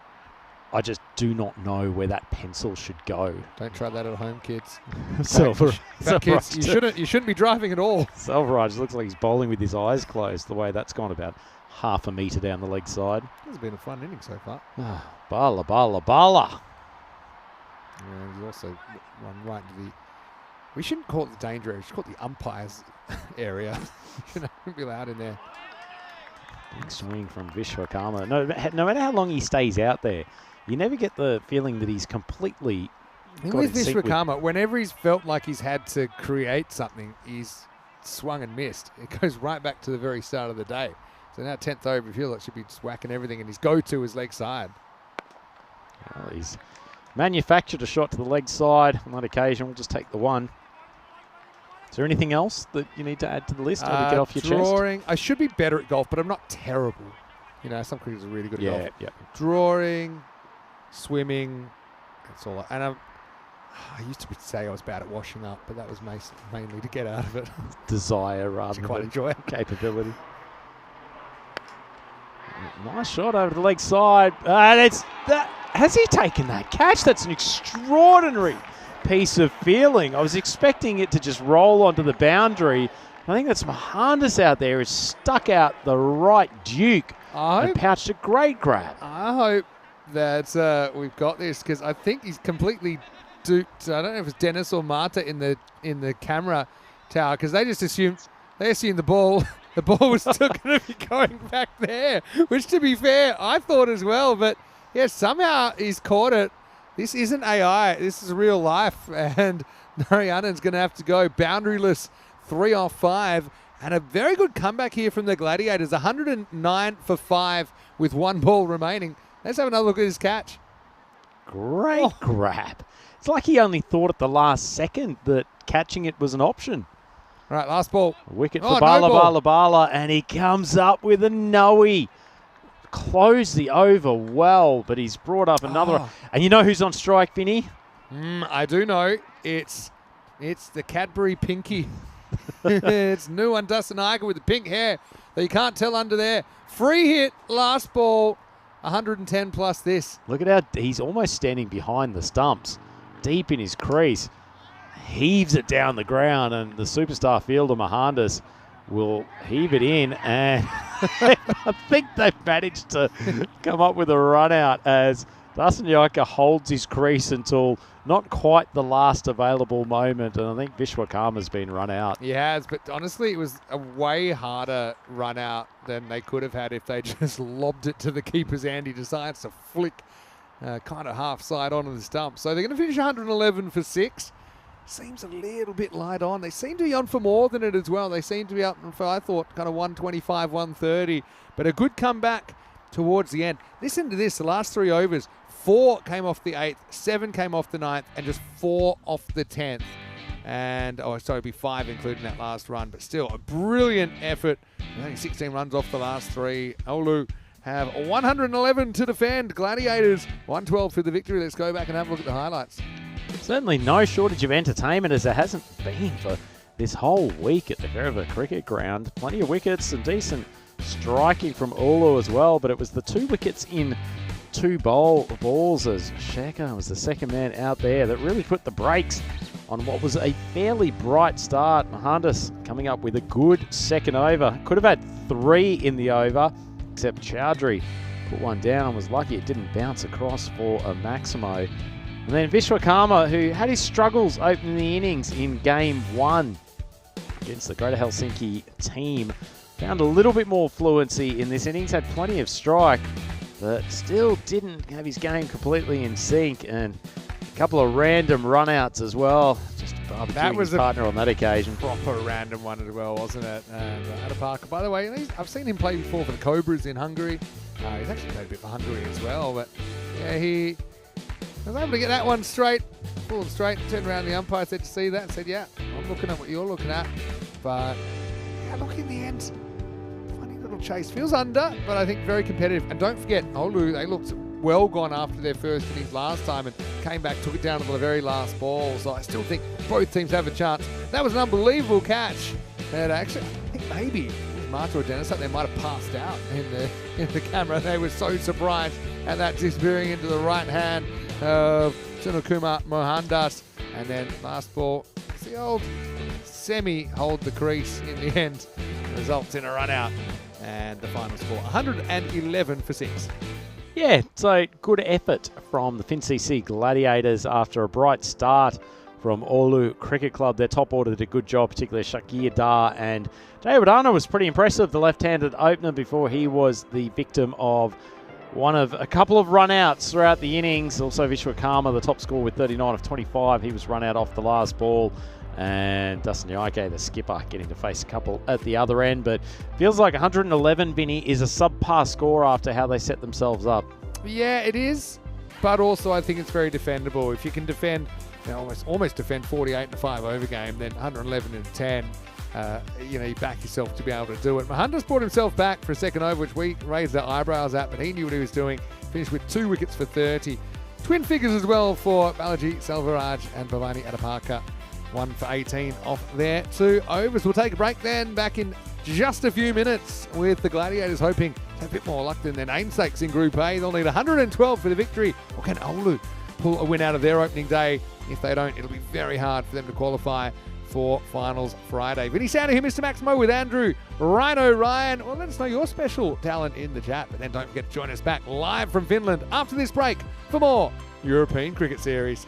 I just do not know where that pencil should go. Don't try that at home, kids. Kids, you shouldn't be driving at all. Selvaraj looks like he's bowling with his eyes closed, the way that's gone about half a metre down the leg side. This has been a fun inning so far. Bala, bala, bala. Yeah, he's also run right into the... We shouldn't call it the danger area. We should call it the umpires area. Shouldn't be allowed in there. Big swing from Vishwakarma. No matter how long he stays out there, you never get the feeling that he's completely... With Vishwakarma, whenever he's felt like he's had to create something, he's swung and missed. It goes right back to the very start of the day. So now 10th over, feel like should be just whacking everything, and his go-to is leg side. Well, he's manufactured a shot to the leg side. On that occasion, we'll just take the one. Is there anything else that you need to add to the list or to get off your drawing. chest? I should be better at golf, but I'm not terrible. Some cricketers are really good at golf. Yeah. Drawing. swimming. That's all. And I used to say I was bad at washing up, but that was mainly to get out of it. Desire rather quite than enjoy it. Capability. Nice shot over the leg side. And has he taken that catch? That's an extraordinary piece of feeling. I was expecting it to just roll onto the boundary. I think that's Mohandas out there who's stuck out the right Duke and pouched a great grab. I hope that we've got this, because I think he's completely duped. I don't know if it's Dennis or Marta in the camera tower, because they just assumed the ball was still going to be going back there, which, to be fair, I thought as well. But yeah, somehow he's caught it. This isn't AI. This is real life, and Narayanan's going to have to go boundaryless 3 off 5, and a very good comeback here from the Gladiators. 109 for 5 with 1 ball remaining. Let's have another look at his catch. Great grab. It's like he only thought at the last second that catching it was an option. All right, last ball. Wicket for Bala, and he comes up with a no-y. Closed the over well, but he's brought up another one. And you know who's on strike, Vinny? I do know. It's the Cadbury Pinky. It's new one, Dustin Iger with the pink hair that you can't tell under there. Free hit, last ball, 110 plus this. Look at how he's almost standing behind the stumps, deep in his crease. Heaves it down the ground, and the superstar fielder Mohandas will heave it in, and I think they've managed to come up with a run out as Dustin Iger holds his crease until not quite the last available moment, and I think Vishwakarma's been run out. He has, but honestly, it was a way harder run out than they could have had if they just lobbed it to the keeper's hand. He decides to flick kind of half side onto the stump. So they're going to finish 111 for 6. Seems a little bit light on. They seem to be on for more than it as well. They seem to be up for, I thought, kind of 125, 130. But a good comeback towards the end. Listen to this. The last 3 overs, 4 came off the 8th, 7 came off the 9th, and just 4 off the 10th. And, it'd be 5 including that last run. But still, a brilliant effort. Only 16 runs off the last 3. Oulu have 111 to defend. Gladiators, 112 for the victory. Let's go back and have a look at the highlights. Certainly no shortage of entertainment, as there hasn't been for this whole week at the Gerva Cricket Ground. Plenty of wickets and decent striking from Oulu as well, but it was the 2 wickets in 2 balls as Shaka was the second man out there that really put the brakes on what was a fairly bright start. Mohandas coming up with a good second over. Could have had 3 in the over, except Chowdhury put one down and was lucky it didn't bounce across for a Maximo. And then Vishwakarma, who had his struggles opening the innings in Game 1 against the Greater Helsinki team, found a little bit more fluency in this innings, had plenty of strike, but still didn't have his game completely in sync, and a couple of random run-outs as well. Just barbecuing his partner on that occasion. Proper random one as well, wasn't it? And Parker, by the way, I've seen him play before for the Cobras in Hungary. He's actually played a bit for Hungary as well, but yeah, he was able to get that one straight, full and straight, turned around the umpire, said to see that, and said, yeah, I'm looking at what you're looking at. But, yeah, look, in the end, funny little chase. Feels under, but I think very competitive. And don't forget, Oulu, they looked well gone after their first innings last time and came back, took it down to the very last ball. So I still think both teams have a chance. That was an unbelievable catch. And actually, I think maybe Marta or Dennis up there might have passed out in the camera. They were so surprised at that disappearing into the right hand of Sunilkumar Mohandas. And then last ball, it's the old semi-hold the crease in the end. Results in a run out. And the final score, 111 for 6. Yeah, so good effort from the FinCC Gladiators after a bright start from Oulu Cricket Club. Their top order did a good job, particularly Shakir Dar, and David Arnold was pretty impressive, the left-handed opener, before he was the victim of a couple of run-outs throughout the innings. Also Vishwakarma, the top scorer with 39 of 25. He was run out off the last ball. And Dustin Iger, the skipper, getting to face a couple at the other end. But feels like 111, Vinny, is a subpar score after how they set themselves up. Yeah, it is. But also I think it's very defendable. If you can defend, almost defend 48 in a 5 over game, then 111 in 10. You back yourself to be able to do it. Mohandas brought himself back for a second over, which we raised our eyebrows at, but he knew what he was doing. Finished with 2 wickets for 30. Twin figures as well for Balaji Selvaraj and Bhavani Adapaka. 1 for 18 off their 2 overs. We'll take a break then. Back in just a few minutes with the Gladiators hoping to have a bit more luck than their namesakes in Group A. They'll need 112 for the victory. Or can Oulu pull a win out of their opening day? If they don't, it'll be very hard for them to qualify for Finals Friday. Vinny Sounder here, Mr. Maximo with Andrew, Rhino, Ryan. Well, let us know your special talent in the chat. But then don't forget to join us back live from Finland after this break for more European Cricket Series.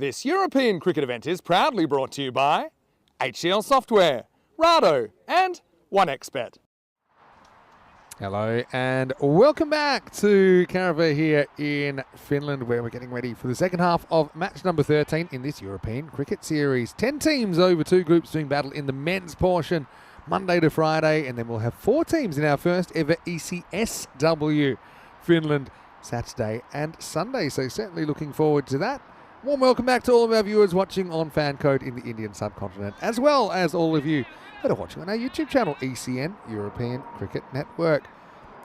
This European cricket event is proudly brought to you by HCL Software, Rado and 1xBet. Hello and welcome back to Carava here in Finland, where we're getting ready for the second half of match number 13 in this European cricket series. 10 teams over 2 groups doing battle in the men's portion Monday to Friday, and then we'll have 4 teams in our first ever ECSW Finland Saturday and Sunday. So certainly looking forward to that. Warm welcome back to all of our viewers watching on Fan Code in the Indian subcontinent, as well as all of you that are watching on our YouTube channel, ECN, European Cricket Network.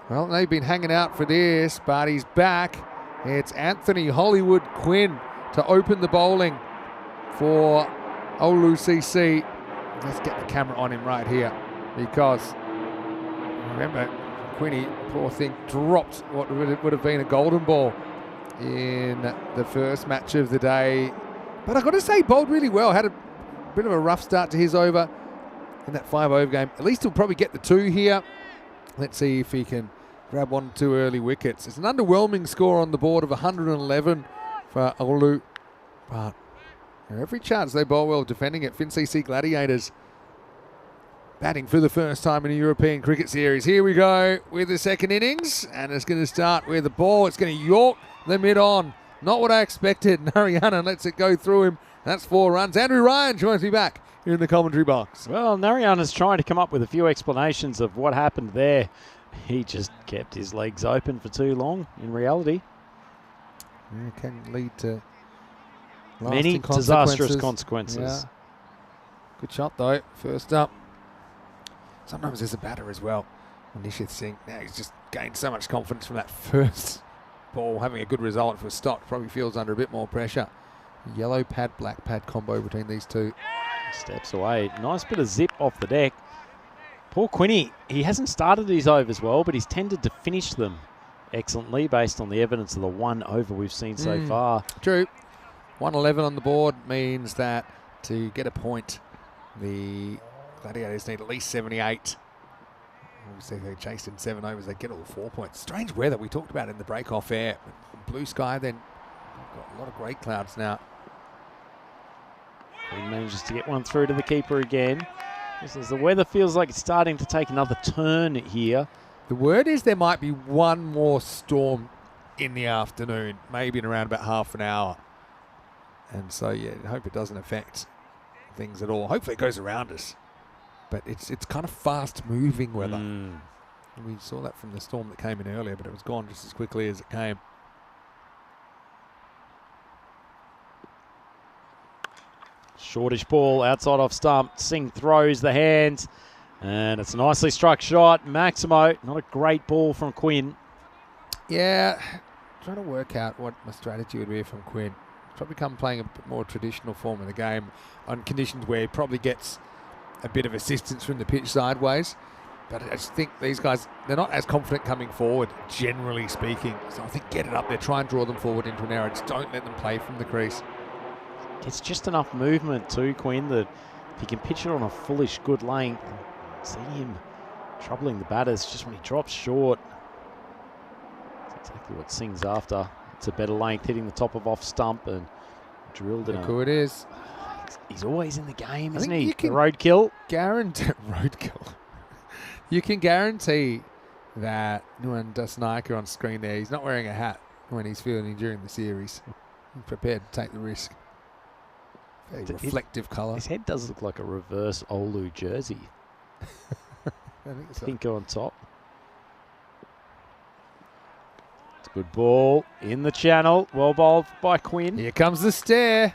Well, they've been hanging out for this, but he's back. It's Anthony Hollywood Quinn to open the bowling for Oulu CC. Let's get the camera on him right here, because remember, Quinny, poor thing, dropped what would have been a golden ball in the first match of the day. But I've got to say, bowled really well. Had a bit of a rough start to his over in that 5-over game. At least he'll probably get the 2 here. Let's see if he can grab 1 or 2 early wickets. It's an underwhelming score on the board of 111 for Oulu. But every chance they bowl well defending it. FinCC Gladiators batting for the first time in a European cricket series. Here we go with the second innings. And it's going to start with the ball. It's going to york the mid-on. Not what I expected. Narayanan lets it go through him. That's 4 runs. Andrew Ryan joins me back here in the commentary box. Well, Narayana's trying to come up with a few explanations of what happened there. He just kept his legs open for too long, in reality. Yeah, it can lead to many disastrous consequences. Yeah. Good shot, though. First up. Sometimes there's a batter as well. Nishith Singh, now he's just gained so much confidence from that first ball, having a good result for Stock. Probably feels under a bit more pressure. Yellow pad, black pad combo between these two. Steps away. Nice bit of zip off the deck. Poor Quinny, he hasn't started his overs well, but he's tended to finish them excellently based on the evidence of the 1 over we've seen so far. True. 111 on the board means that to get a point, the Gladiators need at least 78. Obviously, they chased in 7 overs, they get all 4 points. Strange weather we talked about in the break off air. Blue sky, then got a lot of grey clouds now. He manages to get 1 through to the keeper again. Just as the weather feels like it's starting to take another turn here. The word is there might be 1 more storm in the afternoon, maybe in around about half an hour. And so, yeah, I hope it doesn't affect things at all. Hopefully it goes around us. But it's kind of fast-moving weather. We saw that from the storm that came in earlier, but it was gone just as quickly as it came. Shortish ball outside off stump. Singh throws the hands, and it's a nicely struck shot. Maximo, not a great ball from Quinn. Yeah, trying to work out what my strategy would be from Quinn. Probably come playing a bit more traditional form of the game on conditions where he probably gets a bit of assistance from the pitch sideways. But I just think these guys, they're not as confident coming forward, generally speaking. So I think get it up there, try and draw them forward into an error. Just don't let them play from the crease. It's just enough movement too, Quinn, that if he can pitch it on a foolish good length, see him troubling the batters just when he drops short. That's exactly what Singh's after. It's a better length, hitting the top of off stump and drilled in. Look who it is. He's always in the game, isn't he? The roadkill. Roadkill. You can guarantee that Nuan Dasnaika on screen there, he's not wearing a hat when he's fielding during the series. He's prepared to take the risk. Very reflective colour. His head does look like a reverse Oulu jersey. I think so. Pink on top. It's a good ball in the channel. Well bowled by Quinn. Here comes the stare.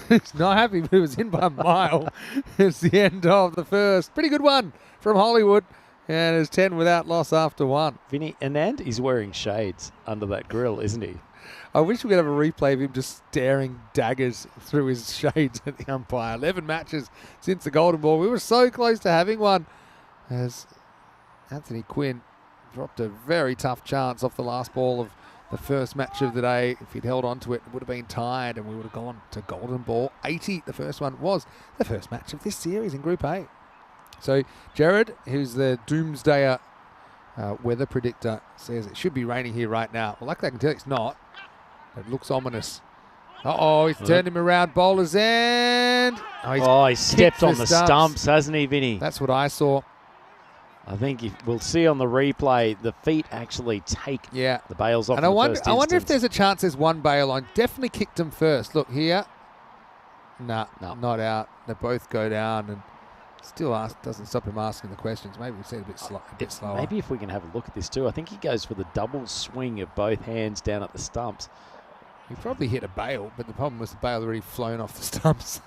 He's not happy, but it was in by a mile. It's the end of the first. Pretty good one from Hollywood. And it's 10 without loss after 1. Vinny Anand is wearing shades under that grill, isn't he? I wish we could have a replay of him just staring daggers through his shades at the umpire. 11 matches since the golden ball. We were so close to having one as Anthony Quinn dropped a very tough chance off the last ball of the first match of the day. If he'd held on to it, it would have been tied and we would have gone to golden ball. 80, the first one, was the first match of this series in Group A. So Jared, who's the doomsdayer weather predictor, says it should be raining here right now. Well, luckily I can tell you it's not. It looks ominous Uh-oh, he's turned him around, bowler's end. Oh, he stepped on the stumps, hasn't he, Vinny? That's what I saw. I think we'll see on the replay, the feet actually take the bails off. And I wonder if there's a chance there's one bail on. Definitely kicked him first. Look here. Nah, not out. They both go down, and still doesn't stop him asking the questions. Maybe we'll see it a bit slower. Maybe if we can have a look at this too. I think he goes for the double swing of both hands down at the stumps. He probably hit a bail, but the problem was the bail already flown off the stumps.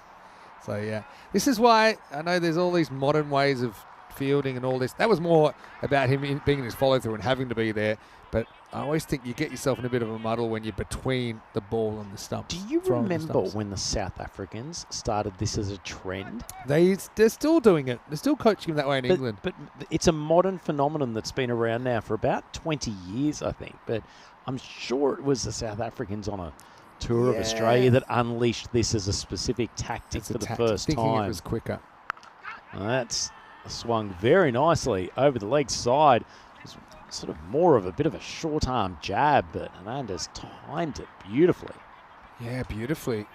So yeah, this is why I know there's all these modern ways of fielding and all this. That was more about him being in his follow-through and having to be there. But I always think you get yourself in a bit of a muddle when you're between the ball and the stumps. Do you remember when the South Africans started this as a trend? They're still doing it. They're still coaching that way in England. But it's a modern phenomenon that's been around now for about 20 years, I think. But I'm sure it was the South Africans on a tour of Australia that unleashed this as a specific tactic for the first time. Thinking it was quicker. That's swung very nicely over the leg side. It's sort of more of a bit of a short arm jab, but Hernandez timed it beautifully. Yeah, beautifully.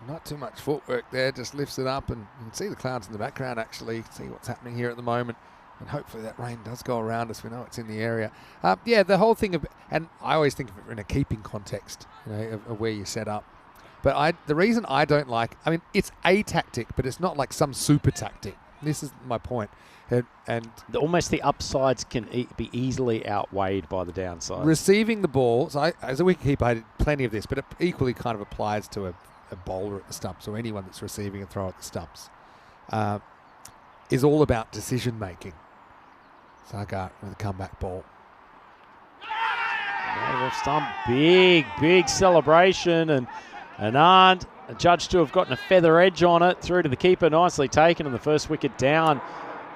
Not too much footwork there, just lifts it up, and you can see the clouds in the background actually, see what's happening here at the moment. And hopefully that rain does go around us. We know it's in the area. Yeah, the whole thing of, and I always think of it in a keeping context, you know, of where you set up. But the reason I don't like, I mean, it's a tactic, but it's not like some super tactic. This is my point. And almost the upsides can be easily outweighed by the downsides. Receiving the ball, so as a wicketkeeper, I did plenty of this, but it equally kind of applies to a bowler at the stumps or anyone that's receiving a throw at the stumps, is all about decision making. Sagat with a comeback ball. Stump, big celebration, and Anand judged to have gotten a feather edge on it, through to the keeper, nicely taken, and the first wicket down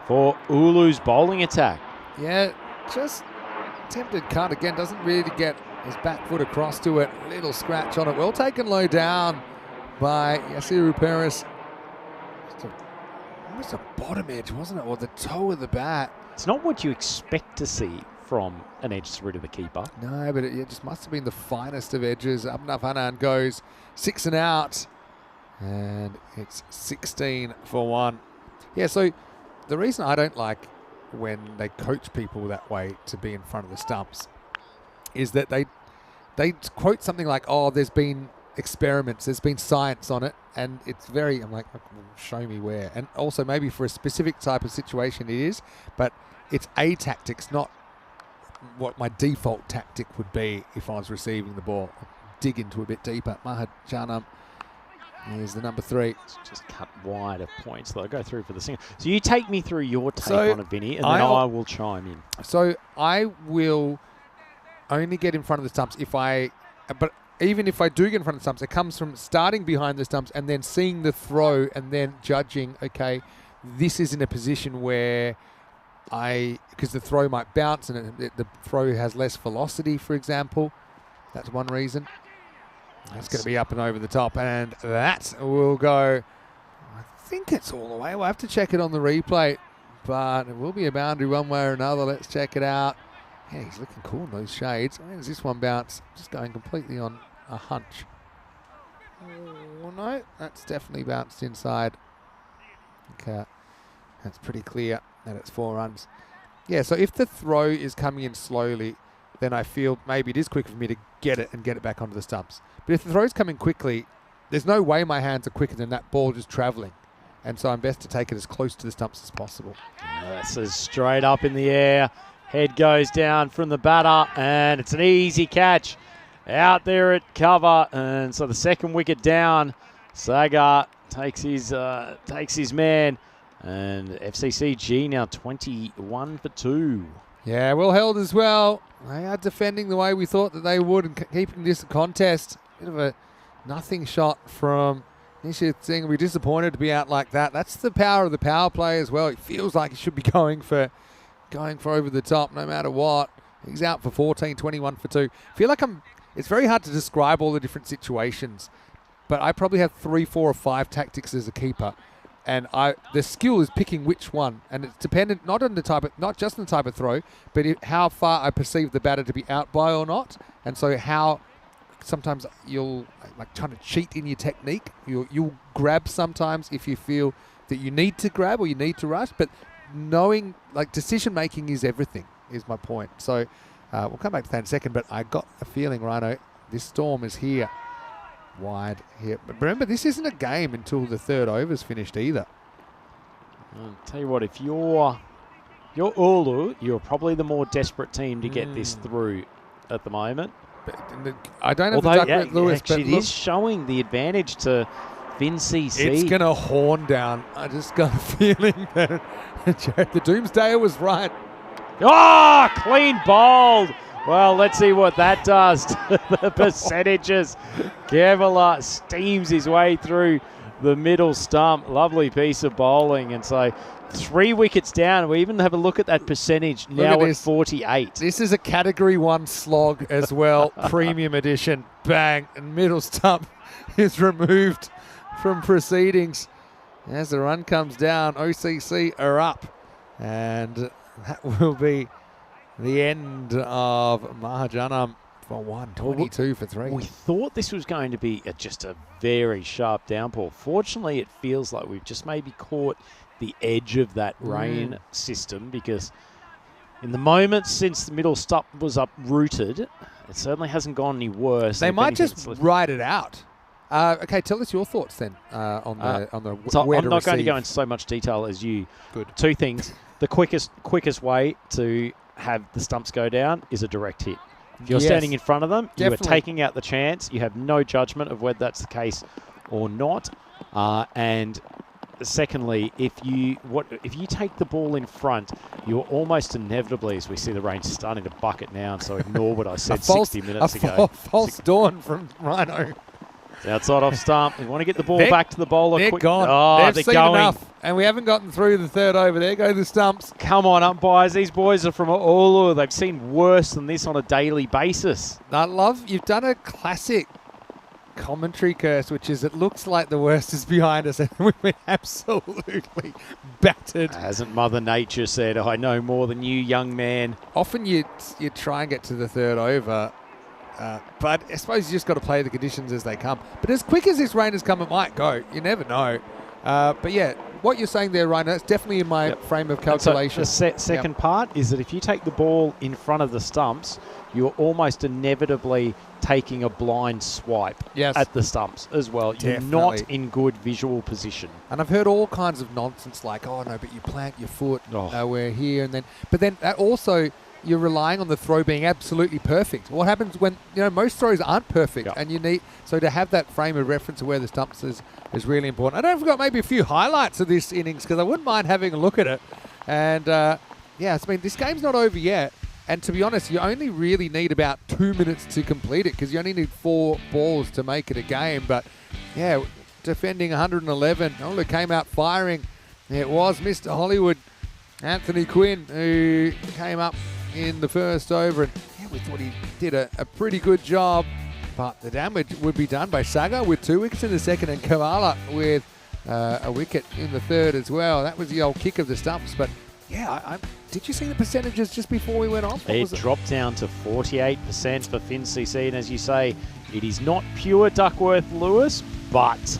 for Ulu's bowling attack. Yeah, just attempted cut again, doesn't really get his back foot across to it, little scratch on it, well taken low down by Yasiru Perez. Almost a bottom edge, wasn't it, or the toe of the bat. It's not what you expect to see from an edge through to the keeper. No, but it just must have been the finest of edges. Abhinav Anand goes 6 and out, and it's 16 for 1. Yeah, so the reason I don't like when they coach people that way to be in front of the stumps is that they quote something like, oh, there's been experiments, there's been science on it, and it's very, I'm like, show me where. And also maybe for a specific type of situation it is, but it's a tactics, not what my default tactic would be if I was receiving the ball. Dig into a bit deeper. Mahad Janam is the number 3. It's just cut wide of points. They'll go through for the single. So you take me through your take on it, Vinny, and then I will chime in. So I will only get in front of the stumps but even if I do get in front of the stumps, it comes from starting behind the stumps and then seeing the throw and then judging, okay, this is in a position where because the throw might bounce and the throw has less velocity, for example. That's one reason. That's going to be up and over the top, and that will go, I think it's all the way. We'll have to check it on the replay, but it will be a boundary one way or another. Let's check it out. Yeah, he's looking cool in those shades. Where does this one bounce? Just going completely on a hunch. Oh, no, that's definitely bounced inside. Okay, that's pretty clear that it's 4 runs. Yeah, so if the throw is coming in slowly, then I feel maybe it is quicker for me to get it and get it back onto the stumps. But if the throw's coming quickly, there's no way my hands are quicker than that ball just travelling. And so I'm best to take it as close to the stumps as possible. This is straight up in the air. Head goes down from the batter, and it's an easy catch out there at cover. And so the second wicket down, Sagar takes his man. And FCCG now 21 for 2. Yeah, well held as well. They are defending the way we thought that they would and keeping this a contest. Bit of a nothing shot from Nishit Singh. We're disappointed to be out like that. That's the power of the power play as well. It feels like he should be going for over the top no matter what. He's out for 14, 21 for 2. Feel like it's very hard to describe all the different situations, but I probably have 3, 4 or 5 tactics as a keeper. And the skill is picking which one, and it's dependent not just on the type of throw, but how far I perceive the batter to be out by or not, and so how sometimes you'll like trying to cheat in your technique. You'll grab sometimes if you feel that you need to grab or you need to rush, but knowing, like, decision making is everything, is my point. So we'll come back to that in a second, but I got a feeling, Rhino, this storm is here. Wide here. But remember, this isn't a game until the third over's finished either. I'll tell you what, if you're Ulu, you're probably the more desperate team to get this through at the moment. I don't have the Duckworth Lewis, actually, but it is showing the advantage to Fin CC. It's going to horn down. I just got a feeling that the Doomsdayer was right. Oh, clean bowled. Well, let's see what that does to the percentages. Kevlar steams his way through the middle stump. Lovely piece of bowling. And so 3 wickets down. We even have a look at that percentage now at 48. This is a Category 1 slog as well. Premium edition. Bang. And middle stump is removed from proceedings. As the run comes down, OCC are up. And that will be the end of Mahajanam for 122 for 3. We thought this was going to be just a very sharp downpour. Fortunately, it feels like we've just maybe caught the edge of that rain system, because in the moments since the middle stump was uprooted, it certainly hasn't gone any worse. They might just ride it out. Okay, tell us your thoughts then on the so where I'm to not going to receive. go into so much detail as you. Good. 2 things. The quickest way to have the stumps go down is a direct hit. If you're standing in front of them, you are taking out the chance. You have no judgment of whether that's the case or not. And secondly, if you take the ball in front, you're almost inevitably, as we see the rain starting to bucket now, and so ignore what I said 60 minutes ago. False dawn from Rhino. It's outside off stump. We want to get the ball back to the bowler. They're quick. gone. Oh, They've they're seen going. enough, and we haven't gotten through the third over. There go the stumps. Come on, umpires. These boys are from Ulu. They've seen worse than this on a daily basis. I love, you've done a classic commentary curse, which is it looks like the worst is behind us, and we've been absolutely battered. Hasn't Mother Nature said, I know more than you, young man? Often you try and get to the third over, but I suppose you just got to play the conditions as they come. But as quick as this rain has come, it might go. You never know. But yeah, what you're saying there, Ryan, that's definitely in my frame of calculation. So the second part is that if you take the ball in front of the stumps, you're almost inevitably taking a blind swipe at the stumps as well. You're not in good visual position. And I've heard all kinds of nonsense like, oh no, but you plant your foot we're here, and then also you're relying on the throw being absolutely perfect. What happens when most throws aren't perfect, and you need to have that frame of reference of where the stumps is really important. I don't forgot maybe a few highlights of this innings because I wouldn't mind having a look at it. And this game's not over yet. And to be honest, you only really need about 2 minutes to complete it because you only need 4 balls to make it a game. But yeah, defending 111, Ola came out firing. It was Mr. Hollywood, Anthony Quinn, who came up in the first over, and we thought he did a pretty good job, but the damage would be done by Saga with 2 wickets in the second, and Koala with a wicket in the third as well. That was the old kick of the stumps. But yeah, did you see the percentages just before we went off? It dropped down to 48% for Fin CC, and as you say, it is not pure Duckworth Lewis, but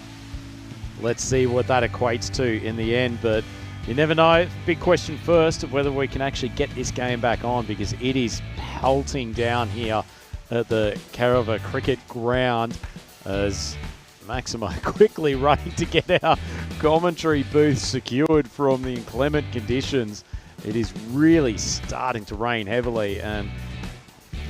let's see what that equates to in the end. But you never know. Big question first of whether we can actually get this game back on, because it is pelting down here at the Carava Cricket Ground as Maximo quickly running to get our commentary booth secured from the inclement conditions. It is really starting to rain heavily, and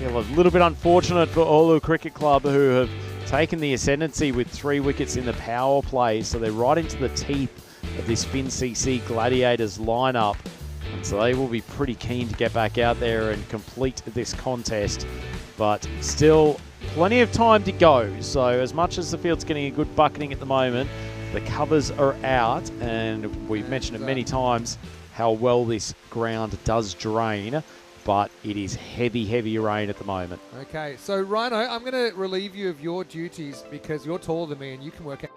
a little bit unfortunate for Ulu Cricket Club, who have taken the ascendancy with 3 wickets in the power play, so they're right into the teeth of this Fin CC Gladiators lineup, and so they will be pretty keen to get back out there and complete this contest. But still plenty of time to go, so as much as the field's getting a good bucketing at the moment, the covers are out, and we've mentioned it many times how well this ground does drain, but it is heavy rain at the moment. Okay, so Rhino, I'm going to relieve you of your duties because you're taller than me and you can work out.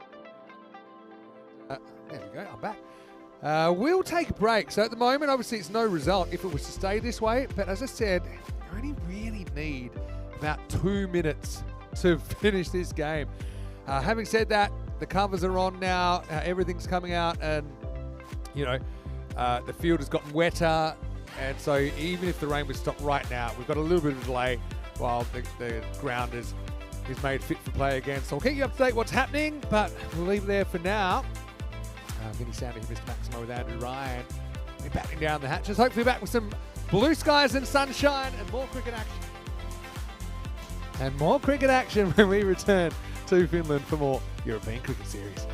There we go, I'm back. We'll take a break. So at the moment, obviously, it's no result if it was to stay this way. But as I said, you only really need about 2 minutes to finish this game. Having said that, the covers are on now. Everything's coming out, and you know the field has gotten wetter, and so even if the rain would stop right now, we've got a little bit of a delay while the ground is made fit for play again. So I'll keep you up to date what's happening, but we'll leave it there for now. Vinny Sandy, Mr. Maximo with Andrew Ryan. We're batting down the hatches. Hopefully back with some blue skies and sunshine and more cricket action. And more cricket action when we return to Finland for more European Cricket Series.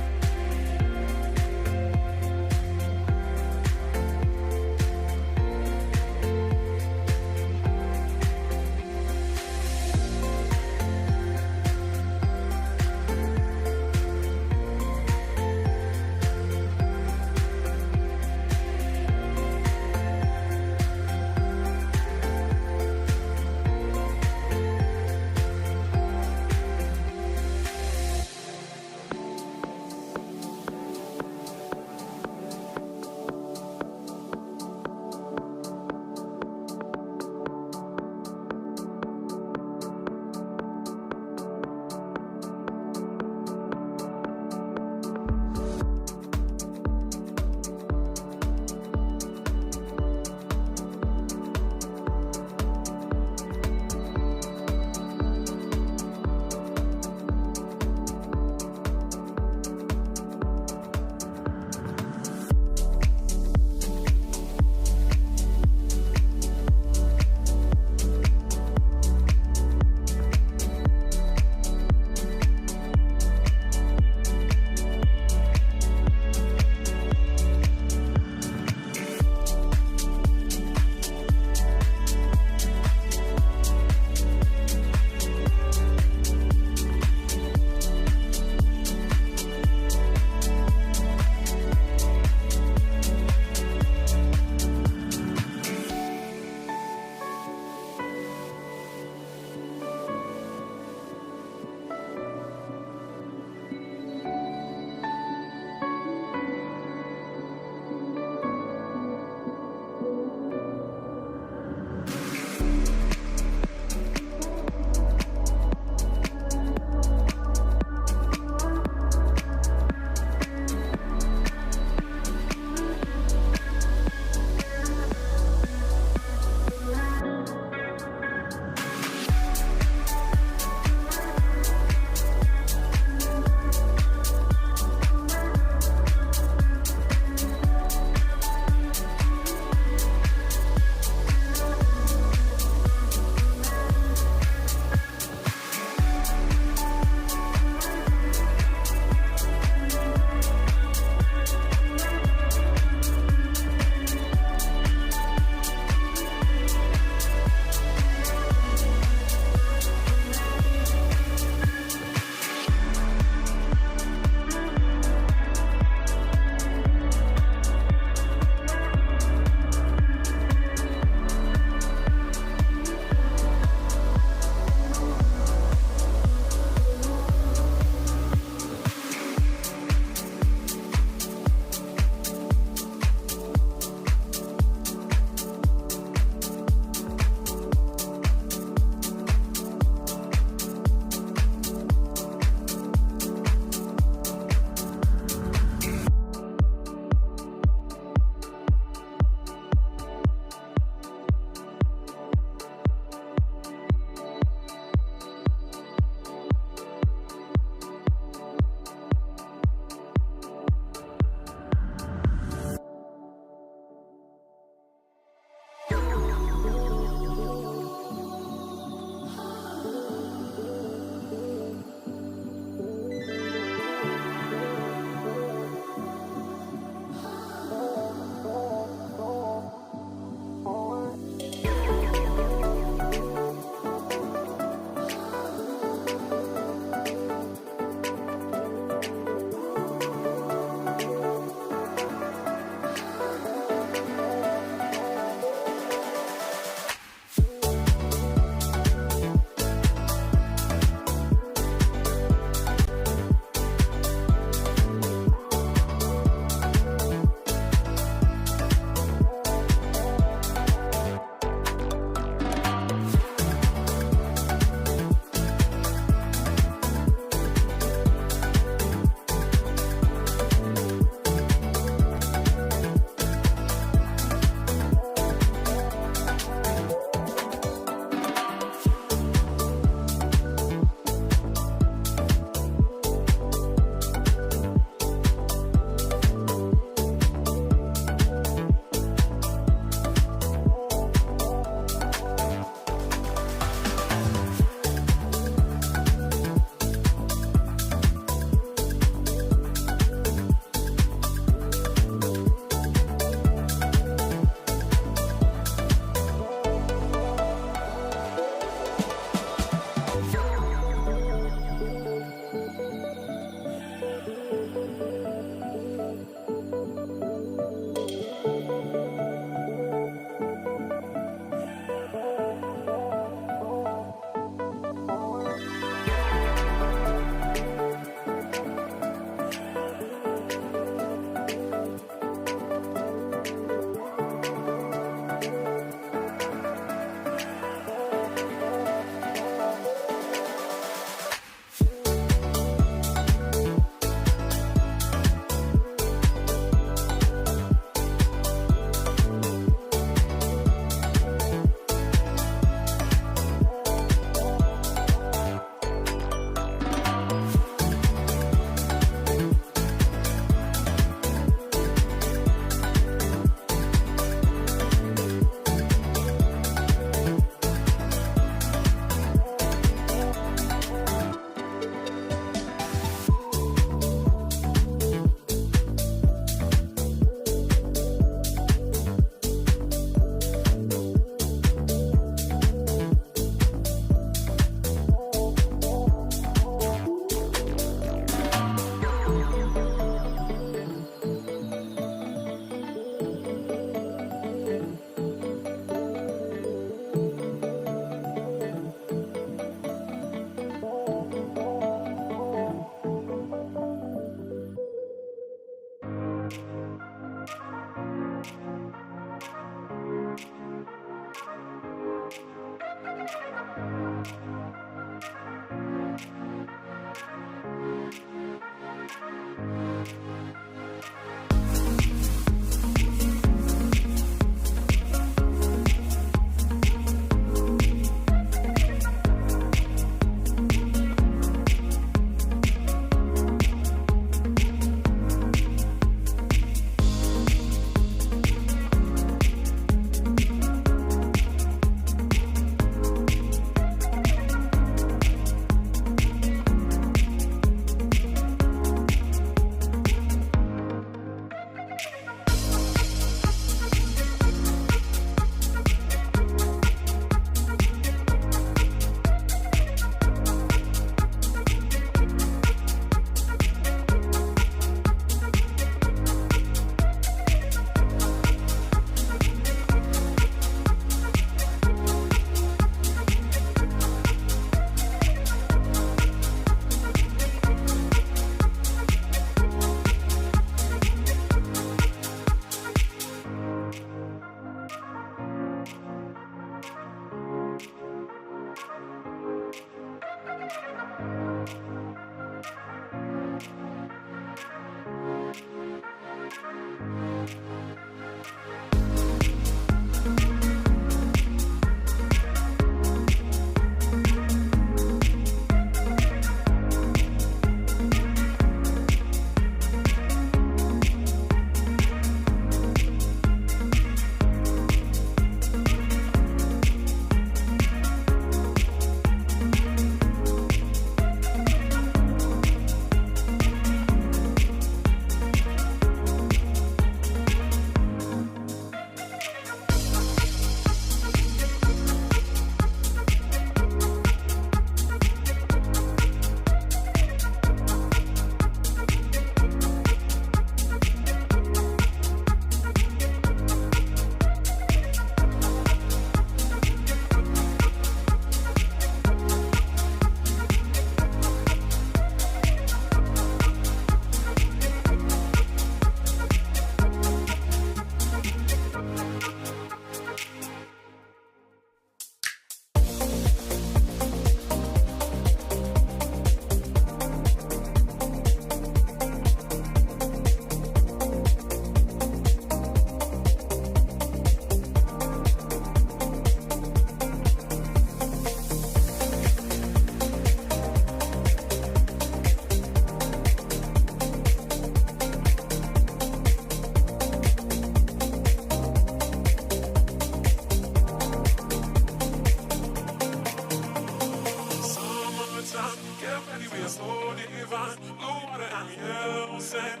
are so divine. Blue water and yellow sand,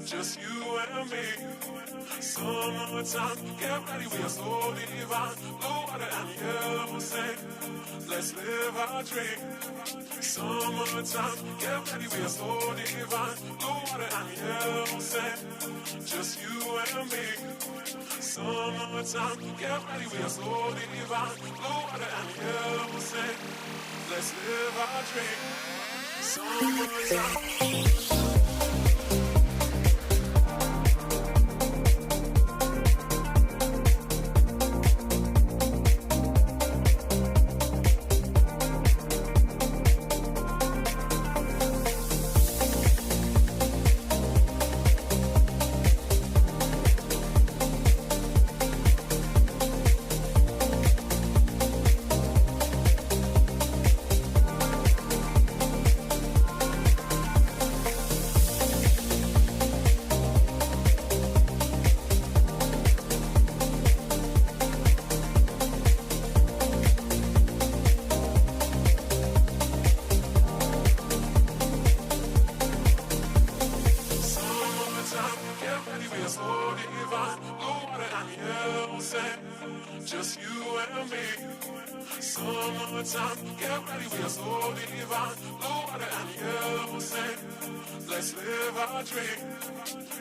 just you and me. Summertime, get ready, we are so divine. Blue water and yellow sand, let's live our dream. Summertime, get ready, we are so divine. Blue water and yellow sand, just you and me. Summertime, get ready, we are so divine. Blue water and yellow sand, let's live our dream. Summertime. Just you and me. Summertime, get ready, we are so divine. Blue water and yellow sand, let's live our dream.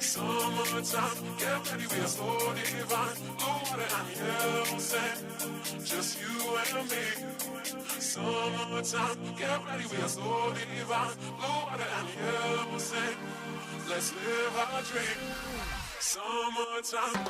Summertime, get ready, we are so divine. Blue water and yellow sand, just you and me. Summertime, get ready, we are so divine. Blue water and yellow sand, let's live our dream. Summertime.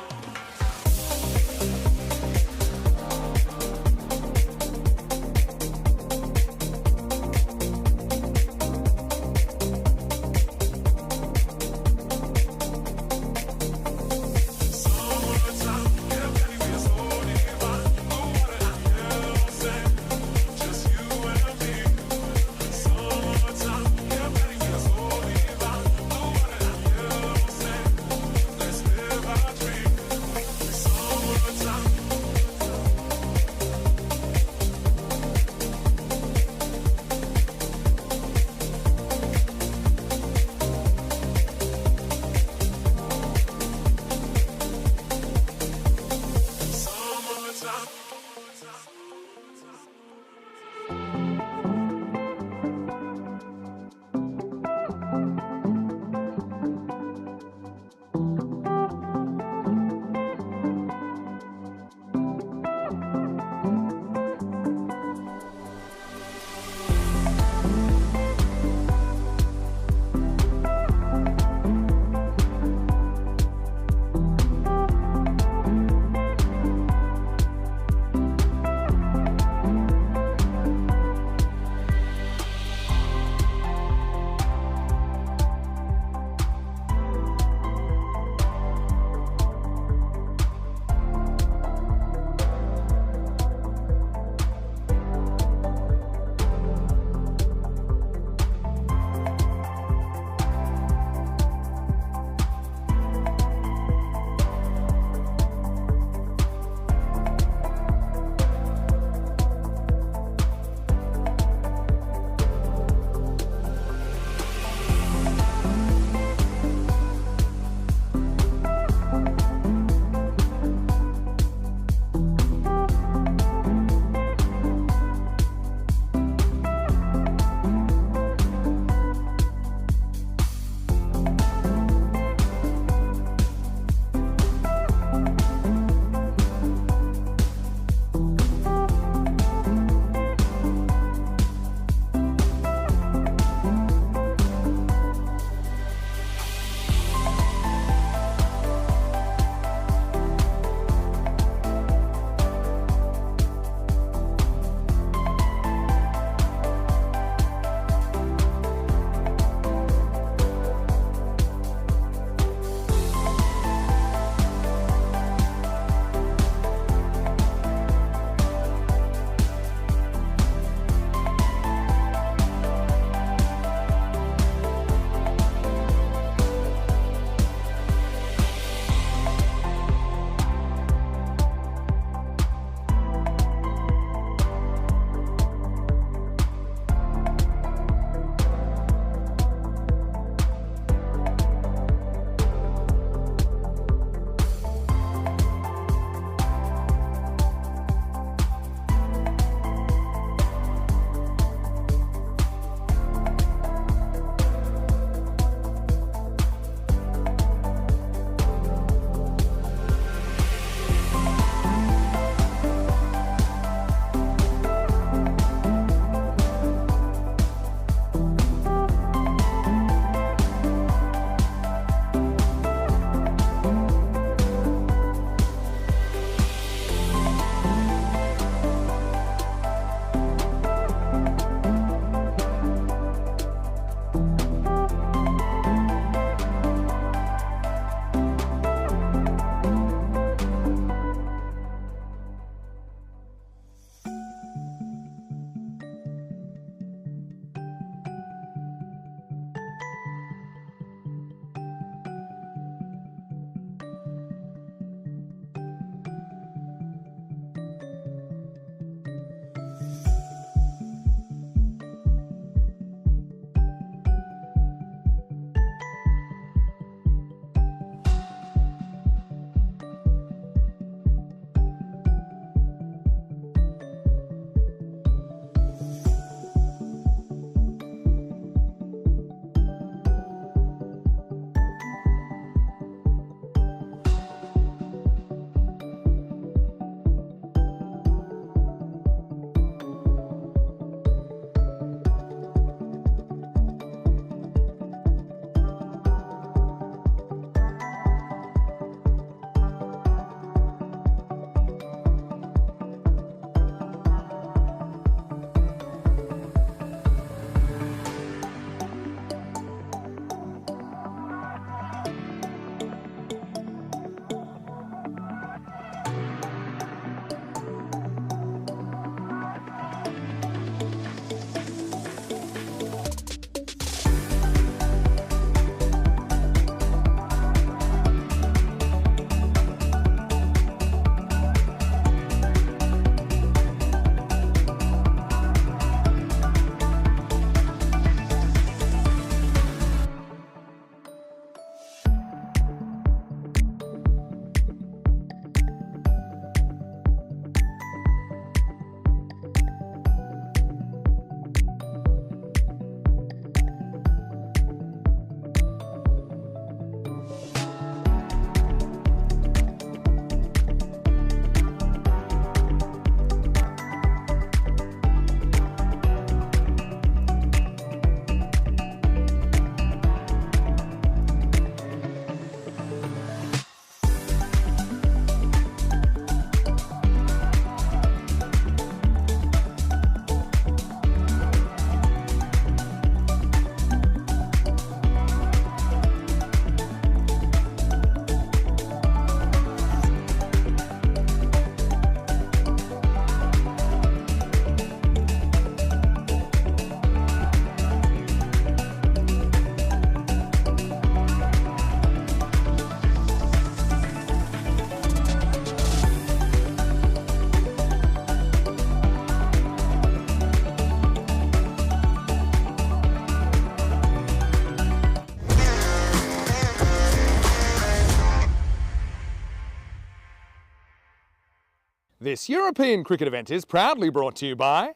This European cricket event is proudly brought to you by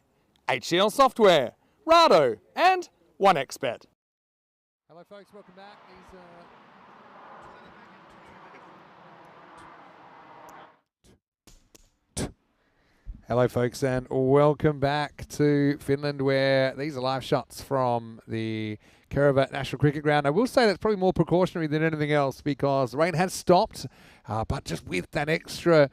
HCL Software, Rado, and 1xBet. Hello folks, welcome back. Hello folks and welcome back to Finland, where these are live shots from the Kerava National Cricket Ground. I will say that's probably more precautionary than anything else because the rain has stopped, but just with that extra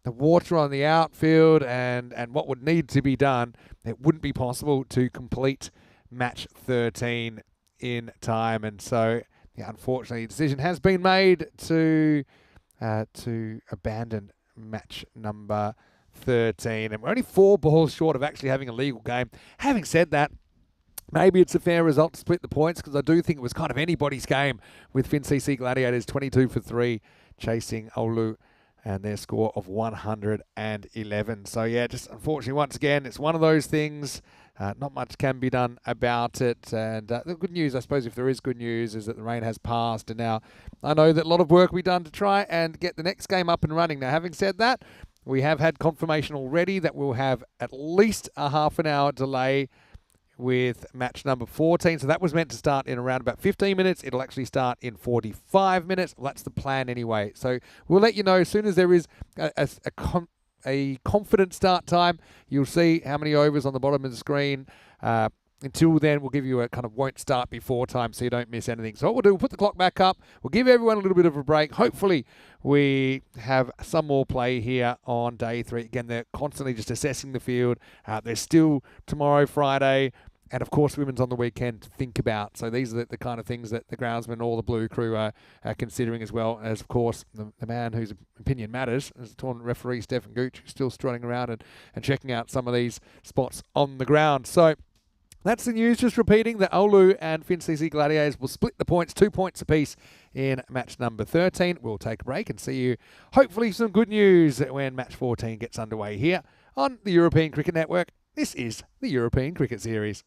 the water on the outfield and what would need to be done, it wouldn't be possible to complete match 13 in time. And so, yeah, unfortunately, a decision has been made to abandon match number 13. And we're only 4 balls short of actually having a legal game. Having said that, maybe it's a fair result to split the points because I do think it was kind of anybody's game with FinCC Gladiators 22 for 3 chasing Oulu and their score of 111. So, yeah, just unfortunately, once again, it's one of those things. Not much can be done about it. And the good news, I suppose, if there is good news, is that the rain has passed. And now I know that a lot of work will be done to try and get the next game up and running. Now, having said that, we have had confirmation already that we'll have at least a half an hour delay with match number 14. So that was meant to start in around about 15 minutes. It'll actually start in 45 minutes. Well, that's the plan anyway. So we'll let you know as soon as there is a confident start time. You'll see how many overs on the bottom of the screen. Until then, we'll give you a kind of won't start before time so you don't miss anything. So what we'll do, we'll put the clock back up. We'll give everyone a little bit of a break. Hopefully, we have some more play here on day 3. Again, they're constantly just assessing the field. There's still tomorrow, Friday, and of course, women's on the weekend to think about. So these are the kind of things that the groundsmen, all the blue crew are considering, as well as, of course, the man whose opinion matters, as the tournament referee, Stefan Gooch, who's still strutting around and checking out some of these spots on the ground. So that's the news. Just repeating that Oulu and FinCC Gladiators will split the points, 2 points apiece in match number 13. We'll take a break and see you, hopefully, some good news when match 14 gets underway here on the European Cricket Network. This is the European Cricket Series.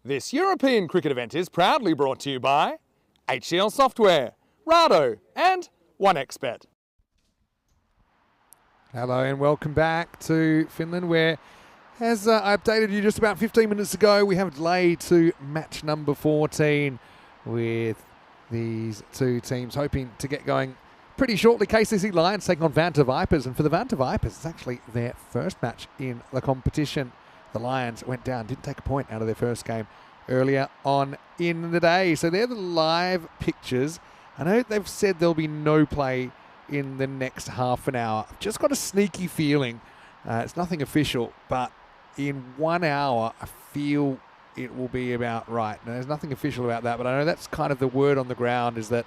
This European cricket event is proudly brought to you by HCL Software, Rado and 1xBet. Hello and welcome back to Finland, where, as I updated you just about 15 minutes ago, we have delayed to match number 14 with these two teams hoping to get going pretty shortly. KCC Lions taking on Vanta Vipers, and for the Vanta Vipers, it's actually their first match in the competition. The Lions went down, didn't take a point out of their first game earlier on in the day. So they're the live pictures. I know they've said there'll be no play in the next half an hour. I've just got a sneaky feeling, it's nothing official, but in 1 hour, I feel it will be about right. Now, there's nothing official about that, but I know that's kind of the word on the ground, is that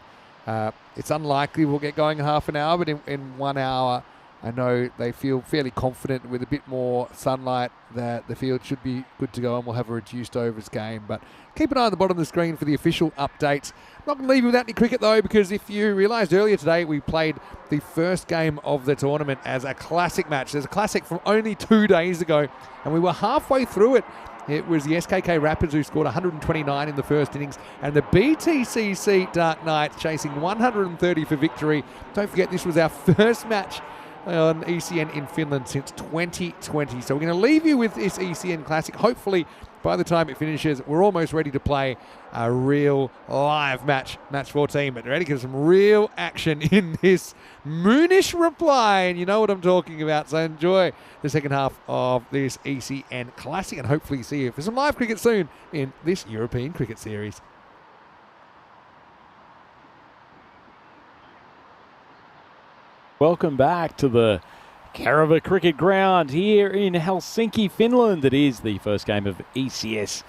it's unlikely we'll get going in half an hour, but in 1 hour, I know they feel fairly confident with a bit more sunlight that the field should be good to go and we'll have a reduced overs game. But keep an eye on the bottom of the screen for the official updates. I'm not going to leave you without any cricket though, because if you realised earlier today, we played the first game of the tournament as a classic match. There's a classic from only 2 days ago, and we were halfway through it. It was the SKK Rapids who scored 129 in the first innings, and the BTCC Dark Knights chasing 130 for victory. Don't forget, this was our first match on ECN in Finland since 2020. So we're going to leave you with this ECN Classic. Hopefully, by the time it finishes, we're almost ready to play a real live match 14. But ready to get some real action in this moonish reply, and you know what I'm talking about. So enjoy the second half of this ECN Classic, and hopefully see you for some live cricket soon in this European Cricket Series. Welcome back to the Karava Cricket Ground here in Helsinki, Finland. It is the first game of ECS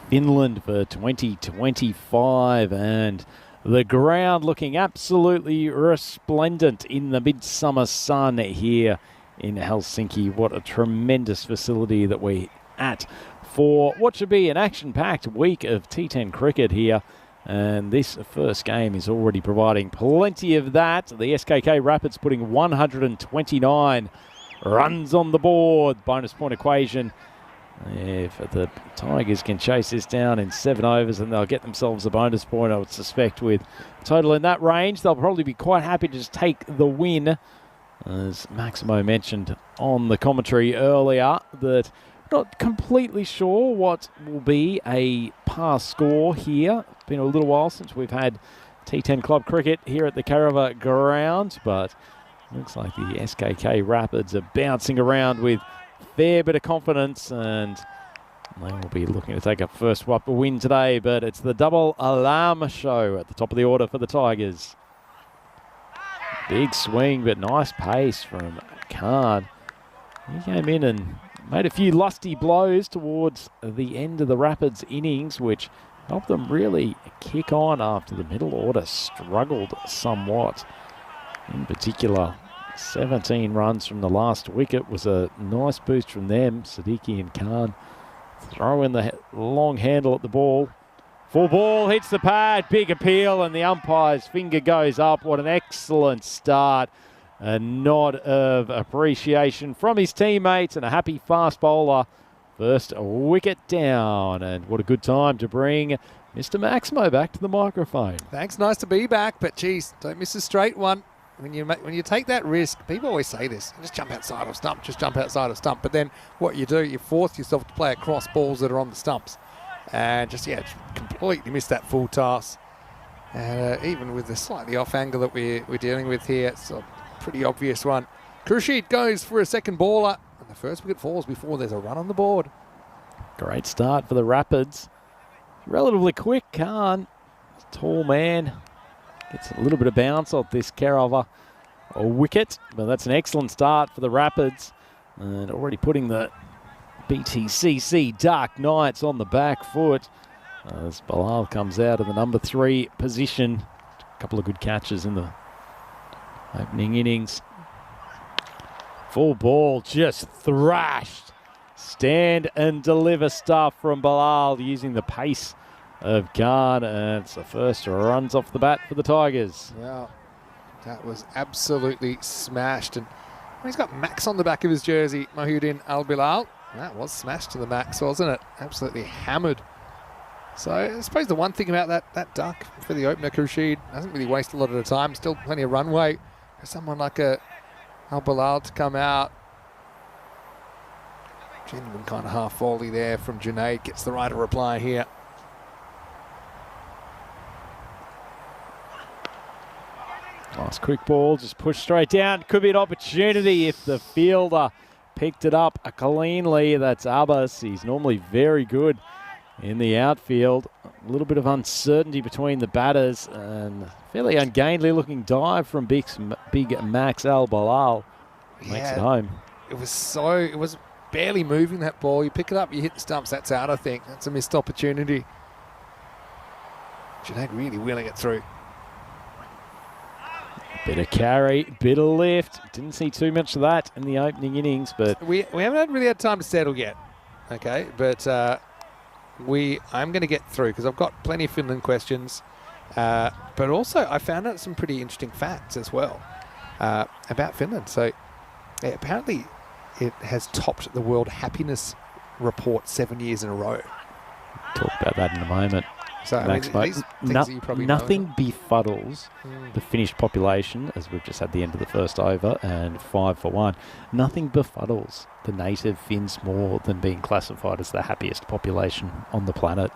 Finland for 2025, and the ground looking absolutely resplendent in the midsummer sun here in Helsinki. What a tremendous facility that we're at for what should be an action-packed week of T10 cricket here. And this first game is already providing plenty of that. The SKK Rapids putting 129 runs on the board. Bonus point equation. If the Tigers can chase this down in 7 overs, and they'll get themselves a bonus point, I would suspect, with total in that range. They'll probably be quite happy to just take the win. As Maximo mentioned on the commentary earlier, that not completely sure what will be a pass score here. It's been a little while since we've had T10 club cricket here at the Karava ground, but looks like the SKK Rapids are bouncing around with a fair bit of confidence, and they will be looking to take a first swipe of win today. But it's the double alarm show at the top of the order for the Tigers. Big swing, but nice pace from Khan. He came in and made a few lusty blows towards the end of the Rapids innings, which helped them really kick on after the middle order struggled somewhat. In particular, 17 runs from the last wicket was a nice boost from them. Siddiqui and Khan throw in the long handle at the ball. Full ball hits the pad, big appeal, and the umpire's finger goes up. What an excellent start. A nod of appreciation from his teammates, and a happy fast bowler. First wicket down, and what a good time to bring Mr. Maximo back to the microphone. Thanks, nice to be back, but geez, don't miss a straight one. When you take that risk, people always say this, just jump outside of stump, just jump outside of stump. But then what you do, you force yourself to play across balls that are on the stumps. And just completely miss that full toss. And even with the slightly off angle that we're dealing with here, it's a pretty obvious one. Khurshid goes for a second baller, and the first wicket falls before there's a run on the board. Great start for the Rapids. Relatively quick. Khan, tall man, gets a little bit of bounce off this Karava wicket, but that's an excellent start for the Rapids, and already putting the BTCC Dark Knights on the back foot as Bilal comes out of the number 3 position. A couple of good catches in the opening innings. Full ball, just thrashed. Stand and deliver stuff from Bilal using the pace of Khan, and it's the first runs off the bat for the Tigers. Yeah, that was absolutely smashed. And he's got Max on the back of his jersey, Mahuddin Al-Bilal. That was smashed to the max, wasn't it? Absolutely hammered So I suppose the one thing about that duck for the opener, Khurshid, doesn't really waste a lot of the time. Still plenty of runway for someone like Al-Bilal to come out. Genuine kind of half volley there from Junaid. Gets the right of reply here. Nice quick ball, just pushed straight down. Could be an opportunity if the fielder picked it up cleanly. That's Abbas. He's normally very good in the outfield. A little bit of uncertainty between the batters and fairly ungainly looking dive from big Max Al-Bilal. Makes it home. It was barely moving, that ball. You pick it up, you hit the stumps, that's out, I think. That's a missed opportunity. Junaid really wheeling it through. Bit of carry, bit of lift. Didn't see too much of that in the opening innings, but we haven't really had time to settle yet. Okay, but I'm going to get through because I've got plenty of Finland questions. But also, I found out some pretty interesting facts as well about Finland. So apparently, it has topped the World Happiness Report 7 years in a row. Talk about that in a moment. So Max, nothing befuddles the Finnish population, as we've just had the end of the first over and 5 for 1. Nothing befuddles the native Finns more than being classified as the happiest population on the planet.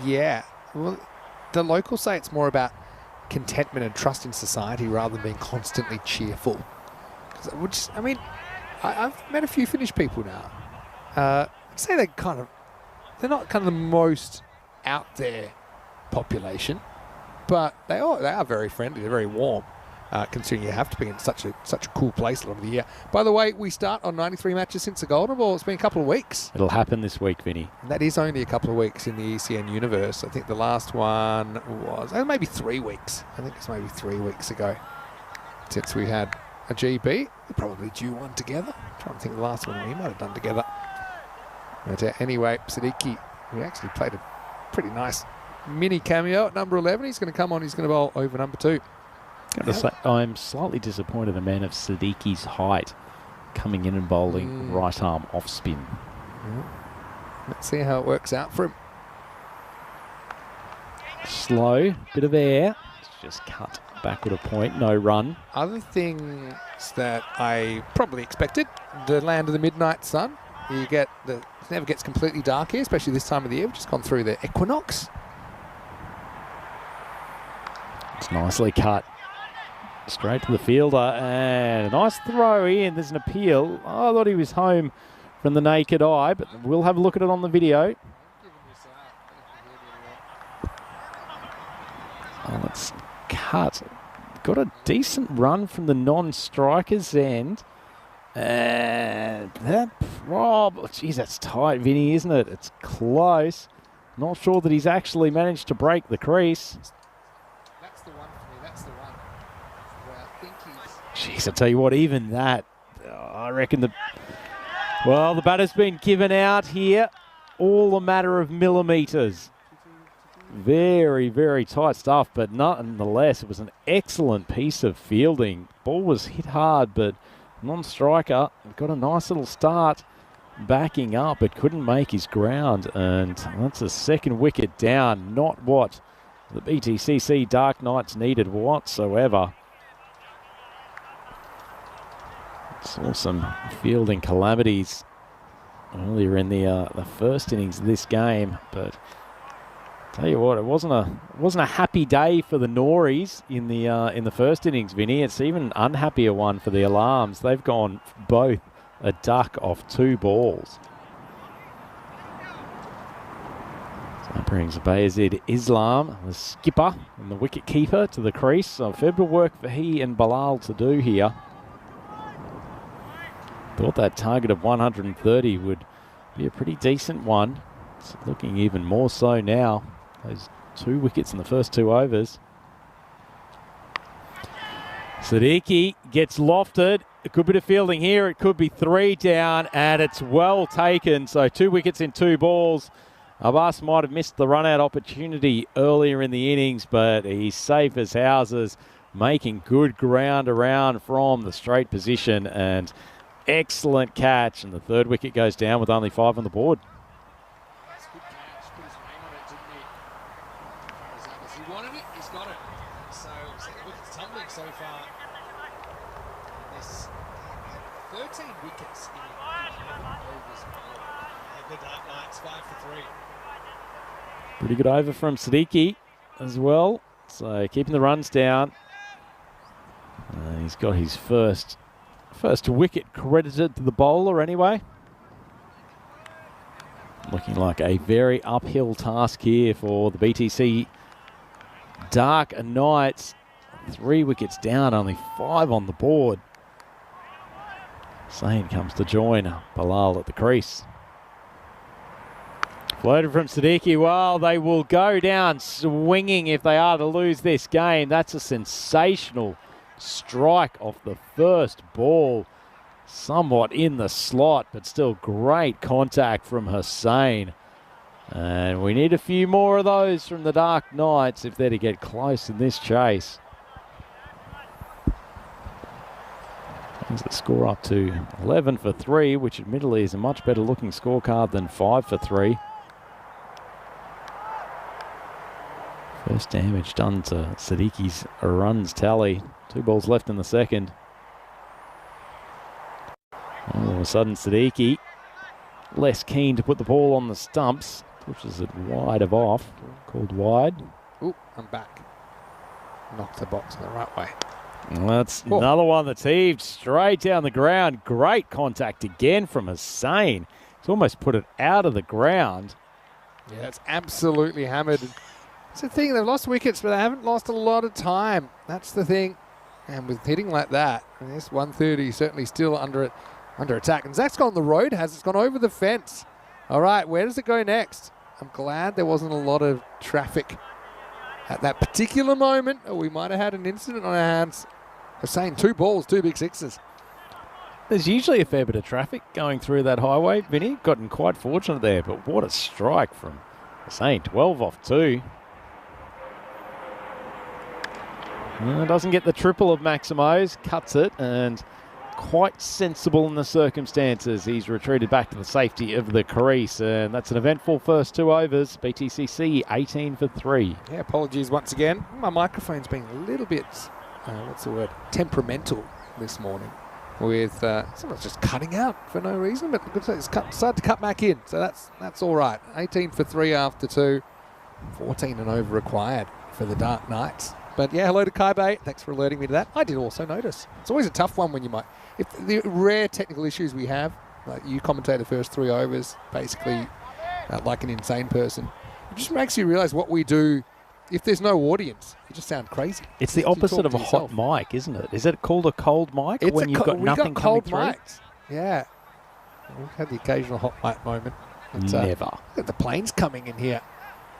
Yeah. Well, the locals say it's more about contentment and trust in society rather than being constantly cheerful. Which, I mean, I've met a few Finnish people now. I'd say they're not kind of the most out there population, but they are very friendly. They're very warm, considering you have to be in such a cool place a lot of the year. By the way, we start on 93 matches since the Golden Ball. It's been a couple of weeks. It'll happen this week, Vinny. And that is only a couple of weeks in the ECN universe. I think the last one was maybe 3 weeks. I think it's maybe 3 weeks ago since we had a GB. We're probably due one together. I'm trying to think the last one we might have done together. But anyway, Siddiqui, we actually played a pretty nice mini cameo at number 11. He's going to come on. He's going to bowl over number 2. I'm slightly disappointed a man of Siddiqui's height coming in and bowling right arm off spin. Let's see how it works out for him. Slow, bit of air. It's just cut backward a point, no run. Other things that I probably expected, the land of the midnight sun. You get it never gets completely dark here, especially this time of the year. We've just gone through the equinox. It's nicely cut. Straight to the fielder and a nice throw in. There's an appeal. Oh, I thought he was home from the naked eye, but we'll have a look at it on the video. Oh, it's cut. Got a decent run from the non-striker's end. And that, geez, that's tight, Vinny, isn't it? It's close. Not sure that he's actually managed to break the crease. That's the one for me. That's the one. Where I think Jeez, I tell you what, even that, I reckon the batter's been given out here. All a matter of millimetres. Very, very tight stuff, but nonetheless, it was an excellent piece of fielding. Ball was hit hard, but non-striker got a nice little start backing up, but couldn't make his ground, and that's a second wicket down. Not what the BTCC Dark Knights needed whatsoever. Saw some fielding calamities earlier in the first innings of this game, but tell you what, it wasn't a happy day for the Nories in the first innings, Vinny. It's even an unhappier one for the Alarms. They've gone both a duck off 2 balls. So that brings Bayezid Islam, the skipper and the wicket keeper, to the crease. So fair bit of work for he and Bilal to do here. Thought that target of 130 would be a pretty decent one. It's looking even more so now. Those 2 wickets in the first 2 overs. Siddiqui gets lofted. A good bit of fielding here. It could be 3 down, and it's well taken. So 2 wickets in 2 balls. Abbas might have missed the run-out opportunity earlier in the innings, but he's safe as houses, making good ground around from the straight position, and excellent catch. And the 3rd wicket goes down with only 5 on the board. Pretty good over from Siddiqui as well. So keeping the runs down. He's got his first wicket credited to the bowler anyway. Looking like a very uphill task here for the BTC Dark Knights. 3 wickets down, only 5 on the board. Sain comes to join Bilal at the crease. Floated from Siddiqui. Well, they will go down swinging if they are to lose this game. That's a sensational strike off the first ball. Somewhat in the slot, but still great contact from Hussain. And we need a few more of those from the Dark Knights if they're to get close in this chase. Brings the score up to 11 for 3, which admittedly is a much better looking scorecard than 5 for 3. First damage done to Siddiqui's runs tally. 2 balls left in the second. All of a sudden, Siddiqui less keen to put the ball on the stumps. Pushes it wide of off. Called wide. Ooh, I'm back. Knocked the box in the right way. Well, that's another one that's heaved straight down the ground. Great contact again from Hussain. He's almost put it out of the ground. Yeah, it's absolutely hammered. It's the thing, they've lost wickets, but they haven't lost a lot of time. That's the thing. And with hitting like that, and this 130 certainly still under attack. And Zach's gone on the road, it's gone over the fence. All right, where does it go next? I'm glad there wasn't a lot of traffic at that particular moment. Oh, we might have had an incident on our hands. They're saying 2 balls, 2 big sixes. There's usually a fair bit of traffic going through that highway. Vinny, gotten quite fortunate there, but what a strike from Hussain. 12 off 2. Doesn't get the triple of Maximo's, cuts it, and quite sensible in the circumstances. He's retreated back to the safety of the crease, and that's an eventful first 2 overs. BTCC 18 for 3. Yeah, apologies once again. My microphone's been a little bit, temperamental this morning with someone's just cutting out for no reason, but it's decided to cut back in, so that's all right. 18 for 3 after 2, 14 and over required for the Dark Knights. But yeah, hello to Kaibe. Thanks for alerting me to that. I did also notice. It's always a tough one when if the rare technical issues we have, like you commentate the first 3 overs, basically like an insane person. It just makes you realise what we do. If there's no audience, you just sound crazy. It's the opposite of a hot mic, isn't it? Is it called a cold mic when you've got nothing coming through? Mics. Yeah. We've had the occasional hot mic moment. Never. Look at the planes coming in here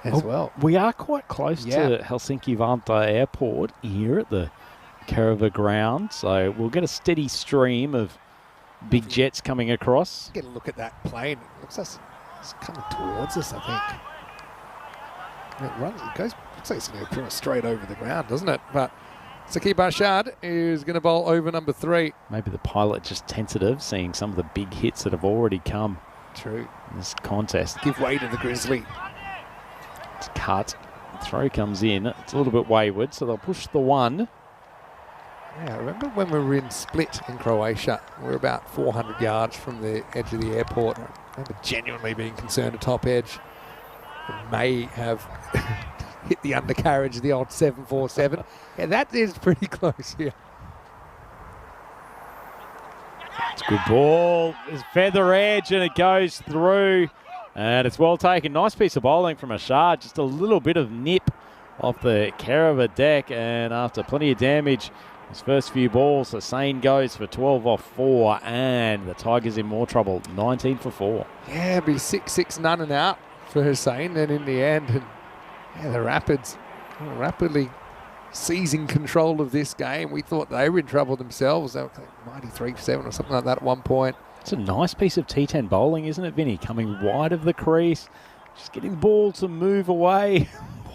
as well. We are quite close to Helsinki-Vantaa Airport here at the Kerava ground, so we'll get a steady stream of big jets coming across. Get a look at that plane. It looks like it's coming towards us, I think. Looks like it's going to go straight over the ground, doesn't it? But Saqib Arshad is going to bowl over number 3. Maybe the pilot just tentative, seeing some of the big hits that have already come. True. In this contest. Give way to the Grizzly. It's cut. The throw comes in. It's a little bit wayward, so they'll push the 1. Yeah, I remember when we were in Split in Croatia. We were about 400 yards from the edge of the airport. I remember genuinely being concerned at top edge. It may have hit the undercarriage of the old 747. Yeah, that is pretty close here. It's a good ball. It's feather edge and it goes through. And it's well taken. Nice piece of bowling from Ashard. Just a little bit of nip off the Kerava deck. And after plenty of damage, his first few balls, Hussain goes for 12 off 4. And the Tigers in more trouble. 19 for 4. Yeah, it'll be 6-6 none and out for Hussain. Then in the end, and yeah, the Rapids rapidly seizing control of this game. We thought they were in trouble themselves. They were like 93-7 or something like that at one point. It's a nice piece of T10 bowling, isn't it, Vinny? Coming wide of the crease, just getting the ball to move away.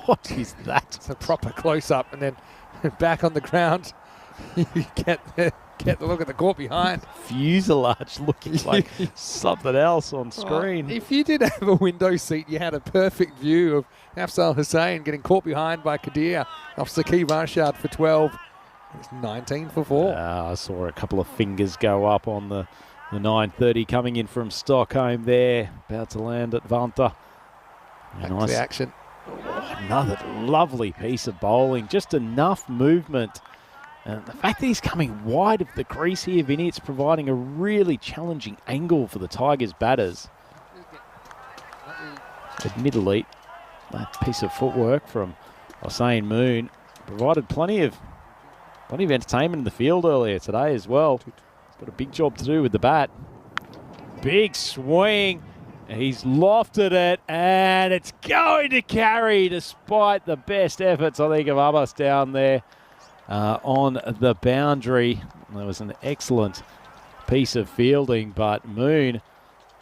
What is that? It's a proper close-up, and then back on the ground, you get the look at the court behind. Fuselage looking like something else on screen. If you did have a window seat, you had a perfect view of Afzal Hussain getting caught behind by Qadir off Saqib Arshad for 12. It's 19 for 4. I saw a couple of fingers go up on the The 9:30 coming in from Stockholm there. About to land at Vanta. Back to the action. Oh, another lovely piece of bowling. Just enough movement. And the fact that he's coming wide of the crease here, Vinny, it's providing a really challenging angle for the Tigers batters. Admittedly, that piece of footwork from Hossein Moon provided plenty of entertainment in the field earlier today as well. He's got a big job to do with the bat. Big swing. He's lofted it, and it's going to carry despite the best efforts, I think, of Abbas down there on the boundary. That was an excellent piece of fielding, but Moon,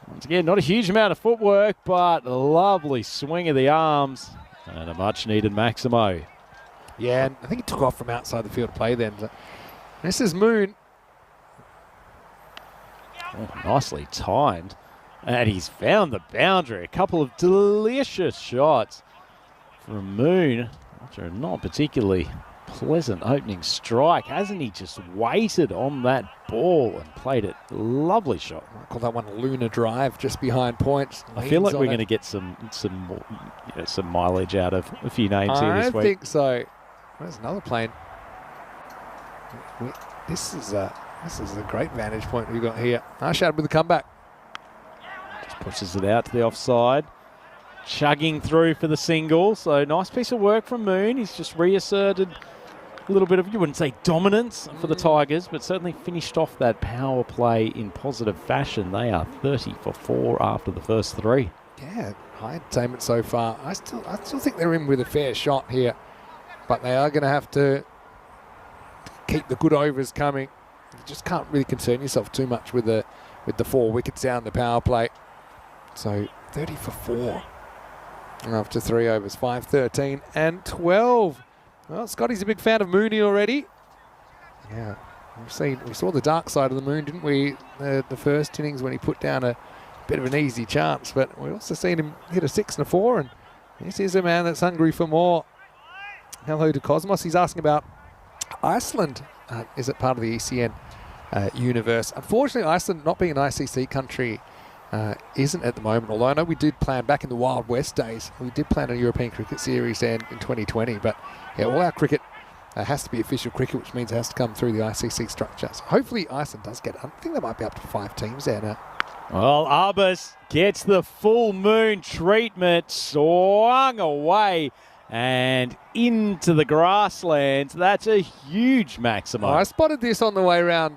once again, not a huge amount of footwork, but a lovely swing of the arms and a much-needed Maximo. Yeah, and I think he took off from outside the field to play then. This is Moon. Oh, nicely timed. And he's found the boundary. A couple of delicious shots from Moon, which are not particularly pleasant opening strike. Hasn't he just waited on that ball and played it? Lovely shot. I call that one a lunar drive just behind points. I feel like we're going to get some mileage out of a few names here this week. I think so. There's another plane. This is a great vantage point we've got here. Arshad with the comeback. Just pushes it out to the offside. Chugging through for the single. So nice piece of work from Moon. He's just reasserted a little bit of, you wouldn't say dominance for the Tigers, but certainly finished off that power play in positive fashion. They are 30 for 4 after the first 3. Yeah, high entertainment so far. I still think they're in with a fair shot here, but they are going to have to keep the good overs coming. You just can't really concern yourself too much with the 4 wickets down the power play. So 30 for 4 after 3 overs, 5, 13 and 12. Well, Scotty's a big fan of Mooney already. Yeah, we saw the dark side of the Moon, didn't we? The first innings when he put down a bit of an easy chance, but we also seen him hit a 6 and a 4, and this is a man that's hungry for more. Hello to Cosmos. He's asking about Iceland. Is it part of the ECN universe? Unfortunately, Iceland, not being an ICC country, isn't at the moment, although I know we did plan back in the Wild West days. We did plan a European Cricket Series in 2020, but yeah, all our cricket has to be official cricket, which means it has to come through the ICC structure. So hopefully Iceland does get it. I think there might be up to 5 teams there now. Well, Abbas gets the full Moon treatment, swung away and into the grasslands. That's a huge maximum. I spotted this on the way around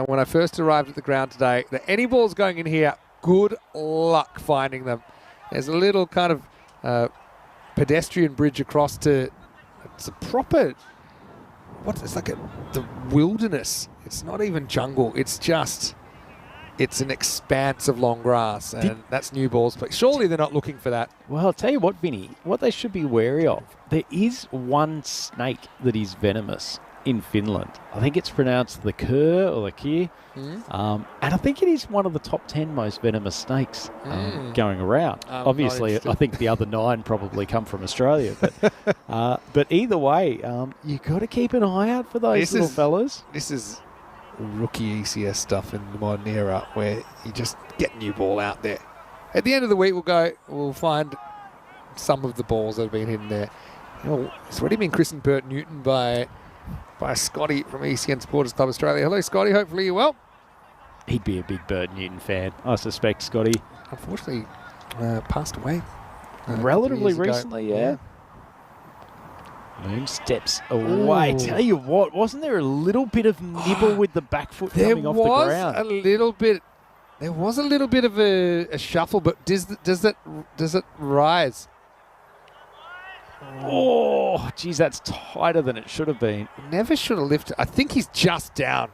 when I first arrived at the ground today. That any balls going in here, good luck finding them. There's a little kind of pedestrian bridge across to, it's a proper, it's like the wilderness. It's not even jungle. It's an expanse of long grass, and that's new balls. But surely they're not looking for that. Well, I'll tell you what, Vinny, what they should be wary of. There is one snake that is venomous in Finland. I think it's pronounced the Kur or the Kir. And I think it is one of the top 10 most venomous snakes going around. Obviously, I think the other 9 probably come from Australia. But either way, you've got to keep an eye out for those little fellas. This is rookie ECS stuff in the modern era where you just get a new ball out there. At the end of the week, we'll find some of the balls that have been hidden there. It's already been christened Bert Newton by Scotty from ECN Supporters Club Australia. Hello, Scotty. Hopefully you're well. He'd be a big Bert Newton fan, I suspect, Scotty. Unfortunately, passed away. Relatively recently, yeah. Moon steps away. Ooh. Tell you what, wasn't there a little bit of nibble with the back foot coming off the ground? There was a little bit of a shuffle, but does it rise? Oh, geez, that's tighter than it should have been. Never should have lifted. I think he's just down.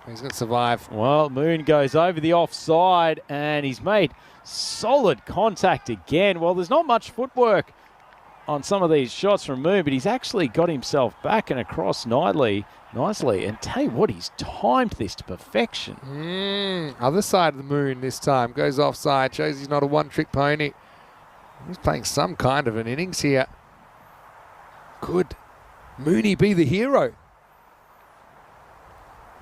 He's going to survive. Well, Moon goes over the offside, and he's made solid contact again. Well, there's not much footwork on some of these shots from Moon, but he's actually got himself back and across nicely. And tell you what, he's timed this to perfection. Other side of the Moon this time. Goes offside, shows he's not a one-trick pony. He's playing some kind of an innings here. Could Mooney be the hero?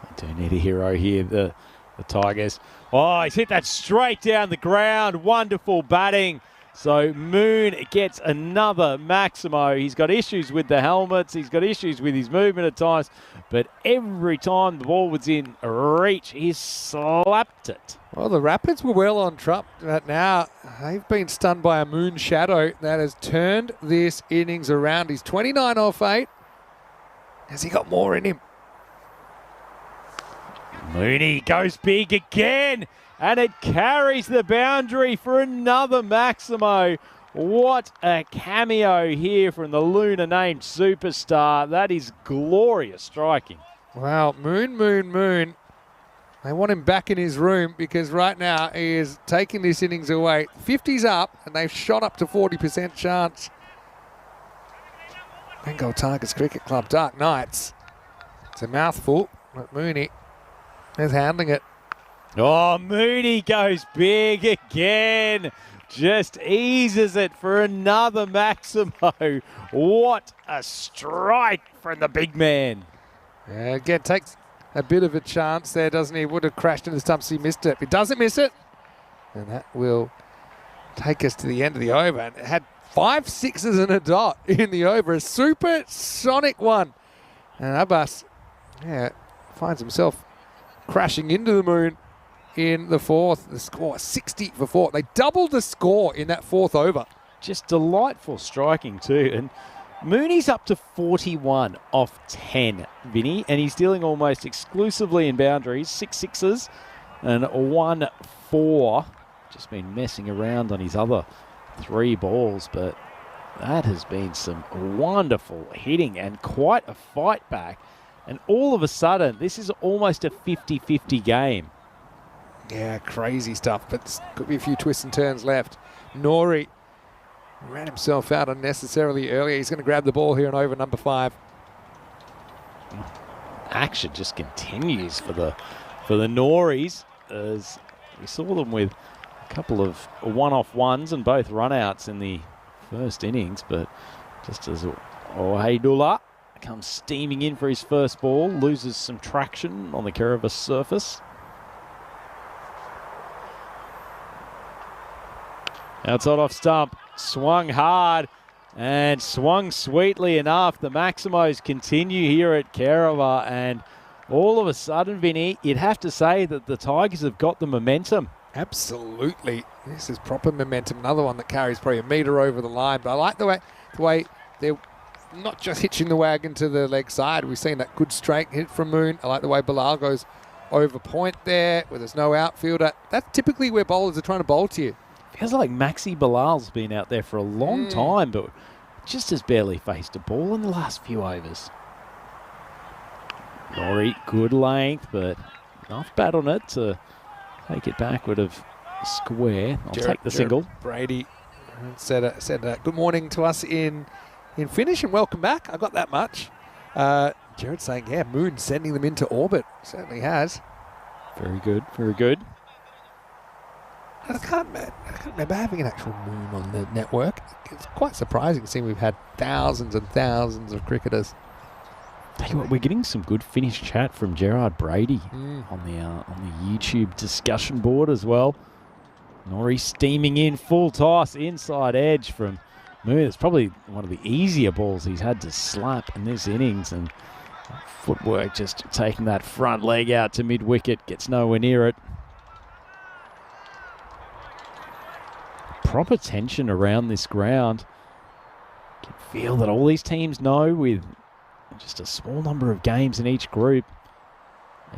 I do need a hero here. The the Tigers. Oh, he's hit that straight down the ground. Wonderful batting. So Moon gets another Maximo. He's got issues with the helmets. He's got issues with his movement at times. But every time the ball was in reach, he slapped it. Well, the Rapids were well on track, but now they've been stunned by a Moon shadow that has turned this innings around. He's 29 off 8. Has he got more in him? Mooney goes big again, and it carries the boundary for another Maximo. What a cameo here from the Lunar named superstar. That is glorious striking. Wow, Moon. They want him back in his room because right now he is taking this innings away. 50's up, and they've shot up to 40% chance. Bengal Tigers Cricket Club, Dark Knights. It's a mouthful, but Mooney is handling it. Oh, Mooney goes big again. Just eases it for another Maximo. What a strike from the big man. Yeah, again, takes a bit of a chance there, doesn't he? Would have crashed into the stumps. He missed it. If he doesn't miss it, and that will take us to the end of the over. And it had 5 sixes and a dot in the over. A supersonic one. And Abbas, finds himself crashing into the Moon in the fourth. The score 60 for 4. They doubled the score in that fourth over. Just delightful striking too. And Mooney's up to 41 off 10, Vinny, and he's dealing almost exclusively in boundaries. 6 sixes and 1 4. Just been messing around on his other 3 balls, but that has been some wonderful hitting and quite a fight back. And all of a sudden, this is almost a 50-50 game. Yeah, crazy stuff, but there's could be a few twists and turns left. Nori ran himself out unnecessarily earlier. He's going to grab the ball here and over number 5. Action just continues for the Noris, as we saw them with a couple of one-off ones and both run-outs in the first innings, but just as Ohedula comes steaming in for his first ball, loses some traction on the Kiribati surface. Outside off stump, swung hard and swung sweetly enough. The Maximos continue here at Kerava, and all of a sudden, Vinny, you'd have to say that the Tigers have got the momentum. Absolutely. This is proper momentum. Another one that carries probably a metre over the line, but I like the way they're not just hitching the wagon to the leg side. We've seen that good straight hit from Moon. I like the way Bilal goes over point there where there's no outfielder. That's typically where bowlers are trying to bowl to you. Feels like Maxi Bilal's been out there for a long time, but just has barely faced a ball in the last few overs. Nori, good length, but enough bat on it to take it backward of square. I'll take the single. Brady said good morning to us in Finnish and welcome back. I got that much. Jared saying, yeah, Moon sending them into orbit. Certainly has. Very good, very good. I can't remember having an actual Moon on the network. It's quite surprising seeing we've had thousands and thousands of cricketers. Tell you what, we're getting some good Finnish chat from Gerard Brady on the YouTube discussion board as well. Nori steaming in, full toss, inside edge from Moon. It's probably one of the easier balls he's had to slap in this innings, and footwork just taking that front leg out to mid-wicket, gets nowhere near it. Proper tension around this ground. You can feel that all these teams know with just a small number of games in each group,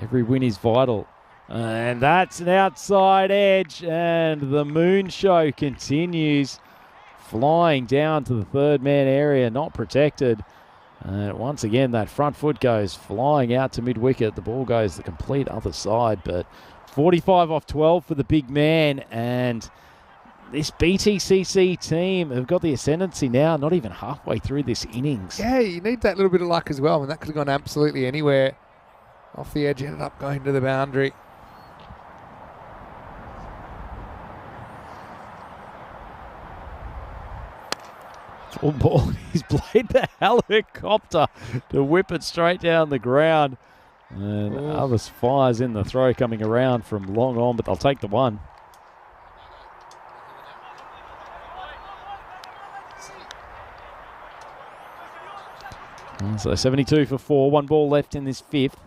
every win is vital. And that's an outside edge, and the Moon show continues, flying down to the third man area, not protected. And once again, that front foot goes flying out to mid-wicket. The ball goes the complete other side, but 45 off 12 for the big man, and this BTCC team have got the ascendancy now, not even halfway through this innings. Yeah, you need that little bit of luck as well, and that could have gone absolutely anywhere. Off the edge, ended up going to the boundary. Full ball, he's played the helicopter to whip it straight down the ground. And Abbas fires in the throw coming around from long on, but they'll take the one. So 72 for 4, 1 ball left in this fifth.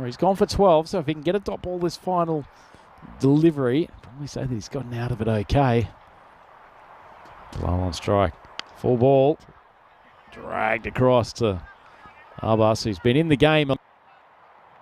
He's gone for 12, so if he can get a dot ball this final delivery, I'd probably say that he's gotten out of it okay. Low on strike. Full ball. Dragged across to Abbas, who's been in the game. A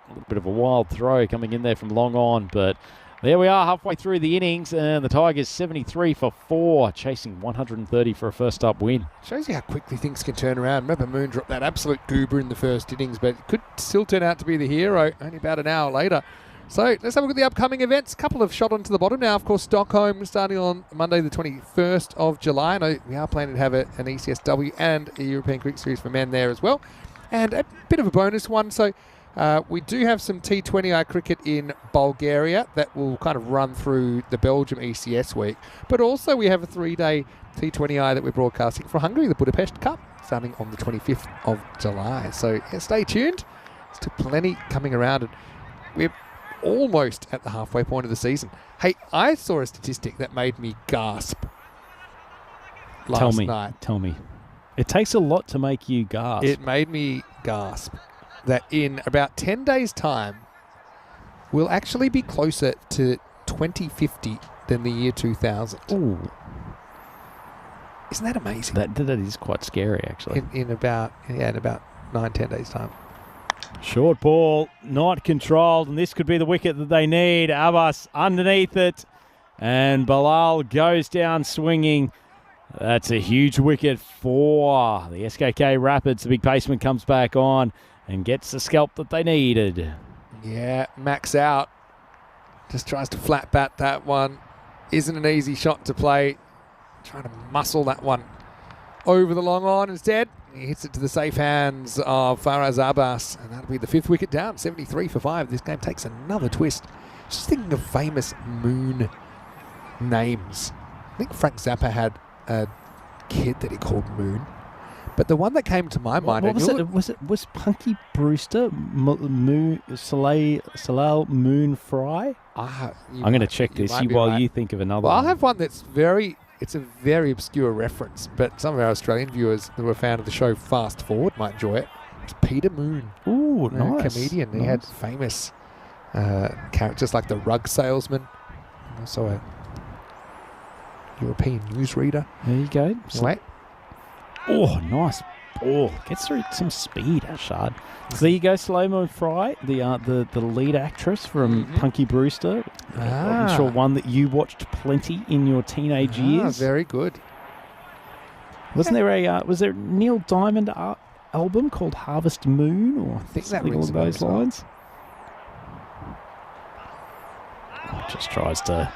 little bit of a wild throw coming in there from long on, but there we are halfway through the innings, and the Tigers 73 for 4, chasing 130 for a first up win. Shows you how quickly things can turn around. Remember, Moon dropped that absolute goober in the first innings, but it could still turn out to be the hero only about an hour later. So let's have a look at the upcoming events. A couple have shot onto the bottom now. Of course, Stockholm starting on Monday the 21st of July. I know we are planning to have an ECSW and a European Cricket Series for men there as well. And a bit of a bonus one. So we do have some T20I cricket in Bulgaria that will kind of run through the Belgium ECS week. But also we have a 3-day T20I that we're broadcasting for Hungary, the Budapest Cup, starting on the 25th of July. So yeah, stay tuned. There's still plenty coming around. And we're almost at the halfway point of the season. Hey, I saw a statistic that made me gasp last night. Tell me. It takes a lot to make you gasp. It made me gasp that in about 10 days' time, we'll actually be closer to 2050 than the year 2000. Ooh. Isn't that amazing? That is quite scary, actually. In about 9-10 days' time. Short ball, not controlled, and this could be the wicket that they need. Abbas underneath it, and Bilal goes down swinging. That's a huge wicket for the SKK Rapids. The big paceman comes back on and gets the scalp that they needed. Yeah, Max out. Just tries to flat bat that one. Isn't an easy shot to play. Trying to muscle that one over the long on instead. He hits it to the safe hands of Faraz Abbas, and that'll be the 5th wicket down, 73 for 5. This game takes another twist. Just thinking of famous Moon names. I think Frank Zappa had a kid that he called Moon. But the one that came to my mind... Was Punky Brewster Soleil Moon Fry? I'm going to check this while you think of another one. I'll have one that's it's a very obscure reference, but some of our Australian viewers who were a fan of the show Fast Forward might enjoy it. It's Peter Moon. Ooh, nice. Comedian. Nice. He had famous characters like the rug salesman, and also a European newsreader. There you go. Wait. Oh, nice ball. Gets through some speed, Ashard. So there you go, Slow-Mo Fry, the lead actress from Punky Brewster. I'm sure one that you watched plenty in your teenage years. Very good. Wasn't there was there a Neil Diamond album called Harvest Moon or I think something along those lines? Just tries to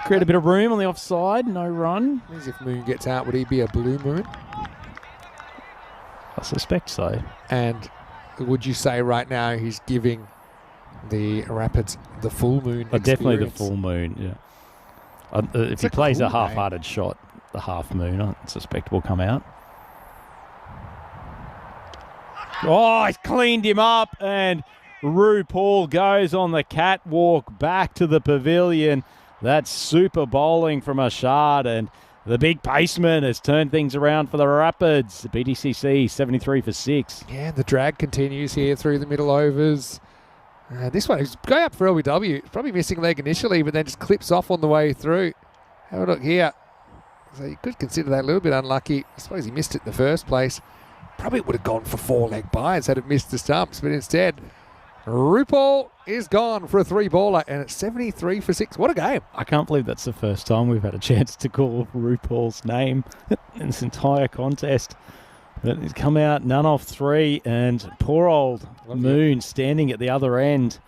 create a bit of room on the offside. No run. As if Moon gets out, would he be a blue moon? I suspect so. And would you say right now he's giving the Rapids the full moon experience? Definitely the full moon, yeah. If he plays a half-hearted shot, the half moon, I suspect will come out. Oh, he's cleaned him up, and RuPaul goes on the catwalk back to the pavilion. That's super bowling from Ashard, and the big paceman has turned things around for the Rapids. The BDCC 73 for 6. Yeah, the drag continues here through the middle overs. This one is going up for LBW. Probably missing leg initially, but then just clips off on the way through. Have a look here. So you could consider that a little bit unlucky. I suppose he missed it in the first place. Probably would have gone for 4-leg byes had it missed the stumps, but instead, RuPaul is gone for a 3-baller, and it's 73 for 6. What a game. I can't believe that's the first time we've had a chance to call RuPaul's name in this entire contest. But he's come out none off 3, and poor old Moon standing at the other end.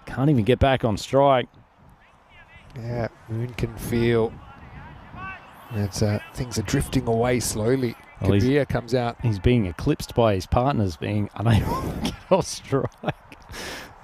Can't even get back on strike. Yeah, Moon can feel that things are drifting away slowly. Kabir comes out. He's being eclipsed by his partners being unable to get off strike.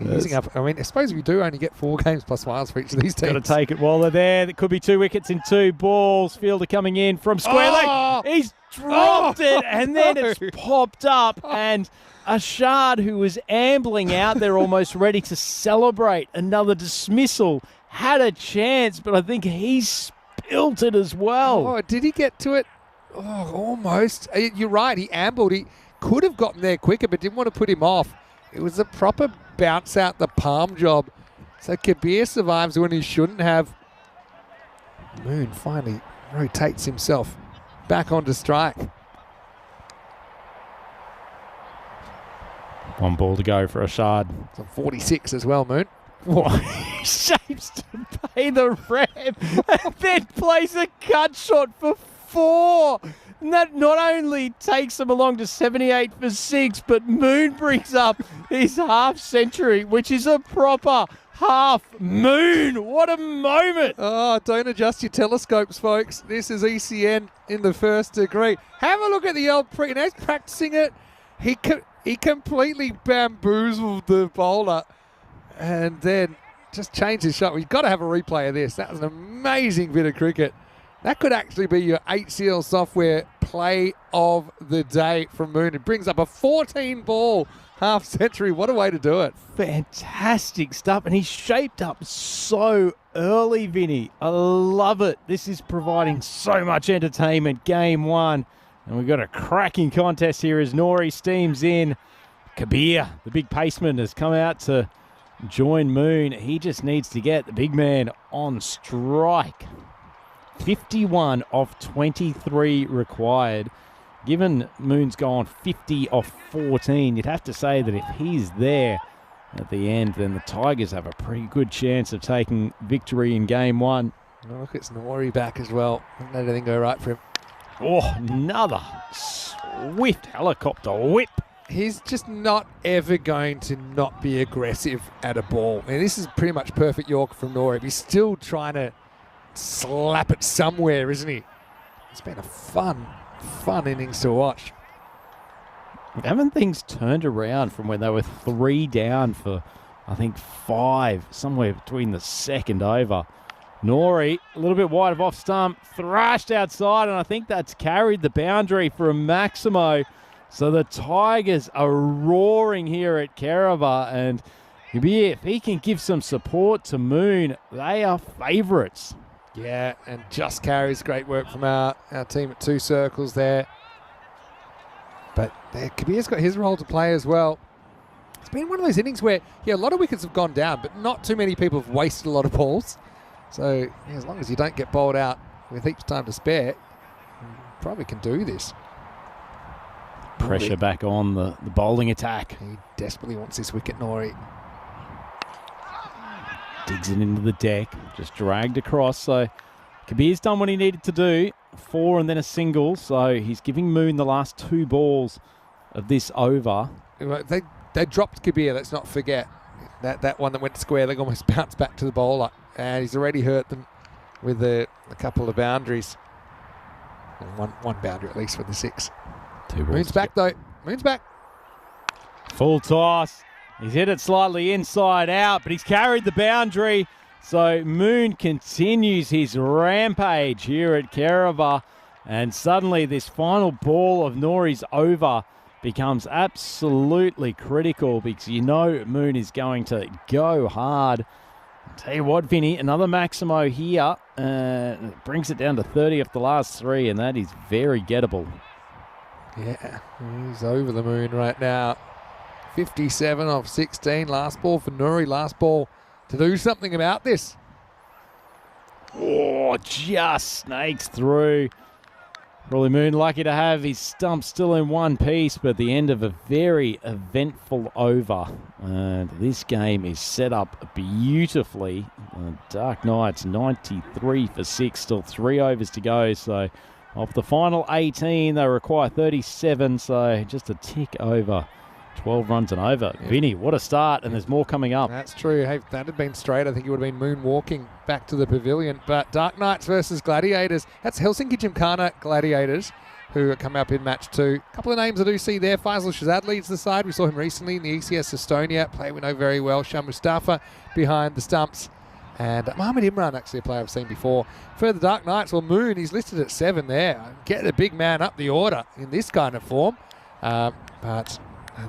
Using up. I mean, I suppose if you do only get 4 games plus miles for each of these teams. Got to take it while they're there. There could be 2 wickets in 2 balls. Fielder coming in from square leg. He's dropped it, and then it's popped up. And Ashad, who was ambling out there almost ready to celebrate another dismissal, had a chance, but I think he spilt it as well. Oh, did he get to it? Oh, almost. You're right. He ambled. He could have gotten there quicker, but didn't want to put him off. It was a proper bounce out the palm job. So Kabir survives when he shouldn't have. Moon finally rotates himself back onto strike. 1 ball to go for Ashad. It's on 46 as well, Moon. He shapes to pay the rep and then plays a cut shot for 4. And that not only takes them along to 78 for 6, but Moon brings up his half century, which is a proper half moon. What a moment. Oh, don't adjust your telescopes, folks. This is ECN in the first degree. Have a look at the old and as practicing it, he completely bamboozled the bowler and then just changed his shot. We've got to have a replay of this. That was an amazing bit of cricket. That could actually be your HCL software play of the day from Moon. It brings up a 14-ball half century. What a way to do it. Fantastic stuff. And he's shaped up so early, Vinny. I love it. This is providing so much entertainment. Game 1. And we've got a cracking contest here as Nori steams in. Kabir, the big paceman, has come out to join Moon. He just needs to get the big man on strike. 51 off 23 required. Given Moon's gone 50 off 14, you'd have to say that if he's there at the end, then the Tigers have a pretty good chance of taking victory in game 1. Oh, look, it's Nori back as well. Didn't let anything go right for him. Oh, another swift helicopter whip. He's just not ever going to not be aggressive at a ball. And this is pretty much perfect Yorker from Nori. He's still trying to slap it somewhere, isn't he? It's been a fun innings to watch. Haven't things turned around from when they were 3 down for, I think, 5, somewhere between the second over. Nori, a little bit wide of off stump, thrashed outside, and I think that's carried the boundary for a Maximo. So the Tigers are roaring here at Kerava, and if he can give some support to Moon, they are favourites. Yeah, and just carries great work from our team at 2 circles there. But Kabir's got his role to play as well. It's been one of those innings where, a lot of wickets have gone down, but not too many people have wasted a lot of balls. So as long as you don't get bowled out with heaps of time to spare, you probably can do this. Pressure back on the bowling attack. He desperately wants this wicket, Nori. Digs it into the deck, just dragged across. So Kabir's done what he needed to do. 4 and then a single. So he's giving Moon the last 2 balls of this over. They dropped Kabir, let's not forget. That one that went square leg almost bounced back to the bowler. And he's already hurt them with a couple of boundaries. One boundary at least for the 6. 2 balls. Moon's back though. Moon's back. Full toss. He's hit it slightly inside out, but he's carried the boundary. So Moon continues his rampage here at Kerava. And suddenly this final ball of Nori's over becomes absolutely critical because Moon is going to go hard. Tell you what, Vinny, another Maximo here. Brings it down to 30 off the last 3, and that is very gettable. Yeah, he's over the moon right now. 57 off 16. Last ball for Nuri. Last ball to do something about this. Oh, just snakes through. Probably Moon lucky to have his stump still in one piece, but the end of a very eventful over. And this game is set up beautifully. Dark Knights 93 for 6, still 3 overs to go. So of the final 18, they require 37, so just a tick over. 12 runs and over. Yeah. Vinny, what a start, and there's more coming up. That's true. Hey, if that had been straight, I think it would have been moonwalking back to the pavilion. But Dark Knights versus Gladiators. That's Helsinki Gymkhana Gladiators. who come up in match 2. A couple of names I do see there. Faisal Shahzad leads the side. We saw him recently in the ECS Estonia. Player we know very well. Shah Mustafa behind the stumps. And Mohamed Imran, actually a player I've seen before. For the Dark Knights, well, Moon, he's listed at 7 there. Get the big man up the order in this kind of form. But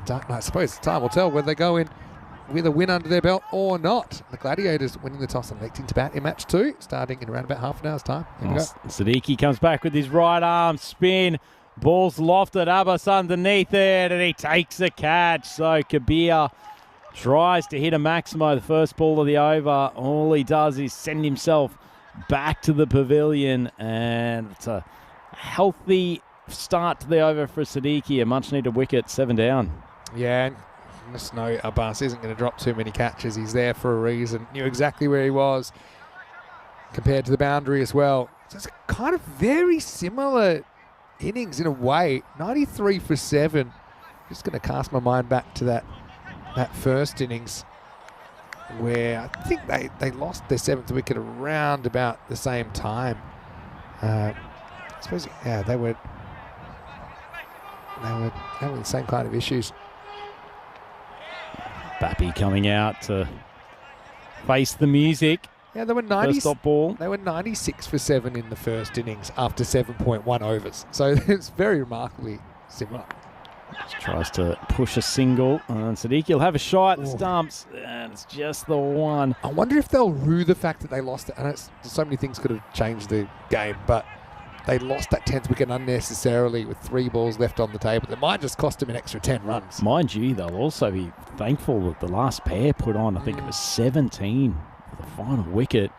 Dark Knights, I suppose time will tell whether they go in with a win under their belt or not. The Gladiators winning the toss and electing to bat in match 2, starting in around about half an hour's time. Here we go. Siddiqui comes back with his right arm spin. Ball's lofted, Abbas underneath it, and he takes the catch. So Kabir tries to hit a Maximo, the first ball of the over. All he does is send himself back to the pavilion, and it's a healthy start to the over for Siddiqui. A much-needed wicket, 7 down. Yeah, and just know Abbas isn't going to drop too many catches. He's there for a reason. Knew exactly where he was compared to the boundary as well. So it's a kind of very similar innings in a way. 93 for 7. Just going to cast my mind back to that first innings where I think they lost their 7th wicket around about the same time. I suppose, yeah, they were having the same kind of issues. Bappy coming out to face the music. Yeah, they were First stop ball. They were 96 for 7 in the first innings after 7.1 overs. So it's very remarkably similar. Just tries to push a single, and Siddiqui will have a shot at the stumps, and it's just the one. I wonder if they'll rue the fact that they lost it. I know so many things could have changed the game, but they lost that 10th wicket unnecessarily with 3 balls left on the table. It might just cost them an extra 10 runs. Mind you, they'll also be thankful that the last pair put on, I think it was 17 for the final wicket.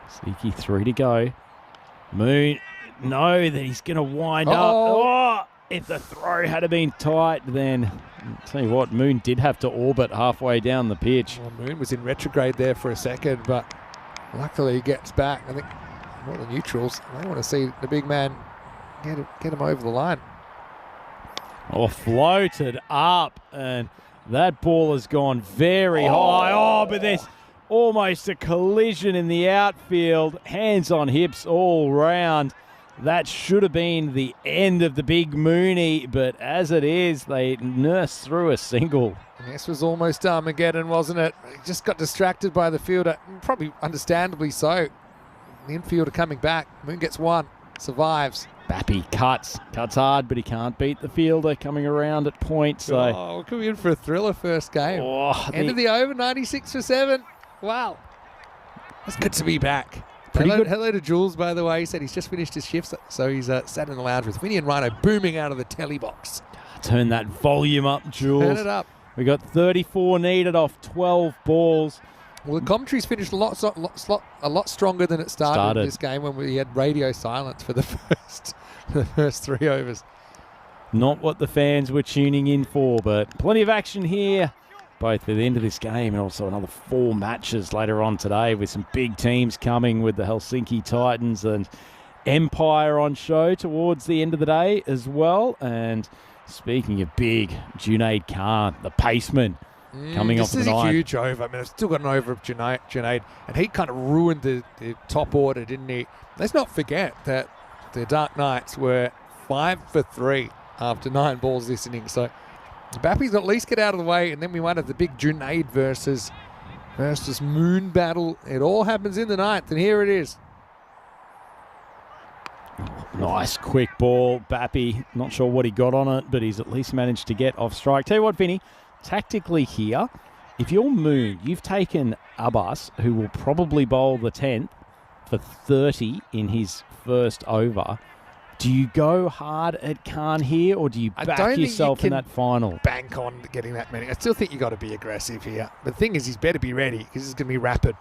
Siddiqui 3 to go. Moon, know that he's going to wind up. Oh! If the throw had been tight, then I'll tell you what, Moon did have to orbit halfway down the pitch. Well, Moon was in retrograde there for a second, but luckily he gets back. I think more the neutrals, they want to see the big man get him over the line. Oh, floated up, and that ball has gone very high. Oh, but there's almost a collision in the outfield. Hands on hips all round. That should have been the end of the big Mooney, but as it is, they nurse through a single. This was almost Armageddon, wasn't it? He just got distracted by the fielder, probably understandably so. The infielder coming back. Moon gets 1, survives. Bappy cuts hard, but he can't beat the fielder coming around at point. So, we're coming in for a thriller first game. End of the over, 96 for 7. Wow. It's good to be back. Hello to Jules, by the way. He said he's just finished his shift, so he's sat in the lounge with Winnie and Rhino booming out of the telly box. Turn that volume up, Jules. Turn it up. We got 34 needed off 12 balls. Well, the commentary's finished a lot stronger than it started in this game when we had radio silence for the first 3 overs. Not what the fans were tuning in for, but plenty of action here, both at the end of this game and also another 4 matches later on today with some big teams coming with the Helsinki Titans and Empire on show towards the end of the day as well. And speaking of big, Junaid Khan, the paceman, coming off the 9. This is a huge over. I mean, I've still got an over of Junaid, and he kind of ruined the top order, didn't he? Let's not forget that the Dark Knights were 5 for 3 after 9 balls this inning. So Bappy's at least get out of the way, and then we might have the big Junaid versus Moon battle. It all happens in the 9th, and here it is. Nice quick ball. Bappy, not sure what he got on it, but he's at least managed to get off strike. Tell you what, Vinny, tactically here, if you're Moon, you've taken Abbas, who will probably bowl the 10th for 30 in his first over. Do you go hard at Khan here, or do you back yourself in that final? Bank on getting that many. I still think you got to be aggressive here. But the thing is, he's better be ready because it's going to be rapid.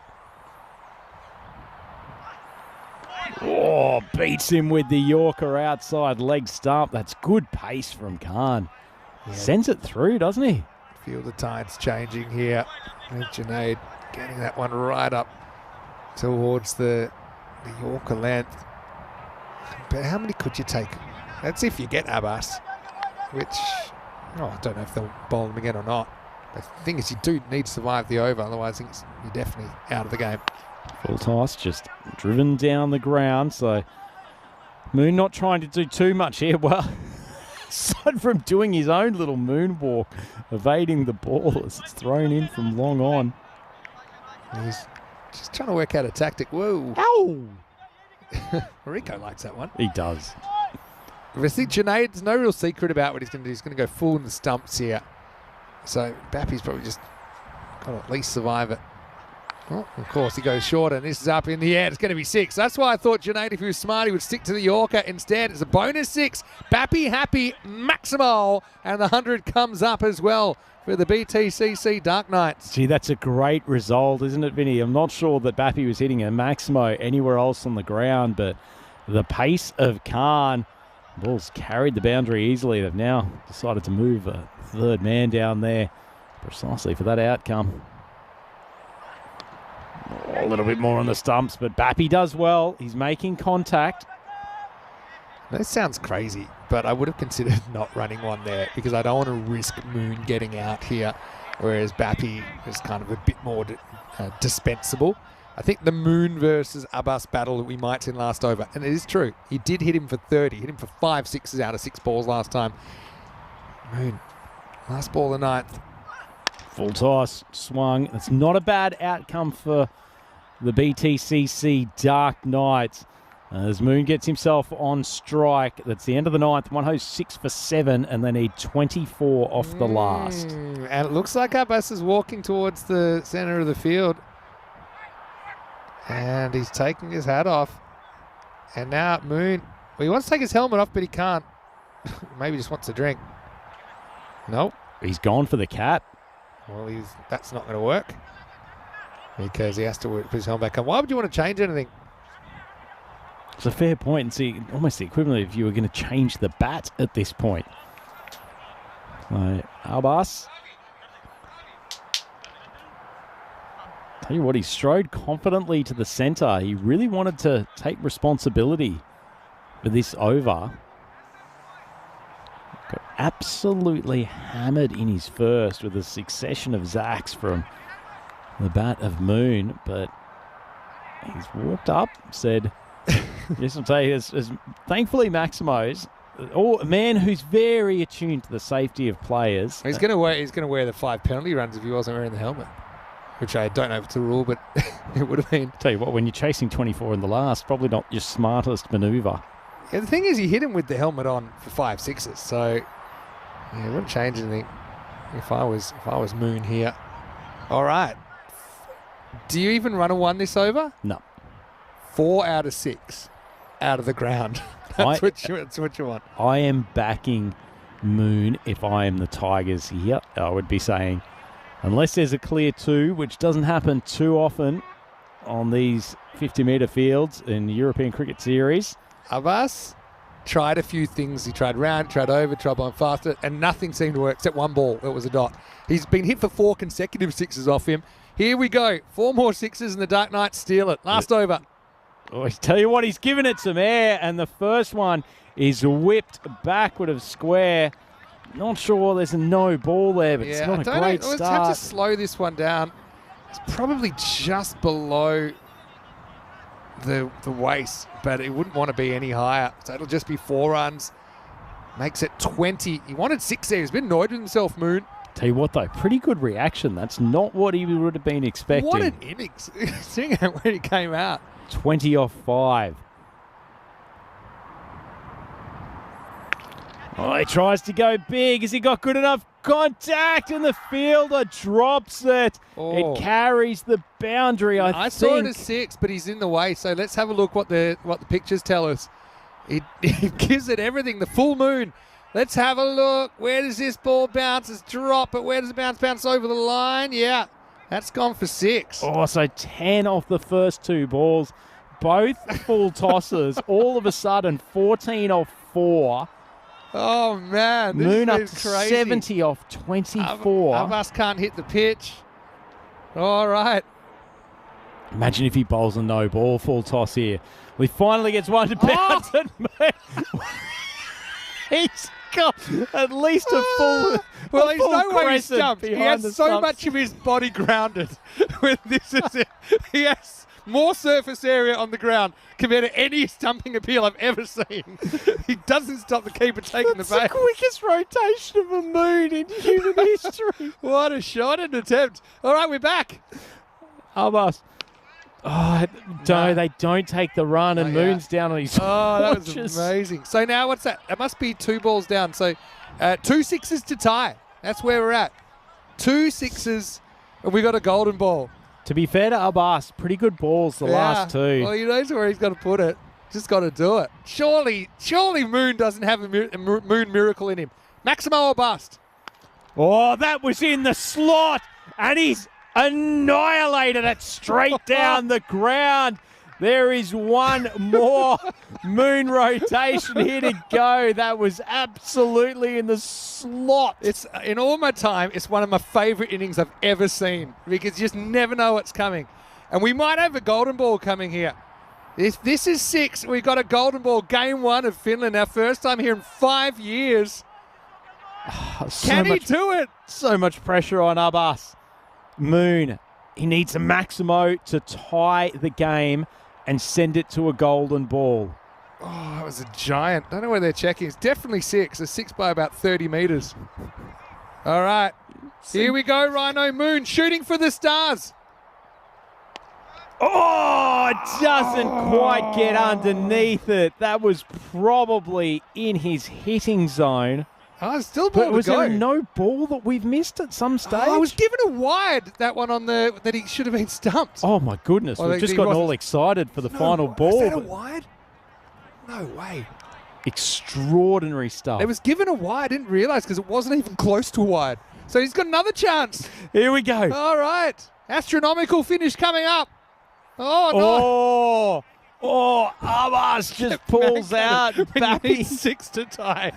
Oh, beats him with the Yorker outside leg stump. That's good pace from Khan. Yeah. Sends it through, doesn't he? Feel the tides changing here. And Junaid getting that one right up towards the Yorker length. But how many could you take? That's if you get Abbas, which, I don't know if they'll bowl him again or not. But the thing is, you do need to survive the over, otherwise you're definitely out of the game. Full toss, just driven down the ground, so Moon not trying to do too much here. Well, aside from doing his own little moonwalk, evading the ball as it's thrown in from long on. He's just trying to work out a tactic. Whoa. Ow! Rico likes that one. He does. I think Junaid's no real secret about what he's going to do. He's going to go full in the stumps here. So Bappy's probably just got to at least survive it. Oh, of course, he goes shorter, and this is up in the air. It's going to be 6. That's why I thought Junaid, if he was smart, he would stick to the Yorker. Instead, it's a bonus 6. Bappy happy, Maximal, and the 100 comes up as well for the BTCC Dark Knights. Gee, that's a great result, isn't it, Vinny? I'm not sure that Bappy was hitting a Maximo anywhere else on the ground, but the pace of Khan, ball's carried the boundary easily. They've now decided to move a third man down there precisely for that outcome. Oh, a little bit more on the stumps, but Bappy does well. He's making contact. That sounds crazy, but I would have considered not running one there because I don't want to risk Moon getting out here, whereas Bappy is kind of a bit more dispensable. I think the Moon versus Abbas battle that we might see last over, and it is true, he did hit him for 30, hit him for 5 sixes out of 6 balls last time. Moon, last ball of the 9th. Full toss, swung. It's not a bad outcome for the BTCC Dark Knights. As Moon gets himself on strike. That's the end of the 9th. One host 6 for 7, and they need 24 off the last. And it looks like Abbas is walking towards the center of the field. And he's taking his hat off. And now Moon, well, he wants to take his helmet off, but he can't. Maybe he just wants a drink. Nope. He's gone for the cap. Well, that's not going to work because he has to put his helmet back on. Why would you want to change anything? It's a fair point, and see, almost the equivalent if you were going to change the bat at this point. So, Abbas. Tell you what, he strode confidently to the centre. He really wanted to take responsibility for this over. Got absolutely hammered in his first with a succession of zacks from the bat of Moon, but he's walked up, said, yes, I'll tell you, as thankfully Maximo's, a man who's very attuned to the safety of players. He's going to wear the 5 penalty runs if he wasn't wearing the helmet, which I don't know if it's a rule, but it would have been. Tell you what, when you're chasing 24 in the last, probably not your smartest manoeuvre. Yeah, the thing is, he hit him with the helmet on for 5 sixes, so yeah, it wouldn't change anything if I was Moon here. All right. Do you even run a 1 this over? No. 4 out of 6 out of the ground. That's what you want. I am backing Moon if I am the Tigers here. I would be saying, unless there's a clear 2, which doesn't happen too often on these 50-metre fields in the European Cricket Series. Abbas tried a few things. He tried round, tried over, tried on faster, and nothing seemed to work except one ball. It was a dot. He's been hit for 4 consecutive 6s off him. Here we go. 4 more 6s and the Dark Knights steal it. Last over. Oh, I tell you what, he's given it some air, and the first one is whipped backward of square. Not sure there's a no ball there, but it's not a great start. Let's have to slow this one down. It's probably just below the waist, but it wouldn't want to be any higher. So it'll just be 4 runs. Makes it 20. He wanted 6 there. He's been annoyed with himself, Moon. Tell you what, though, pretty good reaction. That's not what he would have been expecting. What an innings. Seeing when he came out. 20 off 5. Oh, he tries to go big. Has he got good enough contact? And the fielder drops it. Oh. It carries the boundary, I think. Saw it as 6, but he's in the way. So let's have a look what the pictures tell us. It gives it everything, the full moon. Let's have a look. Where does this ball bounce? It's drop, but where does it bounce? Bounce over the line? Yeah, that's gone for 6. Oh, so 10 off the first 2 balls. Both full tosses. All of a sudden, 14 off 4. Oh, man. This Moon up to crazy. 70 off 24. Abbas can't hit the pitch. All right. Imagine if he bowls a no ball full toss here. He finally gets one to bounce at me. He's got at least a full. Well, he's no way he jumped. He has has so much of his body grounded. When this is it. He has more surface area on the ground compared to any stumping appeal I've ever seen. He doesn't stop the keeper taking the bait. That's the quickest rotation of a moon in human history. What a shot and attempt. All right, we're back. Abbas. Oh, they don't take the run, and Moon's down on his Oh, that was haunches. amazing. So now what's that? It must be 2 balls down. So 2 sixes to tie. That's where we're at. 2 sixes, and we got a golden ball. To be fair to Abbas, pretty good balls the last 2. Well, he knows where he's got to put it. Just got to do it. Surely Moon doesn't have a Moon miracle in him. Maximo or bust? Oh, that was in the slot, and he's annihilated it straight down the ground. There is one more Moon rotation here to go. That was absolutely in the slot. It's in all my time, it's one of my favourite innings I've ever seen because you just never know what's coming. And we might have a golden ball coming here. If this is 6, we've got a golden ball. Game 1 of Finland, our first time here in 5 years. Can he do it? So much pressure on Abbas. Moon, he needs a Maximo to tie the game and send it to a golden ball. Oh, that was a giant. Don't know where they're checking. It's definitely 6. A 6 by about 30 metres. All right. Here we go, Rhino. Moon shooting for the stars. Oh, it doesn't quite get underneath it. That was probably in his hitting zone. Oh, still ball But to was go. there no ball that we've missed at some stage? Oh, I was given a wide, that one on the that he should have been stumped. Oh, my goodness. Oh, We've just gotten all excited for the final ball. Is that a but wide? No way. extraordinary stuff. It was given a wide. I didn't realise because it wasn't even close to wide. So he's got another chance. Here we go. All right. Astronomical finish coming up. Oh, no. Oh, Abbas just pulls out. When you Bappy. need 6 to tie.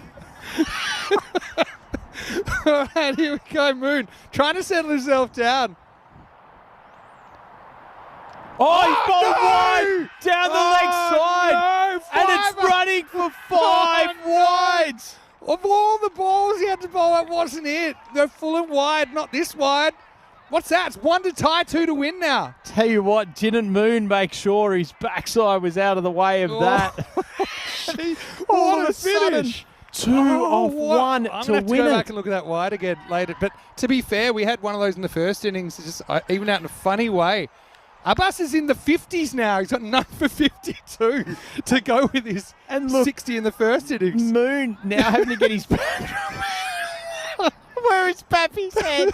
All right, here we go, Moon. Trying to settle himself down. Oh, he's bowled wide down the leg side. No, and it's fiver. running for 5 wides. Of all the balls he had to bowl, that wasn't it. They're full and wide, not this wide. What's that? It's 1 to tie, 2 to win now. Tell you what, didn't Moon make sure his backside was out of the way of that? All What of a a sudden, finish. 2 off 1 I'm to going to have to win go it. back and look at that wide again later. But to be fair, we had one of those in the first innings, just even out in a funny way. Abbas is in the 50s now. He's got none for 52 to go with his And look, 60 in the first innings. Moon now having to get his where is Pappy's head?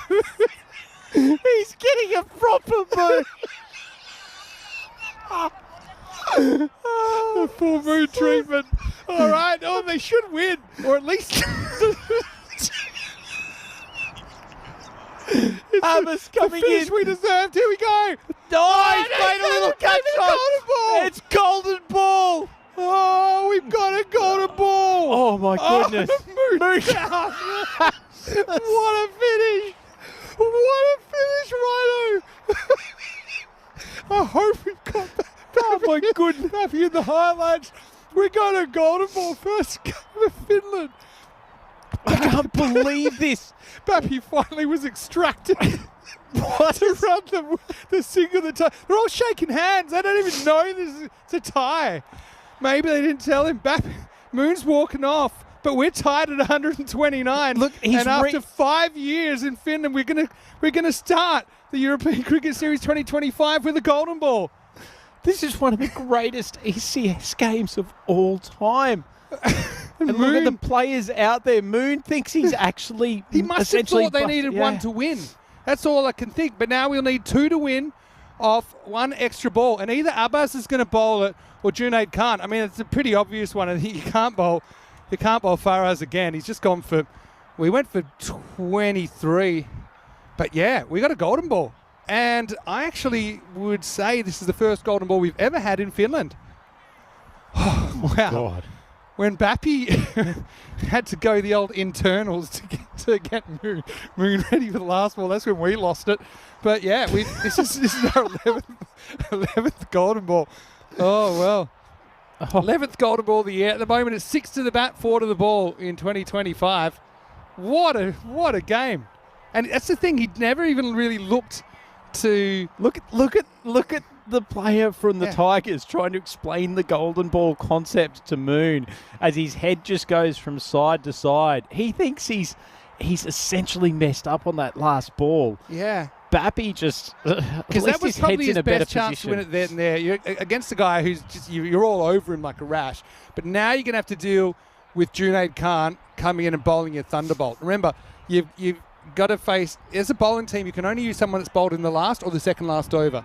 He's getting a proper Moon. The full Moon treatment. All right. Oh, they should win. Or at least... Abbas coming finish in. we deserved. Here we go. Oh, he's made a little catch shot. Golden ball. It's golden ball. Oh, we've got a golden ball. Oh, my goodness. Moon. What a finish. What a finish, Rhino. I hope we've got that. Oh, my goodness. Bappy in the highlights. We got a golden ball first game of Finland. I can't believe this. Bappy finally was extracted. What? To run the single the tie. They're all shaking hands. They don't even know it's a tie. Maybe they didn't tell him. Moon's walking off, but we're tied at 129. Look, he's and after 5 years in Finland, we're gonna start the European Cricket Series 2025 with a golden ball. This is one of the greatest ECS games of all time. And look Moon- at the players out there. Moon thinks he's actually He must have essentially thought they needed one to win. That's all I can think. But now we'll need 2 to win off 1 extra ball. And either Abbas is going to bowl it or Junaid can't. I mean, it's a pretty obvious one. And you can't bowl Faraz again. He's just gone for... We went for 23. But yeah, we got a golden ball. And I actually would say this is the first golden ball we've ever had in Finland. Wow. God. When Bappy had to go the old internals to get Moon ready for the last ball, that's when we lost it. But yeah, this is our 11th golden ball. Oh, well. 11th golden ball of the year. At the moment, it's 6 to the bat, 4 to the ball in 2025. What a game. And that's the thing, he'd never even really looked to... Look at the player from the Tigers trying to explain the golden ball concept to Moon as his head just goes from side to side. He thinks he's essentially messed up on that last ball. Yeah. Bappy just... Because that was probably his best chance to win it there and there. You're against a guy who's just... You're all over him like a rash. But now you're going to have to deal with Junaid Khan coming in and bowling your Thunderbolt. Remember, you've got to face... As a bowling team, you can only use someone that's bowled in the last or the second last over.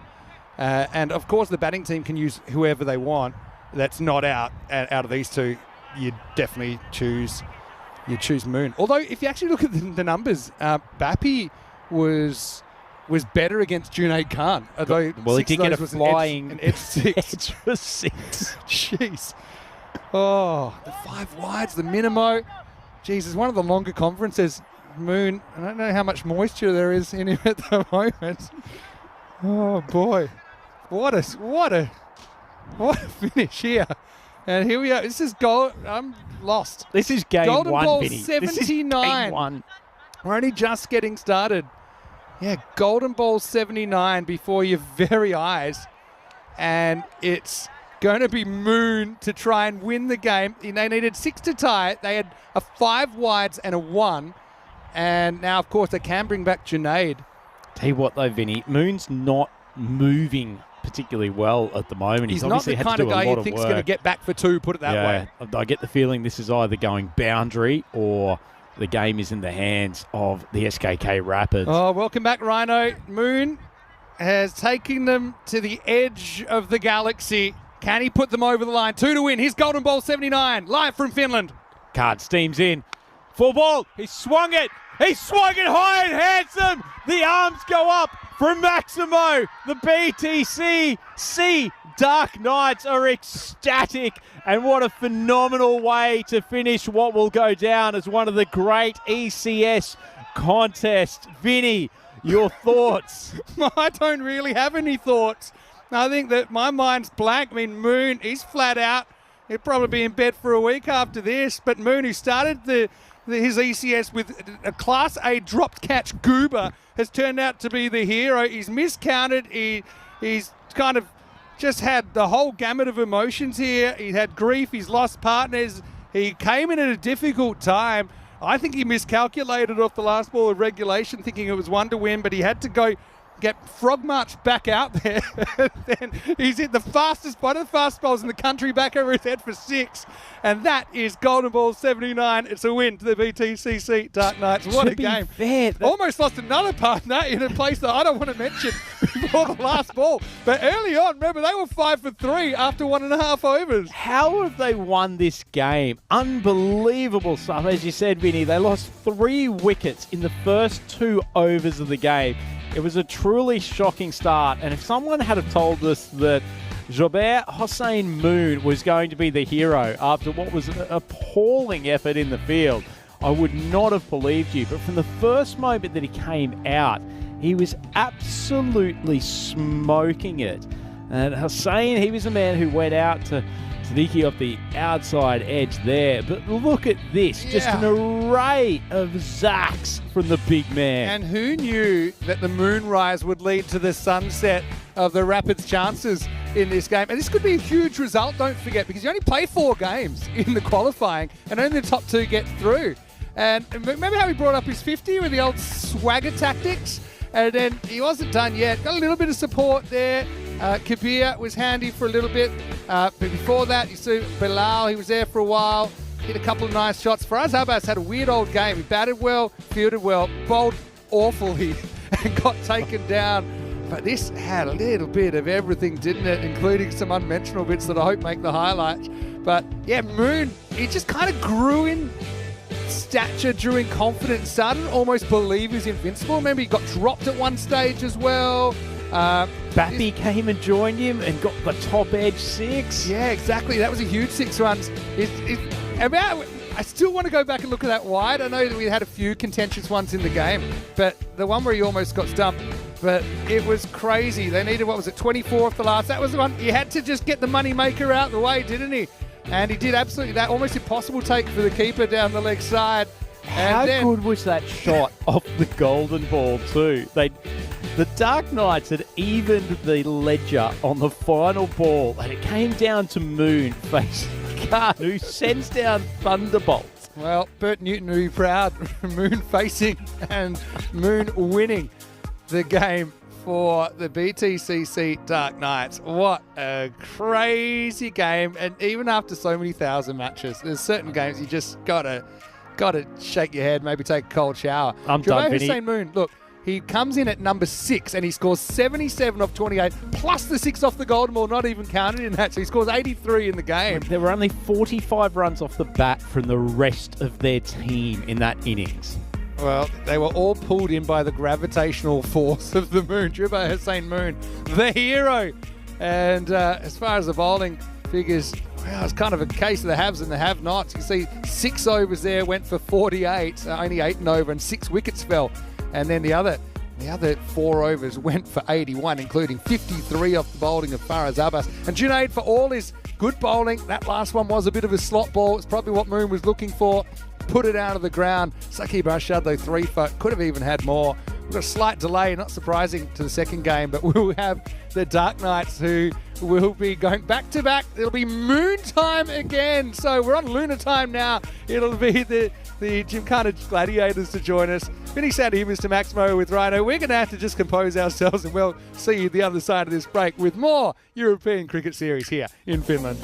And, of course, the batting team can use whoever they want that's not out of these two. You definitely choose Moon. Although, if you actually look at the numbers, Bappy was better against Junaid Khan. Although he did get a flying an edge six. Edge for 6. Jeez. Oh, the 5 wides, the minimo. Jeez, it's one of the longer conferences. Moon, I don't know how much moisture there is in him at the moment. Oh boy, what a finish here. And here we are. This is goal. I'm lost. This is game Golden one, ball Vinny. 79. This is game one. We're only just getting started. Yeah, golden ball 79 before your very eyes. And it's going to be Moon to try and win the game. They needed 6 to tie it. They had a 5 wides and a 1. And now, of course, they can bring back Junaid. Tell you what, though, Vinny, Moon's not moving particularly well at the moment. He's obviously not the had kind to do of guy a lot you of think's work. going to get back for 2, put it that way. I get the feeling this is either going boundary or the game is in the hands of the SKK Rapids. Oh, welcome back, Rhino. Moon has taken them to the edge of the galaxy. Can he put them over the line? 2 to win. Here's golden ball 79, live from Finland. Card steams in. Full ball. He swung it. He swung it high and handsome. The arms go up from Maximo. The BTC Dark Knights are ecstatic. And what a phenomenal way to finish what will go down as one of the great ECS contests. Vinny, your thoughts? I don't really have any thoughts. I think that my mind's blank. I mean, Moon, he's flat out. He'll probably be in bed for a week after this. But Moon, who started his ECS with a Class A dropped catch goober, has turned out to be the hero. He's miscounted. He's kind of just had the whole gamut of emotions here. He had grief. He's lost partners. He came in at a difficult time. I think he miscalculated off the last ball of regulation, thinking it was 1 to win, but he had to go get frog marched back out there. Then he's hit one of the fastest bowls in the country back over his head for 6. And that is golden ball 79. It's a win to the BTCC Dark Knights. What a game. Fair, almost lost another partner in a place that I don't want to mention before the last ball. But early on, remember, they were 5 for 3 after 1.5 overs. How have they won this game? Unbelievable stuff. As you said, Vinny, they lost 3 wickets in the first 2 overs of the game. It was a truly shocking start. And if someone had have told us that Jobert Hossein Moon was going to be the hero after what was an appalling effort in the field, I would not have believed you. But from the first moment that he came out, he was absolutely smoking it. And Hossein, he was a man who went out to sneaky off the outside edge there. But look at this. Just an array of zacks from the big man. And who knew that the moonrise would lead to the sunset of the Rapids' chances in this game? And this could be a huge result, don't forget, because you only play 4 games in the qualifying and only the top 2 get through. And remember how he brought up his 50 with the old swagger tactics? And then he wasn't done yet. Got a little bit of support there. Kabir was handy for a little bit. But before that, you see Bilal, he was there for a while. Hit a couple of nice shots. Faraz Abbas had a weird old game. He batted well, fielded well, bowled awfully, and got taken down. But this had a little bit of everything, didn't it? Including some unmentionable bits that I hope make the highlights. But yeah, Moon, he just kind of grew in stature, drew in confidence, started to almost believe he's invincible. Remember, he got dropped at one stage as well. Bappy came and joined him and got the top edge 6. Yeah, exactly. That was a huge 6 runs. I still want to go back and look at that wide. I know that we had a few contentious ones in the game, but the one where he almost got stumped, but it was crazy. They needed, 24 off the last. That was the one. He had to just get the money maker out the way, didn't he? And he did absolutely that. Almost impossible take for the keeper down the leg side. How good was that shot off the golden ball too? The Dark Knights had evened the ledger on the final ball, and it came down to Moon facing Khan, who sends down thunderbolts. Well, Bert Newton will be proud. Moon facing and Moon winning the game for the BTCC Dark Knights. What a crazy game. And even after so many thousand matches, there's certain games you just gotta shake your head, maybe take a cold shower. I'm done, Vinny. Hussein Moon, look, he comes in at number 6 and he scores 77 off 28, plus the 6 off the golden ball, not even counted in that. So he scores 83 in the game. There were only 45 runs off the bat from the rest of their team in that innings. Well, they were all pulled in by the gravitational force of the Moon. Dribbo Hussein Moon, the hero. And as far as the bowling figures, well, it's kind of a case of the haves and the have-nots. You see 6 overs there went for 48, only 8 and over, and 6 wickets fell. And then the other 4 overs went for 81, including 53 off the bowling of Faraz Abbas. And Junaid, for all his good bowling, that last one was a bit of a slot ball. It's probably what Moon was looking for. Put it out of the ground. Saqib Rashad, though, 3 for, could have even had more. We've got a slight delay, not surprising to the second game, but we'll have the Dark Knights who will be going back-to-back. It'll be Moon time again. So we're on lunar time now. It'll be the Gymkhana Gladiators to join us. Vinny Sandy, Mr. Maximo with Rhino. We're going to have to just compose ourselves, and we'll see you the other side of this break with more European Cricket Series here in Finland.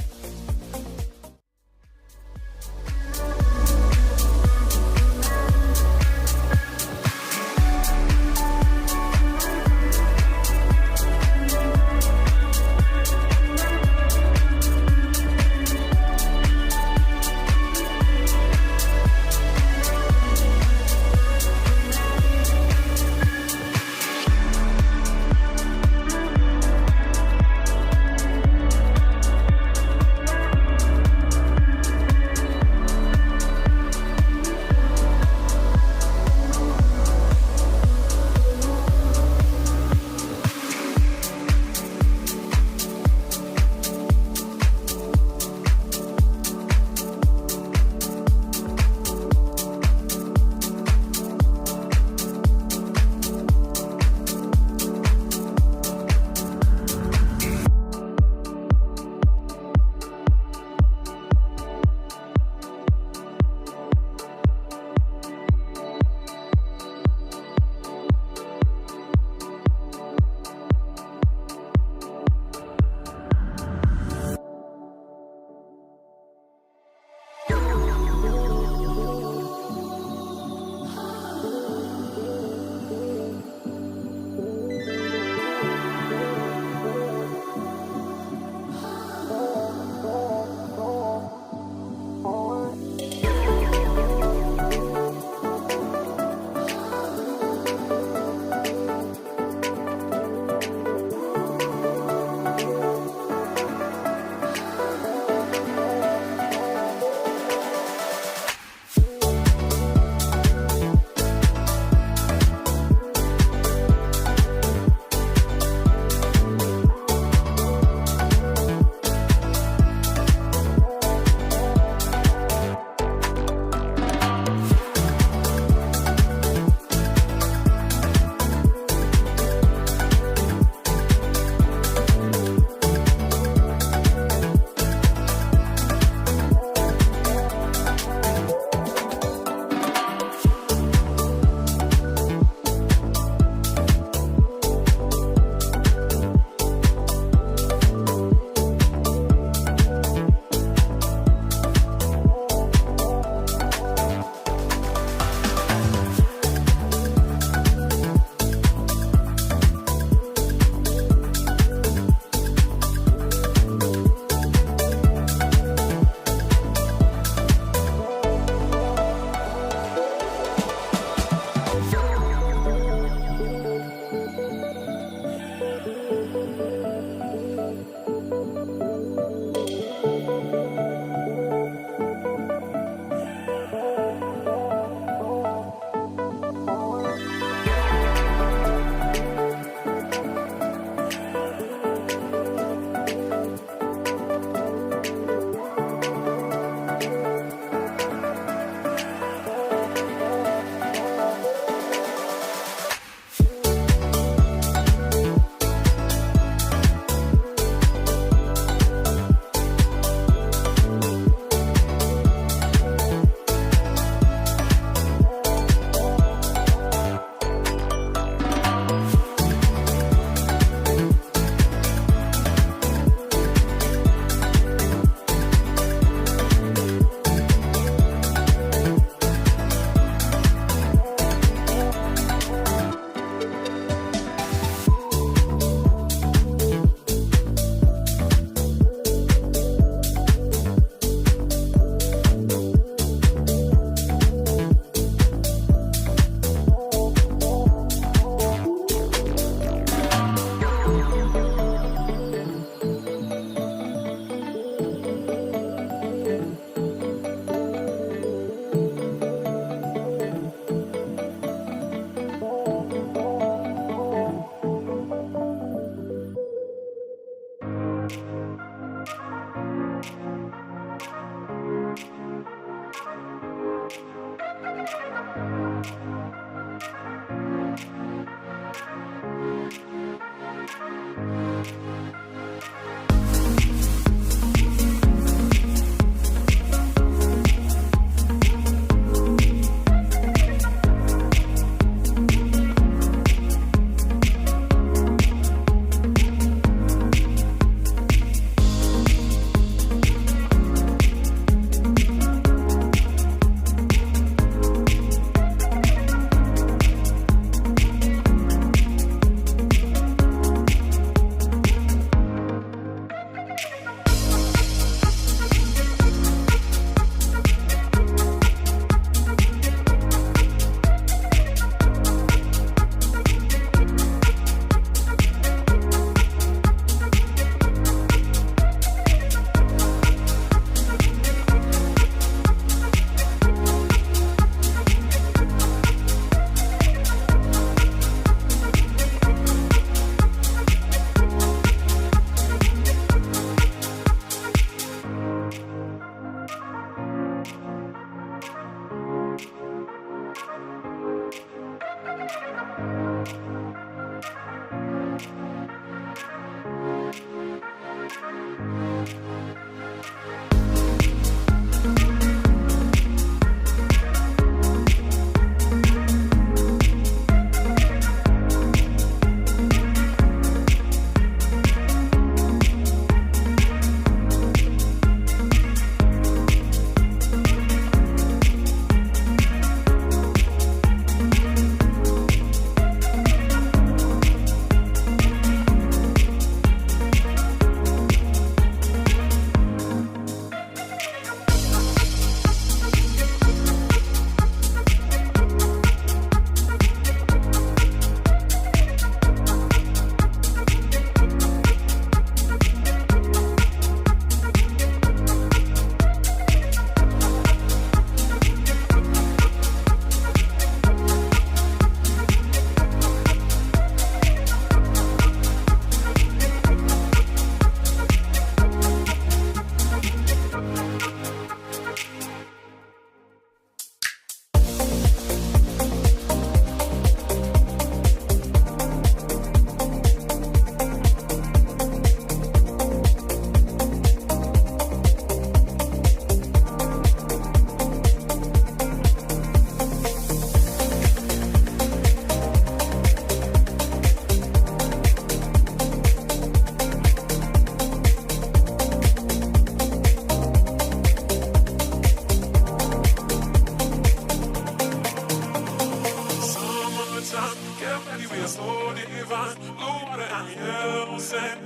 divine. Blue water and yellow sand,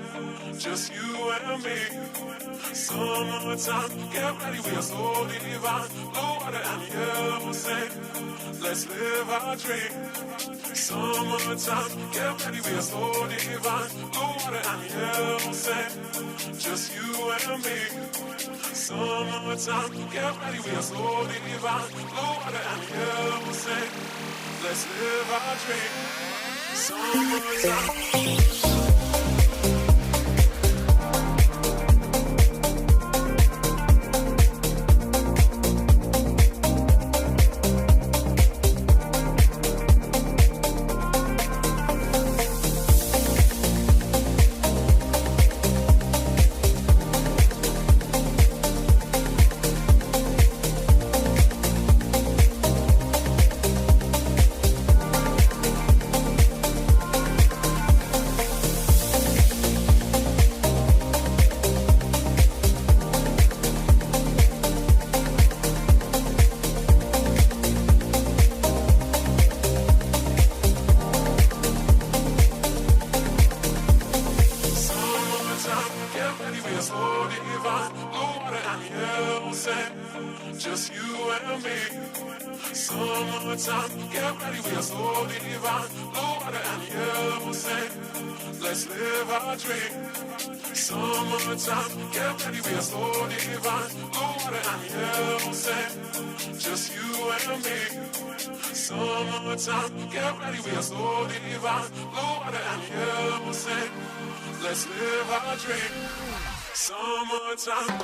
just you and me. Summertime, get ready, we are so divine. Blue water and yellow sand, let's live our dream. Summertime, get ready, we are so divine. Blue water and yellow sand, just you and me. Summertime, get ready, we are so divine. Blue water and yellow sand, let's live our dream. Summertime. Just you and me. Summertime, get ready, we are so divine. Blue water and yellow sand, let's live our dream. Summertime, get ready, we are so divine. Blue water and yellow sand, just you and me. Summertime, get ready, we are so divine. Blue water and yellow sand, let's live our dream. Summertime.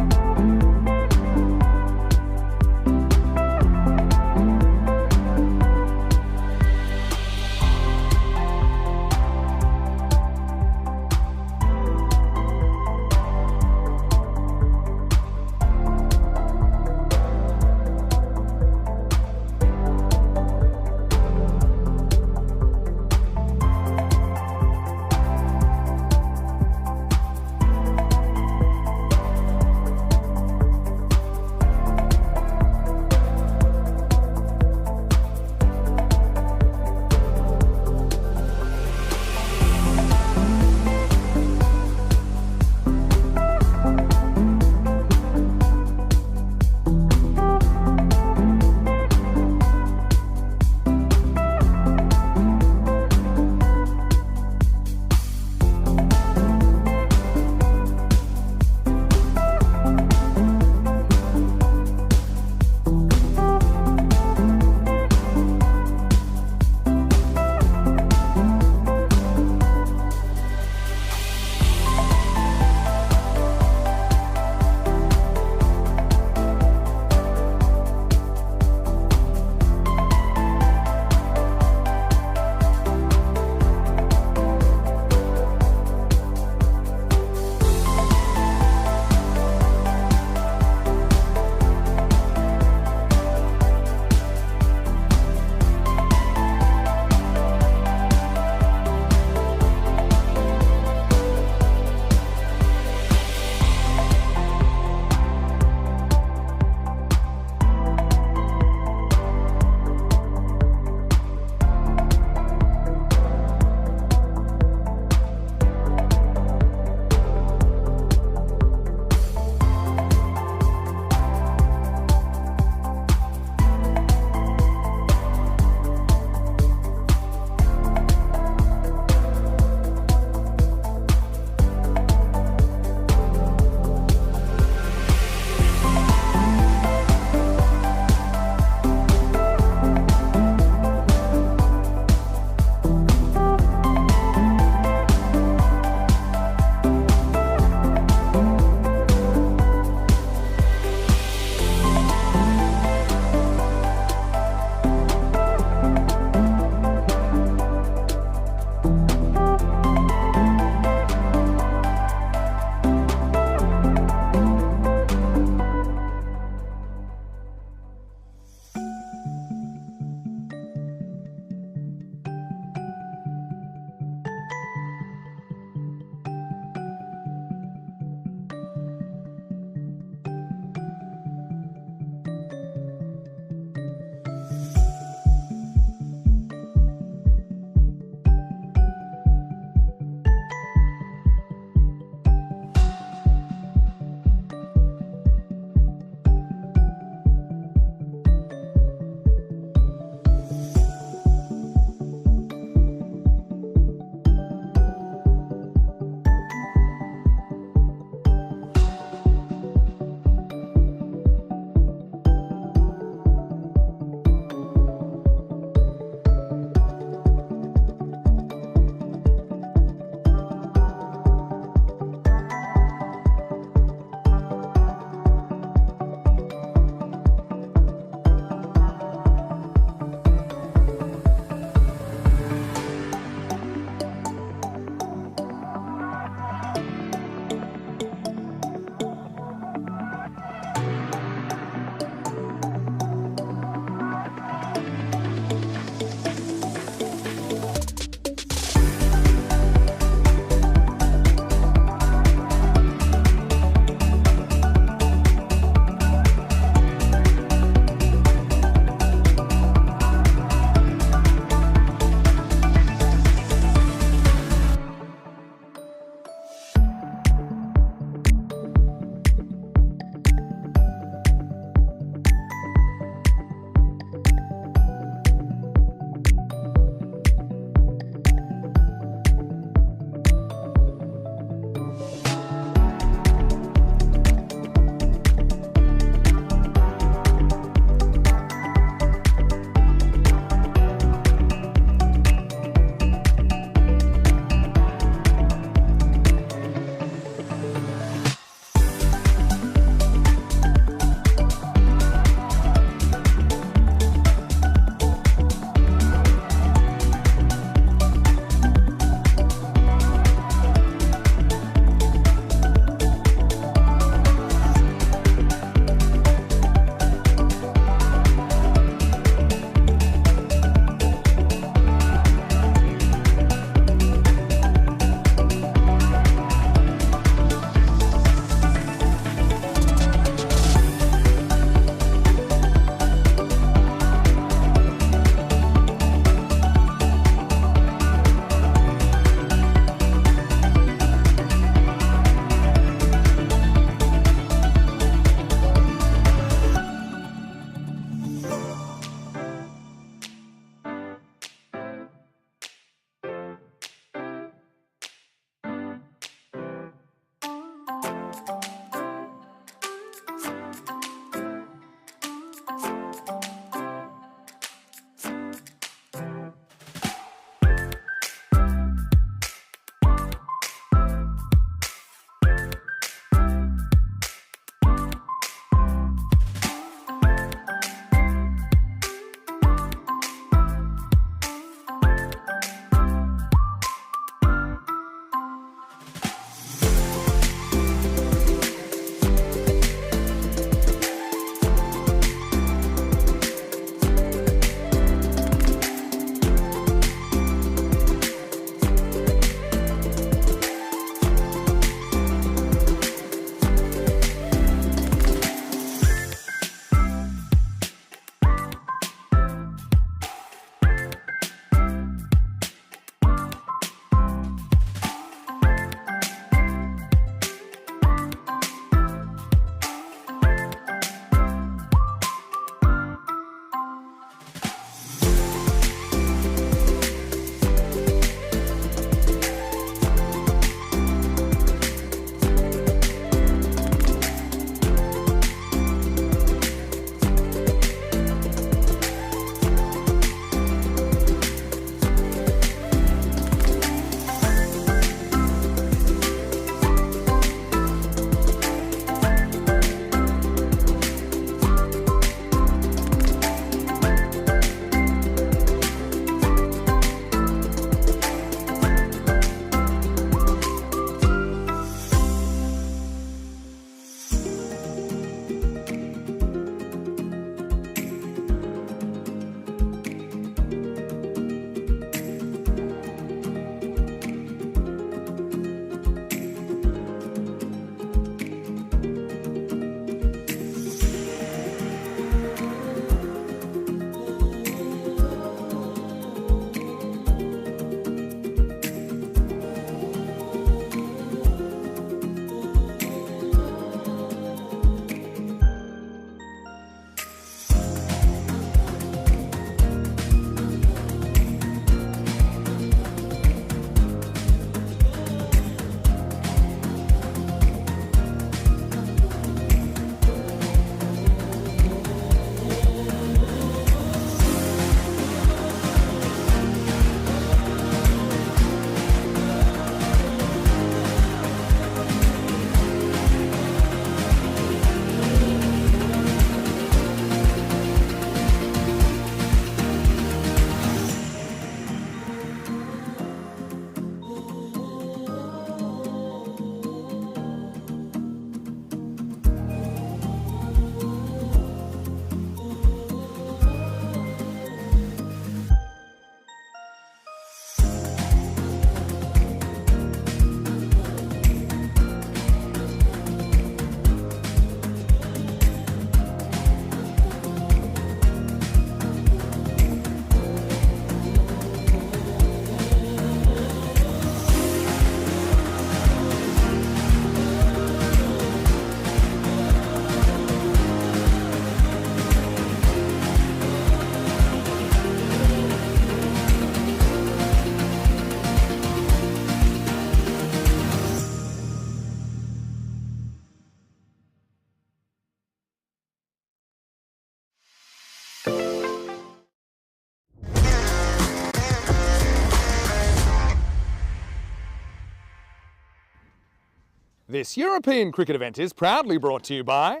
This European cricket event is proudly brought to you by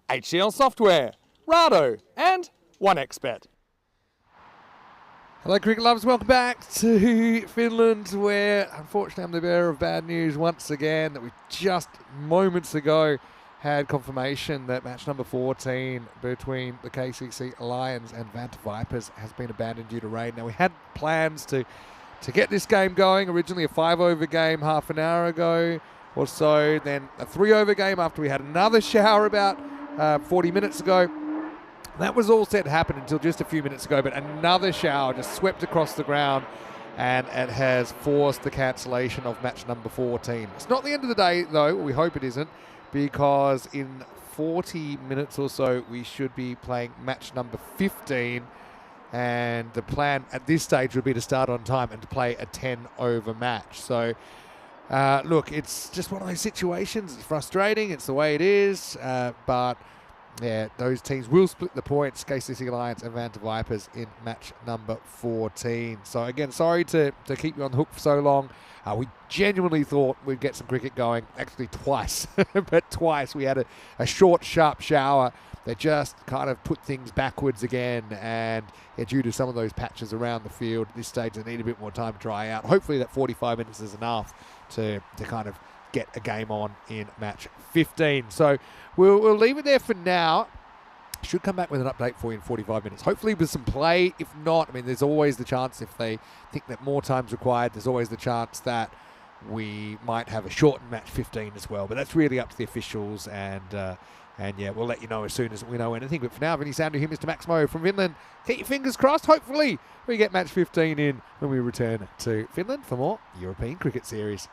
HCL Software, Rado and 1xBet. Hello cricket lovers, welcome back to Finland, where unfortunately I'm the bearer of bad news once again, that we just moments ago had confirmation that match number 14 between the KCC Lions and Vanta Vipers has been abandoned due to rain. Now we had plans to get this game going, originally a 5-over game half an hour ago or so, then a 3-over game after we had another shower about 40 minutes ago. That was all set to happen until just a few minutes ago, but another shower just swept across the ground and it has forced the cancellation of match number 14. It's not the end of the day though, we hope it isn't, because in 40 minutes or so we should be playing match number 15, and the plan at this stage would be to start on time and to play a 10-over match. So look, it's just one of those situations. It's frustrating, it's the way it is, but yeah, those teams will split the points, KCC Lions and Vanta Vipers, in match number 14. So again, sorry to keep you on the hook for so long. We genuinely thought we'd get some cricket going, actually twice, but twice we had a short, sharp shower that just kind of put things backwards again, and due to some of those patches around the field at this stage, they need a bit more time to dry out. Hopefully that 45 minutes is enough to kind of get a game on in match 15. So we'll leave it there for now. Should come back with an update for you in 45 minutes. Hopefully with some play. If not, I mean, there's always the chance, if they think that more time's required, there's always the chance that we might have a shortened match 15 as well. But that's really up to the officials, and yeah, we'll let you know as soon as we know anything. But for now, Vinny Sandu here, Mr. Maximo from Finland. Keep your fingers crossed. Hopefully we get match 15 in when we return to Finland for more European Cricket Series.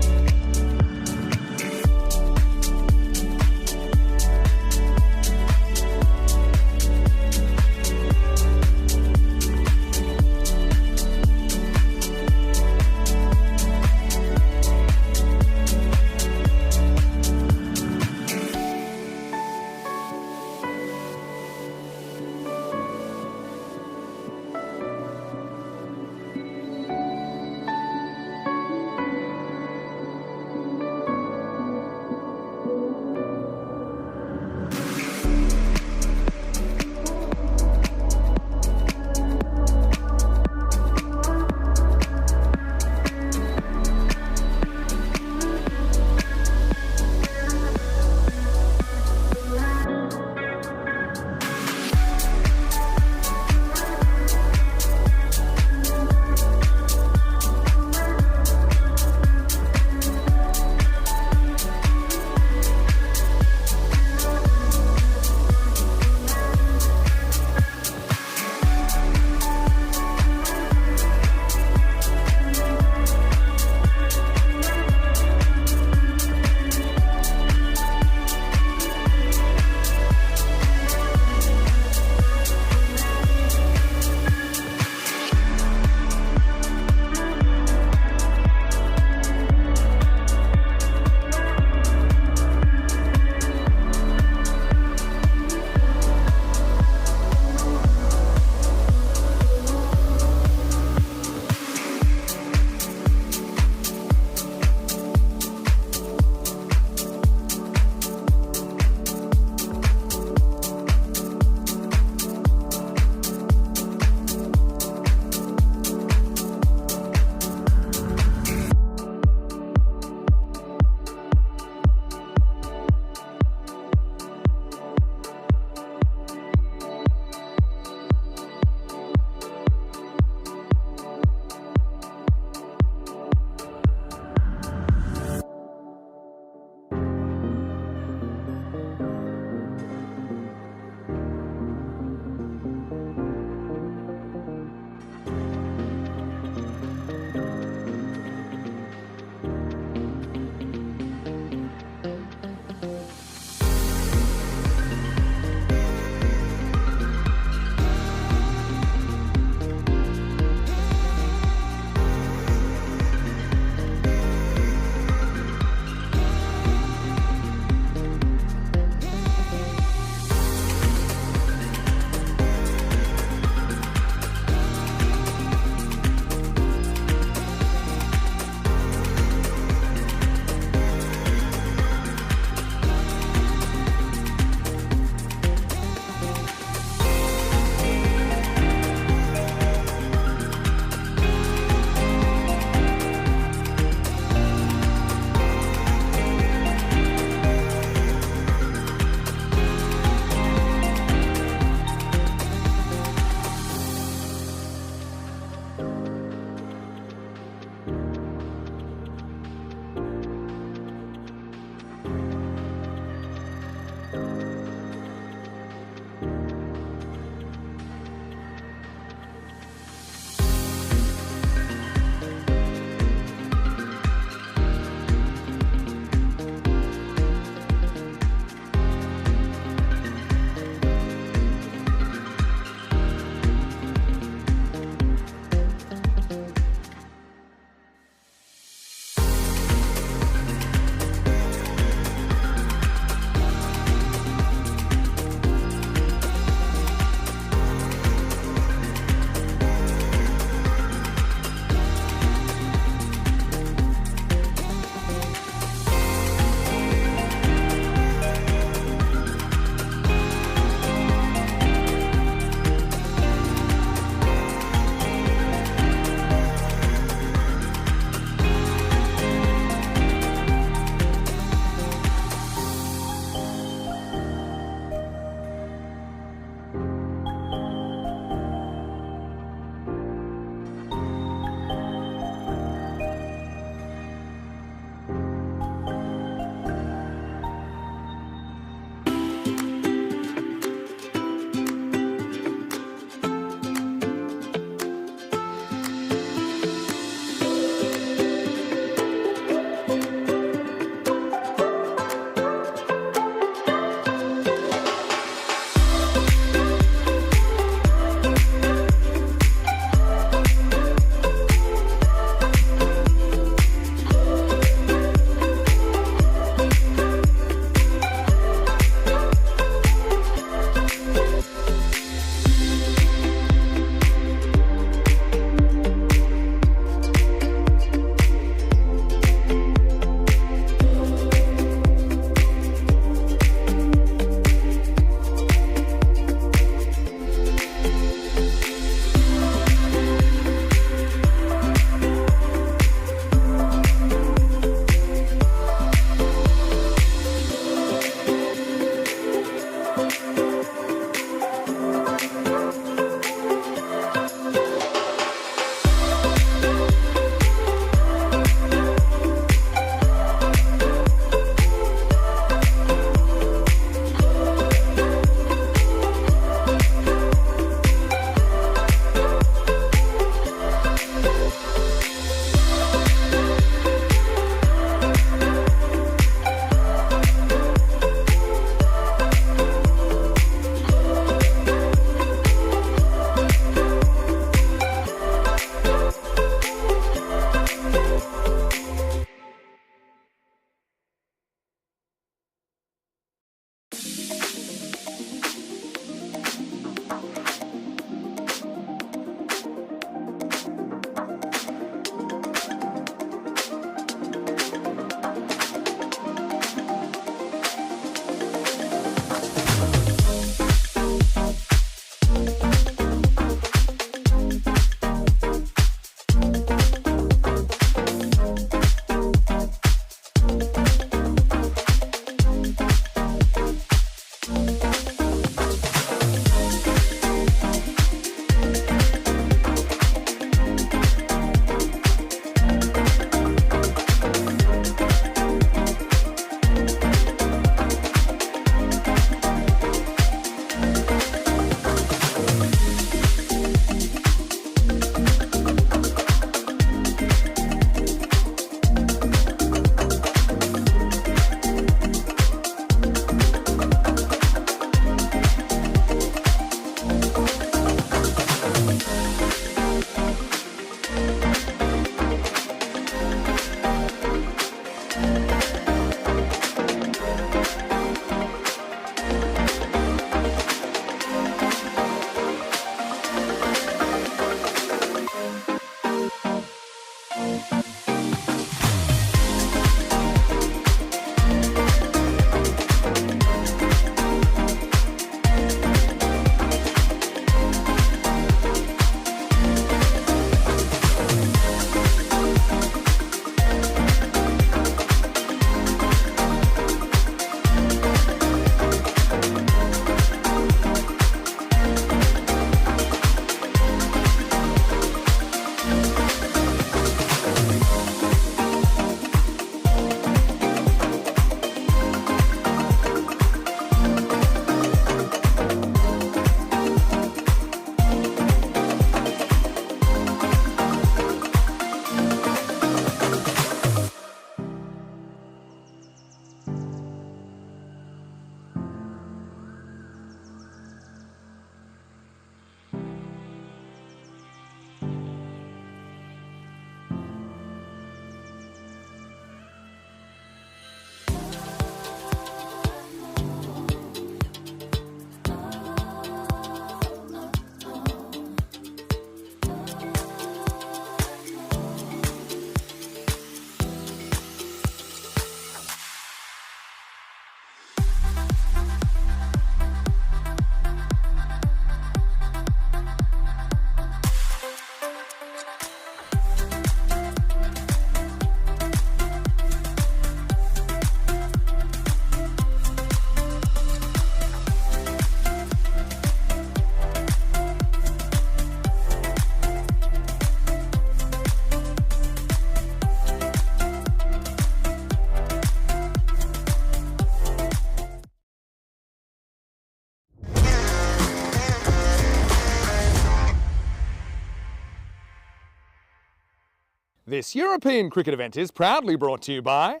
This European cricket event is proudly brought to you by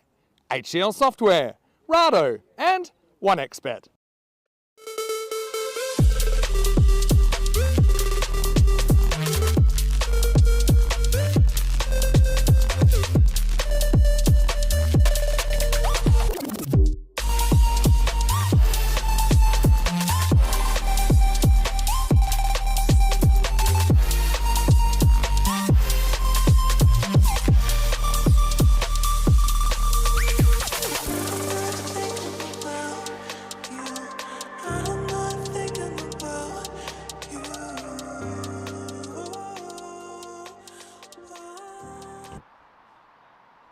HCL Software, Rado, and 1xBet.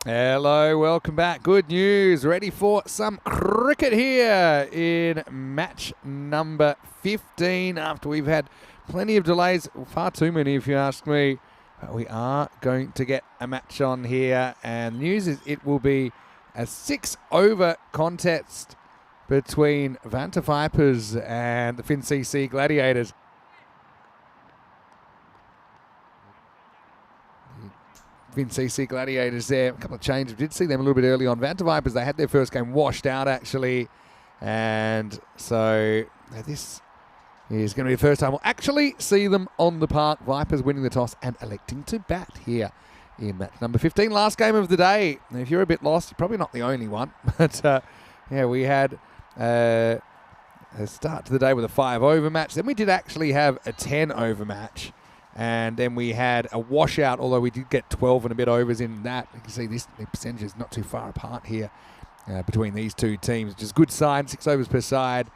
Hello, welcome back. Good news. Ready for some cricket here in match number 15 after we've had plenty of delays. Far too many, if you ask me. But we are going to get a match on here. And the news is it will be a 6-over contest between Vanta Vipers and the FinCC Gladiators. FinCC Gladiators there, a couple of changes. We did see them a little bit early on. Vanta Vipers, they had their first game washed out actually. And so this is going to be the first time we'll actually see them on the park. Vipers winning the toss and electing to bat here in match number 15. Last game of the day. Now, if you're a bit lost, you're probably not the only one. But yeah, we had a start to the day with a 5-over match. Then we did actually have a 10-over match. And then we had a washout, although we did get 12 and a bit overs in that. You can see the percentage is not too far apart here between these two teams, which is a good sign, 6 overs per side.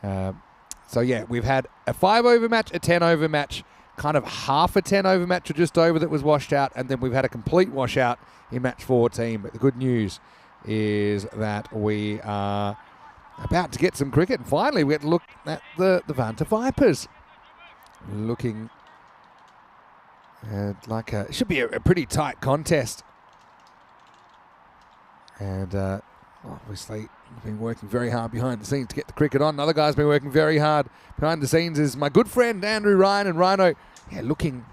So yeah, we've had a 5-over match, a 10-over match, kind of half a 10-over match or just over that was washed out, and then we've had a complete washout in match 14. But the good news is that we are about to get some cricket, and finally we get to look at the Vanta Vipers. Looking like it should be a pretty tight contest. And obviously, we've been working very hard behind the scenes to get the cricket on. Another guy's been working very hard behind the scenes is my good friend Andrew Ryan. And Rhino, yeah, looking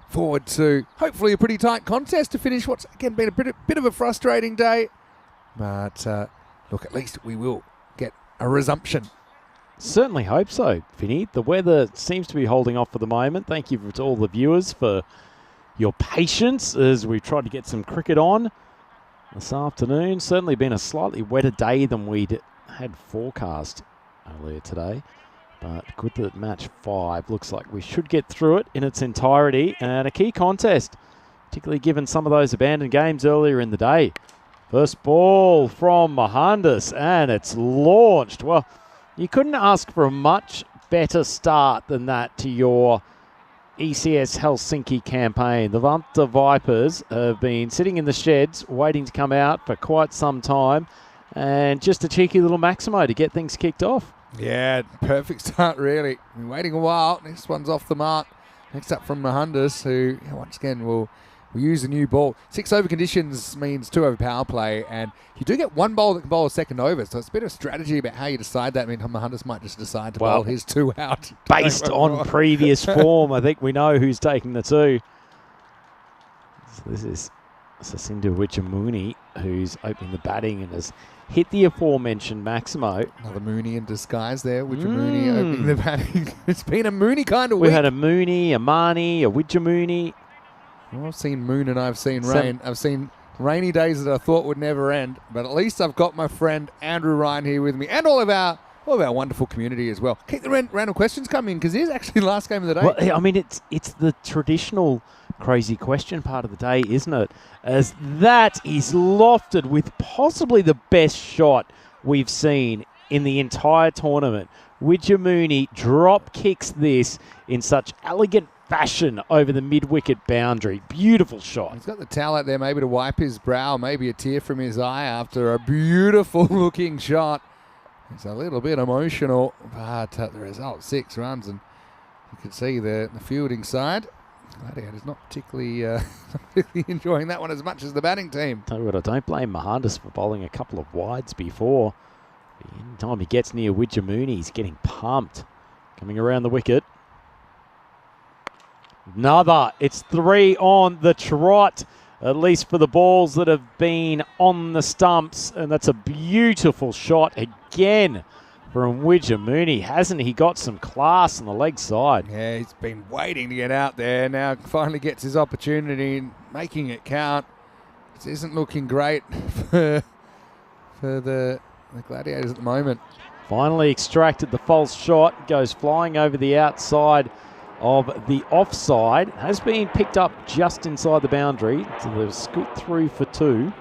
forward to hopefully a pretty tight contest to finish what's, again, been a bit of a frustrating day. But look, at least we will get a resumption. Certainly hope so, Vinny. The weather seems to be holding off for the moment. Thank you to all the viewers for your patience as we tried to get some cricket on this afternoon. Certainly been a slightly wetter day than we'd had forecast earlier today. But good that match 5 looks like we should get through it in its entirety. And a key contest, particularly given some of those abandoned games earlier in the day. First ball from Mohandas, and it's launched. Well, you couldn't ask for a much better start than that to your ECS Helsinki campaign. The Vanta Vipers have been sitting in the sheds waiting to come out for quite some time, and just a cheeky little Maximo to get things kicked off. Yeah, perfect start really. Been waiting a while. Next one's off the mark. Next up from Mohandas, who once again will use the new ball. 6-over conditions means 2-over power play, and you do get one bowler that can bowl a second over, so it's a bit of strategy about how you decide that. I mean, Mohandas might just decide to bowl his 2 out. Based on previous form, I think we know who's taking the 2. So this is Sacinda Wijamuni, who's opening the batting and has hit the aforementioned Maximo. Another Mooney in disguise there. Wijamuni opening the batting. It's been a Mooney kind of week. We had a Mooney, a Marnie, a Wijamuni. Well, I've seen moon and I've seen rain. I've seen rainy days that I thought would never end. But at least I've got my friend Andrew Ryan here with me, and all of our wonderful community as well. Keep the random questions coming, because it is actually the last game of the day. Well, I mean, it's the traditional crazy question part of the day, isn't it? As that is lofted with possibly the best shot we've seen in the entire tournament. Wijamuni drop kicks this in such elegant fashion over the mid-wicket boundary. Beautiful shot. He's got the towel out there maybe to wipe his brow, maybe a tear from his eye after a beautiful-looking shot. It's a little bit emotional, but the result, 6 runs, and you can see the fielding side. Gladiator's not particularly enjoying that one as much as the batting team. Tell you what, I don't blame Mohandas for bowling a couple of wides before. Anytime he gets near Wijamuni, he's getting pumped. Coming around the wicket. Another. It's 3 on the trot. at least for the balls that have been on the stumps. And that's a beautiful shot again from Widjamuni. Hasn't he got some class on the leg side? Yeah, he's been waiting to get out there. Now finally gets his opportunity and making it count. This isn't looking great for the Gladiators at the moment. Finally extracted the false shot. Goes flying over the outside of the offside. Has been picked up just inside the boundary. So they've scoot through for 2.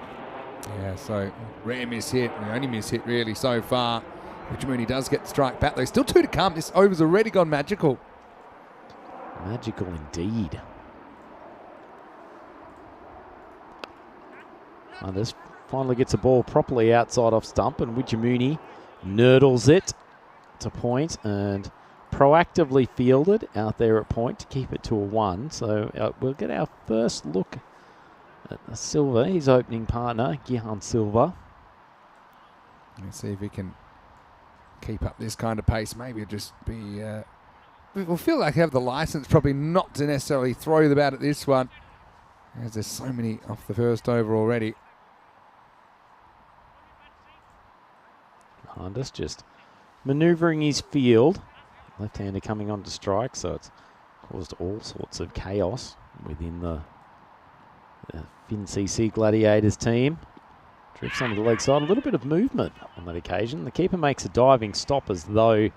Yeah, so rare miss hit. The only miss hit really so far. Widjamuni does get the strike back though. Still 2 to come. This over's already gone magical. Magical indeed. This finally gets a ball properly outside off stump, and Widjamuni nurdles it to point and proactively fielded out there at point to keep it to a 1. So we'll get our first look at Silva, his opening partner, Gihan Silva. Let's see if he can keep up this kind of pace. Maybe it'll just be... we'll feel like they have the license probably not to necessarily throw the bat at this one, as there's so many off the first over already. Hondas just manoeuvring his field. Left-hander coming on to strike, so it's caused all sorts of chaos within the FinCC Gladiators team. Drifts onto the leg side. A little bit of movement on that occasion. The keeper makes a diving stop as though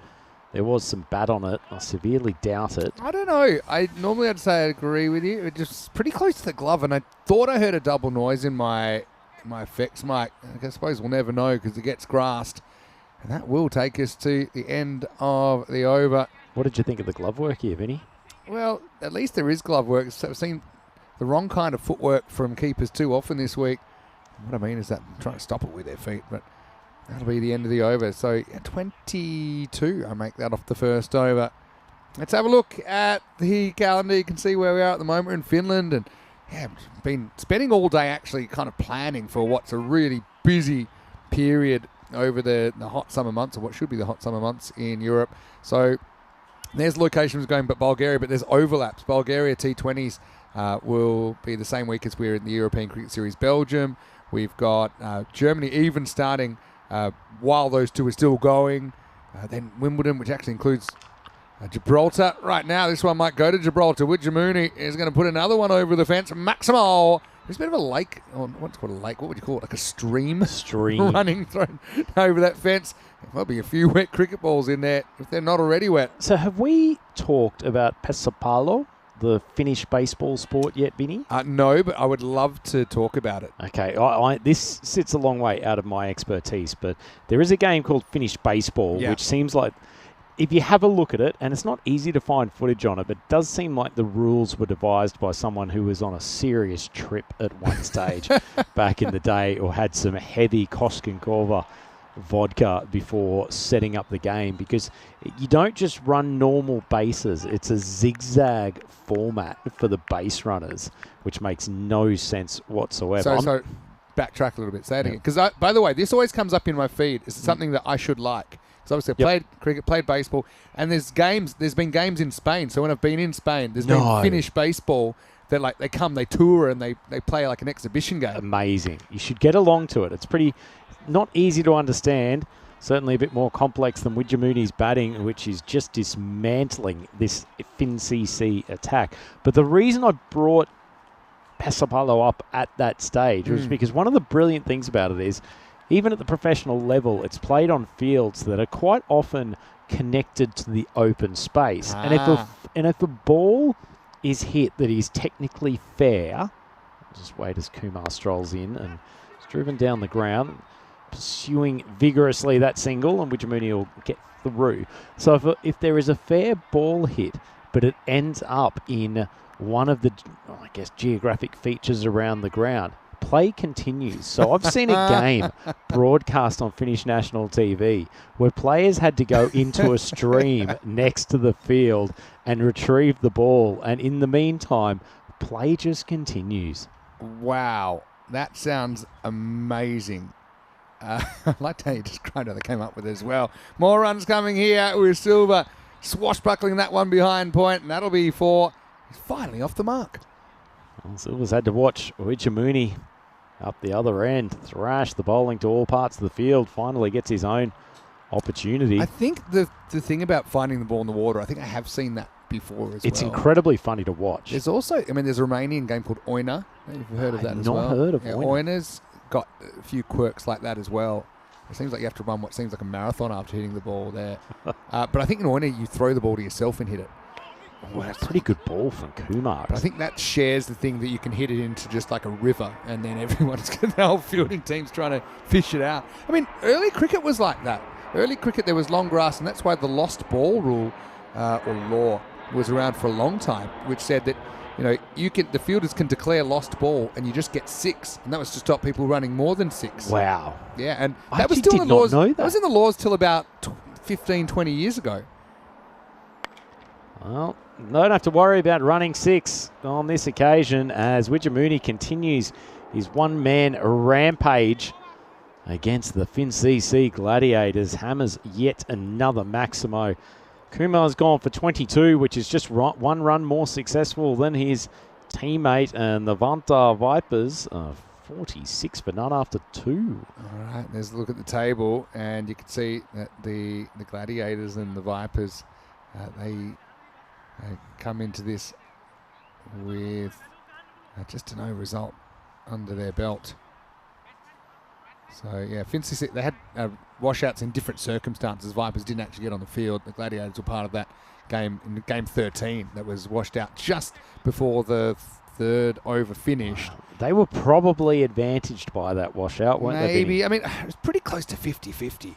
there was some bat on it. I severely doubt it. I don't know. Normally I'd say I agree with you. It just pretty close to the glove, and I thought I heard a double noise in my effects mic. I suppose we'll never know because it gets grassed. And that will take us to the end of the over. What did you think of the glove work here, Vinny? Well, at least there is glove work. So I've seen the wrong kind of footwork from keepers too often this week. What I mean is that trying to stop it with their feet, but that'll be the end of the over. So 22, I make that off the first over. Let's have a look at the calendar. You can see where we are at the moment. We're in Finland, and yeah, been spending all day actually kind of planning for what's a really busy period over the hot summer months, or what should be the hot summer months in Europe. So there's locations going but Bulgaria, but there's overlaps. Bulgaria T20s will be the same week as we're in the European Cricket Series Belgium. We've got Germany even starting while those two are still going. Then Wimbledon, which actually includes Gibraltar. Right now, this one might go to Gibraltar. Widjamuni is going to put another one over the fence. Maximal. There's a bit of a lake. Oh, what's called a lake? What would you call it? Like a stream? Stream. Running thrown over that fence. There might be a few wet cricket balls in there if they're not already wet. So have we talked about Pesapalo, the Finnish baseball sport yet, Vinny? No, but I would love to talk about it. Okay, this sits a long way out of my expertise, but there is a game called Finnish baseball, which seems like, if you have a look at it, and it's not easy to find footage on it, but it does seem like the rules were devised by someone who was on a serious trip at one stage back in the day, or had some heavy Koskenkorva vodka before setting up the game, because you don't just run normal bases. It's a zigzag format for the base runners, which makes no sense whatsoever. So backtrack a little bit. Say it again. Because, by the way, this always comes up in my feed. It's something that I should like. So obviously I played cricket, played baseball, and there's been games in Spain. So when I've been in Spain, there's been Finnish baseball that they come, they tour, and they play like an exhibition game. Amazing. You should get along to it. It's pretty not easy to understand. Certainly a bit more complex than Widjamuni's batting, which is just dismantling this FinCC attack. But the reason I brought Pesapalo up at that stage was because one of the brilliant things about it is, even at the professional level, it's played on fields that are quite often connected to the open space. And if a ball is hit that is technically fair, just wait as Kumar strolls in and is driven down the ground, pursuing vigorously that single, and Widjamuni will get through. So if there is a fair ball hit, but it ends up in one of the, geographic features around the ground, play continues. So I've seen a game broadcast on Finnish national TV where players had to go into a stream next to the field and retrieve the ball. And in the meantime, play just continues. Wow. That sounds amazing. I liked how you described how they came up with it as well. More runs coming here with Silva swashbuckling that one behind point, and that'll be 4. He's finally off the mark. Well, Silver's had to watch Uichamuni up the other end, thrash the bowling to all parts of the field, finally gets his own opportunity. I think the thing about finding the ball in the water, I think I have seen that before as well. It's incredibly funny to watch. There's also, there's a Romanian game called Oina. You've heard of that as well? I've not heard of Oina. Oina's got a few quirks like that as well. It seems like you have to run what seems like a marathon after hitting the ball there. But I think in Oina, you throw the ball to yourself and hit it. Oh, that's a pretty good ball from Kumar. But I think that shares the thing that you can hit it into just like a river, and then everyone's the whole fielding team's trying to fish it out. Early cricket was like that. Early cricket, there was long grass, and that's why the lost ball rule or law was around for a long time, which said that the fielders can declare lost ball, and you just get 6, and that was to stop people running more than 6. Wow. Yeah, and I that was actually still in did the not laws. know that. That was in the laws till about 15, 20 years ago. Well, don't have to worry about running 6 on this occasion as Wijamuni continues his one-man rampage against the FinCC Gladiators. Hammers yet another Maximo. Kumar's gone for 22, which is just one run more successful than his teammate, and the Vanta Vipers 46 for none after 2. All right, there's a look at the table, and you can see that the Gladiators and the Vipers, they come into this with just a no result under their belt. So, yeah, FinCC, they had washouts in different circumstances. Vipers didn't actually get on the field. The Gladiators were part of that game, in game 13, that was washed out just before the third over finished. They were probably advantaged by that washout, weren't they? Maybe. It was pretty close to 50-50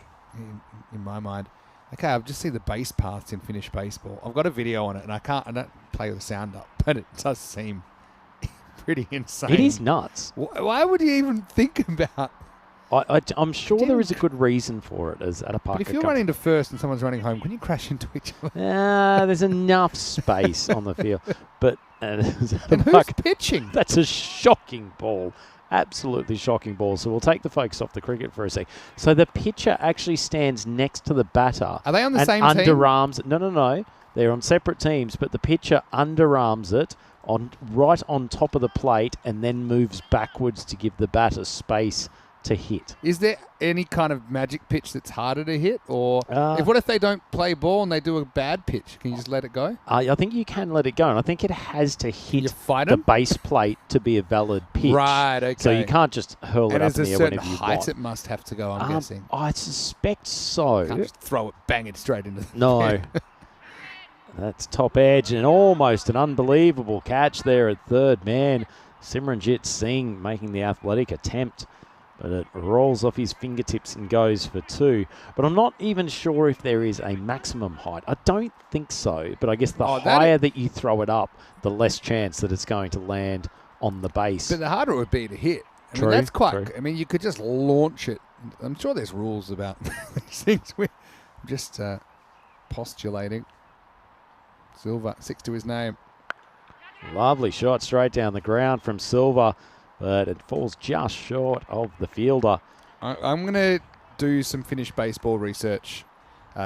in my mind. Okay, I've just seen the base paths in Finnish baseball. I've got a video on it, and I don't play the sound up, but it does seem pretty insane. It is nuts. Why would you even think about... I'm sure there is a good reason for it as at a park. But if you're running to first and someone's running home, can you crash into each other? There's enough space on the field. But and who's pitching? That's a shocking ball. Absolutely shocking ball. So we'll take the focus off the cricket for a sec. So the pitcher actually stands next to the batter. Are they on the same team? Underarms. No. They're on separate teams, but the pitcher underarms it right on top of the plate and then moves backwards to give the batter space to hit. Is there any kind of magic pitch that's harder to hit? Or what if they don't play ball and they do a bad pitch? Can you just let it go? I think you can let it go, and I think it has to hit the the base plate to be a valid pitch. Right, okay. So you can't just hurl it up in the air whenever you want. And there's a certain height it must have to go, I'm guessing. I suspect so. You can't just throw it, bang it straight into the No. That's top edge, and almost an unbelievable catch there at third man. Simranjit Singh making the athletic attempt, but it rolls off his fingertips and goes for 2. But I'm not even sure if there is a maximum height. I don't think so, but I guess the higher that you throw it up, the less chance that it's going to land on the base. But the harder it would be to hit. True, that's quite... true. you could just launch it. I'm sure there's rules about these things. We're just postulating. Silva, 6 to his name. Lovely shot straight down the ground from Silva, but it falls just short of the fielder. I'm going to do some Finnish baseball research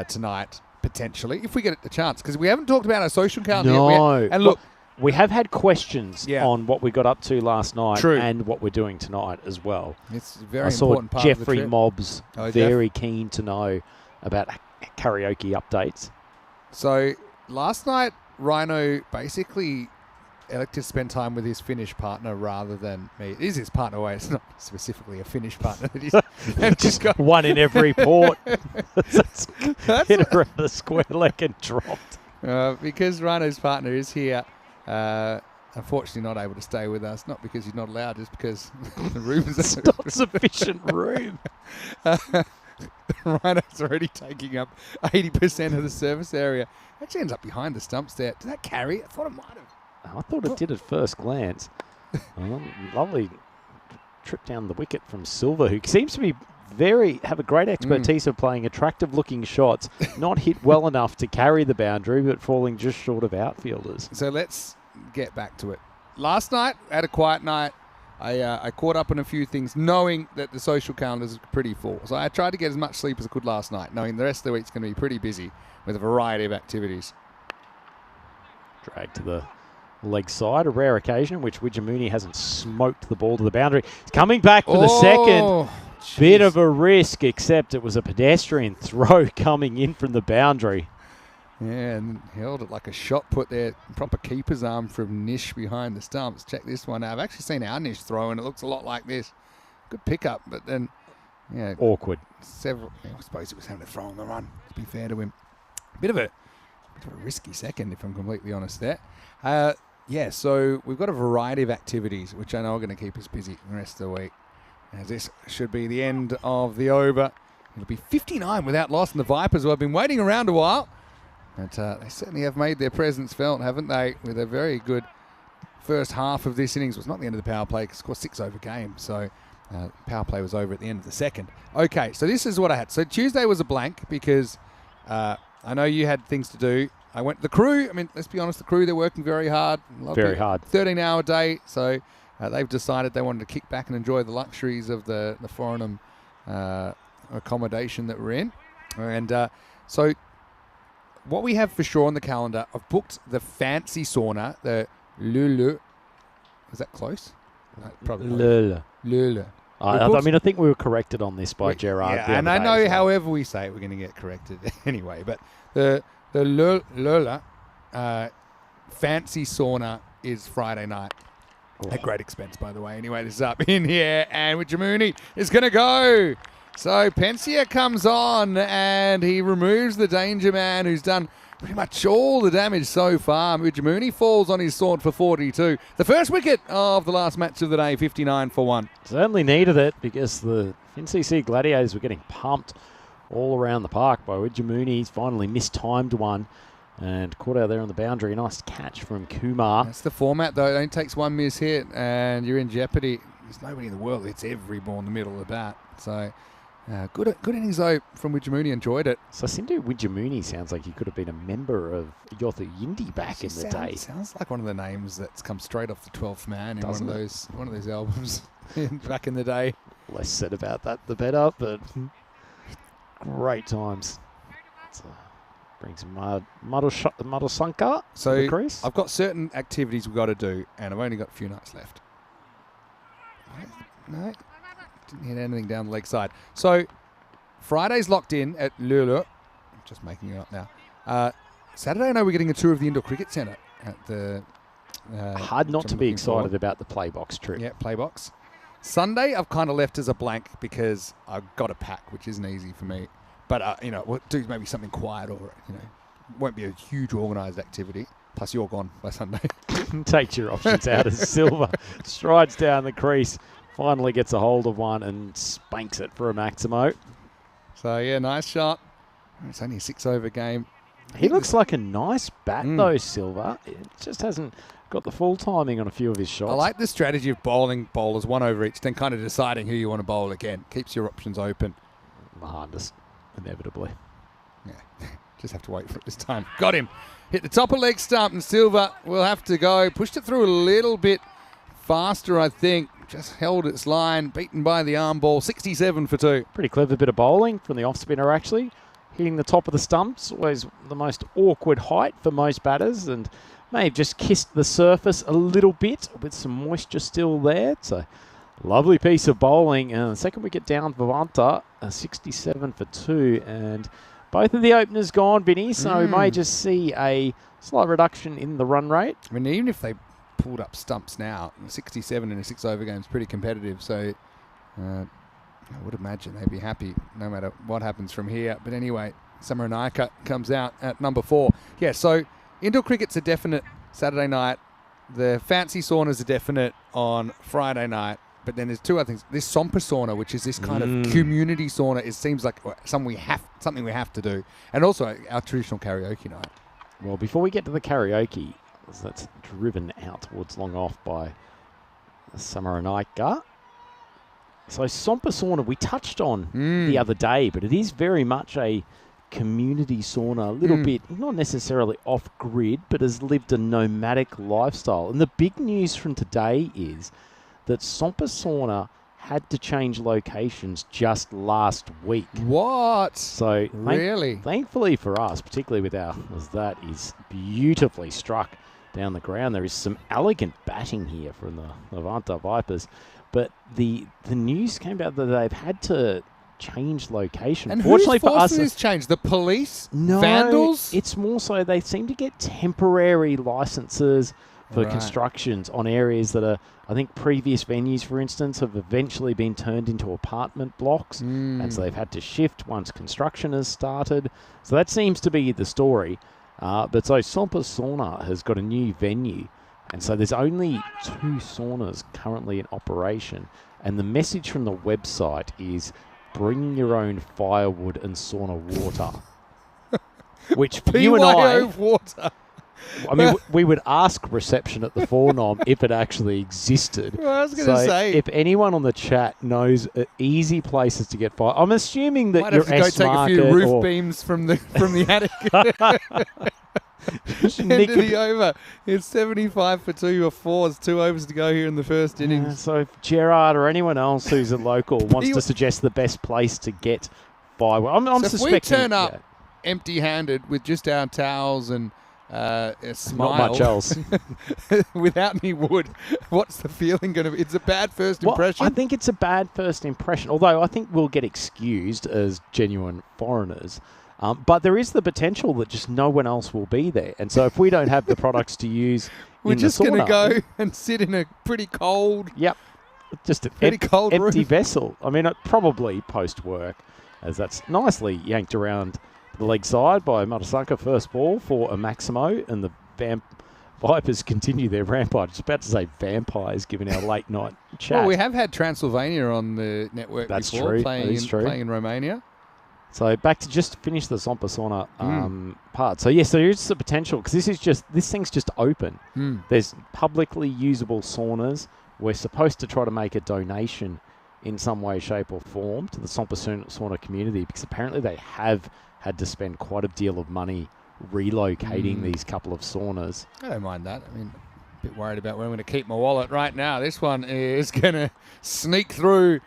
tonight, potentially, if we get the chance, because we haven't talked about our social calendar yet. And look, we have had questions on what we got up to last night and what we're doing tonight as well. It's a very important part of the Jeffrey trip. Mobbs very keen to know about karaoke updates. So last night, Rhino basically elected to spend time with his Finnish partner rather than me. It is his partner away. It's not specifically a Finnish partner. Just got one in every port. Hit around the square leg and dropped. Because Rhino's partner is here, unfortunately not able to stay with us. Not because he's not allowed, just because the room's it's not sufficient room. Rhino's already taking up 80% of the service area. Actually ends up behind the stumps there. Did that carry? I thought it might have. I thought it did at first glance. Lovely trip down the wicket from Silva, who seems to be have a great expertise of playing attractive-looking shots, not hit well enough to carry the boundary, but falling just short of outfielders. So let's get back to it. Last night, had a quiet night. I caught up on a few things, knowing that the social calendar is pretty full. So I tried to get as much sleep as I could last night, knowing the rest of the week's going to be pretty busy with a variety of activities. Drag to the leg side, a rare occasion in which Widjamuni hasn't smoked the ball to the boundary. He's coming back for the second. Geez. Bit of a risk, except it was a pedestrian throw coming in from the boundary. Yeah, and held it like a shot put there. Proper keeper's arm from Nish behind the stumps. Check this one out. I've actually seen our Nish throw, and it looks a lot like this. Good pickup, but then, yeah. Awkward. I suppose he was having to throw on the run, to be fair to him. Bit of a risky second, if I'm completely honest there. Yeah, so we've got a variety of activities, which I know are going to keep us busy the rest of the week. As this should be the end of the over. It'll be 59 without loss, and the Vipers, who have been waiting around a while, but they certainly have made their presence felt, haven't they, with a very good first half of this innings. It was not the end of the power play, because, of course, 6 over game, so power play was over at the end of the second. Okay, so this is what I had. So Tuesday was a blank, because I know you had things to do. I went to the crew. I mean, let's be honest, the crew, they're working very hard. Very hard. 13-hour day, so they've decided they wanted to kick back and enjoy the luxuries of the Foreign accommodation that we're in. And so what we have for sure on the calendar, I've booked the fancy sauna, the Lulu. Is that close? No, probably not. Lulu. I mean, I think we were corrected on this by Gerard. Yeah, and I know however we say it, we're going to get corrected anyway. But the Lula fancy sauna is Friday night. At great expense, by the way. Anyway, this is up in here, and Widjamuni is going to go. So Pensia comes on, and he removes the danger man, who's done pretty much all the damage so far. Widjamuni falls on his sword for 42. The first wicket of the last match of the day, 59 for 1. Certainly needed it, because the FinCC Gladiators were getting pumped all around the park by Widjamuni. He's finally mistimed one and caught out there on the boundary. A nice catch from Kumar. That's the format, though. It only takes one miss hit, and you're in jeopardy. There's nobody in the world that hits every ball in the middle of the bat. So good innings, though, from Widjamuni. Enjoyed it. So Sindhu Widjamuni sounds like he could have been a member of Yotha Yindi back in the day. Sounds like one of the names that's come straight off the 12th Man in one of those albums back in the day. Less said about that, the better, but great times. So brings Madhu Sankar to the crease. I've got certain activities we've got to do, and I've only got a few nights left. No, didn't hit anything down the leg side. So Friday's locked in at Lulu. I'm just making it up now. Saturday, I know we're getting a tour of the Indoor Cricket Centre at the... Hard not to be excited about the playbox trip. Yeah, playbox. Sunday, I've kind of left as a blank because I've got a pack, which isn't easy for me. But, we'll do maybe something quiet, or, won't be a huge organised activity. Plus, you're gone by Sunday. Takes your options out as Silva strides down the crease, finally gets a hold of one and spanks it for a Maximo. So, yeah, nice shot. It's only a 6 over game. He looks like a nice bat, though, Silva. It just hasn't got the full timing on a few of his shots. I like the strategy of bowling bowlers one over each, then kind of deciding who you want to bowl again. Keeps your options open. Mahandas, inevitably. Yeah, just have to wait for it this time. Got him. Hit the top of leg stump, and Silva will have to go. Pushed it through a little bit faster, I think. Just held its line. Beaten by the arm ball. 67 for 2. Pretty clever bit of bowling from the off spinner, actually. Hitting the top of the stumps, always the most awkward height for most batters, and may have just kissed the surface a little bit with some moisture still there. It's a lovely piece of bowling. And the second wicket down for Vanta, 67 for 2. And both of the openers gone, Vinny, so we may just see a slight reduction in the run rate. I mean, even if they pulled up stumps now, 67 in a 6 over game is pretty competitive. So I would imagine they'd be happy no matter what happens from here. But anyway, Samaranayaka comes out at number 4. Yeah, so indoor cricket's a definite Saturday night. The fancy sauna's a definite on Friday night. But then there's two other things. This Sompa sauna, which is this kind of community sauna, it seems like something we have to do. And also our traditional karaoke night. Well, before we get to the karaoke, that's driven out towards long off by Samaranayaka. So Sompa sauna we touched on the other day, but it is very much a community sauna, a little bit, not necessarily off-grid, but has lived a nomadic lifestyle. And the big news from today is that Sompa sauna had to change locations just last week. What? So really? Thankfully for us, particularly with as that is beautifully struck down the ground. There is some elegant batting here from the Levanta Vipers. But the news came out that they've had to change location. And fortunately who's for us, forcing this change? The police? no, Vandals? It's more so they seem to get temporary licenses for constructions on areas that are, I think previous venues, for instance, have eventually been turned into apartment blocks. And so they've had to shift once construction has started. So that seems to be the story. But so Sompa Sauna has got a new venue. And so there's only 2 saunas currently in operation. And the message from the website is bring your own firewood and sauna water. Which you and I... water. I mean, we would ask reception at the Fornom if it actually existed. Well, I was going to say, if anyone on the chat knows easy places to get fire, I'm assuming that might your have to go take a few roof beams from the attic. End of the over. It's 75 for 2 or 4. It's 2 overs to go here in the first innings. So if Gerard or anyone else who's a local wants to suggest the best place to get firewood, I'm so suspecting. If we turn up empty-handed with just our towels and a smile, not much else, without any wood, what's the feeling going to be? It's a bad first impression. I think it's a bad first impression. Although I think we'll get excused as genuine foreigners. But there is the potential that just no one else will be there. And so if we don't have the products to use we're in just the sauna, going to go and sit in a pretty cold... Yep. Just an pretty cold empty room. vessel. I mean, probably post-work, as that's nicely yanked around the leg side by Matasanka, first ball for a Maximo, and the Vipers continue their rampage. I was about to say vampires, given our late night chat. Well, we have had Transylvania on the network before, playing in Romania. So back to just finish the Sompa Sauna part. So yes, there is the potential, because this thing's just open. There's publicly usable saunas. We're supposed to try to make a donation in some way, shape or form to the Sompa Sauna community, because apparently they have had to spend quite a deal of money relocating these couple of saunas. I don't mind that. I mean, a bit worried about where I'm going to keep my wallet right now. This one is going to sneak through.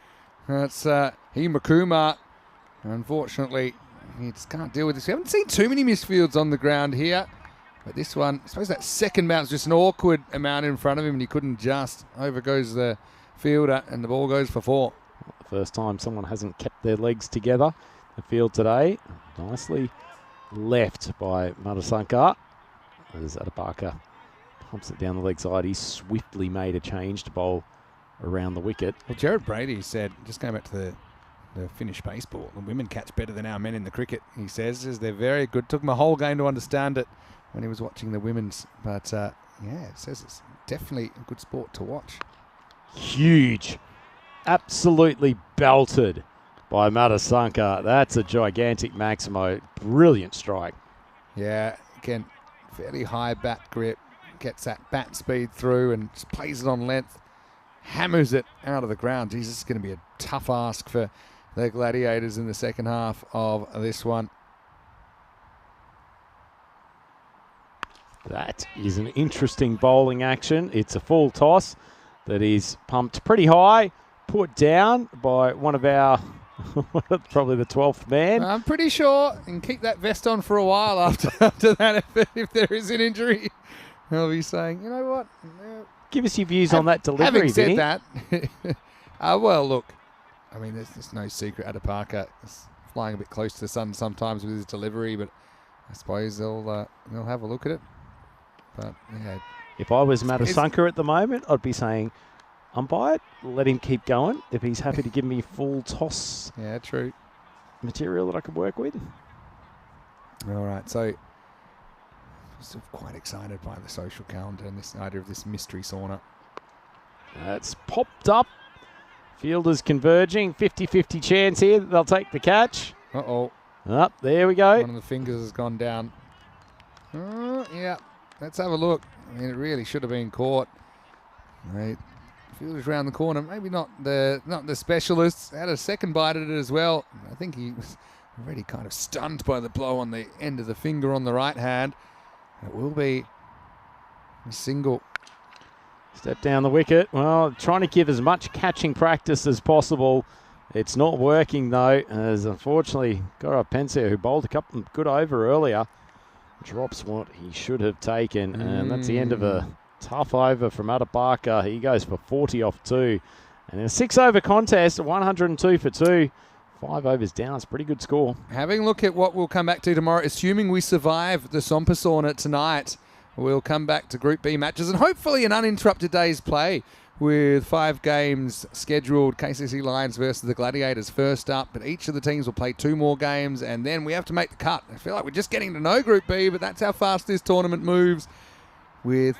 That's Himakuma. Unfortunately, he just can't deal with this. We haven't seen too many misfields on the ground here. But this one, I suppose that second bounce, just an awkward amount in front of him, and he couldn't just. Over goes the fielder, and the ball goes for 4. The first time someone hasn't kept their legs together. The field today, nicely left by Matasanka. As Adabaka pumps it down the leg side, he swiftly made a change to bowl around the wicket. Well, Jared Brady said, just going back to the Finnish baseball, the women catch better than our men in the cricket, he says, as they're very good. Took him a whole game to understand it when he was watching the women's. But, yeah, it says it's definitely a good sport to watch. Huge. Absolutely belted by Matasanka. That's a gigantic Maximo. Brilliant strike. Yeah, again, fairly high bat grip. Gets that bat speed through and just plays it on length. Hammers it out of the ground. Jesus, it's going to be a tough ask for the Gladiators in the second half of this one. That is an interesting bowling action. It's a full toss that is pumped pretty high, put down by one of our, probably the 12th man. I'm pretty sure you can keep that vest on for a while after that if there is an injury. He'll be saying, you know what? Give us your views on that delivery, Having said Vinny. that, well, look, I mean, there's no secret. Adapaka is flying a bit close to the sun sometimes with his delivery, but I suppose they'll have a look at it. But yeah, if I was Matasanka at the moment, I'd be saying, umpire, let him keep going. If he's happy to give me full toss, yeah, true material that I could work with. All right, so I'm quite excited by the social calendar and this idea of this mystery sauna. That's popped up. Fielders converging. 50-50 chance here that they'll take the catch. Uh-oh. Up, there we go. One of the fingers has gone down. Yeah, let's have a look. I mean, it really should have been caught. Right. Fielders around the corner. Maybe not the specialists. Had a second bite at it as well. I think he was already kind of stunned by the blow on the end of the finger on the right hand. It will be a single. Step down the wicket. Well, trying to give as much catching practice as possible. It's not working, though, as unfortunately Gaurav Pensar, who bowled a couple good over earlier, drops what he should have taken. And that's the end of a tough over from Adabaka. He goes for 40 off 2. And in a 6-over contest, 102 for 2. 5 overs down. It's a pretty good score. Having a look at what we'll come back to tomorrow, assuming we survive the Sompassauna tonight, we'll come back to Group B matches and hopefully an uninterrupted day's play with 5 games scheduled. KCC Lions versus the Gladiators first up, but each of the teams will play 2 more games, and then we have to make the cut. I feel like we're just getting to know Group B, but that's how fast this tournament moves with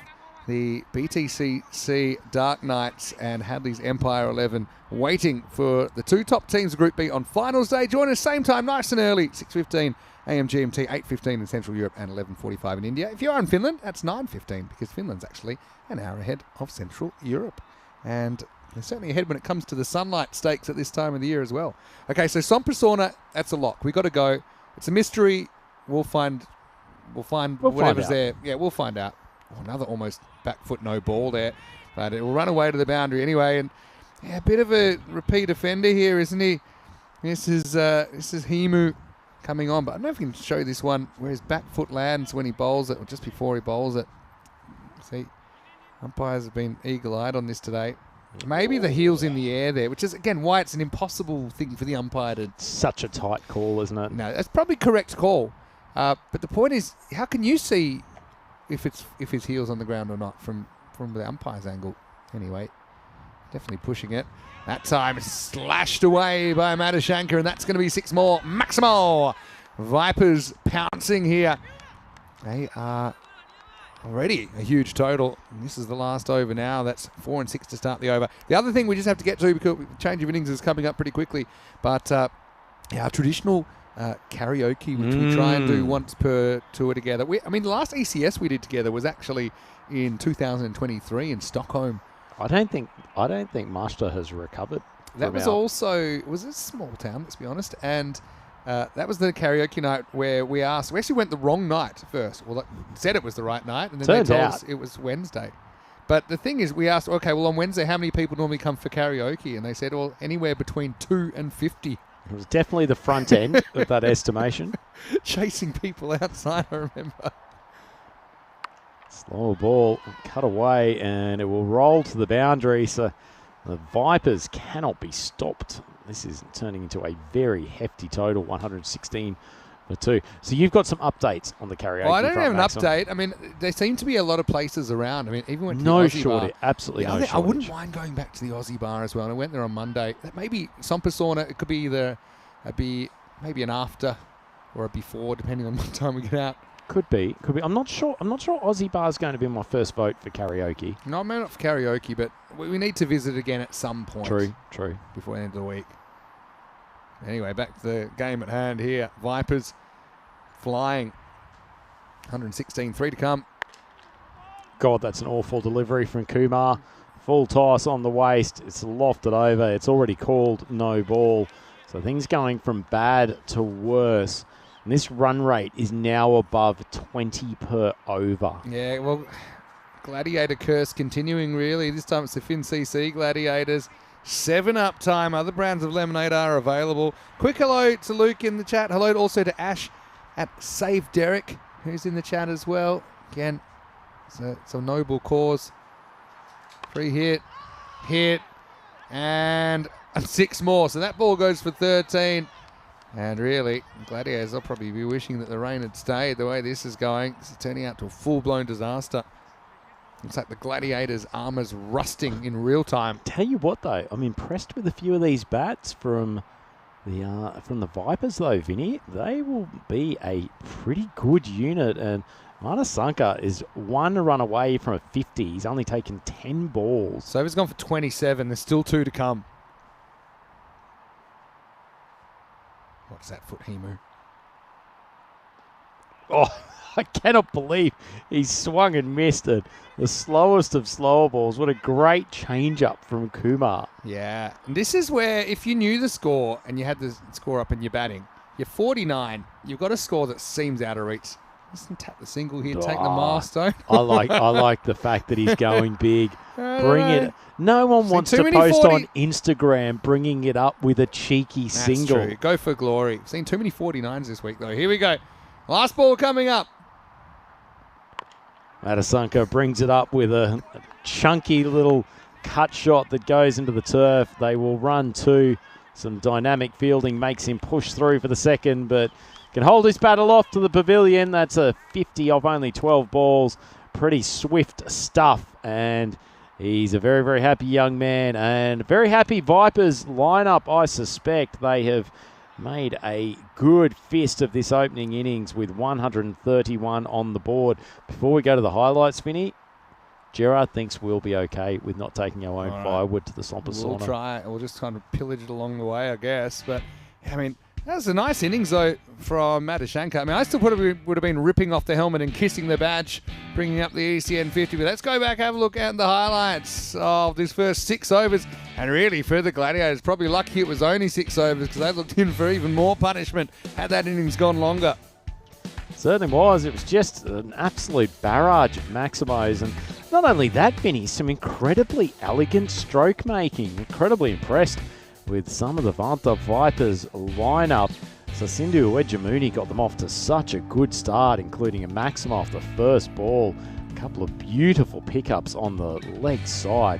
the BTCC Dark Knights and Hadley's Empire 11 waiting for the 2 top teams of Group B on finals day. Join us same time, nice and early, 6:15 AM GMT, 8:15 in Central Europe and 11:45 in India. If you are in Finland, that's 9:15 because Finland's actually an hour ahead of Central Europe. And they're certainly ahead when it comes to the sunlight stakes at this time of the year as well. Okay, so Sompassauna, that's a lock. We've got to go. It's a mystery. We'll find whatever's there. Yeah, we'll find out. Oh, another almost back foot no ball there. But it will run away to the boundary anyway. And yeah, a bit of a repeat offender here, isn't he? This is Himu coming on. But I don't know if we can show this one where his back foot lands when he bowls it or just before he bowls it. See, umpires have been eagle-eyed on this today. Maybe the heel's in the air there, which is, again, why it's an impossible thing for the umpire to... Such a tight call, isn't it? No, that's probably correct call. But the point is, how can you see if his heel's on the ground or not from the umpire's angle? Anyway, definitely pushing it. That time it's slashed away by Madhushankar, and that's going to be 6 more. Maximo! Vipers pouncing here. They are already a huge total. And this is the last over now. That's 4 and 6 to start the over. The other thing we just have to get to, because change of innings is coming up pretty quickly, but our traditional karaoke, which we try and do once per tour together. The last ECS we did together was actually in 2023 in Stockholm. I don't think Master has recovered. That was also, was a small town, let's be honest, and that was the karaoke night where we actually went the wrong night first. Well, said it was the right night, and then they told us it was Wednesday. But the thing is, we asked, okay, well, on Wednesday, how many people normally come for karaoke? And they said, well, anywhere between 2 and 50. It was definitely the front end of that estimation. Chasing people outside, I remember. Slow ball, cut away, and it will roll to the boundary. So the Vipers cannot be stopped. This is turning into a very hefty total, 116 for 2. So you've got some updates on the karaoke. Well, I don't have an update. I mean, there seem to be a lot of places around. I mean, even went to the Aussie bar. Absolutely no shortage. I wouldn't mind going back to the Aussie bar as well. And I went there on Monday. Maybe Sompassauna, it could be maybe an after or a before, depending on what time we get out. Could be. I'm not sure Aussie bar is going to be my first vote for karaoke. No, maybe not for karaoke, but we need to visit again at some point. True. Before the end of the week. Anyway, back to the game at hand here. Vipers flying. 116, 3 to come. God, that's an awful delivery from Kumar. Full toss on the waist. It's lofted over. It's already called no ball. So things going from bad to worse. And this run rate is now above 20 per over. Yeah, well, Gladiator curse continuing, really. This time it's the FinCC Gladiators. 7 up time. Other brands of lemonade are available. Quick hello to Luke in the chat. Hello also to Ash at Save Derek, who's in the chat as well. Again, it's a noble cause. Free hit, and 6 more. So that ball goes for 13. And really, Gladiators will probably be wishing that the rain had stayed the way this is going. This is turning out to a full-blown disaster. Looks like the Gladiators' armour's rusting in real time. Tell you what, though, I'm impressed with a few of these bats from the Vipers, though, Vinny. They will be a pretty good unit, and Manasanka is 1 run away from a 50. He's only taken 10 balls. So he's gone for 27. There's still 2 to come. What's that foot, Himu? Oh, I cannot believe he swung and missed it. The slowest of slower balls. What a great change-up from Kumar. Yeah. And this is where, if you knew the score and you had the score up and you're batting, you're 49. You've got a score that seems out of reach. Listen, tap the single here, take the milestone. I like the fact that he's going big. Bring it. No one wants to post on Instagram bringing it up with a cheeky single. True. Go for glory. Seen too many 49s this week, though. Here we go. Last ball coming up. Matasanka brings it up with a chunky little cut shot that goes into the turf. They will run two. Some dynamic fielding makes him push through for the second, but can hold his battle off to the pavilion. That's a 50 off only 12 balls. Pretty swift stuff, and he's a very, very happy young man, and very happy Vipers lineup. I suspect they have made a good fist of this opening innings with 131 on the board. Before we go to the highlights, Vinny, Gerard thinks we'll be okay with not taking our own firewood to the Sompa sauna. We'll try. We'll just kind of pillage it along the way, I guess. But, I mean, that was a nice innings, though, from Matasanka. I mean, I still would have been ripping off the helmet and kissing the badge, bringing up the ECN 50. But let's go back, have a look at the highlights of these first 6 overs. And really, for the Gladiators, probably lucky it was only 6 overs because they looked in for even more punishment had that innings gone longer. Certainly was. It was just an absolute barrage of Maximos. And not only that, Vinny, some incredibly elegant stroke making. Incredibly impressed with some of the Vanta Vipers lineup. So Sindhu Uejimuni got them off to such a good start, including a maximum off the first ball. A couple of beautiful pickups on the leg side.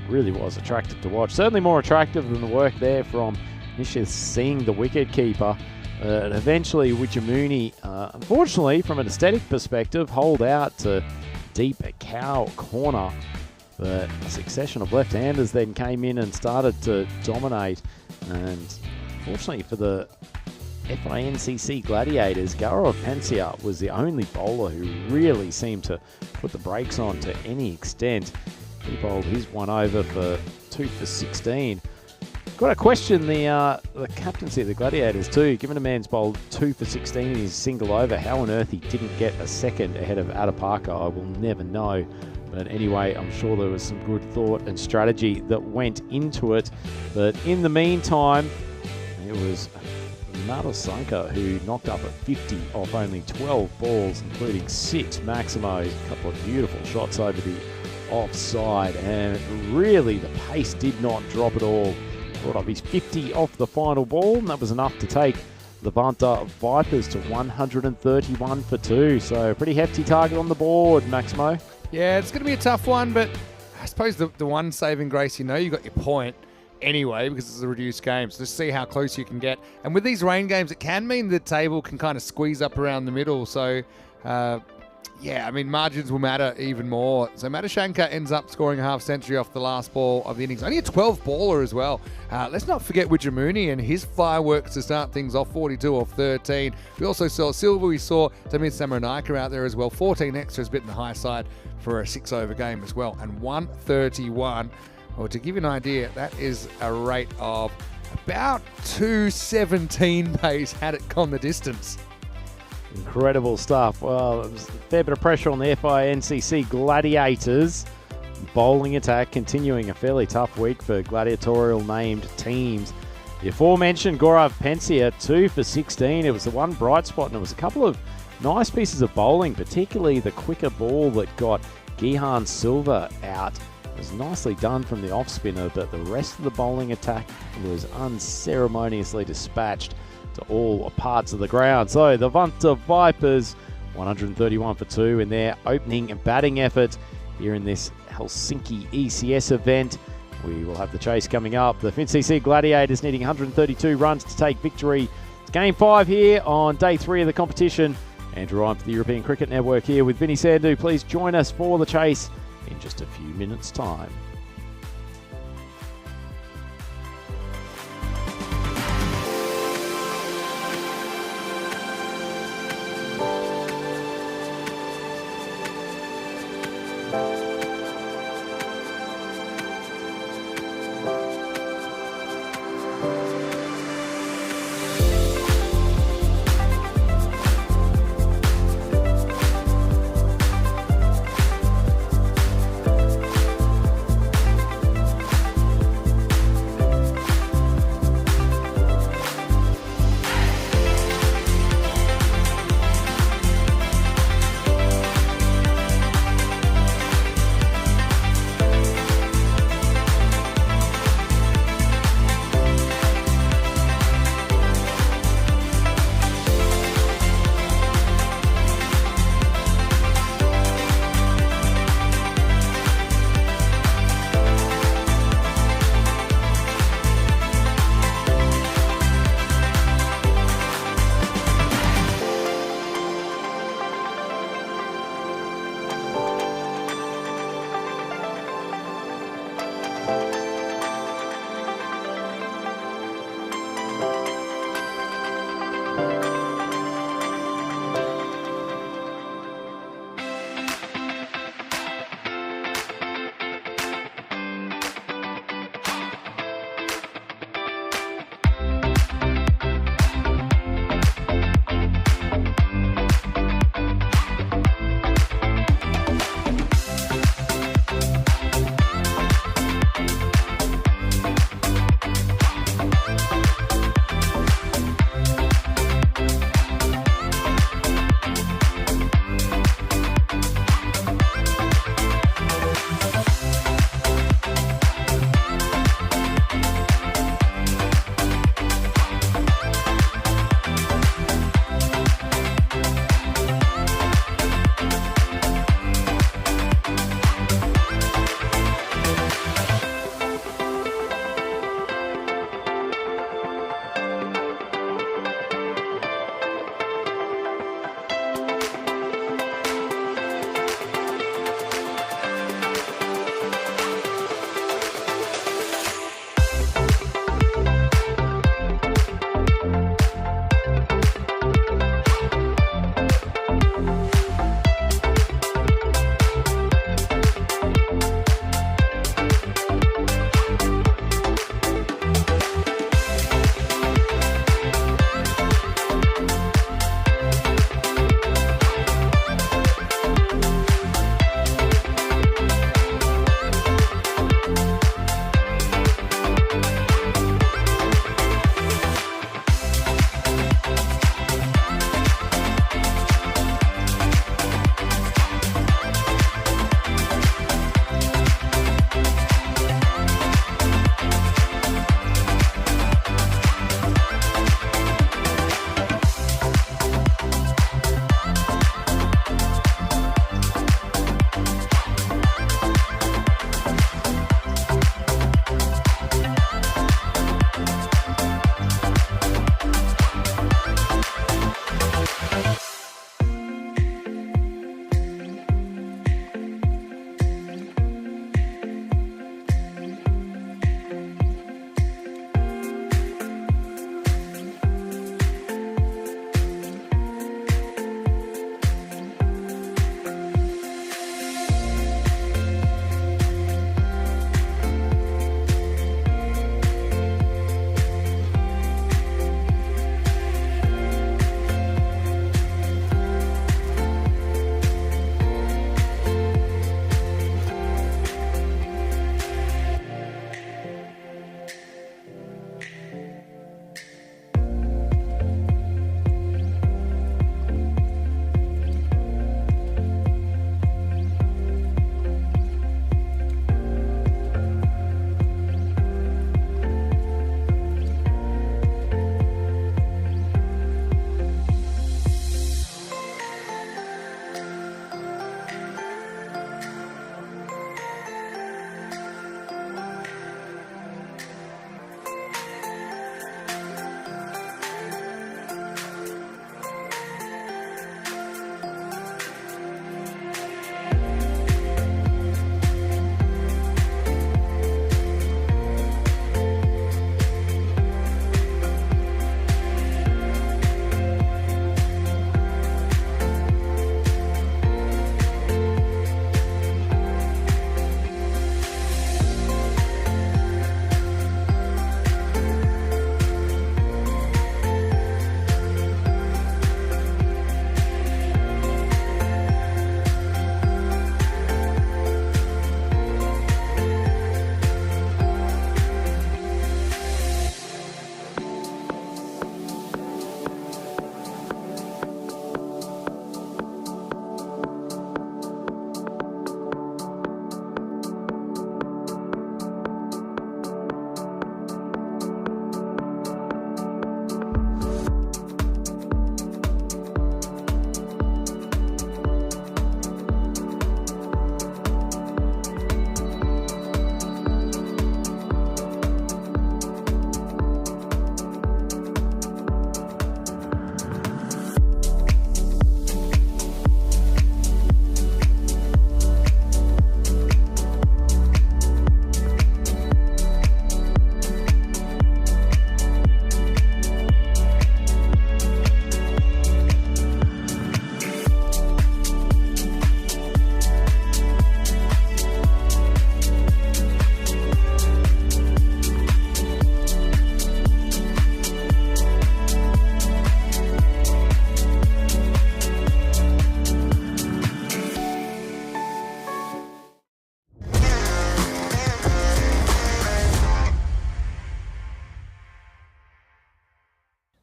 Really was attractive to watch. Certainly more attractive than the work there from Nishith Singh, the wicketkeeper. And eventually Uejimuni, unfortunately, from an aesthetic perspective, holed out to deep cow corner. But a succession of left-handers then came in and started to dominate. And fortunately for the FINCC Gladiators, Gaurav Pansia was the only bowler who really seemed to put the brakes on to any extent. He bowled his one over for 2 for 16. Got to question the captaincy of the Gladiators too. Given a man's bowled 2 for 16 in his single over, how on earth he didn't get a second ahead of Adapaka, I will never know. But anyway, I'm sure there was some good thought and strategy that went into it. But in the meantime, it was Matasanka who knocked up a 50 off only 12 balls, including 6 Maximos. A couple of beautiful shots over the offside, and really the pace did not drop at all. Brought up his 50 off the final ball, and that was enough to take the Vanta Vipers to 131 for 2. So a pretty hefty target on the board, Maximo. Yeah, it's going to be a tough one, but I suppose the one saving grace, you got your point anyway because it's a reduced game. So just see how close you can get. And with these rain games, it can mean the table can kind of squeeze up around the middle. So, margins will matter even more. So Matasanka ends up scoring a half century off the last ball of the innings. Only a 12 baller as well. Let's not forget Uejimuni and his fireworks to start things off, 42 off 13. We also saw Silva. We saw Tamir Samaranayake out there as well. 14 extras, bit in the high side for a 6-over game as well. And 131. Well, to give you an idea, that is a rate of about 217 pace had it gone the distance. Incredible stuff. Well, it was a fair bit of pressure on the FINCC Gladiators. Bowling attack continuing a fairly tough week for gladiatorial named teams. The aforementioned Gaurav Pansia, 2 for 16. It was the one bright spot, and it was a couple of nice pieces of bowling, particularly the quicker ball that got Gihan Silva out. It was nicely done from the off-spinner, but the rest of the bowling attack was unceremoniously dispatched to all parts of the ground. So the Vanta Vipers, 131 for 2 in their opening batting effort here in this Helsinki ECS event. We will have the chase coming up. The FinCC Gladiators needing 132 runs to take victory. It's Game 5 here on Day 3 of the competition. Andrew Ryan for the European Cricket Network here with Vinny Sandhu. Please join us for the chase in just a few minutes' time.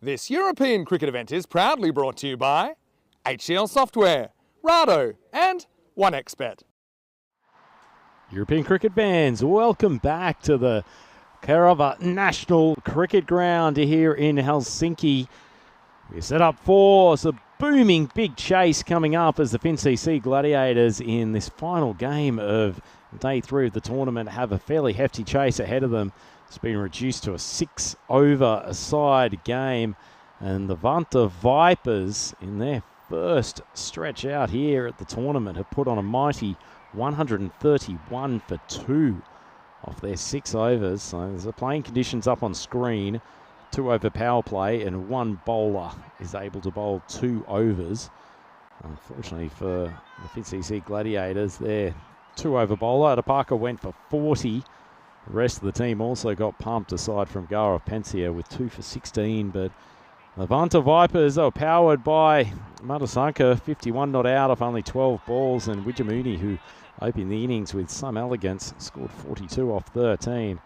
This European cricket event is proudly brought to you by HCL Software, Rado and 1xBet. European cricket fans, welcome back to the Kerava National Cricket Ground here in Helsinki. We're set up for a booming big chase coming up as the FinCC Gladiators in this final game of day 3 of the tournament have a fairly hefty chase ahead of them. It's been reduced to a 6-over-a-side game, and the Vanta Vipers in their first stretch out here at the tournament have put on a mighty 131 for 2 off their 6 overs. So there's the playing conditions up on screen. 2-over power play, and one bowler is able to bowl 2 overs. Unfortunately for the FinCC Gladiators, their 2-over bowler, Adapaka, went for 40. The rest of the team also got pumped aside from Gaurav Pensia with 2 for 16. But the Vanta Vipers are powered by Matasanka, 51 not out off only 12 balls, and Wijamuni, who opened the innings with some elegance, scored 42 off 13.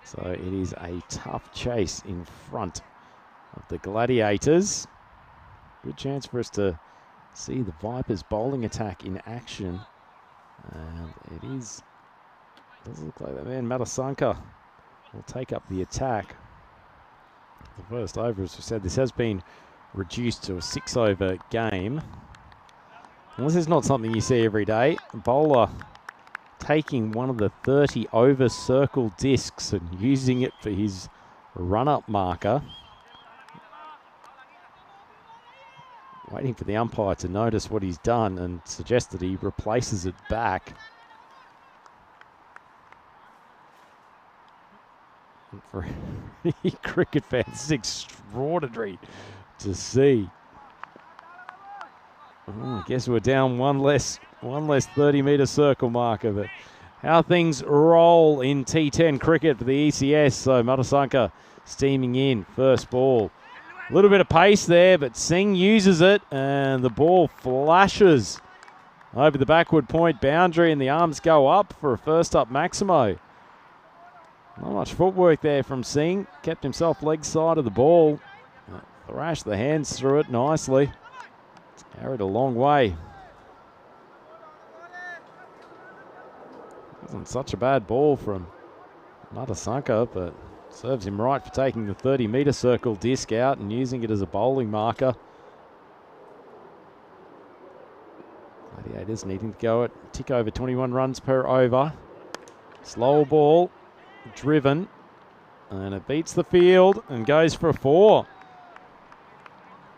So it is a tough chase in front of the Gladiators. Good chance for us to see the Vipers bowling attack in action. And it doesn't look like that man Matasanka will take up the attack. The first over, as we said, this has been reduced to a 6-over game. And this is not something you see every day. A bowler taking one of the 30-over circle discs and using it for his run-up marker. Waiting for the umpire to notice what he's done and suggest that he replaces it back. And for any cricket fans, it's extraordinary to see. I guess we're down one less 30-metre circle marker, but how things roll in T10 cricket for the ECS. So Matasanka steaming in, first ball. A little bit of pace there, but Singh uses it, and the ball flashes over the backward point boundary, and the arms go up for a first up Maximo. Not much footwork there from Singh. Kept himself leg side of the ball. Thrashed the hands through it nicely. It's carried a long way. Wasn't such a bad ball from Matasanka, but serves him right for taking the 30-metre circle disc out and using it as a bowling marker. Gladiators needing to go at tick over 21 runs per over. Slow ball, driven, and it beats the field and goes for a 4.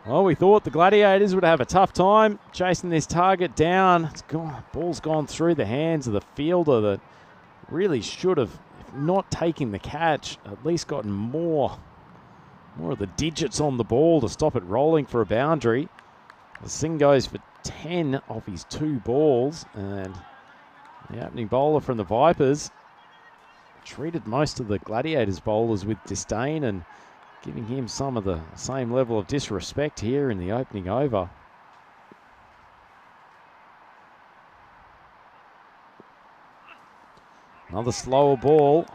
Well, we thought the Gladiators would have a tough time chasing this target down. It's gone, ball's gone through the hands of the fielder that really should have, if not taking the catch, at least gotten more of the digits on the ball to stop it rolling for a boundary. The Singh goes for 10 off his 2 balls, and the opening bowler from the Vipers treated most of the Gladiators bowlers with disdain and giving him some of the same level of disrespect here in the opening over. Another slower ball.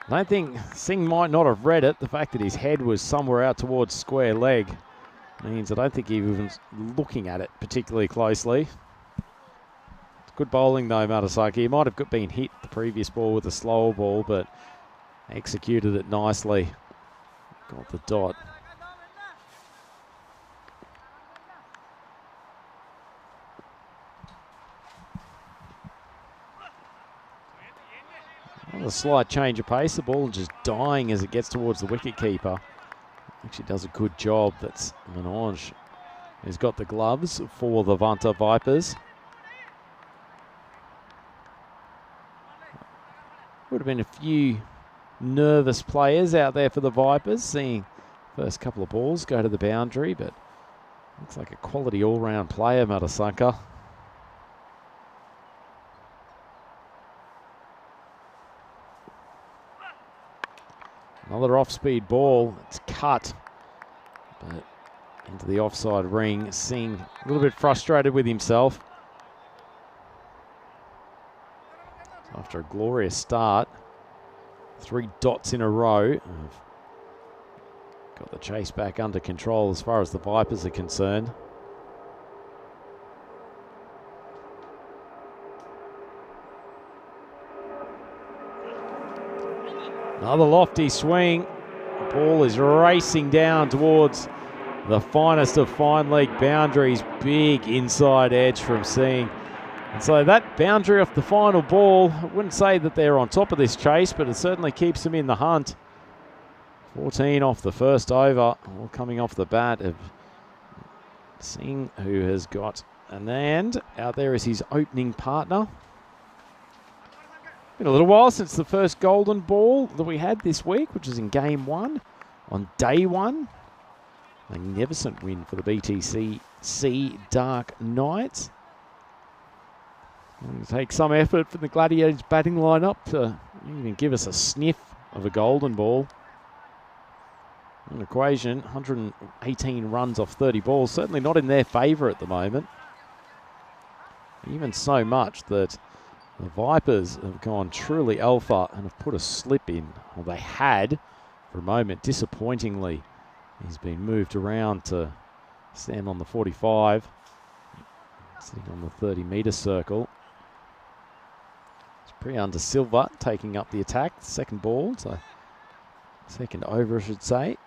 I don't think Singh might not have read it. The fact that his head was somewhere out towards square leg means I don't think he was looking at it particularly closely. Good bowling though, Matasanka. He might have been hit the previous ball with a slower ball, but executed it nicely. Got the dot. A slight change of pace. The ball just dying as it gets towards the wicket keeper. Actually does a good job. That's Manoj. He's got the gloves for the Vanta Vipers. Would have been a few nervous players out there for the Vipers, seeing first couple of balls go to the boundary, but looks like a quality all-round player, Matasanka. Another off-speed ball. It's cut, but into the offside ring. Singh a little bit frustrated with himself. After a glorious start, 3 dots in a row of got the chase back under control as far as the Vipers are concerned. Another lofty swing. The ball is racing down towards the finest of fine leg boundaries. Big inside edge from Singh. And so that boundary off the final ball, I wouldn't say that they're on top of this chase, but it certainly keeps them in the hunt. 14 off the first over, all coming off the bat of Singh, who has got Anand. Out there is his opening partner. Been a little while since the first golden ball that we had this week, which was in game 1 on day 1. Magnificent win for the BTC Dark Knights. It'll take some effort from the Gladiators batting lineup to even give us a sniff of a golden ball. An equation, 118 runs off 30 balls, certainly not in their favour at the moment. Even so much that the Vipers have gone truly alpha and have put a slip in. Well, they had for a moment, disappointingly. He's been moved around to stand on the 45, sitting on the 30-metre circle. It's Priyan De Silva taking up the attack, second ball, so second over, I should say.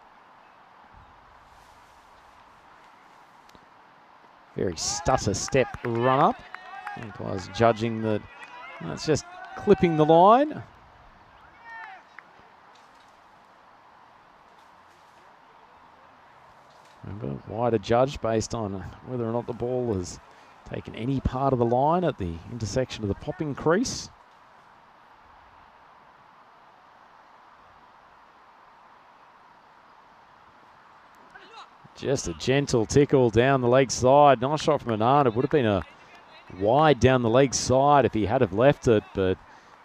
Very stutter step run up. Umpires judging that it's just clipping the line. Remember, wider judge based on whether or not the ball has taken any part of the line at the intersection of the popping crease. Just a gentle tickle down the leg side. Nice shot from Anand. It would have been a wide down the leg side if he had have left it, but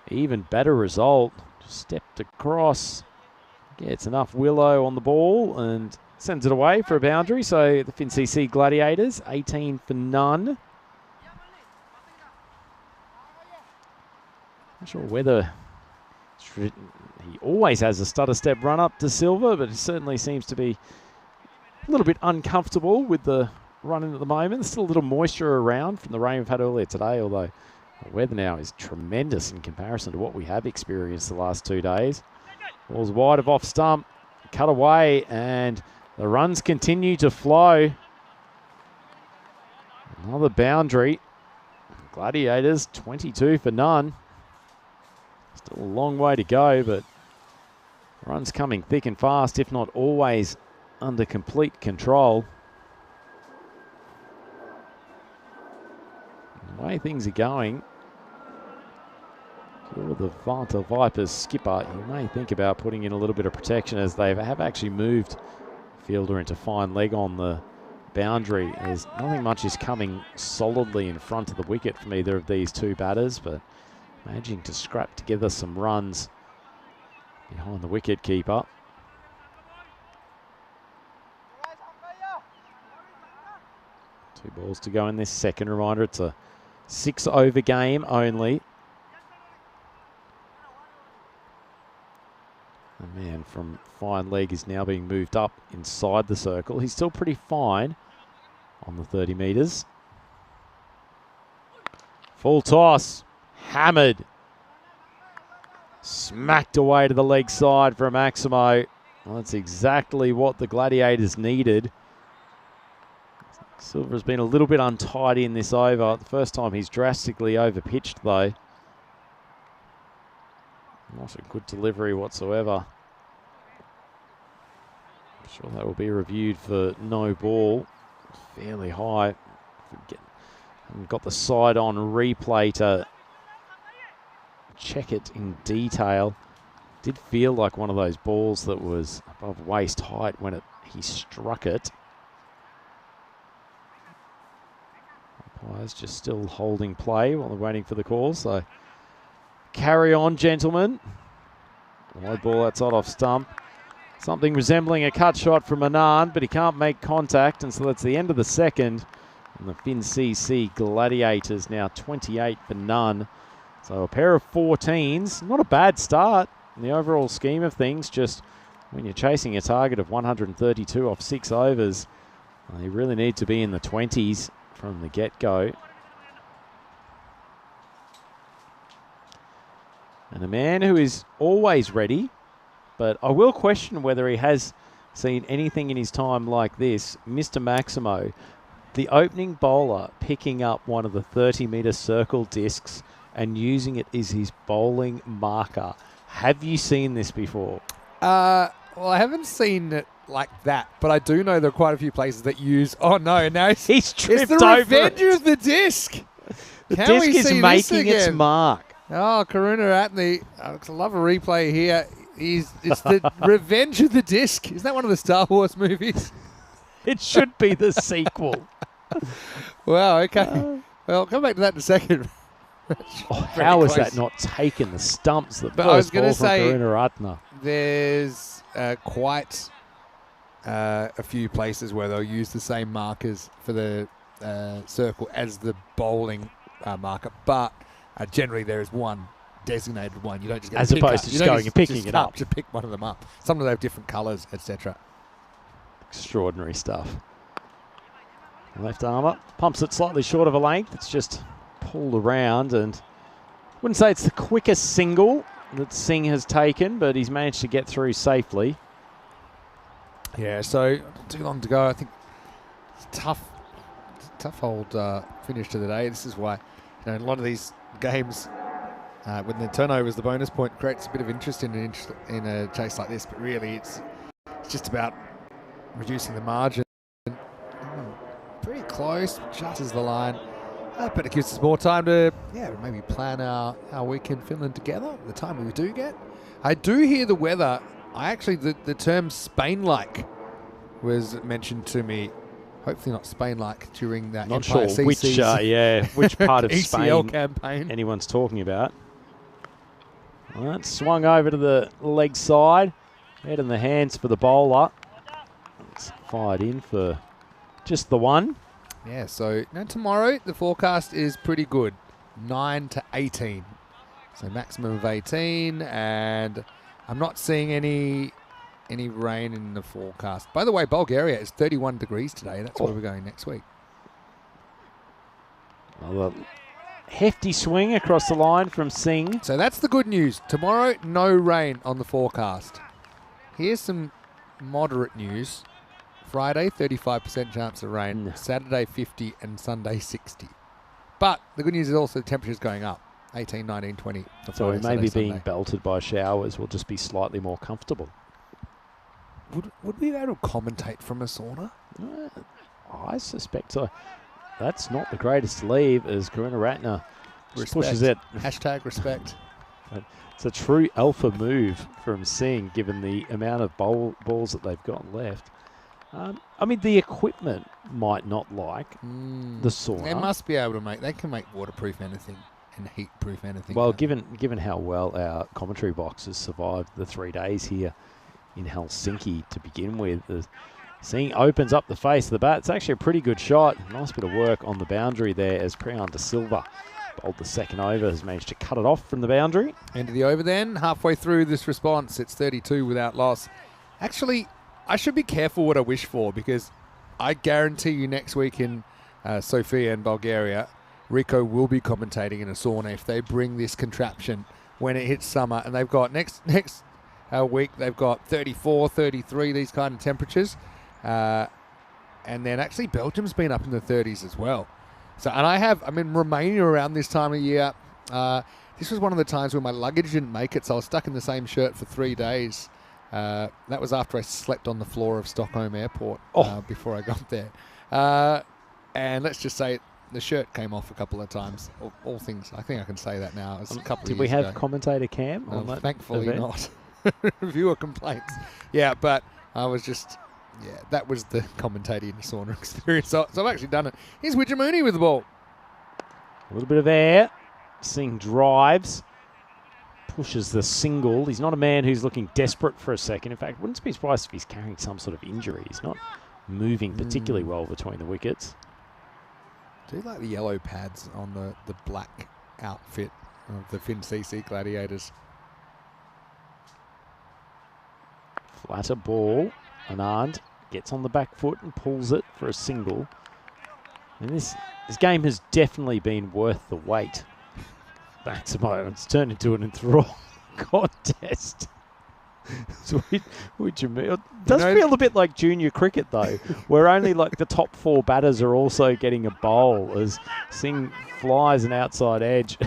even better result. Just stepped across, gets enough willow on the ball and sends it away for a boundary. So the FinCC Gladiators, 18 for none. Not sure whether he always has a stutter step run up to Silva, but he certainly seems to be a little bit uncomfortable with the running at the moment. There's still a little moisture around from the rain we've had earlier today, although the weather now is tremendous in comparison to what we have experienced the last 2 days. Ball's wide of off stump, cut away, and the runs continue to flow. Another boundary. Gladiators, 22 for none. Still a long way to go, but runs coming thick and fast, if not always under complete control. The way things are going, if you're the Vanta Vipers skipper, you may think about putting in a little bit of protection, as they have actually moved fielder into fine leg on the boundary. There's nothing much is coming solidly in front of the wicket from either of these two batters, but managing to scrap together some runs behind the wicket keeper. Two balls to go in this second. Reminder, it's a 6-over game only. The man from fine leg is now being moved up inside the circle. He's still pretty fine on the 30 metres. Full toss. Hammered. Smacked away to the leg side from Maximo. Well, that's exactly what the Gladiators needed. Silver's been a little bit untidy in this over. The first time he's drastically overpitched, though. Not a good delivery whatsoever. I'm sure that will be reviewed for no ball. Fairly high. Haven't got the side on replay to check it in detail. Did feel like one of those balls that was above waist height when he struck it. Umpires just still holding play while they're waiting for the call, so carry on, gentlemen. Wide ball outside off stump. Something resembling a cut shot from Anand, but he can't make contact, and so that's the end of the second. And the FinCC Gladiators now 28 for none. So a pair of 14s, not a bad start in the overall scheme of things, just When you're chasing a target of 132 off 6 overs, you really need to be in the 20s from the get-go. And a man who is always ready, but I will question whether he has seen anything in his time like this, Mr. Maximo, the opening bowler, picking up one of the 30-metre circle discs and using it as his bowling marker. Have you seen this before? Well, I haven't seen it like that, but I do know there are quite a few places that use... Oh, no, now he's tripped it's the over revenge it. of the disc. The disc is making its mark. Oh, Karunaratne. I love a replay here. It's the revenge of the disc. Isn't that one of the Star Wars movies? It should be the sequel. Wow, okay. Well, I'll come back to that in a second. How has that not taken the stumps? The But I was first ball from say, Karunaratne. There's quite a few places where they'll use the same markers for the circle as the bowling marker, but generally there is one designated one. You don't just go as opposed to just going and picking it up. To pick one of them up. Some of them have different colours, etc. Extraordinary stuff. Left armour pumps it slightly short of a length. It's just pulled around, and wouldn't say it's the quickest single that Singh has taken, but he's managed to get through safely. Yeah, so not too long to go. I think it's tough old finish to the day. This is why, you know, a lot of these games, when the turnover is the bonus point, creates a bit of interest in a chase like this. But really, it's just about reducing the margin. Pretty close, just as the line. But it gives us more time to, maybe plan our week in Finland together, the time we do get. I do hear the weather. The term Spain-like was mentioned to me. Hopefully not Spain-like during that Not Empire sure which part of ECL Spain campaign anyone's talking about. Well, that's swung over to the leg side. Head in the hands for the bowler. It's fired in for just the one. Yeah, so tomorrow the forecast is pretty good. 9 to 18. So maximum of 18, and I'm not seeing any rain in the forecast. By the way, Bulgaria is 31 degrees today. That's where we're going next week. Well, a hefty swing across the line from Singh. So that's the good news. Tomorrow, no rain on the forecast. Here's some moderate news. Friday, 35% chance of rain. Saturday, 50, and Sunday, 60. But the good news is also the temperature's going up. 18, 19, 20. So we may be being belted by showers. We'll just be slightly more comfortable. Would we be able to commentate from a sauna? I suspect so. That's not the greatest leave as Karunaratne pushes it. Hashtag respect. It's a true alpha move from Singh, given the amount of balls that they've got left. I mean, the equipment might not like the sauna. They must be able to they can make waterproof anything and heat-proof anything. Well, given how well our commentary box has survived the 3 days here in Helsinki to begin with, Singh opens up the face of the bat. It's actually a pretty good shot. Nice bit of work on the boundary there as Priyan De Silva bowled the second over, has managed to cut it off from the boundary. End of the over then. Halfway through this response, it's 32 without loss. Actually, I should be careful what I wish for, because I guarantee you next week in Sofia in Bulgaria, Rico will be commentating in a sauna if they bring this contraption when it hits summer. And they've got next week, they've got 34, 33, these kind of temperatures. And then actually Belgium's been up in the 30s as well. So, and I'm in Romania around this time of year. This was one of the times when my luggage didn't make it, so I was stuck in the same shirt for 3 days. That was after I slept on the floor of Stockholm Airport before I got there. And let's just say the shirt came off a couple of times. All things, I think I can say that now. It was a couple of years Did we have ago. commentator cam on that Thankfully event? not. Viewer complaints. Yeah, but I was just... Yeah, that was the commentating in the sauna experience. So I've actually done it. Here's Widjamooney with the ball. A little bit of air. Singh drives. Pushes the single. He's not a man who's looking desperate for a second. In fact, wouldn't be surprised if he's carrying some sort of injury. He's not moving particularly well between the wickets. Do you like the yellow pads on the black outfit of the Finn CC Gladiators? Flatter ball. Anand gets on the back foot and pulls it for a single. And this game has definitely been worth the wait. Maximo, it's turned into an enthralling contest. Which it does feel a bit like junior cricket, though, where only like the top 4 batters are also getting a bowl as Singh flies an outside edge.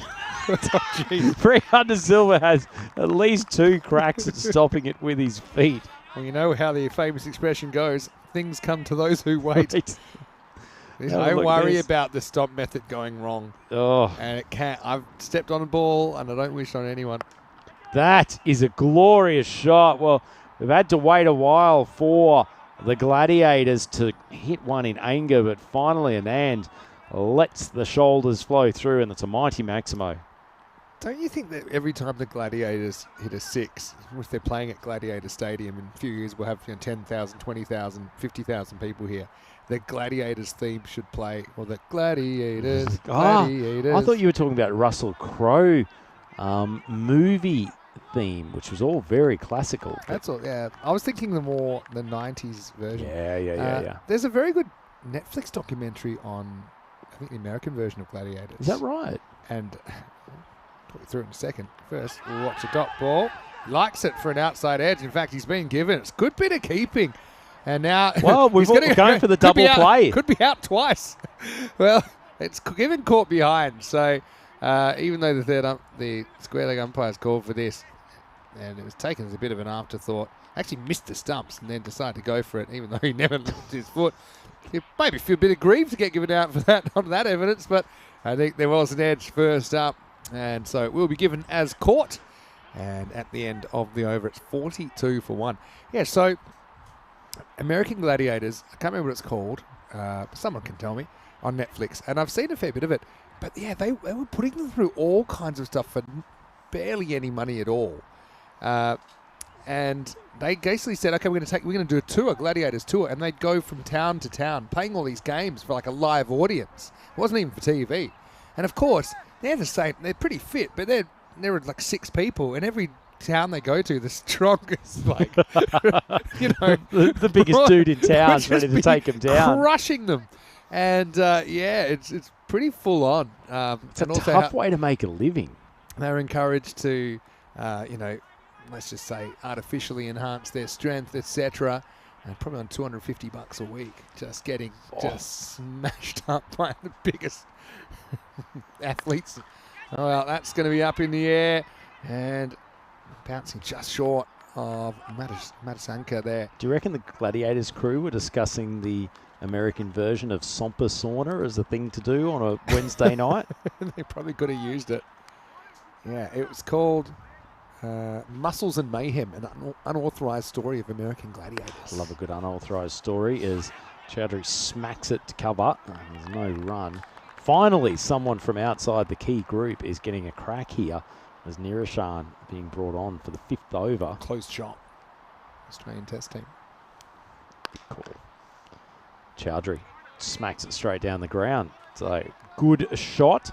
Freeman Silva has at least 2 cracks at stopping it with his feet. Well, you know how the famous expression goes, things come to those who wait. Don't worry about the stop method going wrong. Oh. And it can't. I've stepped on a ball, and I don't wish on anyone. That is a glorious shot. Well, we've had to wait a while for the Gladiators to hit one in anger, but finally Anand lets the shoulders flow through, and it's a mighty Maximo. Don't you think that every time the Gladiators hit a 6, if they're playing at Gladiator Stadium, in a few years we'll have 10,000, 20,000, 50,000 people here, the Gladiators theme should play, or the Gladiators, Gladiators. I thought you were talking about Russell Crowe movie theme, which was all very classical. That's all, yeah. I was thinking the 90s version. Yeah. There's a very good Netflix documentary on, I think, the American version of Gladiators. Is that right? And put you through it in a second. First, we'll watch a dot ball. Likes it for an outside edge. In fact, he's been given. It's a good bit of keeping. And now, well, we're going for the double play. Could be out twice. Well, it's given caught behind. So even though the square leg umpire's called for this, and it was taken as a bit of an afterthought, actually missed the stumps and then decided to go for it, even though he never lifted his foot. It made me feel a bit aggrieved to get given out for that on that evidence, but I think there was an edge first up, and so it will be given as caught. And at the end of the over, it's 42 for 1. Yeah, so American Gladiators, I can't remember what it's called, someone can tell me, on Netflix, and I've seen a fair bit of it. But yeah, they were putting them through all kinds of stuff for barely any money at all. And they basically said, okay, we're going to do a tour, Gladiators tour, and they'd go from town to town, playing all these games for like a live audience. It wasn't even for TV. And of course, they're the same. They're pretty fit, but they're like 6 people, and every town they go to, the strongest, like, the biggest dude in town ready to take them down, crushing them. And it's pretty full on. It's a tough way to make a living. They're encouraged to, let's just say, artificially enhance their strength, etc. And probably on $250 a week, just getting just smashed up by the biggest athletes. Oh, well, that's going to be up in the air and bouncing just short of Matasanka there. Do you reckon the Gladiators crew were discussing the American version of Sompa Sauna as a thing to do on a Wednesday night? They probably could have used it. Yeah, it was called Muscles and Mayhem, an unauthorized story of American gladiators. I love a good unauthorized story as Chowdhury smacks it to cover. There's no run. Finally, someone from outside the key group is getting a crack here as Nirashan being brought on for the 5th over. Close shot. Australian Test team. Good call. Chowdhury smacks it straight down the ground. So good shot.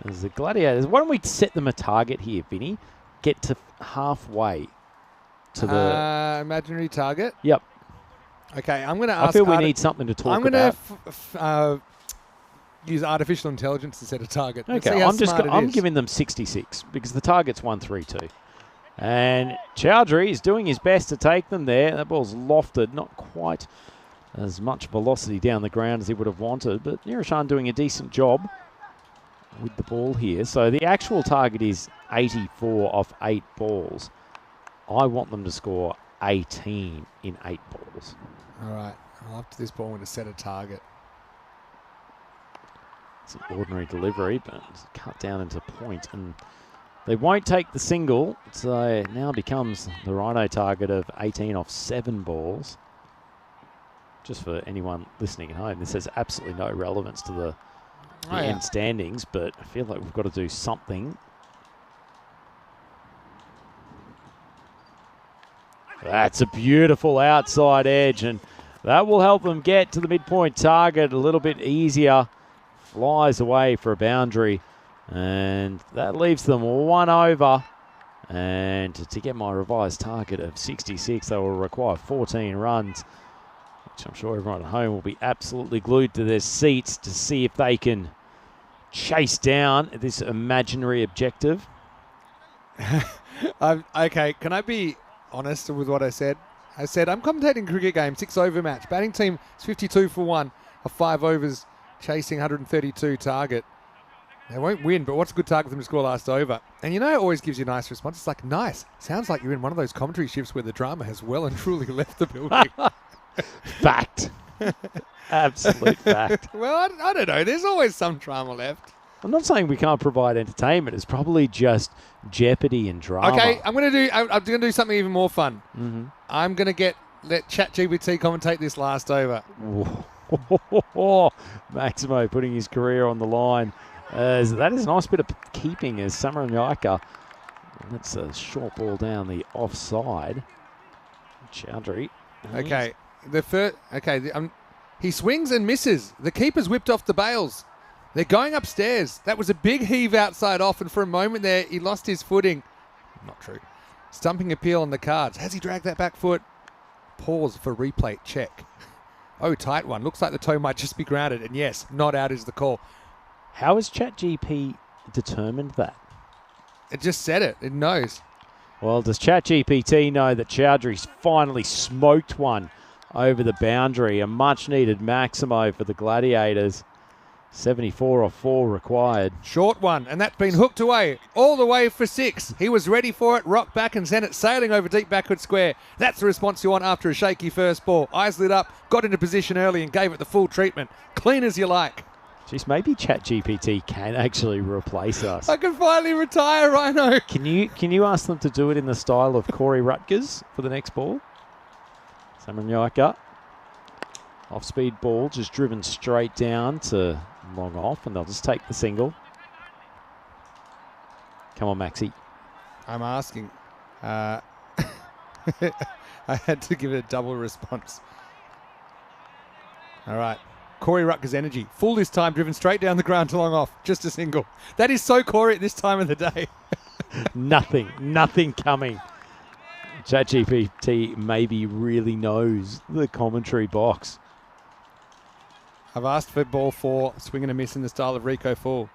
As the Gladiators, why don't we set them a target here, Vinny? Get to halfway to the imaginary target. Yep. Okay, I'm going to ask. I feel we need something to talk about. I'm going to use artificial intelligence to set a target. Okay, I'm giving them 66 because the target's 132, and Chowdhury is doing his best to take them there. That ball's lofted, not quite as much velocity down the ground as he would have wanted, but Nirashan doing a decent job with the ball here. So the actual target is 84 off 8 balls. I want them to score 18 in 8 balls. All right. Well, after this ball, I'm going to set a target. It's an ordinary delivery, but it's cut down into point. And they won't take the single, so it now becomes the Rhino target of 18 off 7 balls. Just for anyone listening at home, this has absolutely no relevance to the end standings, but I feel like we've got to do something. That's a beautiful outside edge, and that will help them get to the midpoint target a little bit easier. Flies away for a boundary, and that leaves them 1 over. And to get my revised target of 66, they will require 14 runs, which I'm sure everyone at home will be absolutely glued to their seats to see if they can chase down this imaginary objective. Okay, can I be honest with what I said? I said I'm commentating a cricket game, 6-over match. Batting team is 52 for 1, of 5 overs, chasing 132 target. They won't win, but what's a good target for them to score last over? And you know, it always gives you a nice response. It's like, nice. Sounds like you're in one of those commentary shifts where the drama has well and truly left the building. Fact. Absolute fact. Well, I don't know. There's always some drama left. I'm not saying we can't provide entertainment. It's probably just jeopardy and drama. Okay, I'm gonna do something even more fun. Mm-hmm. I'm gonna let ChatGPT commentate this last over. Maximo putting his career on the line. That is a nice bit of keeping as Samarayaika. That's a short ball down the offside. Chowdhury. Okay, he swings and misses. The keeper's whipped off the bails. They're going upstairs. That was a big heave outside off, and for a moment there, he lost his footing. Not true. Stumping appeal on the cards. Has he dragged that back foot? Pause for replay check. Oh, tight one. Looks like the toe might just be grounded, and yes, not out is the call. How has ChatGPT determined that? It just said it. It knows. Well, does ChatGPT know that Chowdhury's finally smoked one over the boundary? A much-needed Maximo for the Gladiators. 74 off 4 required. Short one, and that's been hooked away, all the way for 6. He was ready for it, rocked back and sent it sailing over deep backward square. That's the response you want after a shaky first ball. Eyes lit up, got into position early and gave it the full treatment. Clean as you like. Jeez, maybe ChatGPT can actually replace us. I can finally retire, Rhino. Can you ask them to do it in the style of Corey Rutgers for the next ball? Samarayaika. Off-speed ball, just driven straight down to long off, and they'll just take the single. Come on, Maxi. I'm asking. I had to give it a double response. All right. Corey Rutgers energy. Full this time, driven straight down the ground to long off. Just a single. That is so Corey at this time of the day. Nothing coming. ChatGPT maybe really knows the commentary box. I've asked for ball 4, swing and a miss in the style of Rico Full.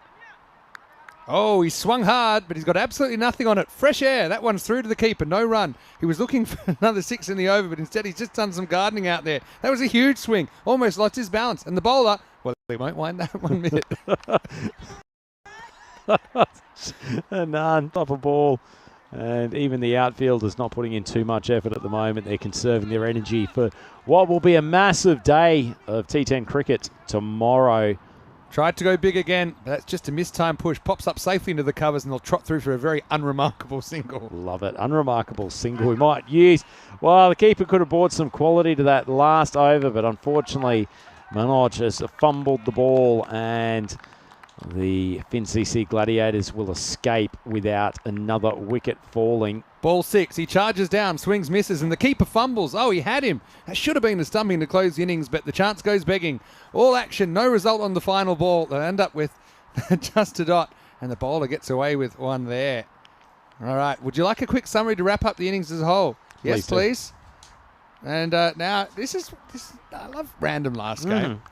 Oh, he swung hard, but he's got absolutely nothing on it. Fresh air. That one's through to the keeper. No run. He was looking for another 6 in the over, but instead he's just done some gardening out there. That was a huge swing. Almost lost his balance. And the bowler, well, he won't wind that 1 minute. A non-topper ball. And even the outfielders not putting in too much effort at the moment. They're conserving their energy for what will be a massive day of T10 cricket tomorrow. Tried to go big again, but that's just a mistime push. Pops up safely into the covers, and they'll trot through for a very unremarkable single. Love it. Unremarkable single we might use. Well, the keeper could have brought some quality to that last over, but unfortunately, Manoj has fumbled the ball, and the FinCC Gladiators will escape without another wicket falling. Ball 6, he charges down, swings, misses, and the keeper fumbles. Oh, he had him. That should have been the stumping to close the innings, but the chance goes begging. All action, no result on the final ball. They'll end up with just a dot, and the bowler gets away with one there. All right, would you like a quick summary to wrap up the innings as a whole? Yes, please. And now, I love random last game.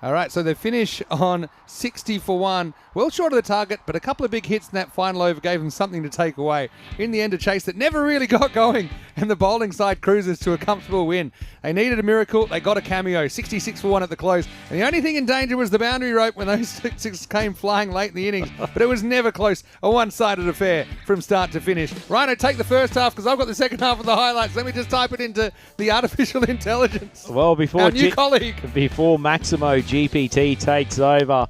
All right, so they finish on 60 for 1. Well short of the target, but a couple of big hits in that final over gave them something to take away. In the end, a chase that never really got going, and the bowling side cruises to a comfortable win. They needed a miracle. They got a cameo, 66 for 1 at the close. And the only thing in danger was the boundary rope when those sixes came flying late in the innings. But it was never close. A one-sided affair from start to finish. Rhino, take the first half, because I've got the second half of the highlights. Let me just type it into the artificial intelligence. Well, before our new colleague. Before Maximo GPT takes over.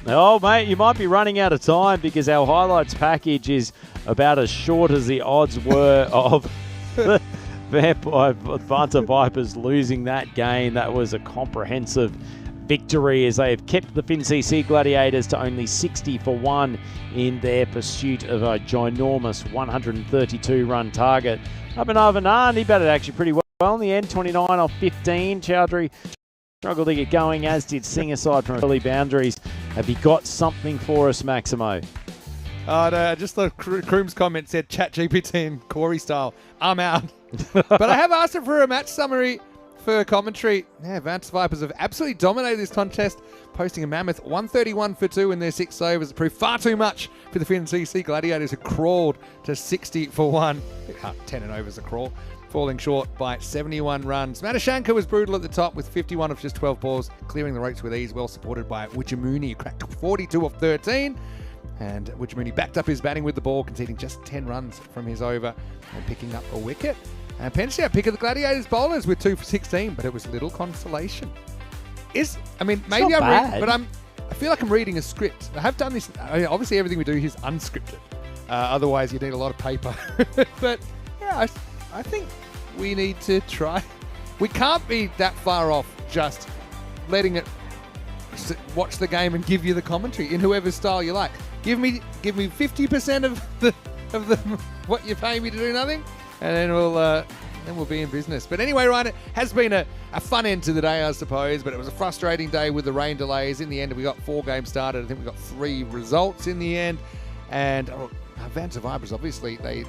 Oh, mate, you might be running out of time because our highlights package is about as short as the odds were of the Vanta Vipers losing that game. That was a comprehensive victory as they have kept the FinCC Gladiators to only 60 for 1 in their pursuit of a ginormous 132-run target. Abhinav Anand, he batted actually pretty well in the end, 29 off 15. Chowdhury struggled to get going, as did Singh aside from early boundaries. Have you got something for us, Maximo? Oh, no, just the Croom's comment said ChatGPT and Corey style. I'm out. But I have asked him for a match summary for commentary. Yeah, Vantage Vipers have absolutely dominated this contest, posting a mammoth 131 for 2 in their 6 overs. It proved far too much for the Finland CC Gladiators, who crawled to 60 for 1. 10 and overs a crawl, falling short by 71 runs. Matashanka was brutal at the top with 51 of just 12 balls, clearing the ropes with ease, well supported by Wijamuni, who cracked 42 off 13. And Wijamuni backed up his batting with the ball, conceding just 10 runs from his over and picking up a wicket. And Penshia, pick of the Gladiators bowlers with 2 for 16, but it was little consolation. Maybe I'm reading, but I feel like I'm reading a script. I have done this. Obviously, everything we do here is unscripted. Otherwise, you need a lot of paper. But yeah, I think we need to try. We can't be that far off just letting it watch the game and give you the commentary in whoever style you like. Give me 50% of the what you're paying me to do nothing, and then we'll be in business. But anyway, Ryan, it has been a fun end to the day, I suppose, but it was a frustrating day with the rain delays. In the end, we got 4 games started. I think we got 3 results in the end. And Vantage Vipers, obviously, they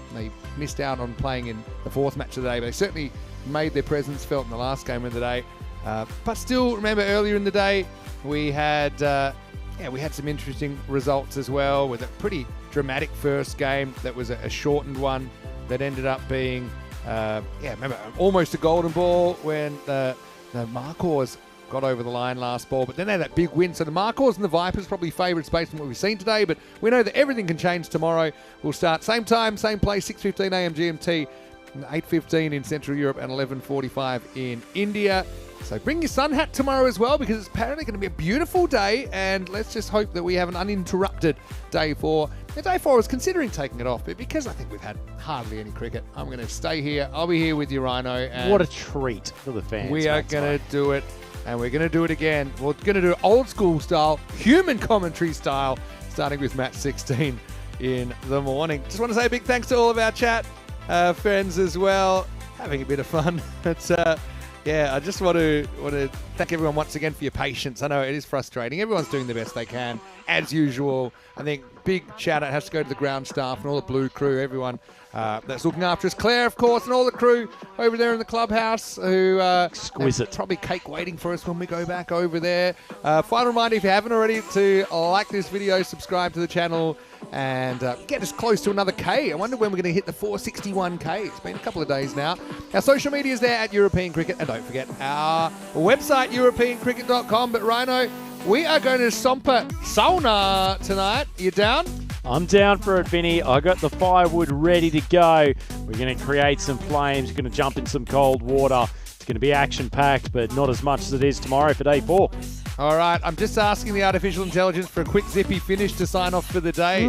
missed out on playing in the 4th match of the day, but they certainly made their presence felt in the last game of the day. But still, remember earlier in the day, we had some interesting results as well, with a pretty dramatic first game that was a shortened one that ended up being, remember, almost a golden ball when the Marcors got over the line last ball, but then they had that big win. So the Marcors and the Vipers probably favourites based on what we've seen today, but we know that everything can change tomorrow. We'll start same time, same place, 6:15 a.m. GMT, 8:15 in Central Europe and 11:45 in India. So bring your sun hat tomorrow as well, because it's apparently going to be a beautiful day, and let's just hope that we have an uninterrupted day 4. Now, day 4 I was considering taking it off, but because I think we've had hardly any cricket, I'm going to stay here. I'll be here with you, Rhino. And what a treat for the fans. We are going to do it, and we're going to do it again. We're going to do it old school style, human commentary style, starting with match 16 in the morning. Just want to say a big thanks to all of our chat friends as well. Having a bit of fun. It's I just want to thank everyone once again for your patience. I know it is frustrating. Everyone's doing the best they can, as usual. I think big shout out has to go to the ground staff and all the Blue crew, everyone that's looking after us. Claire, of course, and all the crew over there in the clubhouse who exquisite. Probably cake waiting for us when we go back over there. Final reminder, if you haven't already, to like this video, subscribe to the channel, and get us close to another K. I wonder when we're going to hit the 461K. It's been a couple of days now. Our social media is there at European Cricket, and don't forget our website, europeancricket.com. But Rhino, we are going to Sompa Sauna tonight. You down? I'm down for it, Vinny. I got the firewood ready to go. We're going to create some flames. We're going to jump in some cold water. It's going to be action-packed, but not as much as it is tomorrow for day 4. All right, I'm just asking the artificial intelligence for a quick zippy finish to sign off for the day.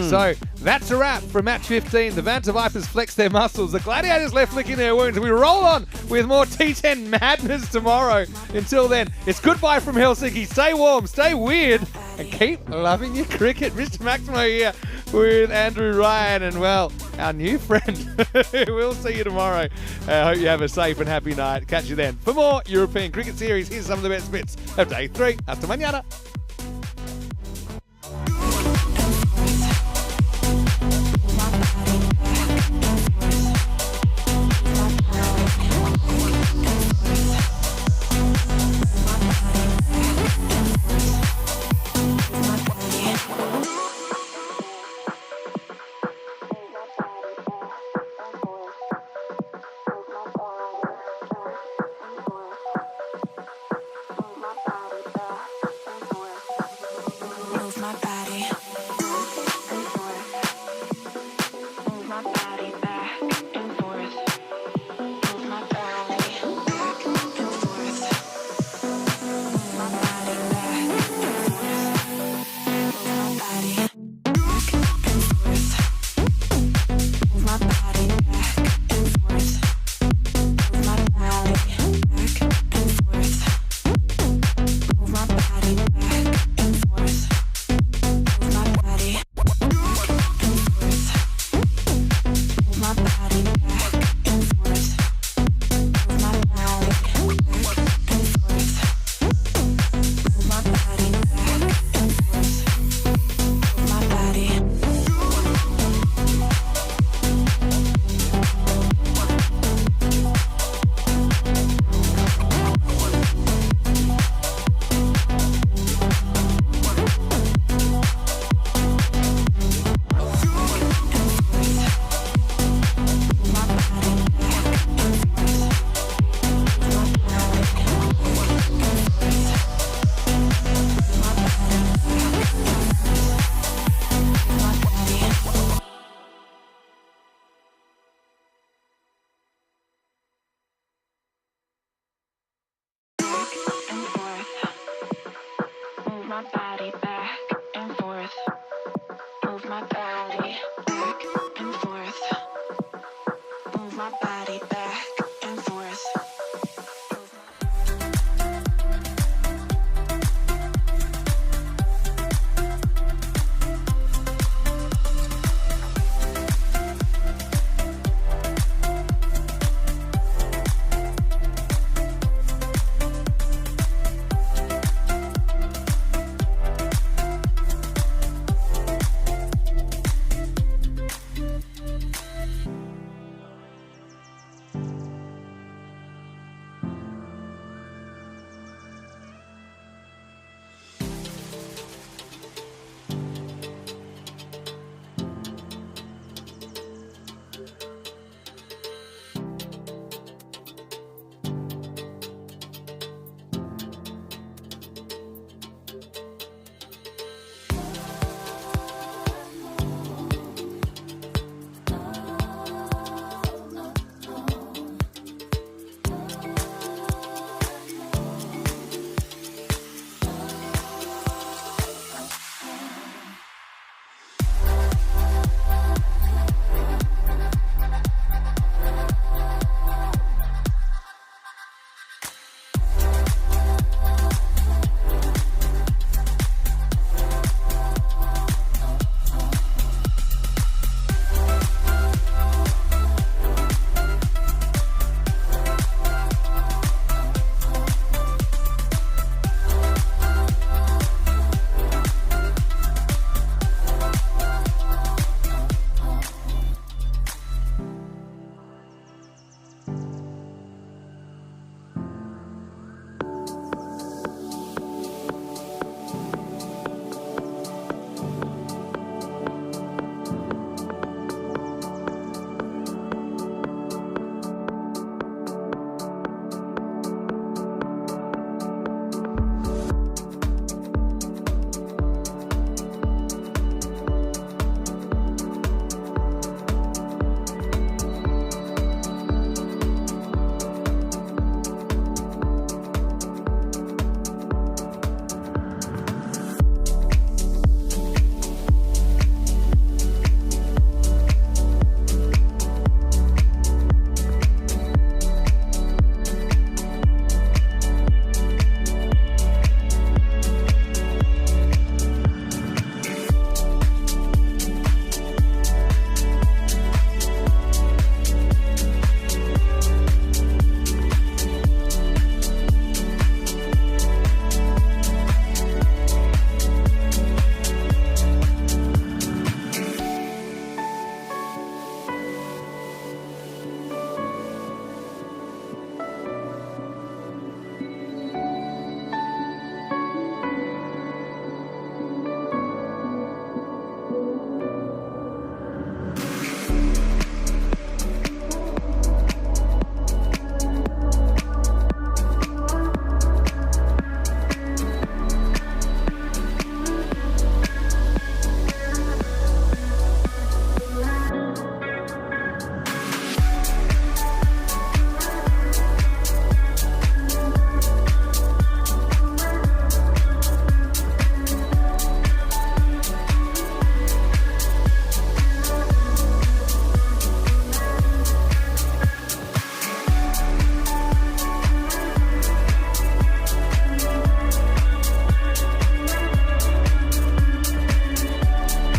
So that's a wrap from match 15. The Vantage Vipers flex their muscles. The Gladiators left licking their wounds. We roll on with more T10 madness tomorrow. Until then, it's goodbye from Helsinki. Stay warm, stay weird, and keep loving your cricket. Mr. Maximo here with Andrew Ryan and, well, our new friend. We'll see you tomorrow. I hope you have a safe and happy night. Catch you then for more European Cricket Series. Here's some of the best bits of day 3. Hasta mañana. My body, my back.